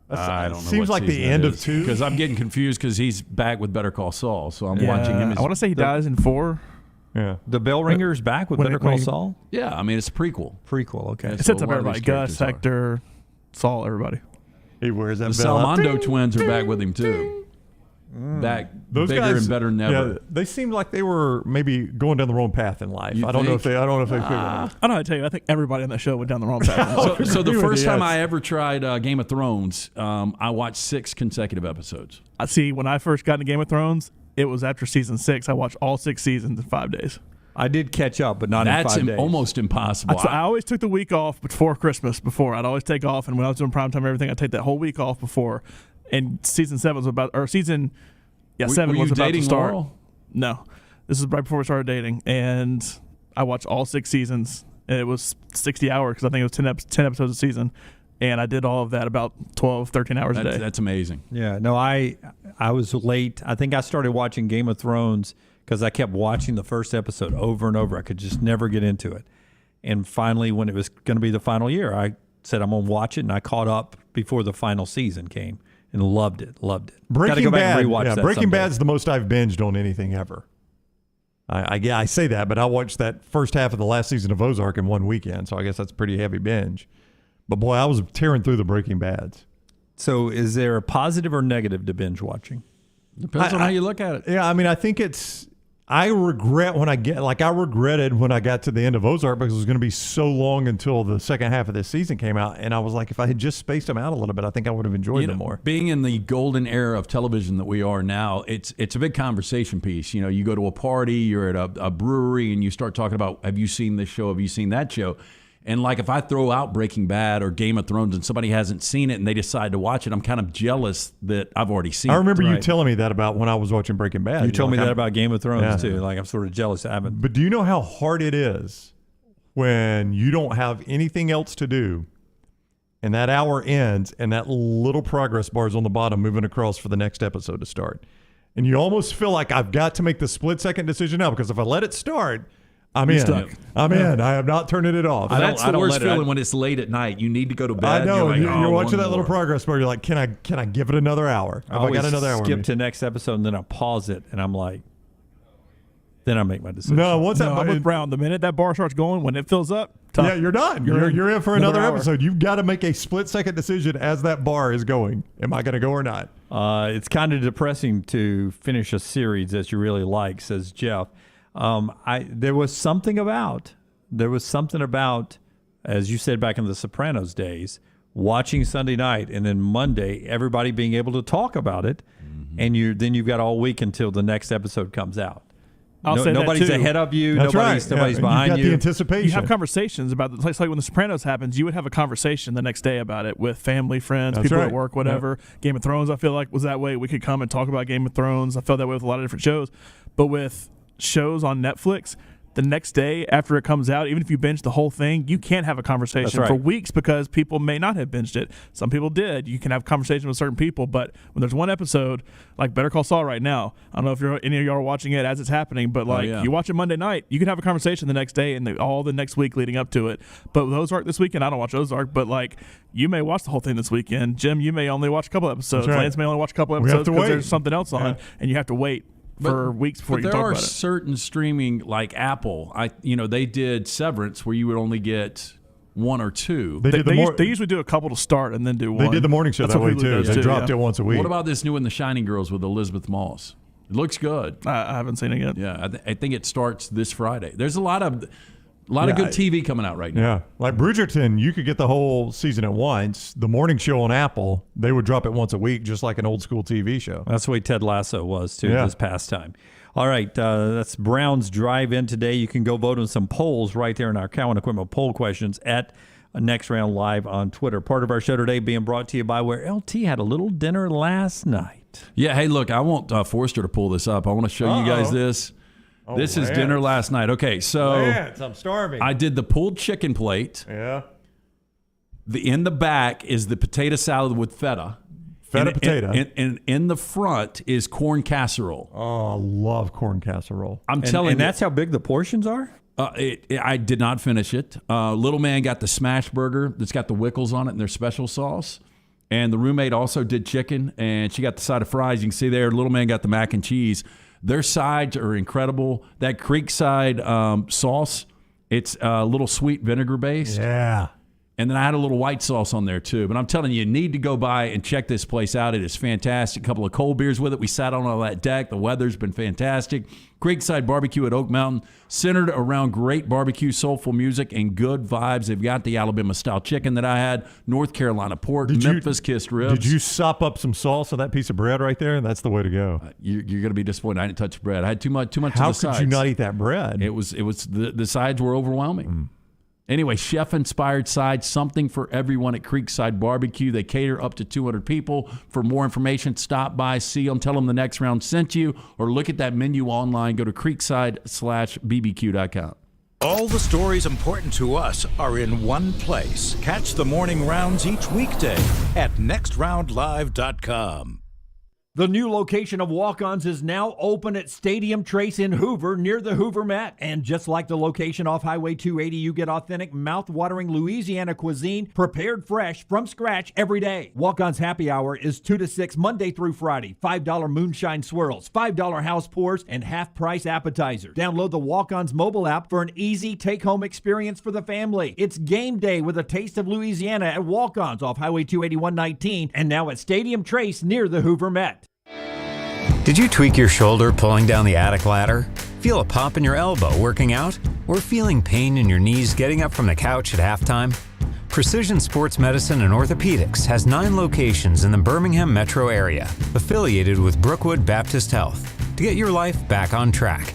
I don't know. Seems like the end of 2. Because I'm getting confused because he's back with Better Call Saul, so I'm watching him. I want to say he dies in 4. Yeah, the bell ringer's back with Better Call Saul. Yeah, I mean it's a prequel. Okay, it sets up everybody: Gus, Hector, Saul, everybody. He wears that the bell. Salmondo twins are back with him too. Back Those bigger guys, and better than ever. Yeah, they seemed like they were maybe going down the wrong path in life. I don't know if they figured it out. I don't know how to tell you. I think everybody on that show went down the wrong path. So the first time I ever tried Game of Thrones, I watched 6 consecutive episodes. I see. When I first got into Game of Thrones, it was after season 6. I watched all 6 seasons in 5 days. I did catch up, but not in 5 days. That's almost impossible. I always took the week off before Christmas. I'd always take off, and when I was doing primetime and everything, I'd take that whole week off before. And season 7 was about, or season, 7 was about to start. Laurel? No, this is right before we started dating, and I watched all 6 seasons. And it was 60 hours because I think it was 10 episodes a season. And I did all of that about 12, 13 hours a day. That's amazing. Yeah, no, I was late. I think I started watching Game of Thrones because I kept watching the first episode over and over. I could just never get into it. And finally, when it was going to be the final year, I said, I'm going to watch it, and I caught up before the final season came and loved it. Breaking go back Bad, and rewatch that Breaking someday. Bad's the most I've binged on anything ever. I say that, but I watched that first half of the last season of Ozark in one weekend, so I guess that's a pretty heavy binge. But boy, I was tearing through the Breaking Bads. So is there a positive or negative to binge watching? Depends on how you look at it. Yeah, I mean, I think I regretted when I got to the end of Ozark because it was going to be so long until the second half of this season came out. And I was like, if I had just spaced them out a little bit, I think I would have enjoyed them more. Being in the golden era of television that we are now, it's a big conversation piece. You know, you go to a party, you're at a brewery, and you start talking about, have you seen this show? Have you seen that show? And like if I throw out Breaking Bad or Game of Thrones and somebody hasn't seen it and they decide to watch it, I'm kind of jealous that I've already seen it. I remember you telling me that about when I was watching Breaking Bad. You told me that about Game of Thrones too. Like I'm sort of jealous I haven't. But do you know how hard it is when you don't have anything else to do and that hour ends and that little progress bar is on the bottom moving across for the next episode to start? And you almost feel like I've got to make the split-second decision now because if I let it start, I'm in. I'm in. I am not turning it off. That's the worst feeling when it's late at night. You need to go to bed. I know. You're, like, you're watching that little progress bar. You're like, can I give it another hour? I always skip to next episode and then I pause it and I'm like, then I make my decision. No, I'm with Brown. The minute that bar starts going, when it fills up, tough. Yeah, you're done. You're in for another episode. You've got to make a split-second decision as that bar is going. Am I going to go or not? It's kind of depressing to finish a series that you really like, says Jeff. There was something about, as you said back in the Sopranos days, watching Sunday night and then Monday, everybody being able to talk about it, and you've got all week until the next episode comes out. Nobody's ahead of you. Nobody's behind you. The anticipation. You have conversations about it. It's like when The Sopranos happens, you would have a conversation the next day about it with family, friends, people at work, whatever. Game of Thrones, I feel like, was that way. We could come and talk about Game of Thrones. I felt that way with a lot of different shows. But with shows on Netflix, the next day after it comes out, even if you binge the whole thing, you can't have a conversation for weeks because people may not have binged it. Some people did. You can have a conversation with certain people, but when there's one episode, like Better Call Saul right now, I don't know if any of y'all are watching it as it's happening, but you watch it Monday night, you can have a conversation the next day and all the next week leading up to it. But with Ozark this weekend, I don't watch Ozark, but like you may watch the whole thing this weekend. Jim, you may only watch a couple episodes. Lance may only watch a couple episodes because there's something else on, and you have to wait for weeks before you talk about it. There are certain streaming, like Apple, they did Severance where you would only get one or two. They usually do a couple to start and then do one. They did the morning show that way too. They dropped it once a week. What about this new one, The Shining Girls with Elizabeth Moss? It looks good. I haven't seen it yet. Yeah, I think it starts this Friday. There's a lot of good TV coming out right now. Yeah, like Bridgerton, you could get the whole season at once. The morning show on Apple, they would drop it once a week, just like an old school TV show. That's the way Ted Lasso was too this past time. All right, that's Brown's Drive-In today. You can go vote on some polls right there in our Cowan Equipment poll questions at Next Round Live on Twitter. Part of our show today being brought to you by where LT had a little dinner last night. Yeah, hey, look, I want Forrester to pull this up. I want to show you guys this. This is dinner last night. Okay, so Lance, I'm starving. I did the pulled chicken plate. Yeah. In the back is the potato salad with feta. Potato. And in the front is corn casserole. Oh, I love corn casserole. I'm telling you. And that's how big the portions are? I did not finish it. Little man got the smash burger that's got the Wickles on it and their special sauce. And the roommate also did chicken, and she got the side of fries. You can see there, little man got the mac and cheese. Their sides are incredible. That Creekside sauce, it's a little sweet vinegar based. Yeah. And then I had a little white sauce on there too. But I'm telling you need to go by and check this place out. It is fantastic. A couple of cold beers with it. We sat on all that deck. The weather's been fantastic. Creekside Barbecue at Oak Mountain, centered around great barbecue, soulful music, and good vibes. They've got the Alabama-style chicken that I had, North Carolina pork, Memphis kissed ribs. Did you sop up some sauce on that piece of bread right there? That's the way to go. You're going to be disappointed. I didn't touch the bread. I had too much of the sides. How could you not eat that bread? It was the sides were overwhelming. Anyway, chef-inspired sides, something for everyone at Creekside Barbecue. They cater up to 200 people. For more information, stop by, see them, tell them the Next Round sent you, or look at that menu online. Go to creekside/bbq.com. All the stories important to us are in one place. Catch the morning rounds each weekday at nextroundlive.com. The new location of Walk-Ons is now open at Stadium Trace in Hoover near the Hoover Met. And just like the location off Highway 280, you get authentic, mouth-watering Louisiana cuisine prepared fresh from scratch every day. Walk-Ons Happy Hour is 2 to 6 Monday through Friday. $5 moonshine swirls, $5 house pours, and half-price appetizers. Download the Walk-Ons mobile app for an easy take-home experience for the family. It's game day with a taste of Louisiana at Walk-Ons off Highway 281-19 and now at Stadium Trace near the Hoover Met. Did you tweak your shoulder pulling down the attic ladder? Feel a pop in your elbow working out? Or feeling pain in your knees getting up from the couch at halftime? Precision Sports Medicine and Orthopedics has 9 locations in the Birmingham metro area, affiliated with Brookwood Baptist Health, to get your life back on track.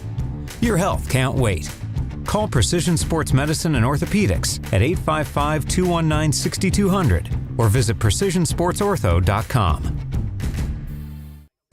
Your health can't wait. Call Precision Sports Medicine and Orthopedics at 855-219-6200 or visit precisionsportsortho.com.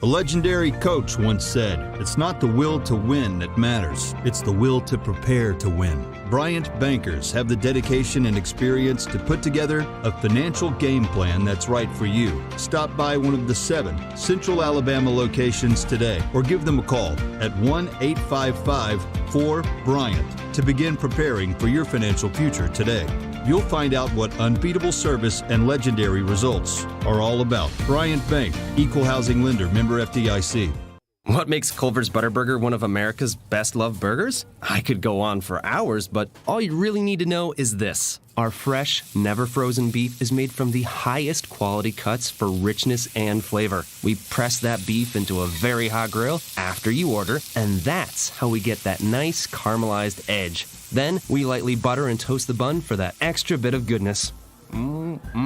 A legendary coach once said, "It's not the will to win that matters, it's the will to prepare to win." Bryant bankers have the dedication and experience to put together a financial game plan that's right for you. Stop by one of the 7 Central Alabama locations today or give them a call at 1-855-4-BRYANT to begin preparing for your financial future today. You'll find out what unbeatable service and legendary results are all about. Bryant Bank, Equal Housing Lender, member FDIC. What makes Culver's Butterburger one of America's best loved burgers? I could go on for hours, but all you really need to know is this. Our fresh, never frozen beef is made from the highest quality cuts for richness and flavor. We press that beef into a very hot grill after you order, and that's how we get that nice caramelized edge. Then we lightly butter and toast the bun for that extra bit of goodness.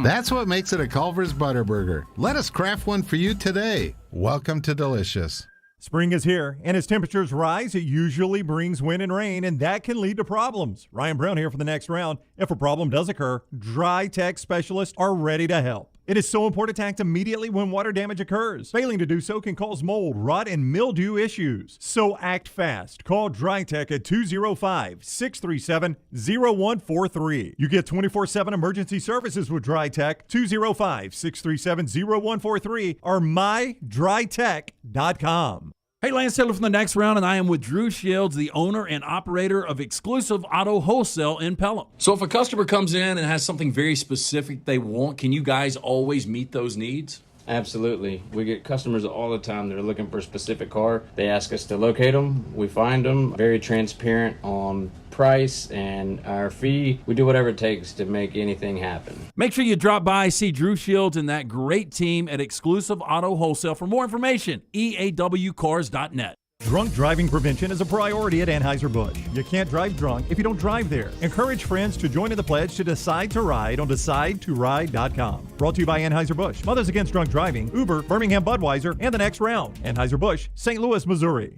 That's what makes it a Culver's Butterburger. Let us craft one for you today. Welcome to Delicious. Spring is here, and as temperatures rise, it usually brings wind and rain, and that can lead to problems. Ryan Brown here for the next round. If a problem does occur, Dry Tech specialists are ready to help. It is so important to act immediately when water damage occurs. Failing to do so can cause mold, rot, and mildew issues. So act fast. Call Dry Tech at 205-637-0143. You get 24/7 emergency services with Dry Tech, 205-637-0143 or mydrytech.com. Hey, Lance Taylor from the next round, and I am with Drew Shields, the owner and operator of Exclusive Auto Wholesale in Pelham. So if a customer comes in and has something very specific they want, can you guys always meet those needs? Absolutely. We get customers all the time that are looking for a specific car. They ask us to locate them. We find them. Very transparent on price and our fee. We do whatever it takes to make anything happen. Make sure you drop by, see Drew Shields and that great team at Exclusive Auto Wholesale. For more information, eawcars.net. Drunk driving prevention is a priority at Anheuser-Busch. You can't drive drunk if you don't drive there. Encourage friends to join in the pledge to Decide to Ride on DecideToRide.com. Brought to you by Anheuser-Busch, Mothers Against Drunk Driving, Uber, Birmingham Budweiser, and the next round. Anheuser-Busch, St. Louis, Missouri.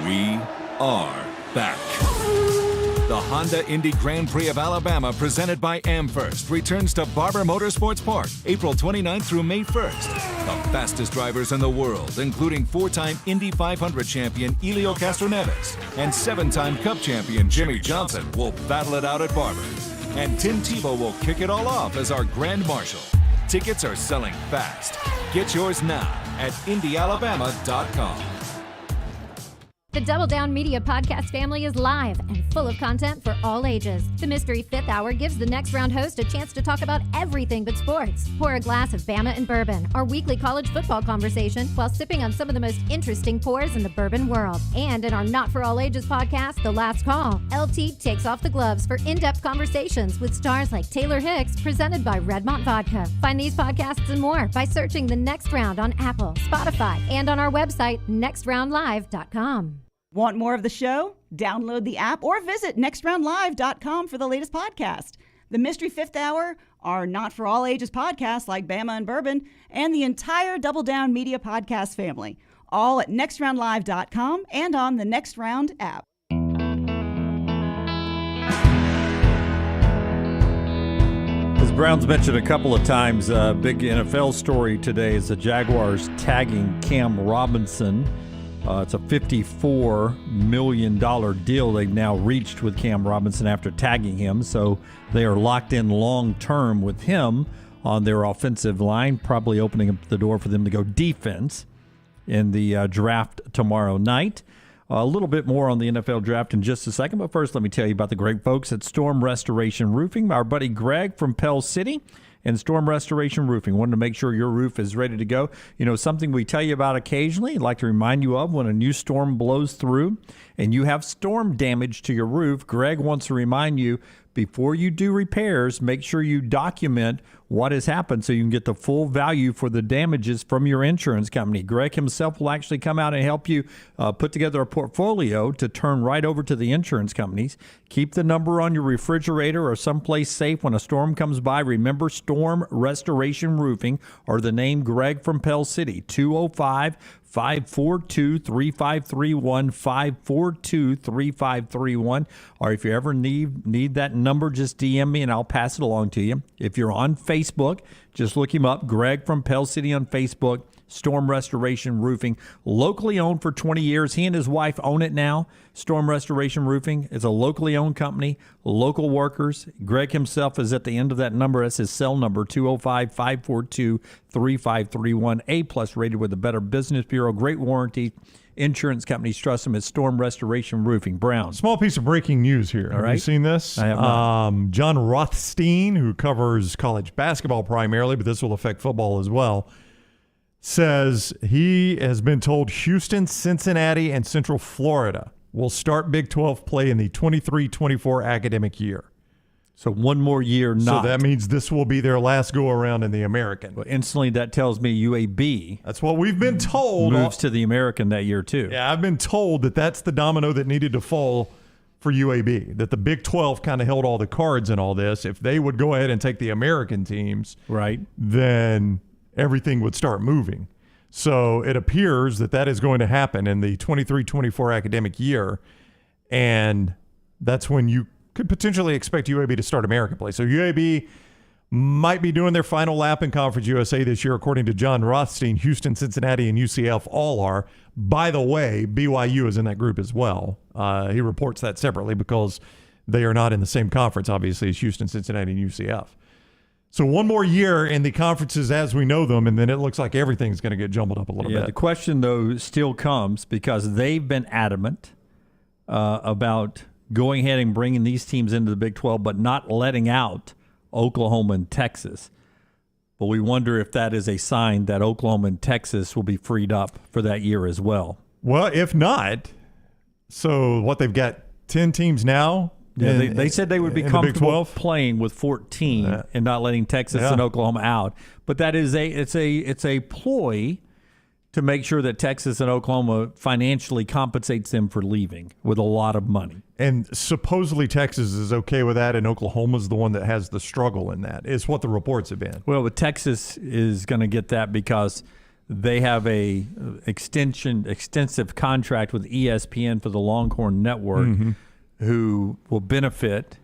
We are back. The Honda Indy Grand Prix of Alabama, presented by Amherst, returns to Barber Motorsports Park, April 29th through May 1st. The fastest drivers in the world, including 4-time Indy 500 champion Elio Castroneves and 7-time Cup champion Jimmy Johnson, will battle it out at Barber. And Tim Tebow will kick it all off as our Grand Marshal. Tickets are selling fast. Get yours now at IndyAlabama.com. The Double Down Media podcast family is live and full of content for all ages. The Mystery Fifth Hour gives the next round host a chance to talk about everything but sports. Pour a glass of Bama and Bourbon, our weekly college football conversation, while sipping on some of the most interesting pours in the bourbon world. And in our Not For All Ages podcast, The Last Call, LT takes off the gloves for in-depth conversations with stars like Taylor Hicks, presented by Redmont Vodka. Find these podcasts and more by searching The Next Round on Apple, Spotify, and on our website, nextroundlive.com. Want more of the show? Download the app or visit nextroundlive.com for the latest podcast. The Mystery Fifth Hour, our Not For All Ages podcast like Bama and Bourbon, and the entire Double Down Media podcast family, all at nextroundlive.com and on the Next Round app. As Brown's mentioned a couple of times, a big NFL story today is the Jaguars tagging Cam Robinson. It's a $54 million deal they've now reached with Cam Robinson after tagging him. So they are locked in long-term with him on their offensive line, probably opening up the door for them to go defense. in the draft tomorrow night. A little bit more on the NFL draft in just a second, but first let me tell you about the great folks at Storm Restoration Roofing. Our buddy Greg from Pell City and Storm Restoration Roofing wanted to make sure your roof is ready to go. You know, something we tell you about occasionally, I'd like to remind you of when a new storm blows through and you have storm damage to your roof. Greg wants to remind you, before you do repairs, make sure you document what has happened so you can get the full value for the damages from your insurance company. Greg himself will actually come out and help you put together a portfolio to turn right over to the insurance companies. Keep the number on your refrigerator or someplace safe when a storm comes by. Remember Storm Restoration Roofing or the name Greg from Pell City, 205-542-3531, 542-3531. Or if you ever need that number, just DM me and I'll pass it along to you. If you're on Facebook, just look him up, Greg from Pell City on Facebook. Storm Restoration Roofing, locally owned for 20 years. He and his wife own it now. Storm Restoration Roofing is a locally owned company, local workers. Greg himself is at the end of that number. That's his cell number, 205-542-3531. A-plus rated with the Better Business Bureau. Great warranty. Insurance companies trust them. It's Storm Restoration Roofing. Brown. Small piece of breaking news here. All Have right. you seen this? I have not. John Rothstein, who covers college basketball primarily, but this will affect football as well, says he has been told Houston, Cincinnati, and Central Florida will start Big 12 play in the 23-24 academic year. So one more year not. So that means this will be their last go-around in the American. Well, instantly that tells me UAB. That's what we've been told. Moves to the American that year too. Yeah, I've been told that that's the domino that needed to fall for UAB, that the Big 12 kind of held all the cards in all this. If they would go ahead and take the American teams, right, then everything would start moving. So it appears that that is going to happen in the 23-24 academic year, and that's when you could potentially expect UAB to start American play. So UAB might be doing their final lap in Conference USA this year, according to John Rothstein. Houston, Cincinnati, and UCF all are. By the way, BYU is in that group as well. He reports that separately because they are not in the same conference, obviously, as Houston, Cincinnati, and UCF. So one more year in the conferences as we know them, and then it looks like everything's going to get jumbled up a little bit. The question, though, still comes because they've been adamant about going ahead and bringing these teams into the Big 12, but not letting out Oklahoma and Texas. But we wonder if that is a sign that Oklahoma and Texas will be freed up for that year as well. Well, if not, so what, they've got 10 teams now? Yeah, they said they would be comfortable playing with 14 and not letting Texas and Oklahoma out. But that is it's a ploy to make sure that Texas and Oklahoma financially compensates them for leaving with a lot of money. And supposedly Texas is okay with that, and Oklahoma's the one that has the struggle in that, is what the reports have been. Well, but Texas is going to get that because they have a extensive contract with ESPN for the Longhorn Network, who will benefit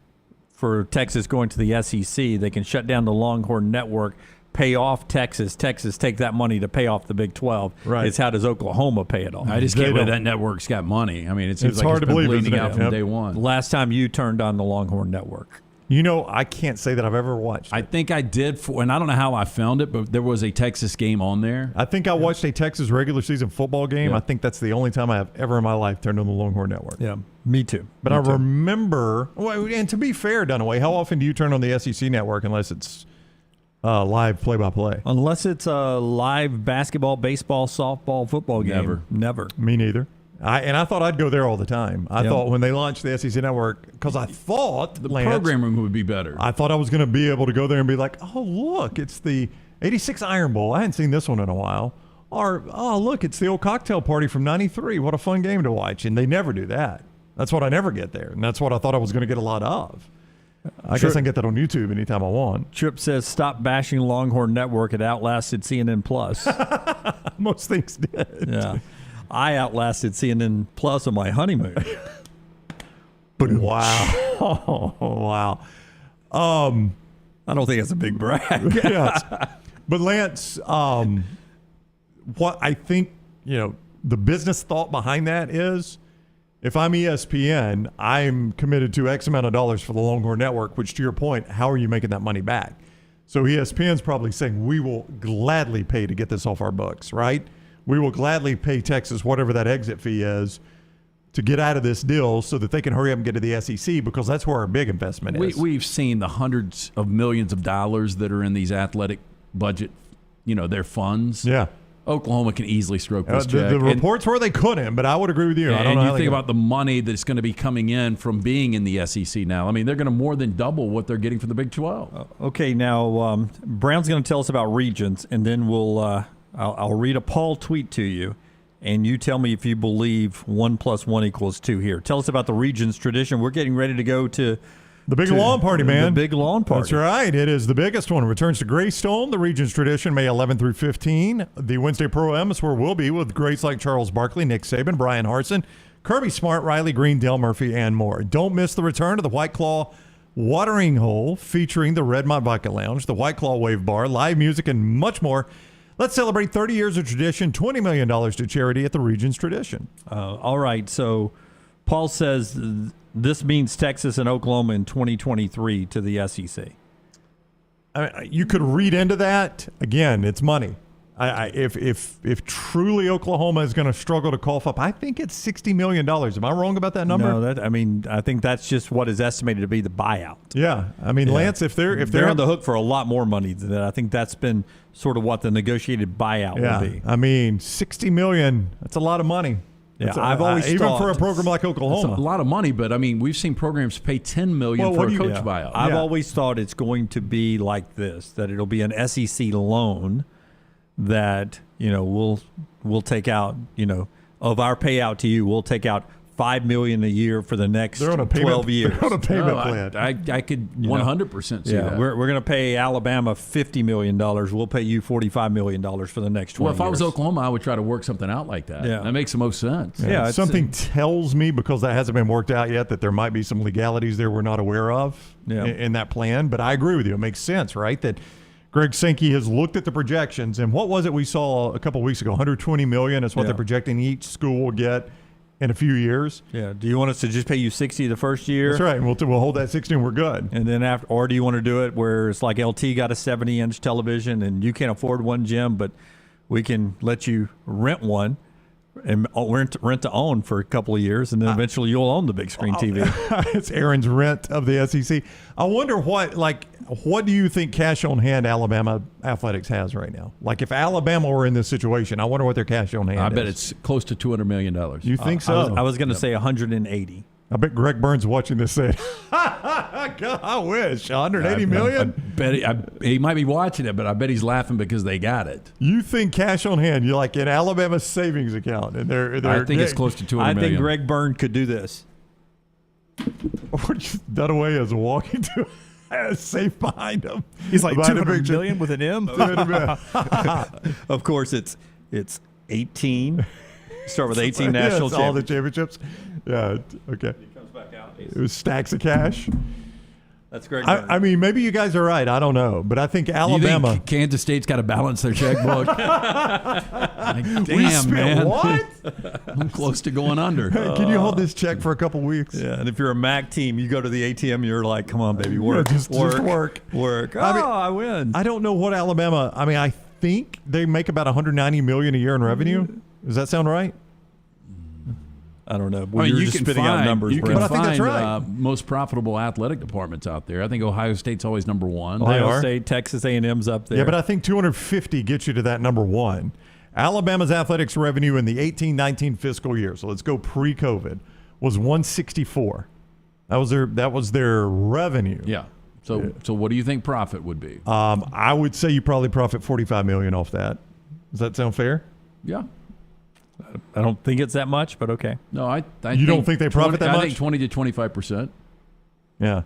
for Texas going to the SEC. They can shut down the Longhorn Network, pay off Texas. Texas take that money to pay off the Big 12. Right. It's how does Oklahoma pay it off? I just can't believe that network's got money. I mean, it seems It's like hard it's to been believe, bleeding isn't out it? from Yep. day one. Last time you turned on the Longhorn Network. You know, I can't say that I've ever watched it. I think I did, and I don't know how I found it, but there was a Texas game on there. I think I watched a Texas regular season football game. I think that's the only time I have ever in my life turned on the Longhorn Network. Yeah, me too. But I remember, and to be fair, Dunaway, how often do you turn on the SEC Network unless it's live play-by-play? Unless it's a live basketball, baseball, softball, football game. Never. Me neither. I thought I'd go there all the time. I thought when they launched the SEC Network, because I thought the programming would be better. I thought I was going to be able to go there and be like, oh, look, it's the 86 Iron Bowl. I hadn't seen this one in a while. Or, oh, look, it's the old cocktail party from 93. What a fun game to watch. And they never do that. That's what I never get there. And that's what I thought I was going to get a lot of. I guess I can get that on YouTube anytime I want. Trip says, stop bashing Longhorn Network. It outlasted CNN Plus. Most things did. Yeah. I outlasted CNN Plus on my honeymoon. Wow. Wow. I don't think that's a big brag. Yes. But Lance, what I think, the business thought behind that is, if I'm ESPN, I'm committed to X amount of dollars for the Longhorn Network, which, to your point, how are you making that money back? So ESPN's probably saying, we will gladly pay to get this off our books, right? we will gladly pay Texas whatever that exit fee is to get out of this deal so that they can hurry up and get to the SEC, because that's where our big investment is. We've seen the hundreds of millions of dollars that are in these athletic budget, their funds. Yeah. Oklahoma can easily stroke this check. The reports were they couldn't, but I would agree with you. I don't know. And you think about the money that's going to be coming in from being in the SEC now. I mean, they're going to more than double what they're getting from the Big 12. Okay, now Brown's going to tell us about regions, and then I'll read a Paul tweet to you, and you tell me if you believe 1 + 1 = 2 here. Tell us about the regions tradition. We're getting ready to go to the big lawn party, man. The big lawn party. That's right. It is the biggest one. Returns to Greystone, the region's tradition, May 11 through 15. The Wednesday Pro-Am is where we'll be with greats like Charles Barkley, Nick Saban, Brian Harsin, Kirby Smart, Riley Green, Dale Murphy, and more. Don't miss the return of the White Claw watering hole featuring the Redmont Vodka Lounge, the White Claw Wave Bar, live music, and much more. Let's celebrate 30 years of tradition, $20 million to charity at the region's tradition. All right. So Paul says this means Texas and Oklahoma in 2023 to the SEC. You could read into that. Again, it's money. If truly Oklahoma is going to struggle to cough up, I think it's $60 million. Am I wrong about that number? No, I think that's just what is estimated to be the buyout. Yeah, Lance, if they're on the hook for a lot more money than that, I think that's been sort of what the negotiated buyout will be. $60 million. That's a lot of money. Yeah, I've always even thought for a program like Oklahoma, it's a lot of money. But we've seen programs pay $10 million for a coach buyout. I've always thought it's going to be like this: that it'll be an SEC loan that we'll take out. Of our payout to you, we'll take out $5 million a year for the next 12 years. They're on a payment plan. I could 100% see that. We're going to pay Alabama $50 million. We'll pay you $45 million for the next 20 Well, if years. I was Oklahoma, I would try to work something out like that. Yeah. That makes the most sense. Yeah, something tells me, because that hasn't been worked out yet, that there might be some legalities there we're not aware of in that plan. But I agree with you. It makes sense, right? That Greg Sankey has looked at the projections, and what was it we saw a couple of weeks ago? $120 million is what they're projecting each school will get in a few years. Yeah. Do you want us to just pay you $60 the first year? That's right. And we'll hold that $60 and we're good. And then or do you want to do it where it's like LT got a 70-inch television and you can't afford one, Jim, but we can let you rent one and rent to own for a couple of years, and then eventually you'll own the big screen TV. It's Aaron's rent of the SEC. I wonder what do you think cash on hand Alabama athletics has right now? Like if Alabama were in this situation, I wonder what their cash on hand is. I bet it's close to $200 million. You think so? I was going to say 180. I bet Greg Burns watching this said, God, I wish, $180 million? I bet he might be watching it, but I bet he's laughing because they got it. You think cash on hand, you're like in Alabama's savings account. And I think it's close to $200 million. I think Greg Burns could do this. Or just Dunaway is walking to a safe behind him. He's like $200 million with an M? Of course, it's 18. Start with 18 national championships. All the championships. Yeah, okay. He comes back out. It was stacks of cash. That's great. I mean, maybe you guys are right. I don't know. But I think Alabama. You think Kansas State's got to balance their checkbook? Damn, man. What? I'm close to going under. Hey, can you hold this check for a couple weeks? Yeah, and if you're a MAC team, you go to the ATM, you're like, come on, baby, work. Just work. I win. I don't know what Alabama. I think they make about $190 million a year in revenue. Does that sound right? I don't know. Well, you're just spitting out numbers. You but can I think that's right. Most profitable athletic departments out there. I think Ohio State's always number one. Ohio State, Texas A&M's up there. Yeah, but I think 250 gets you to that number one. Alabama's athletics revenue in the 18-19 fiscal year, so let's go pre-COVID, was 164. That was their revenue. Yeah. So what do you think profit would be? I would say you probably profit $45 million off that. Does that sound fair? Yeah. I don't think it's that much, but okay. No, I you don't think they profit that much? I think 20 to 25%. Yeah.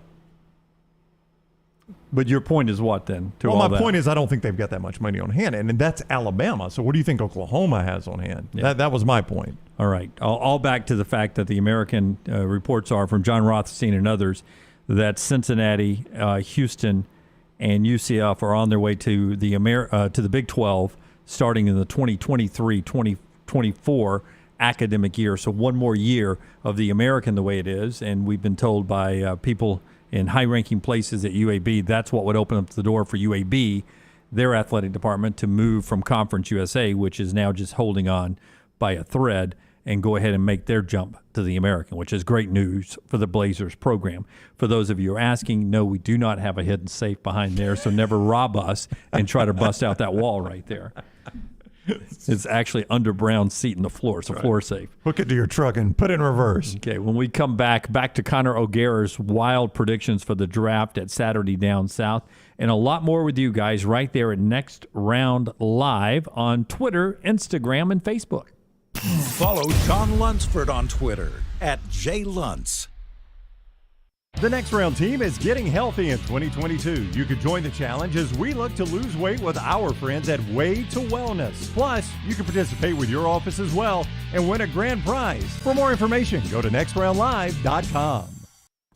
But your point is what then? My point is I don't think they've got that much money on hand, and that's Alabama. So what do you think Oklahoma has on hand? Yeah. That was my point. All right. All back to the fact that the American reports are from John Rothstein and others that Cincinnati, Houston, and UCF are on their way to the Big 12 starting in the 2023-2024 academic year. So one more year of the American the way it is, and we've been told by people in high-ranking places at UAB that's what would open up the door for UAB, their athletic department to move from Conference USA, which is now just holding on by a thread, and go ahead and make their jump to the American, which is great news for the Blazers program. For those of you who are asking, no, we do not have a hidden safe behind there, so never rob us and try to bust out that wall right there. It's actually under Brown's seat in the floor. So floor safe. Hook it to your truck and put it in reverse. Okay, when we come back to Connor O'Gara's wild predictions for the draft at Saturday Down South, and a lot more with you guys right there at Next Round Live on Twitter, Instagram, and Facebook. Follow John Lunsford on Twitter @JLuntz. The Next Round team is getting healthy in 2022. You could join the challenge as we look to lose weight with our friends at Way to Wellness. Plus, you can participate with your office as well and win a grand prize. For more information, go to nextroundlive.com.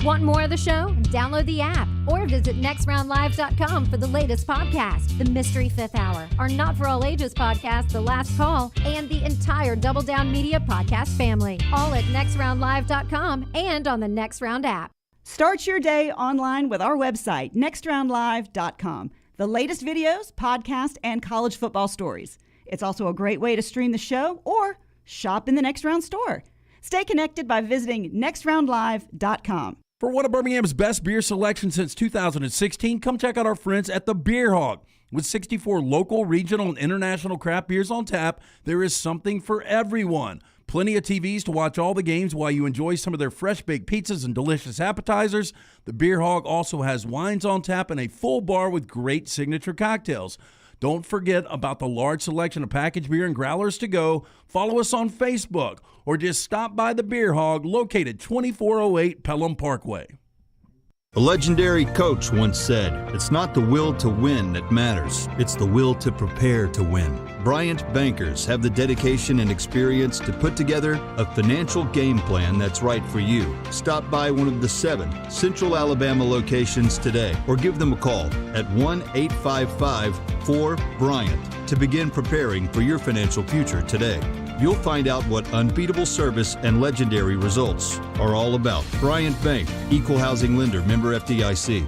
Want more of the show? Download the app or visit nextroundlive.com for the latest podcast, The Mystery Fifth Hour, our Not For All Ages podcast, The Last Call, and the entire Double Down Media podcast family. All at nextroundlive.com and on the Next Round app. Start your day online with our website, nextroundlive.com. The latest videos, podcasts, and college football stories. It's also a great way to stream the show or shop in the Next Round store. Stay connected by visiting nextroundlive.com. For one of Birmingham's best beer selections since 2016, come check out our friends at the Beer Hog. With 64 local, regional, and international craft beers on tap, there is something for everyone. Plenty of TVs to watch all the games while you enjoy some of their fresh-baked pizzas and delicious appetizers. The Beer Hog also has wines on tap and a full bar with great signature cocktails. Don't forget about the large selection of packaged beer and growlers to go. Follow us on Facebook or just stop by the Beer Hog located 2408 Pelham Parkway. A legendary coach once said, "It's not the will to win that matters, it's the will to prepare to win." Bryant bankers have the dedication and experience to put together a financial game plan that's right for you. Stop by one of the 7 Central Alabama locations today or give them a call at 1-855-4-BRYANT to begin preparing for your financial future today. You'll find out what unbeatable service and legendary results are all about. Bryant Bank, Equal Housing Lender, member FDIC.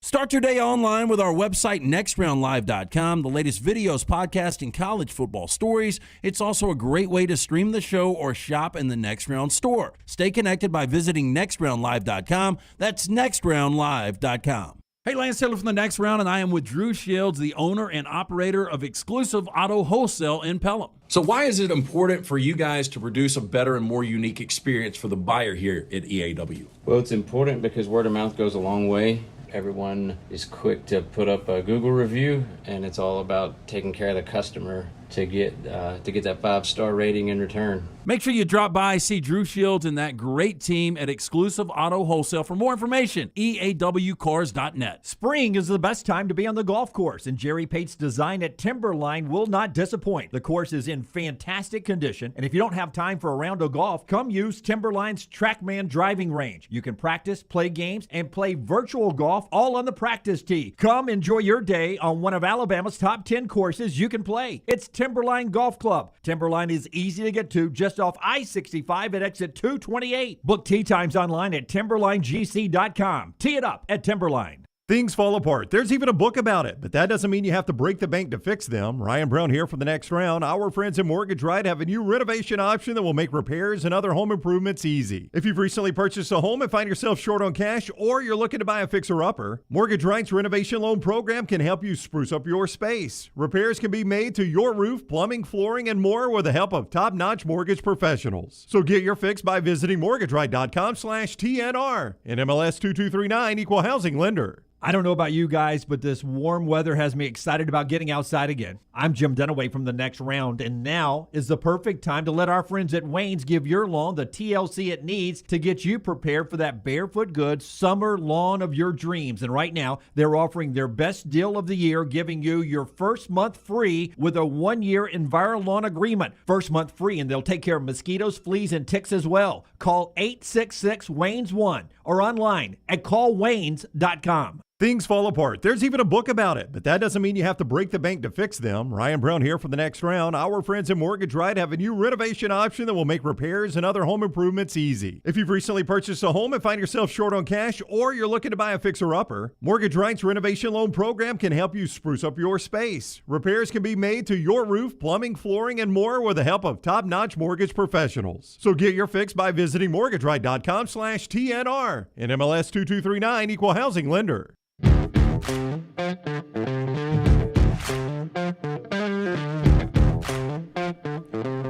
Start your day online with our website, nextroundlive.com. The latest videos, podcasts, and college football stories. It's also a great way to stream the show or shop in the Next Round store. Stay connected by visiting nextroundlive.com. That's nextroundlive.com. Hey, Lance Taylor from the Next Round, and I am with Drew Shields, the owner and operator of Exclusive Auto Wholesale in Pelham. So why is it important for you guys to produce a better and more unique experience for the buyer here at EAW? Well, it's important because word of mouth goes a long way. Everyone is quick to put up a Google review, and it's all about taking care of the customer to get that 5-star rating in return. Make sure you drop by, see Drew Shields and that great team at Exclusive Auto Wholesale. For more information, eawcars.net. Spring is the best time to be on the golf course, and Jerry Pate's design at Timberline will not disappoint. The course is in fantastic condition, and if you don't have time for a round of golf, come use Timberline's TrackMan driving range. You can practice, play games, and play virtual golf all on the practice tee. Come enjoy your day on one of Alabama's top 10 courses you can play. It's Timberline Golf Club. Timberline is easy to get to just off I-65 at exit 228. Book tee times online at timberlinegc.com. Tee it up at Timberline. Things fall apart. There's even a book about it, but that doesn't mean you have to break the bank to fix them. Ryan Brown here for the Next Round. Our friends at Mortgage Right have a new renovation option that will make repairs and other home improvements easy. If you've recently purchased a home and find yourself short on cash, or you're looking to buy a fixer-upper, Mortgage Right's renovation loan program can help you spruce up your space. Repairs can be made to your roof, plumbing, flooring, and more with the help of top-notch mortgage professionals. So get your fix by visiting mortgageright.com/TNR. And MLS 2239 Equal Housing Lender. I don't know about you guys, but this warm weather has me excited about getting outside again. I'm Jim Dunaway from the Next Round, and now is the perfect time to let our friends at Wayne's give your lawn the TLC it needs to get you prepared for that barefoot good summer lawn of your dreams. And right now, they're offering their best deal of the year, giving you your first month free with a 1-year EnviroLawn agreement. First month free, and they'll take care of mosquitoes, fleas, and ticks as well. Call 866-WAYNES1 or online at callwaynes.com. things fall apart. There's even a book about it, but that doesn't mean you have to break the bank to fix them. Ryan Brown here for the next round. Our friends at Mortgage Right have a new renovation option that will make repairs and other home improvements easy. If you've recently purchased a home and find yourself short on cash, or you're looking to buy a fixer-upper, Mortgage Right's renovation loan program can help you spruce up your space. Repairs can be made to your roof, plumbing, flooring, and more with the help of top-notch mortgage professionals. So get your fix by visiting mortgageright.com/TNR. NMLS 2239, Equal Housing Lender.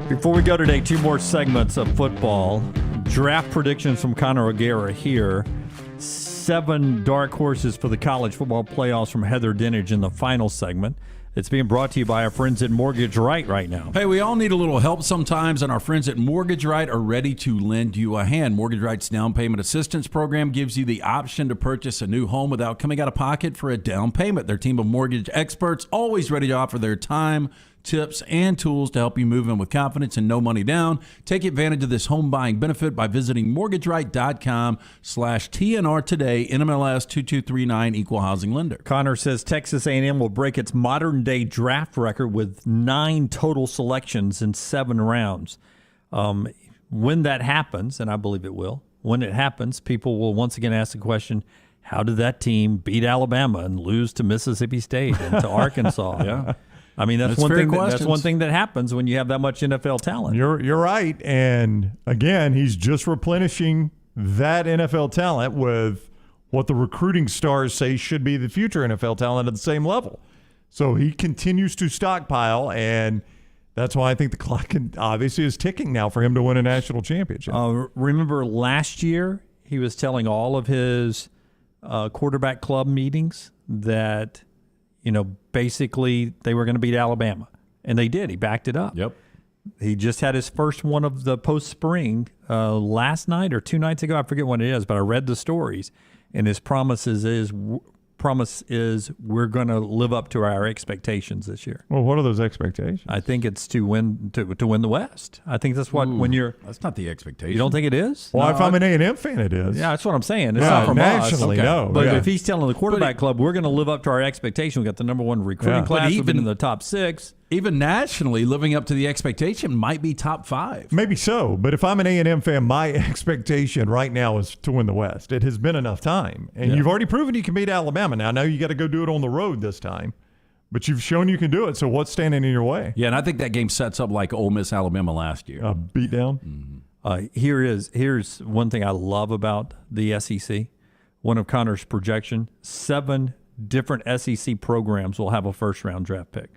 Before we go today, 2 more segments of football. Draft predictions from Connor O'Gara here. 7 dark horses for the college football playoffs from Heather Dinage in the final segment. It's being brought to you by our friends at Mortgage right now. Hey, we all need a little help sometimes, and our friends at Mortgage Right are ready to lend you a hand. Mortgage Right's down payment assistance program gives you the option to purchase a new home without coming out of pocket for a down payment. Their team of mortgage experts always ready to offer their time, tips, and tools to help you move in with confidence and no money down. Take advantage of this home buying benefit by visiting mortgageright.com/TNR today. NMLS 2239, Equal Housing Lender. Connor says Texas A&M will break its modern-day draft record with 9 total selections in 7 rounds. When that happens, and I believe it will, when it happens, people will once again ask the question, how did that team beat Alabama and lose to Mississippi State and to Arkansas? Yeah. I mean, that's one thing that happens when you have that much NFL talent. You're right. And again, he's just replenishing that NFL talent with what the recruiting stars say should be the future NFL talent at the same level. So he continues to stockpile, and that's why I think the clock obviously is ticking now for him to win a national championship. Remember last year, he was telling all of his quarterback club meetings that – basically they were going to beat Alabama. And they did. He backed it up. Yep. He just had his first one of the post-spring last night or 2 nights ago. I forget when it is, but I read the stories. And his promise is we're going to live up to our expectations this year. Well, what are those expectations? I think it's to win the West. I think that's what that's not the expectation. You don't think it is? Well, if I'm an A&M fan, it is. Yeah, that's what I'm saying. It's not from nationally, us. no. But if he's telling the quarterback club, we're going to live up to our expectation. We got the number 1 recruiting class. We've been in the top 6. Even nationally, living up to the expectation might be top 5. Maybe so. But if I'm an A&M fan, my expectation right now is to win the West. It has been enough time. And you've already proven you can beat Alabama. Now you got to go do it on the road this time. But you've shown you can do it. So what's standing in your way? Yeah, and I think that game sets up like Ole Miss Alabama last year. A beat down? Mm-hmm. Here's one thing I love about the SEC. One of Connor's projection, 7 different SEC programs will have a first-round draft pick.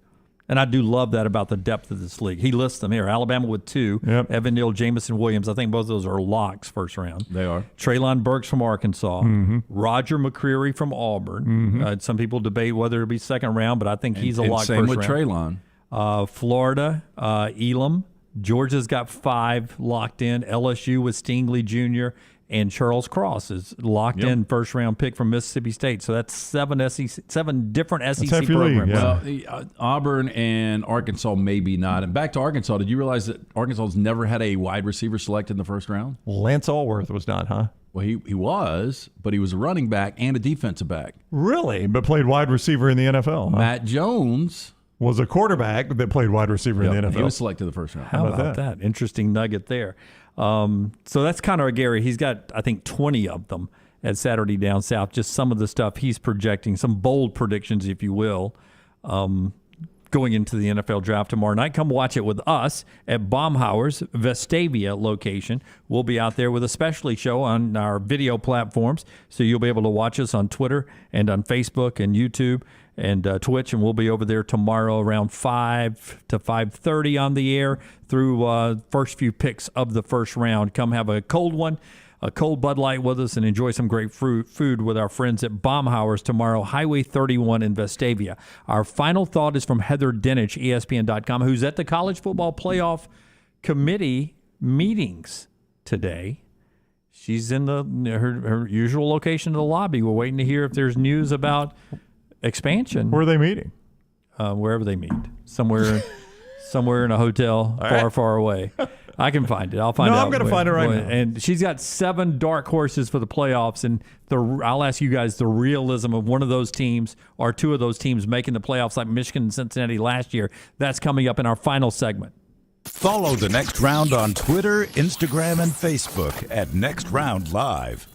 And I do love that about the depth of this league. He lists them here. Alabama with 2. Yep. Evan Neal, Jamison Williams. I think both of those are locks first round. They are. Traylon Burks from Arkansas. Mm-hmm. Roger McCreary from Auburn. Mm-hmm. Some people debate whether it'll be second round, but I think he's a lock same first with round. Traylon. Florida, Elam. Georgia's got 5 locked in. LSU with Stingley Jr., and Charles Cross is locked in first-round pick from Mississippi State. So that's 7 different SEC programs. Well, Auburn and Arkansas maybe not. And back to Arkansas, did you realize that Arkansas's never had a wide receiver selected in the first round? Lance Allworth was not, huh? Well, he was, but he was a running back and a defensive back. Really? But played wide receiver in the NFL. Huh? Matt Jones was a quarterback that played wide receiver in the NFL. He was selected in the first round. How about that? Interesting nugget there. So that's Connor O'Gara. He's got, I think, 20 of them at Saturday Down South. Just some of the stuff he's projecting, some bold predictions, if you will, going into the NFL draft tomorrow night. Come watch it with us at Baumhauer's Vestavia location. We'll be out there with a specialty show on our video platforms, so you'll be able to watch us on Twitter and on Facebook and YouTube and Twitch, and we'll be over there tomorrow around 5 to 5:30 on the air through first few picks of the first round. Come have a cold one, a cold Bud Light with us, and enjoy some great food with our friends at Baumhauer's tomorrow, Highway 31 in Vestavia. Our final thought is from Heather Dinage, ESPN.com, who's at the College Football Playoff Committee meetings today. She's in her usual location in the lobby. We're waiting to hear if there's news about expansion. Where are they meeting? Wherever they meet. Somewhere in a hotel far away. I can find it. I'll find it. No, I'm going to find it right now. And she's got 7 dark horses for the playoffs. And I'll ask you guys the realism of one of those teams or 2 of those teams making the playoffs like Michigan and Cincinnati last year. That's coming up in our final segment. Follow The Next Round on Twitter, Instagram, and Facebook at Next Round Live.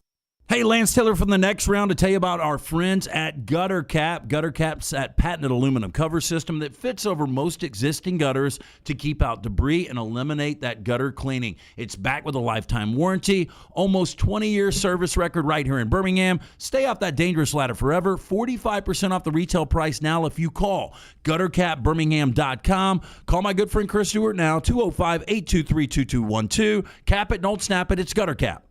Hey, Lance Taylor from The Next Round to tell you about our friends at Gutter Cap. Gutter Cap's that patented aluminum cover system that fits over most existing gutters to keep out debris and eliminate that gutter cleaning. It's backed with a lifetime warranty, almost 20-year service record right here in Birmingham. Stay off that dangerous ladder forever. 45% off the retail price now if you call guttercapbirmingham.com. Call my good friend Chris Stewart now, 205-823-2212. Cap it, don't snap it. It's Gutter Cap.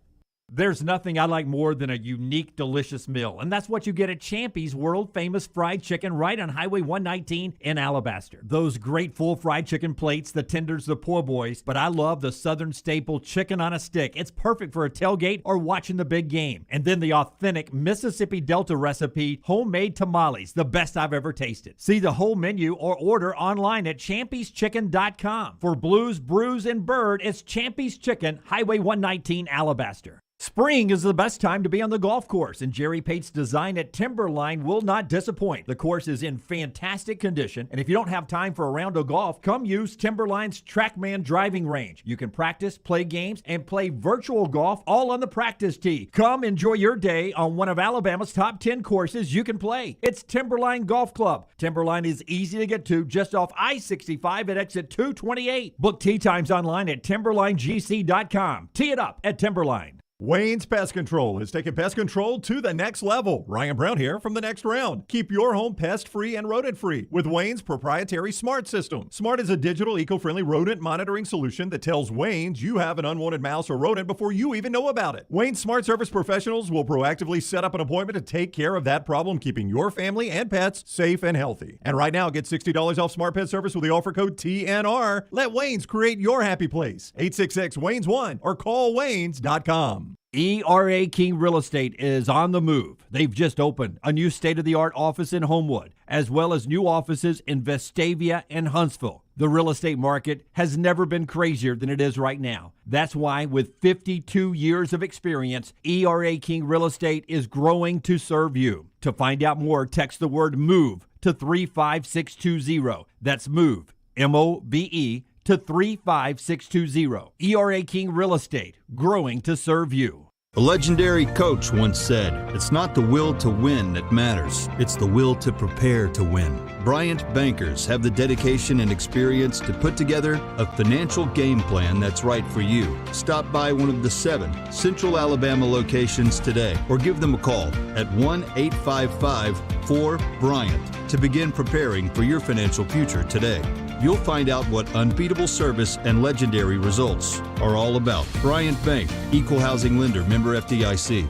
There's nothing I like more than a unique, delicious meal, and that's what you get at Champy's world-famous fried chicken right on Highway 119 in Alabaster. Those great full fried chicken plates, the tenders, the po' boys, but I love the Southern staple chicken on a stick. It's perfect for a tailgate or watching the big game. And then the authentic Mississippi Delta recipe, homemade tamales, the best I've ever tasted. See the whole menu or order online at champyschicken.com. For Blues, Brews, and Bird, it's Champy's Chicken, Highway 119, Alabaster. Spring is the best time to be on the golf course, and Jerry Pate's design at Timberline will not disappoint. The course is in fantastic condition, and if you don't have time for a round of golf, come use Timberline's TrackMan driving range. You can practice, play games, and play virtual golf all on the practice tee. Come enjoy your day on one of Alabama's top 10 courses you can play. It's Timberline Golf Club. Timberline is easy to get to just off I-65 at exit 228. Book tee times online at timberlinegc.com. Tee it up at Timberline. Wayne's Pest Control is taking pest control to the next level. Ryan Brown here from The Next Round. Keep your home pest-free and rodent-free with Wayne's proprietary Smart System. Smart is a digital, eco-friendly rodent monitoring solution that tells Wayne's you have an unwanted mouse or rodent before you even know about it. Wayne's Smart Service professionals will proactively set up an appointment to take care of that problem, keeping your family and pets safe and healthy. And right now, get $60 off Smart Pet Service with the offer code TNR. Let Wayne's create your happy place. 866-WAYNES1 or call Waynes.com. ERA King Real Estate is on the move. They've just opened a new state-of-the-art office in Homewood, as well as new offices in Vestavia and Huntsville. The real estate market has never been crazier than it is right now. That's why, with 52 years of experience, ERA King Real Estate is growing to serve you. To find out more, text the word MOVE to 35620. That's MOVE, M-O-V-E, to 35620. ERA King Real Estate, growing to serve you. A legendary coach once said, "It's not the will to win that matters, it's the will to prepare to win." Bryant bankers have the dedication and experience to put together a financial game plan that's right for you. Stop by one of the 7 Central Alabama locations today or give them a call at 1-855-4-BRYANT to begin preparing for your financial future today. You'll find out what unbeatable service and legendary results are all about. Bryant Bank, Equal Housing Lender, member FDIC.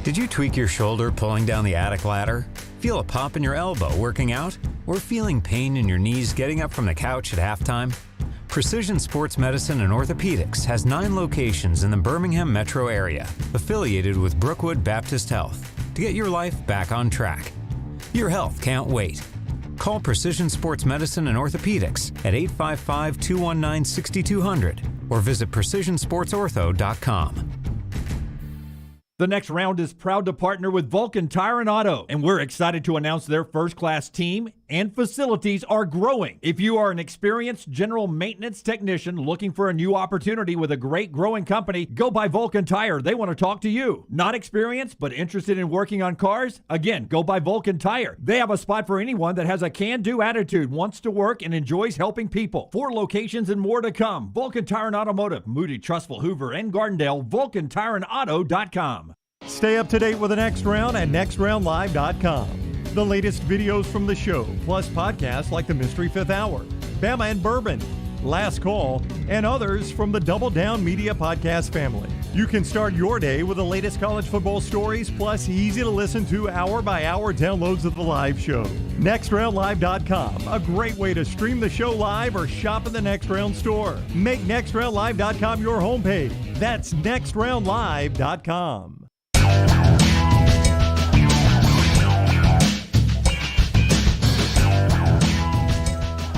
Did you tweak your shoulder pulling down the attic ladder? Feel a pop in your elbow working out? Or feeling pain in your knees getting up from the couch at halftime? Precision Sports Medicine and Orthopedics has 9 locations in the Birmingham metro area, affiliated with Brookwood Baptist Health, to get your life back on track. Your health can't wait. Call Precision Sports Medicine and Orthopedics at 855-219-6200 or visit precisionsportsortho.com. The Next Round is proud to partner with Vulcan Tire and Auto, and we're excited to announce their first-class team and facilities are growing. If you are an experienced general maintenance technician looking for a new opportunity with a great growing company, go by Vulcan Tire. They want to talk to you. Not experienced, but interested in working on cars? Again, go by Vulcan Tire. They have a spot for anyone that has a can-do attitude, wants to work, and enjoys helping people. 4 locations and more to come. Vulcan Tire and Automotive, Moody, Trustful, Hoover, and Gardendale. VulcanTireandAuto.com. Stay up to date with The Next Round at nextroundlive.com. The latest videos from the show, plus podcasts like the Mystery Fifth Hour, Bama and Bourbon, Last Call, and others from the Double Down Media podcast family. You can start your day with the latest college football stories, plus easy to listen to hour-by-hour downloads of the live show. NextRoundLive.com, a great way to stream the show live or shop in the Next Round store. Make NextRoundLive.com your homepage. That's NextRoundLive.com.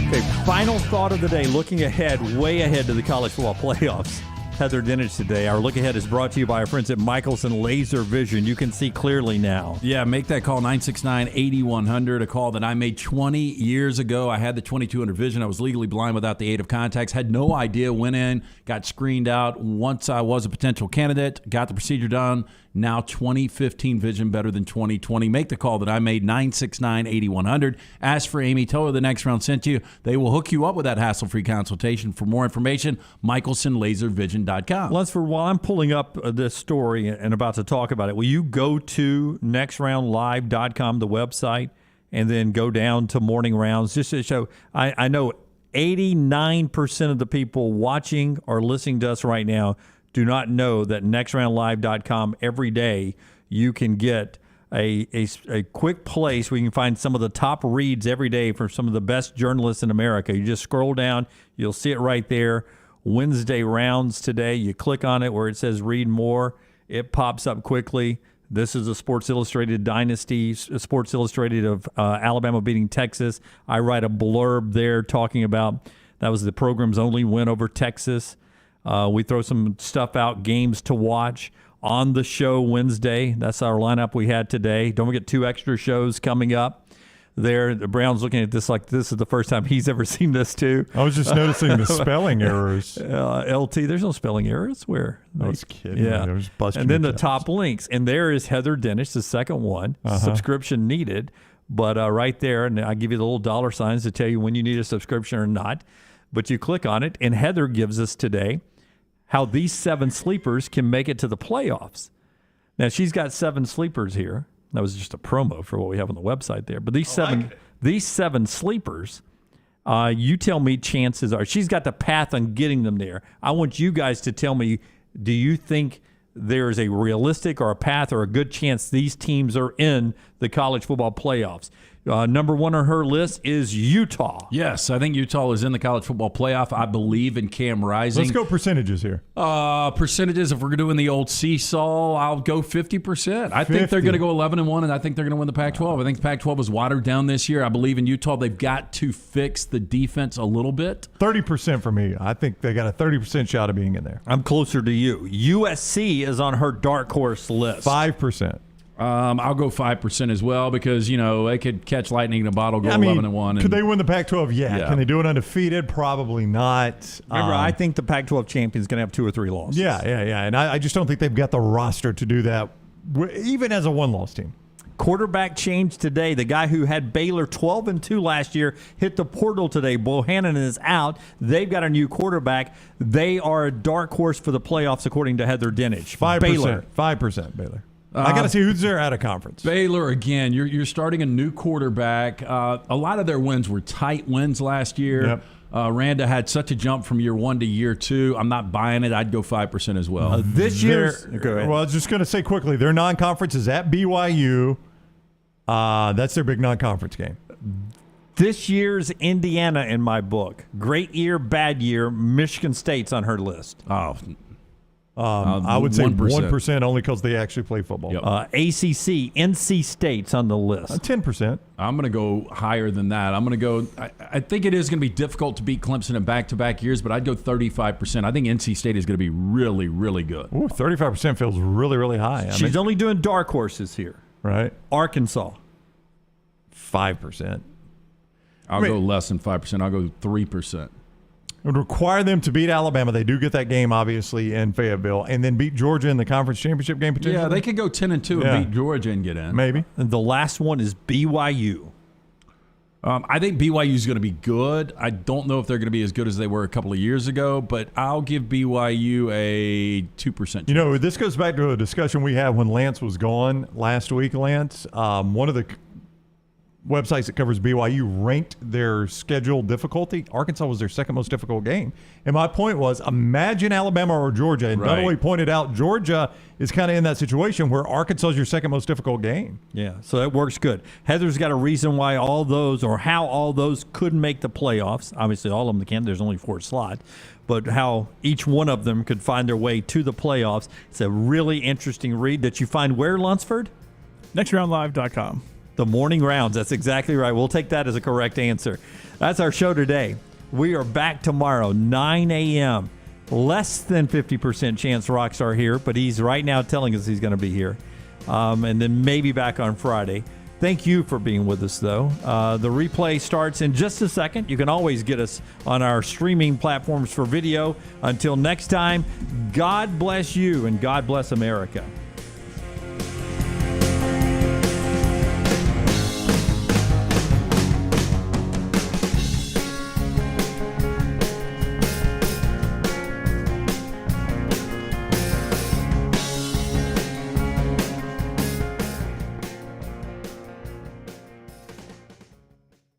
Okay, final thought of the day, looking ahead, way ahead to the college football playoffs. Heather Dinich today. Our look ahead is brought to you by our friends at Michelson Laser Vision. You can see clearly now. Yeah, make that call, 969-8100, a call that I made 20 years ago. I had the 2200 vision. I was legally blind without the aid of contacts. Had no idea, went in, got screened out. Once I was a potential candidate, got the procedure done. Now 2015 vision better than 2020. Make the call that I made, 969-8100. Ask for Amy. Tell her the next round sent you. They will hook you up with that hassle-free consultation. For more information, michelsonlaservision.com. Lunsford, while I'm pulling up this story and about to talk about it, will you go to nextroundlive.com, the website, and then go down to morning rounds just to show? I know 89% of the people watching or listening to us right now do not know that nextroundlive.com every day you can get a quick place where you can find some of the top reads every day from some of the best journalists in America. You just scroll down, you'll see it right there. Wednesday rounds today, you click on it where it says read more. It pops up quickly. This is a Sports Illustrated dynasty, Sports Illustrated of Alabama beating Texas. I write a blurb there talking about that was the program's only win over Texas. We throw some stuff out, games to watch on the show Wednesday. That's our lineup we had today. Don't forget 2 extra shows coming up there. The Brown's looking at this like this is the first time he's ever seen this too. I was just noticing the spelling errors. LT, there's no spelling errors. Where? I was kidding. Yeah. And then the tests. top links. And there is Heather Dinich, the second one. Subscription needed. But right there, and I give you the little dollar signs to tell you when you need a subscription or not. But you click on it, and Heather gives us today how these 7 sleepers can make it to the playoffs. Now, she's got 7 sleepers here. That was just a promo for what we have on the website there. But these seven sleepers, you tell me chances are. She's got the path on getting them there. I want you guys to tell me, do you think there's a realistic or a path or a good chance these teams are in the college football playoffs? Number 1 on her list is Utah. Yes, I think Utah is in the college football playoff. I believe in Cam Rising. Let's go percentages here. Percentages, if we're doing the old seesaw, I'll go 50%. I think they're going to go 11-1, and I think they're going to win the Pac-12. I think the Pac-12 was watered down this year. I believe in Utah. They've got to fix the defense a little bit. 30% for me. I think they got a 30% shot of being in there. I'm closer to you. USC is on her dark horse list. 5%. I'll go 5% as well because, they could catch lightning in a bottle, go 11-1. Could they win the Pac-12? Yeah. Can they do it undefeated? Probably not. Remember, I think the Pac-12 champion is going to have 2 or 3 losses. Yeah. And I just don't think they've got the roster to do that, even as a 1-loss team. Quarterback change today. The guy who had Baylor 12-2 last year hit the portal today. Bohannon is out. They've got a new quarterback. They are a dark horse for the playoffs, according to Heather Dinich. 5%. Baylor. 5% Baylor. I got to see who's there out of conference. Baylor, again, you're starting a new quarterback. A lot of their wins were tight wins last year. Yep. Randa had such a jump from year 1 to year 2. I'm not buying it. I'd go 5% as well. This year, well, I was just going to say quickly, their non-conference is at BYU. That's their big non-conference game. This year's Indiana in my book. Great year, bad year. Michigan State's on her list. I would say 1% only because they actually play football. Yep. ACC, NC State's on the list. 10%. I'm going to go higher than that. I'm going to go – I think it is going to be difficult to beat Clemson in back-to-back years, but I'd go 35%. I think NC State is going to be really, really good. Ooh, 35% feels really, really high. She's only doing dark horses here. Right. Arkansas. 5%. I'll go less than 5%. I'll go 3%. It would require them to beat Alabama. They do get that game, obviously, in Fayetteville, and then beat Georgia in the conference championship game potentially. Yeah, they could go 10-2 and beat Georgia and get in. Maybe. And the last one is BYU. I think BYU is going to be good. I don't know if they're going to be as good as they were a couple of years ago, but I'll give BYU a 2% chance. This goes back to a discussion we had when Lance was gone last week, Lance. One of the websites that covers BYU ranked their schedule difficulty. Arkansas was their second most difficult game. And my point was, imagine Alabama or Georgia. And Dunaway pointed out Georgia is kind of in that situation where Arkansas is your second most difficult game. Yeah, so that works good. Heather's got a reason why all those or how all those could make the playoffs. Obviously, all of them can't. There's only 4 slots. But how each one of them could find their way to the playoffs. It's a really interesting read that you find where, Lunsford? Nextroundlive.com. The morning rounds. That's exactly right. We'll take that as a correct answer. That's our show today. We are back tomorrow, 9 a.m. Less than 50% chance Rockstar here, but he's right now telling us he's going to be here. And then maybe back on Friday. Thank you for being with us, though. The replay starts in just a second. You can always get us on our streaming platforms for video. Until next time, God bless you and God bless America.